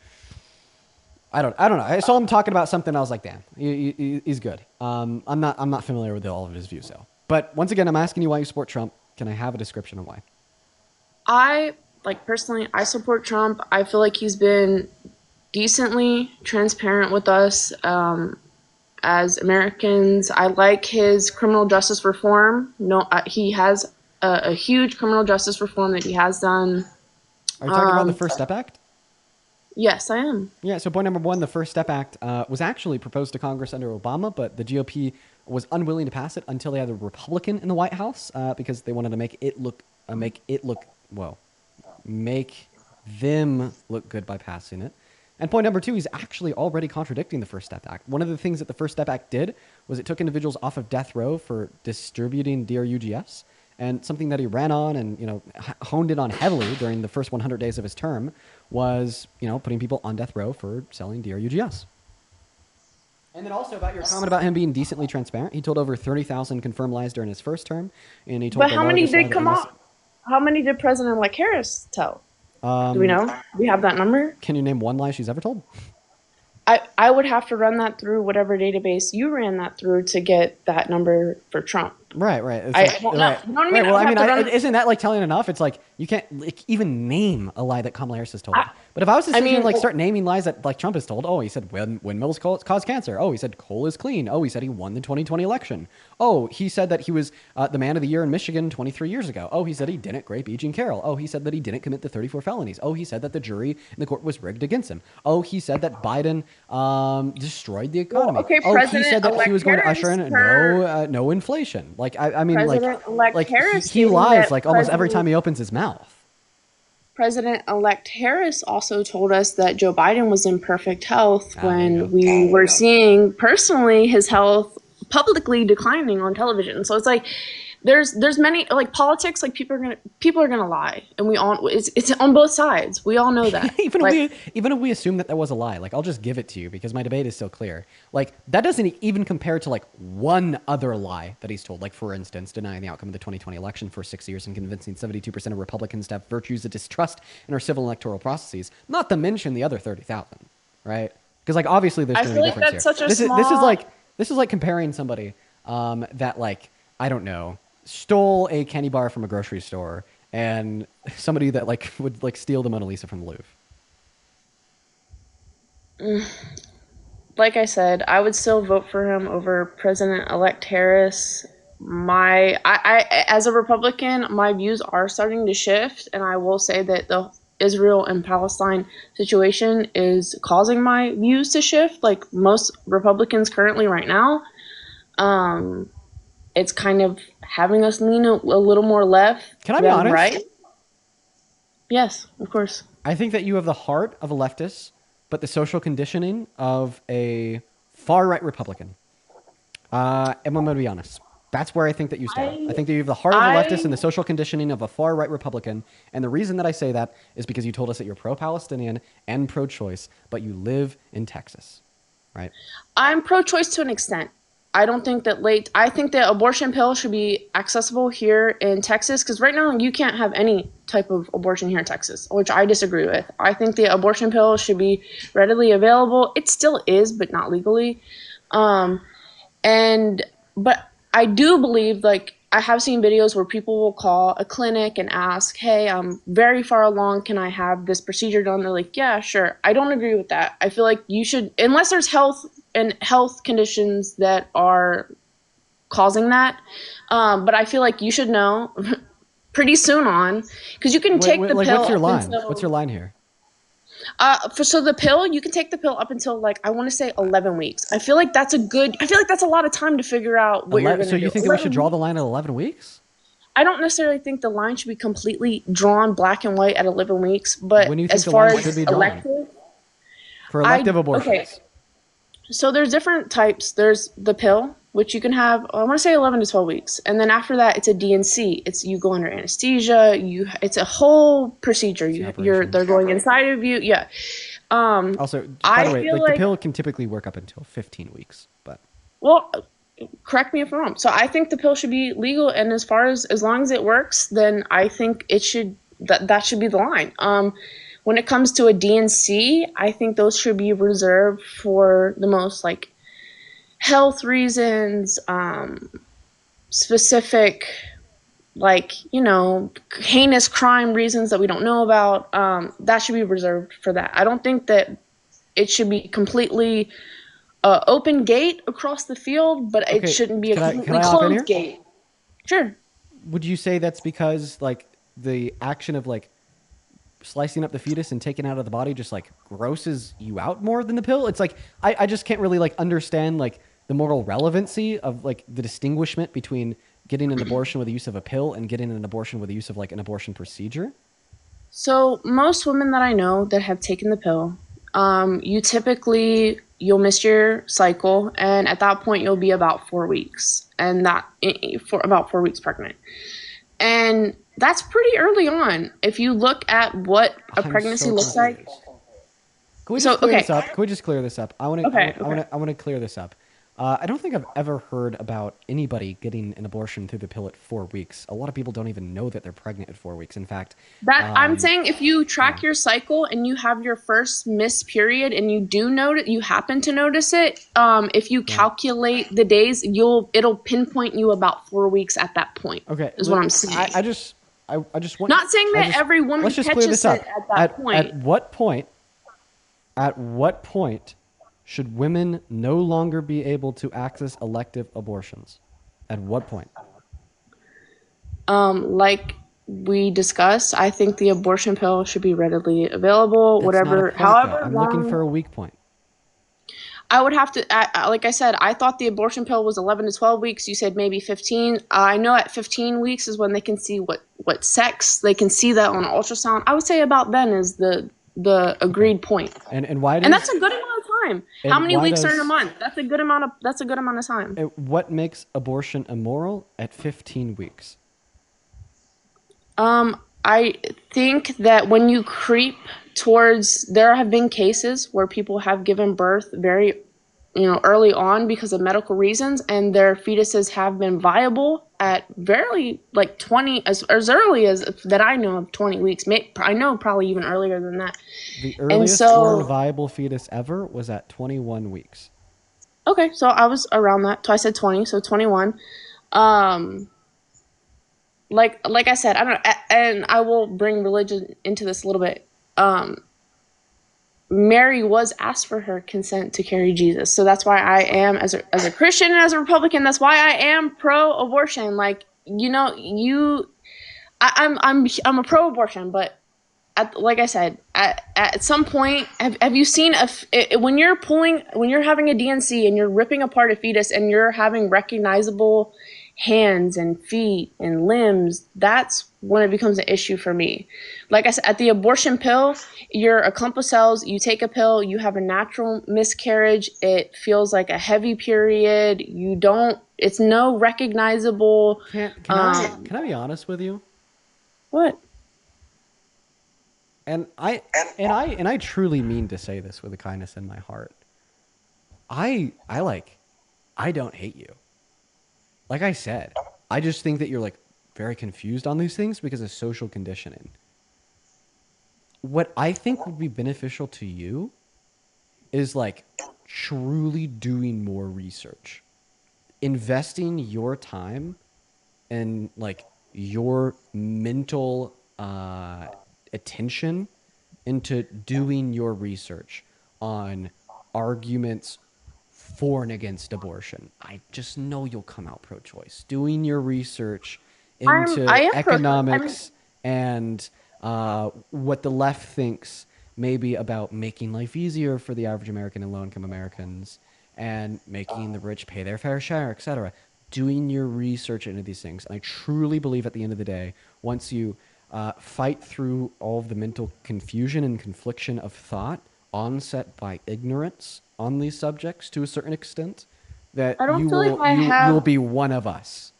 I don't know. I saw him talking about something. I was like, damn, he's good. I'm not familiar with all of his views though. But once again, I'm asking you why you support Trump. Can I have a description of why? Personally, I support Trump. I feel like he's been decently transparent with us as Americans. I like his criminal justice reform. He has a huge criminal justice reform that he has done. Are you talking about the First Step Act? Yes, I am. Yeah, so point number one, the First Step Act was actually proposed to Congress under Obama, but the GOP was unwilling to pass it until they had a Republican in the White House because they wanted to make them look good by passing it. And point number two, he's actually already contradicting the First Step Act. One of the things that the First Step Act did was it took individuals off of death row for distributing DRUGS, and something that he ran on and honed in on heavily during the first 100 days of his term was putting people on death row for selling DRUGS. And then also about your comment about him being decently transparent, he told over 30,000 confirmed lies during his first term, and he told. But how many did come out? How many did President-elect Harris tell? Do we know? Do we have that number? Can you name one lie she's ever told? I would have to run that through whatever database you ran that through to get that number for Trump. Right. I don't know. You know what I mean? Right. Well, I mean, isn't that like telling enough? It's like you can't even name a lie that Kamala Harris has told. But if I was to start naming lies that like Trump has told, he said windmills cause cancer. He said coal is clean. He said he won the 2020 election. He said that he was the man of the year in Michigan 23 years ago. He said he didn't rape E. Jean Carroll. He said that he didn't commit the 34 felonies. He said that the jury in the court was rigged against him. He said that Biden destroyed the economy. He said that he was going to usher in no inflation. Like I mean, like he lies like almost every time he opens his mouth. President-elect Harris also told us that Joe Biden was in perfect health when we were seeing personally his health publicly declining on television. So it's like there's many, like, politics, like, people are gonna lie, and we all, it's on both sides. We all know that. even if we assume that was a lie, like, I'll just give it to you because my debate is still clear. Like, that doesn't even compare to like one other lie that he's told. Like, for instance, denying the outcome of the 2020 election for 6 years and convincing 72% of Republicans to have virtues of distrust in our civil electoral processes. Not to mention the other 30,000, right? Because, like, obviously there's going to be a difference here. This is like comparing somebody that, like, I don't know, stole a candy bar from a grocery store and somebody that, like, would, like, steal the Mona Lisa from the Louvre. Like I said, I would still vote for him over President-elect Harris. I as a Republican, my views are starting to shift, and I will say that the Israel and Palestine situation is causing my views to shift, like most Republicans currently right now. It's kind of having us lean a little more left. Can I be honest? Right? Yes, of course. I think that you have the heart of a leftist, but the social conditioning of a far-right Republican. And I'm going to be honest. That's where I think that you stand. I think that you have the heart of a leftist and the social conditioning of a far-right Republican. And the reason that I say that is because you told us that you're pro-Palestinian and pro-choice, but you live in Texas, right? I'm pro-choice to an extent. I don't think that I think the abortion pill should be accessible here in Texas, because right now you can't have any type of abortion here in Texas, which I disagree with. I think the abortion pill should be readily available. It still is, but not legally. But I do believe, like, I have seen videos where people will call a clinic and ask, hey, I'm very far along. Can I have this procedure done? They're like, yeah, sure. I don't agree with that. I feel like you should, unless there's health conditions that are causing that. But I feel like you should know pretty soon on, because you can take the pill. What's your line? What's your line here? So the pill, you can take the pill up until, like, I want to say 11 weeks. I feel like that's a lot of time to figure out what you're going to do. So you think that we should draw the line at 11 weeks? I don't necessarily think the line should be completely drawn black and white at 11 weeks, but when do you think as the far line as should be drawn? elective, For elective abortions. Okay. So there's different types. There's the pill, which you can have, I want to say 11 to 12 weeks. And then after that, it's a DNC. It's you go under anesthesia. It's a whole procedure. They're going inside of you. Yeah. Also, by the way, like, the pill can typically work up until 15 weeks. But well, correct me if I'm wrong. So I think the pill should be legal, and as long as it works, then I think it should that should be the line. When it comes to a DNC, I think those should be reserved for the most, like, health reasons, specific, like, heinous crime reasons that we don't know about. That should be reserved for that. I don't think that it should be completely open gate across the field, but it shouldn't be a completely closed gate. Sure. Would you say that's because, like, the action of, like, slicing up the fetus and taking it out of the body just, like, grosses you out more than the pill? It's like, I just can't really, like, understand, like, the moral relevancy of, like, the distinguishment between getting an abortion with the use of a pill and getting an abortion with the use of, like, an abortion procedure. So most women that I know that have taken the pill, you'll miss your cycle, and at that point you'll be about 4 weeks, and for about 4 weeks pregnant. And that's pretty early on. If you look at what a pregnancy looks like. Can we just clear this up? I want to clear this up. I don't think I've ever heard about anybody getting an abortion through the pill at 4 weeks. A lot of people don't even know that they're pregnant at 4 weeks. In fact, I'm saying if you track your cycle and you have your first missed period and you happen to notice it, if you calculate the days, it'll pinpoint you about 4 weeks at that point. Okay, is what I'm saying. I just want. Not saying that every woman catches it at that point. At what point should women no longer be able to access elective abortions? At what point? Like we discussed, I think the abortion pill should be readily available. I'm looking for a weak point. I would have to, like I said, I thought the abortion pill was 11 to 12 weeks. You said maybe 15. I know at 15 weeks is when they can see what sex. They can see that on ultrasound. I would say about then is the agreed point. And why? And that's a good amount of time. And How many why weeks are in a does- month? That's a good amount of time. What makes abortion immoral at 15 weeks? I think that when you creep towards, there have been cases where people have given birth very, early on because of medical reasons, and their fetuses have been viable at very, 20, as early as that I know of, 20 weeks. I know probably even earlier than that. The And earliest so, born viable fetus ever was at 21 weeks. okay, so I was around that. So I said 20, so 21. Like I said, I don't, and I will bring religion into this a little bit. Mary was asked for her consent to carry Jesus, so that's why I am, as a Christian and as a Republican, that's why I am pro-abortion. I'm a pro-abortion, but like I said, at some point, have you seen when you're having a DNC and you're ripping apart a fetus and you're having recognizable hands and feet and limbs, that's when it becomes an issue for me. Like I said, at the abortion pill, you're a clump of cells, you take a pill, you have a natural miscarriage, it feels like a heavy period, it's no recognizable. Can I be honest with you? What? And I truly mean to say this with a kindness in my heart. I don't hate you. Like I said, I just think that you're very confused on these things because of social conditioning. What I think would be beneficial to you is truly doing more research, investing your time and your mental attention into doing your research on arguments for and against abortion. I just know you'll come out pro-choice. Doing your research into I am economics and what the left thinks maybe about making life easier for the average American and low-income Americans and making the rich pay their fair share, etc. Doing your research into these things. And I truly believe at the end of the day, once you fight through all of the mental confusion and confliction of thought onset by ignorance on these subjects to a certain extent, that I don't you feel will like I have- you'll be one of us.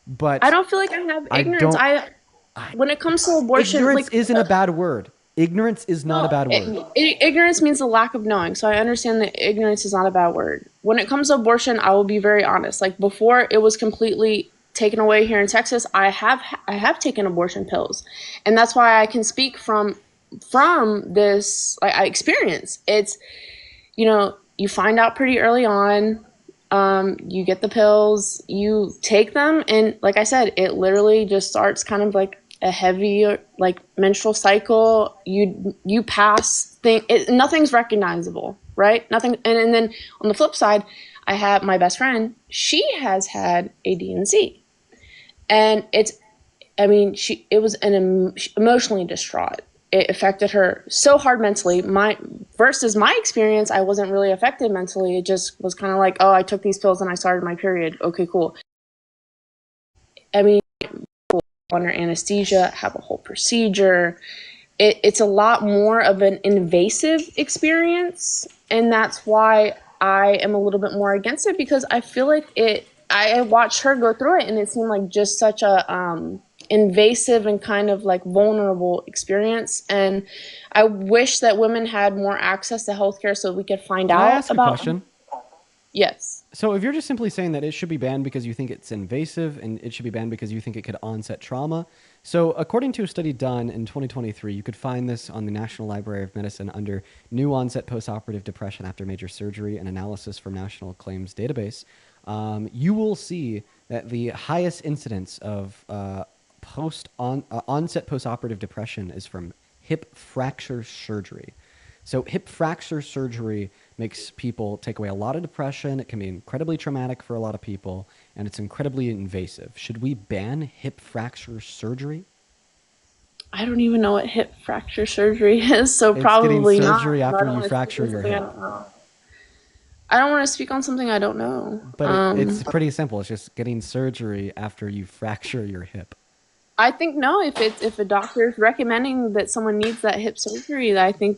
But I don't feel like I have ignorance. When it comes to abortion, ignorance isn't a bad word. Ignorance is not a bad word. Ignorance means the lack of knowing. So I understand that ignorance is not a bad word. When it comes to abortion, I will be very honest. Before it was completely taken away here in Texas, I have taken abortion pills, and that's why I can speak from this experience. It's you find out pretty early on. You get the pills, you take them, and like I said, it literally just starts kind of like a heavy menstrual cycle. You pass nothing's recognizable, right? Nothing. And then on the flip side, I have my best friend. She has had a DNC, and it was emotionally distraught. It affected her so hard mentally. Versus my experience, I wasn't really affected mentally. It just was kind of like, oh, I took these pills and I started my period. Okay, cool. Under anesthesia, have a whole procedure. It's a lot more of an invasive experience, and that's why I am a little bit more against it, because I feel like I watched her go through it, and it seemed like just such a invasive and kind of vulnerable experience. And I wish that women had more access to healthcare so we could find Can out I ask about. a question? Yes. So if you're just simply saying that it should be banned because you think it's invasive and it should be banned because you think it could onset trauma. So according to a study done in 2023, you could find this on the National Library of Medicine under new onset postoperative depression after major surgery and analysis from National Claims Database. You will see that the highest incidence of onset postoperative depression is from hip fracture surgery. So hip fracture surgery makes people take away a lot of depression. It can be incredibly traumatic for a lot of people, and it's incredibly invasive. Should we ban hip fracture surgery? I don't even know what hip fracture surgery is, so It's probably getting not. surgery I after don't you wanna fracture speak on your something hip. I don't want to speak on something I don't know. But it's pretty simple. It's just getting surgery after you fracture your hip. I think no. If a doctor is recommending that someone needs that hip surgery, I think.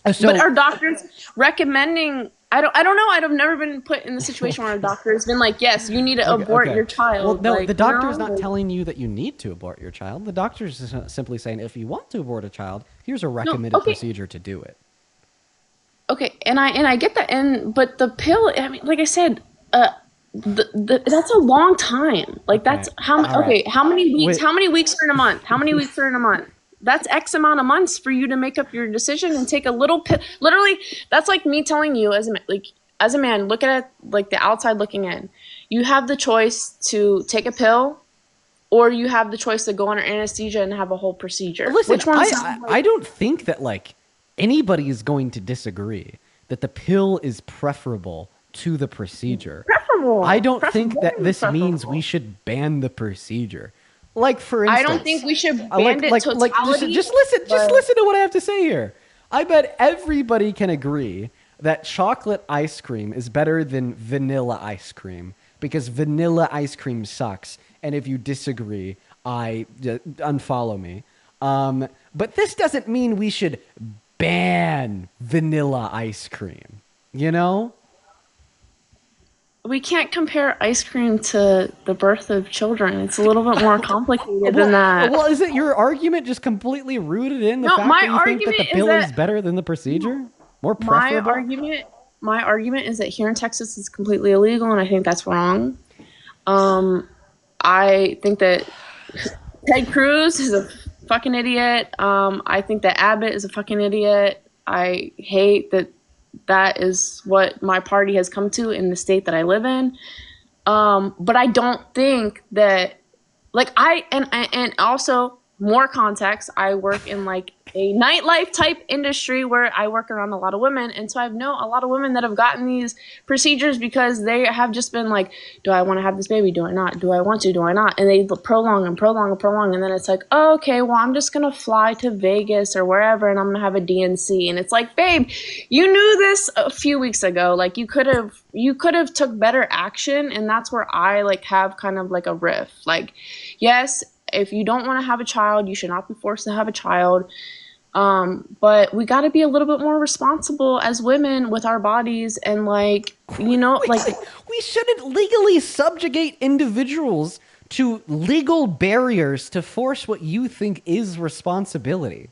But are doctors recommending? I don't know. I've never been put in the situation where a doctor has been like, "Yes, you need to abort your child." Well, no, like, the doctor is no? not telling you that you need to abort your child. The doctor is just simply saying, if you want to abort a child, here's a recommended procedure to do it. Okay, and I get that, but the pill. I mean, like I said, that's a long time. Like that's how right. how many weeks? Wait. How many weeks are in a month? How many weeks are in a month? That's X amount of months for you to make up your decision and take a little pill. Literally, that's like me telling you as a man, look at it like the outside looking in. You have the choice to take a pill, or you have the choice to go under anesthesia and have a whole procedure. Listen, Which one? I don't think that like anybody is going to disagree that the pill is preferable to the procedure. Preferable. I don't think that this means we should ban the procedure. Like, for instance, I don't think we should ban it totality. Just listen to what I have to say here. I bet everybody can agree that chocolate ice cream is better than vanilla ice cream because vanilla ice cream sucks. And if you disagree, unfollow me. But this doesn't mean we should ban vanilla ice cream, you know? We can't compare ice cream to the birth of children. It's a little bit more complicated than that. Well, is it your argument just completely rooted in the fact that you think that the pill is better than the procedure? More preferable? My argument is that here in Texas it's completely illegal, and I think that's wrong. I think that Ted Cruz is a fucking idiot. I think that Abbott is a fucking idiot. I hate that is what my party has come to in the state that I live in. But I don't think that, like, and also more context, I work in like a nightlife type industry where I work around a lot of women. And so I know a lot of women that have gotten these procedures because they have just been like, do I want to have this baby? Do I not? Do I want to? Do I not? And they prolong and prolong and prolong. And then it's like, oh, okay, well, I'm just going to fly to Vegas or wherever and I'm going to have a DNC. And it's like, babe, you knew this a few weeks ago. Like you could have took better action. And that's where I like have kind of like a riff. Like, yes, if you don't want to have a child, you should not be forced to have a child. But we got to be a little bit more responsible as women with our bodies and like, you know, like we shouldn't legally subjugate individuals to legal barriers to force what you think is responsibility.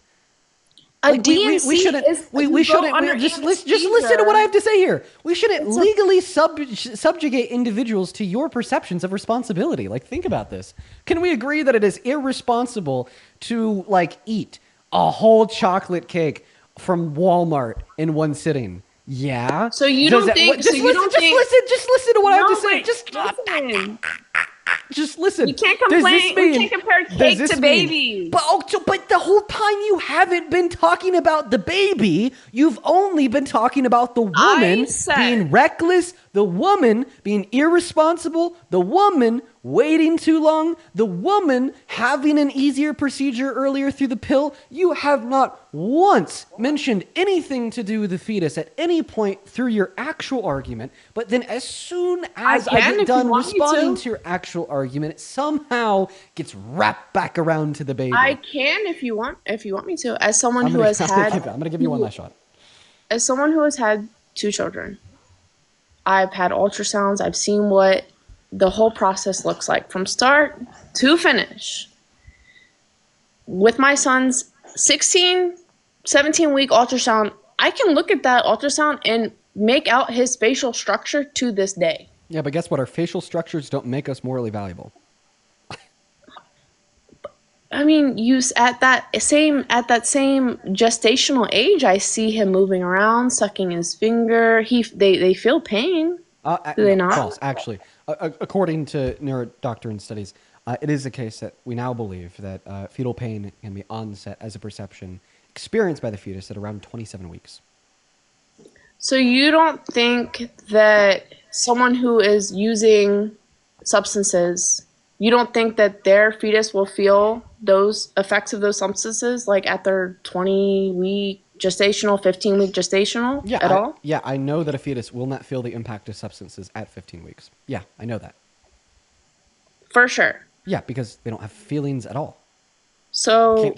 Like, we shouldn't just listen to what I have to say here. We shouldn't legally subjugate individuals to your perceptions of responsibility. Like, think about this. Can we agree that it is irresponsible to like eat a whole chocolate cake from Walmart in one sitting? Yeah. So you don't think? Just listen to what I have to say. Just listen. You can't complain. We can't compare cake to babies. But the whole time you haven't been talking about the baby. You've only been talking about the woman being reckless, the woman being irresponsible, the woman waiting too long, the woman having an easier procedure earlier through the pill. You have not once mentioned anything to do with the fetus at any point through your actual argument. But then as soon as I get done responding to your actual argument, it somehow gets wrapped back around to the baby. I can if you want me to. As someone I'm going to give you one last shot. As someone who has had 2 children, I've had ultrasounds. I've seen what the whole process looks like from start to finish. With my son's 17-week ultrasound, I can look at that ultrasound and make out his facial structure to this day. Yeah, but guess what? Our facial structures don't make us morally valuable. I mean, at that same gestational age, I see him moving around, sucking his finger. They feel pain. Do they not? False, actually. According to neurodoctrine studies, it is the case that we now believe that fetal pain can be onset as a perception experienced by the fetus at around 27 weeks. So you don't think that someone who is using substances, you don't think that their fetus will feel those effects of those substances like at their 20-week gestational, 15-week gestational at all? Yeah, I know that a fetus will not feel the impact of substances at 15 weeks. Yeah, I know that. For sure. Yeah, because they don't have feelings at all. So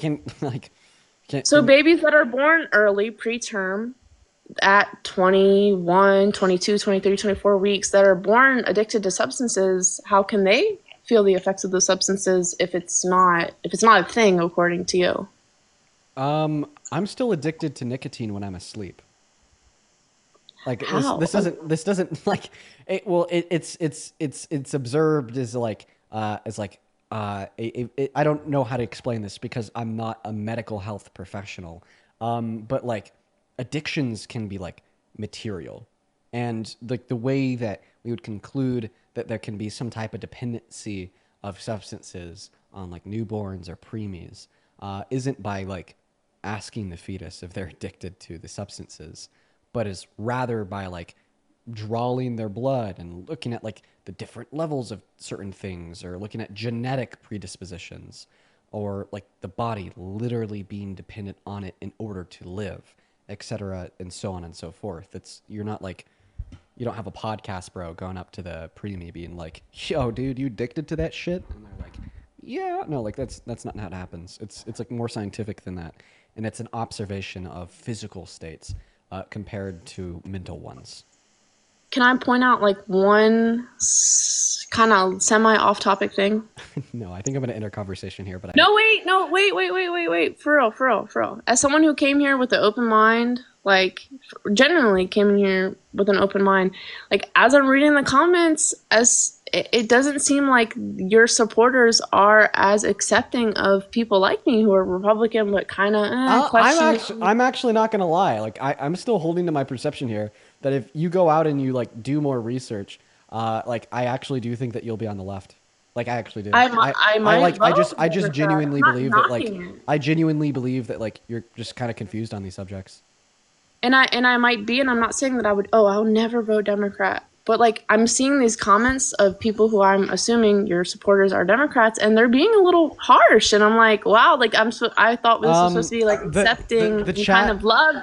So babies that are born early, preterm, at 21, 22, 23, 24 weeks that are born addicted to substances, how can they feel the effects of those substances if it's not a thing according to you? I'm still addicted to nicotine when I'm asleep. Like How? this doesn't like it. Well, it's observed as like I don't know how to explain this because I'm not a medical health professional. But like addictions can be like material, and like the way that we would conclude that there can be some type of dependency of substances on like newborns or preemies isn't by like asking the fetus if they're addicted to the substances, but is rather by like drawing their blood and looking at like the different levels of certain things, or looking at genetic predispositions, or like the body literally being dependent on it in order to live, etc., and so on and so forth. It's you're not like you don't have a podcast bro going up to the preemie being like, "Yo, dude, you addicted to that shit?" And they're like, "Yeah, no, like that's not how it happens. It's like more scientific than that, and it's an observation of physical states compared to mental ones." Can I point out like one kind of semi off topic thing? No, I think I'm going to end our conversation here, but No, wait. For real. As someone who came here with an open mind, like genuinely came in here with an open mind, like as I'm reading the comments, it doesn't seem like your supporters are as accepting of people like me who are Republican, but kind of question. I'm actually not going to lie. Like I'm still holding to my perception here that if you go out and you like do more research, like I actually do think that you'll be on the left. Like I actually do. I just genuinely believe that like I genuinely believe that like you're just kind of confused on these subjects. And I might be, and I'm not saying that I would. Oh, I'll never vote Democrat. But like I'm seeing these comments of people who I'm assuming your supporters are Democrats, and they're being a little harsh. And I'm like, wow, like I thought this was supposed to be like accepting the and chat, kind of love,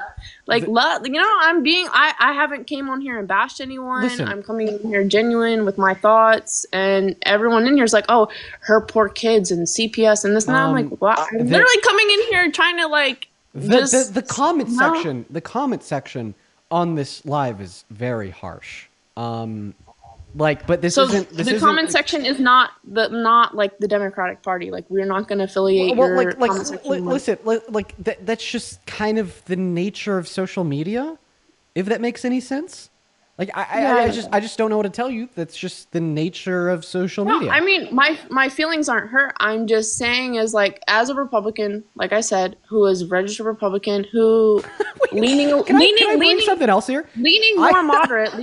like love. You know, I haven't came on here and bashed anyone. Listen. I'm coming in here genuine with my thoughts, and everyone in here is like, oh, her poor kids and CPS and this and that. I'm like, wow, I'm literally coming in here trying to like the comment section. The comment section on this live is very harsh. Like, but this isn't. The comment section is not like the Democratic Party. Like, we're not going to affiliate your comment section. Listen, like that's just kind of the nature of social media, if that makes any sense. Like, I just don't know what to tell you. That's just the nature of social media. I mean, my feelings aren't hurt. I'm just saying, as a Republican, like I said, who is a registered Republican, who leaning something else here, leaning more moderate.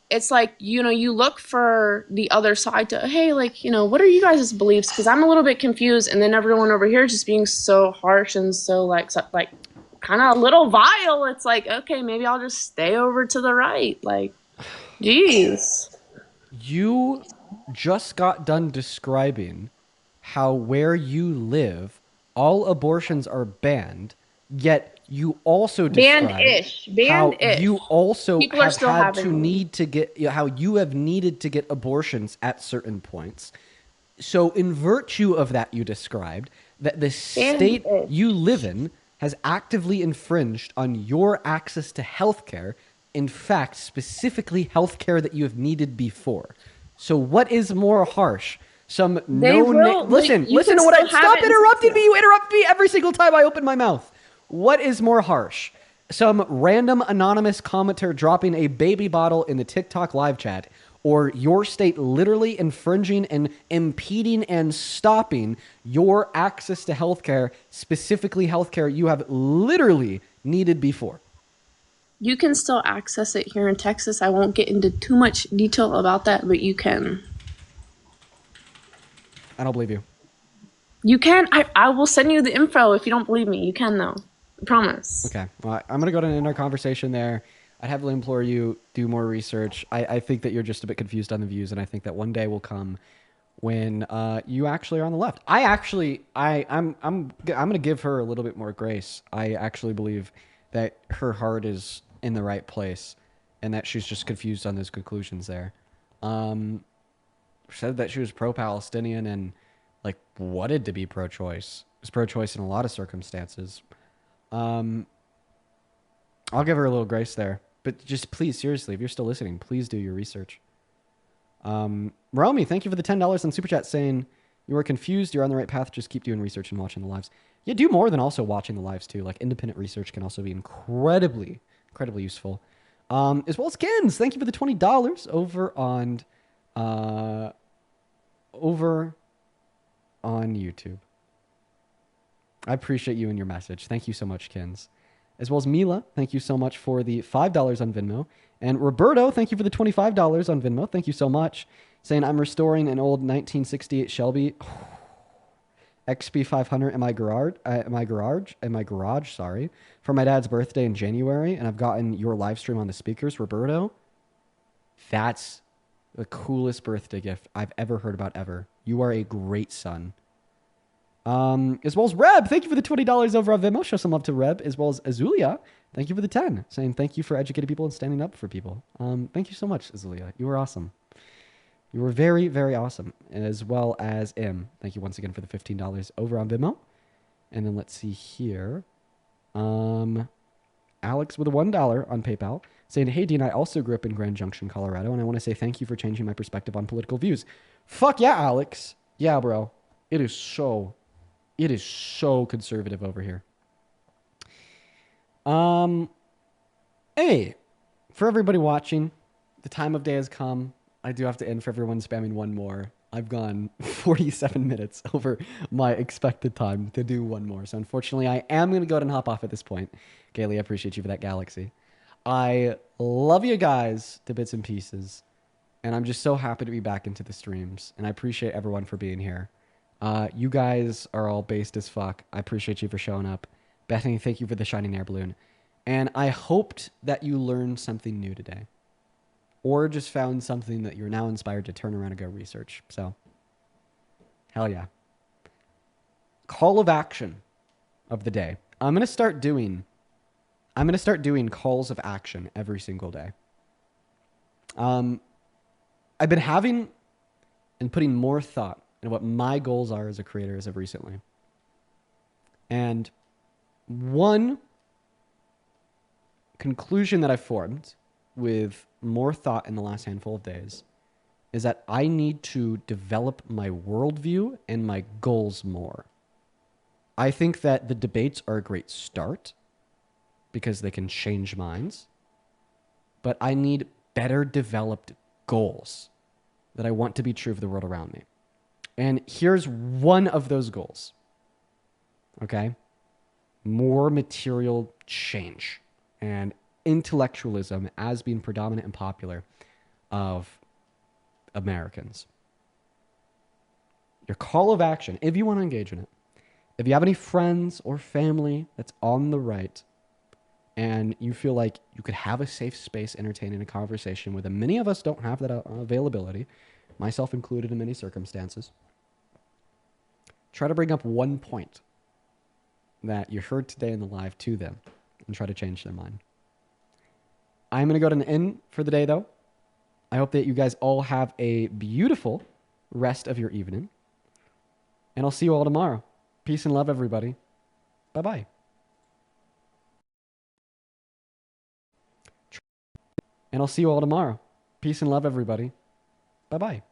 It's like, you know, you look for the other side to, hey, like, you know, what are you guys' beliefs? Because I'm a little bit confused, and then everyone over here is just being so harsh and so like kind of a little vile. It's like, okay, maybe I'll just stay over to the right. Like, geez. You just got done describing how where you live, all abortions are banned, yet you also described how you also have had to need to get, how you have needed to get abortions at certain points. So in virtue of that, you described that the state you live in has actively infringed on your access to healthcare. In fact, specifically healthcare that you have needed before. So what is more harsh? Listen to what I stop interrupting me. You interrupt me every single time I open my mouth. What is more harsh? Some random anonymous commenter dropping a baby bottle in the TikTok live chat, or your state literally infringing and impeding and stopping your access to healthcare, specifically healthcare you have literally needed before? You can still access it here in Texas. I won't get into too much detail about that, but you can. I don't believe you. You can. I will send you the info if you don't believe me. You can, though. I promise. Okay. Well, I'm going to go to end our conversation there. I'd heavily implore you, do more research. I think that you're just a bit confused on the views, and I think that one day will come when you actually are on the left. I'm going to give her a little bit more grace. I actually believe that her heart is in the right place, and that she's just confused on those conclusions there. Said that she was pro-Palestinian, and like wanted to be pro-choice. Was pro-choice in a lot of circumstances. I'll give her a little grace there. But just please, seriously, if you're still listening, please do your research. Romy, thank you for the $10 on Super Chat saying you are confused. You're on the right path. Just keep doing research and watching the lives. Yeah, do more than also watching the lives too. Like independent research can also be incredibly useful. As well as Kins, thank you for the $20 over on YouTube. I appreciate you and your message. Thank you so much, Kins. As well as Mila, thank you so much for the $5 on Venmo. And Roberto, thank you for the $25 on Venmo. Thank you so much. Saying I'm restoring an old 1968 Shelby XP500 in my garage, sorry, for my dad's birthday in January, and I've gotten your live stream on the speakers, Roberto. That's the coolest birthday gift I've ever heard about ever. You are a great son. As well as Reb, thank you for the $20 over on Venmo. Show some love to Reb, as well as Azulia. Thank you for the 10, saying thank you for educating people and standing up for people. Thank you so much, Azulia. You were awesome. You were very, very awesome. As well as M. Thank you once again for the $15 over on Venmo. And then let's see here. Alex with a $1 on PayPal saying, hey, Dean, I also grew up in Grand Junction, Colorado, and I want to say thank you for changing my perspective on political views. Fuck yeah, Alex. Yeah, bro. It is so conservative over here. Hey, for everybody watching, the time of day has come. I do have to end for everyone spamming one more. I've gone 47 minutes over my expected time to do one more. So unfortunately, I am going to go ahead and hop off at this point. Gailey, I appreciate you for that galaxy. I love you guys to bits and pieces. And I'm just so happy to be back into the streams. And I appreciate everyone for being here. You guys are all based as fuck. I appreciate you for showing up. Bethany, thank you for the shining air balloon. And I hoped that you learned something new today. Or just found something that you're now inspired to turn around and go research. So, hell yeah. Call of action of the day. I'm going to start doing calls of action every single day. I've been having and putting more thought into what my goals are as a creator as of recently. And one conclusion that I formed with more thought in the last handful of days is that I need to develop my worldview and my goals more. I think that the debates are a great start because they can change minds, but I need better developed goals that I want to be true of the world around me. And here's one of those goals. Okay? More material change and intellectualism as being predominant and popular of Americans. Your call of action, if you want to engage in it, if you have any friends or family that's on the right and you feel like you could have a safe space entertaining a conversation with them, many of us don't have that availability, myself included in many circumstances. Try to bring up one point that you heard today in the live to them and try to change their mind. I'm going to go to an end for the day, though. I hope that you guys all have a beautiful rest of your evening. And I'll see you all tomorrow. Peace and love, everybody. Bye-bye. And I'll see you all tomorrow. Peace and love, everybody. Bye-bye.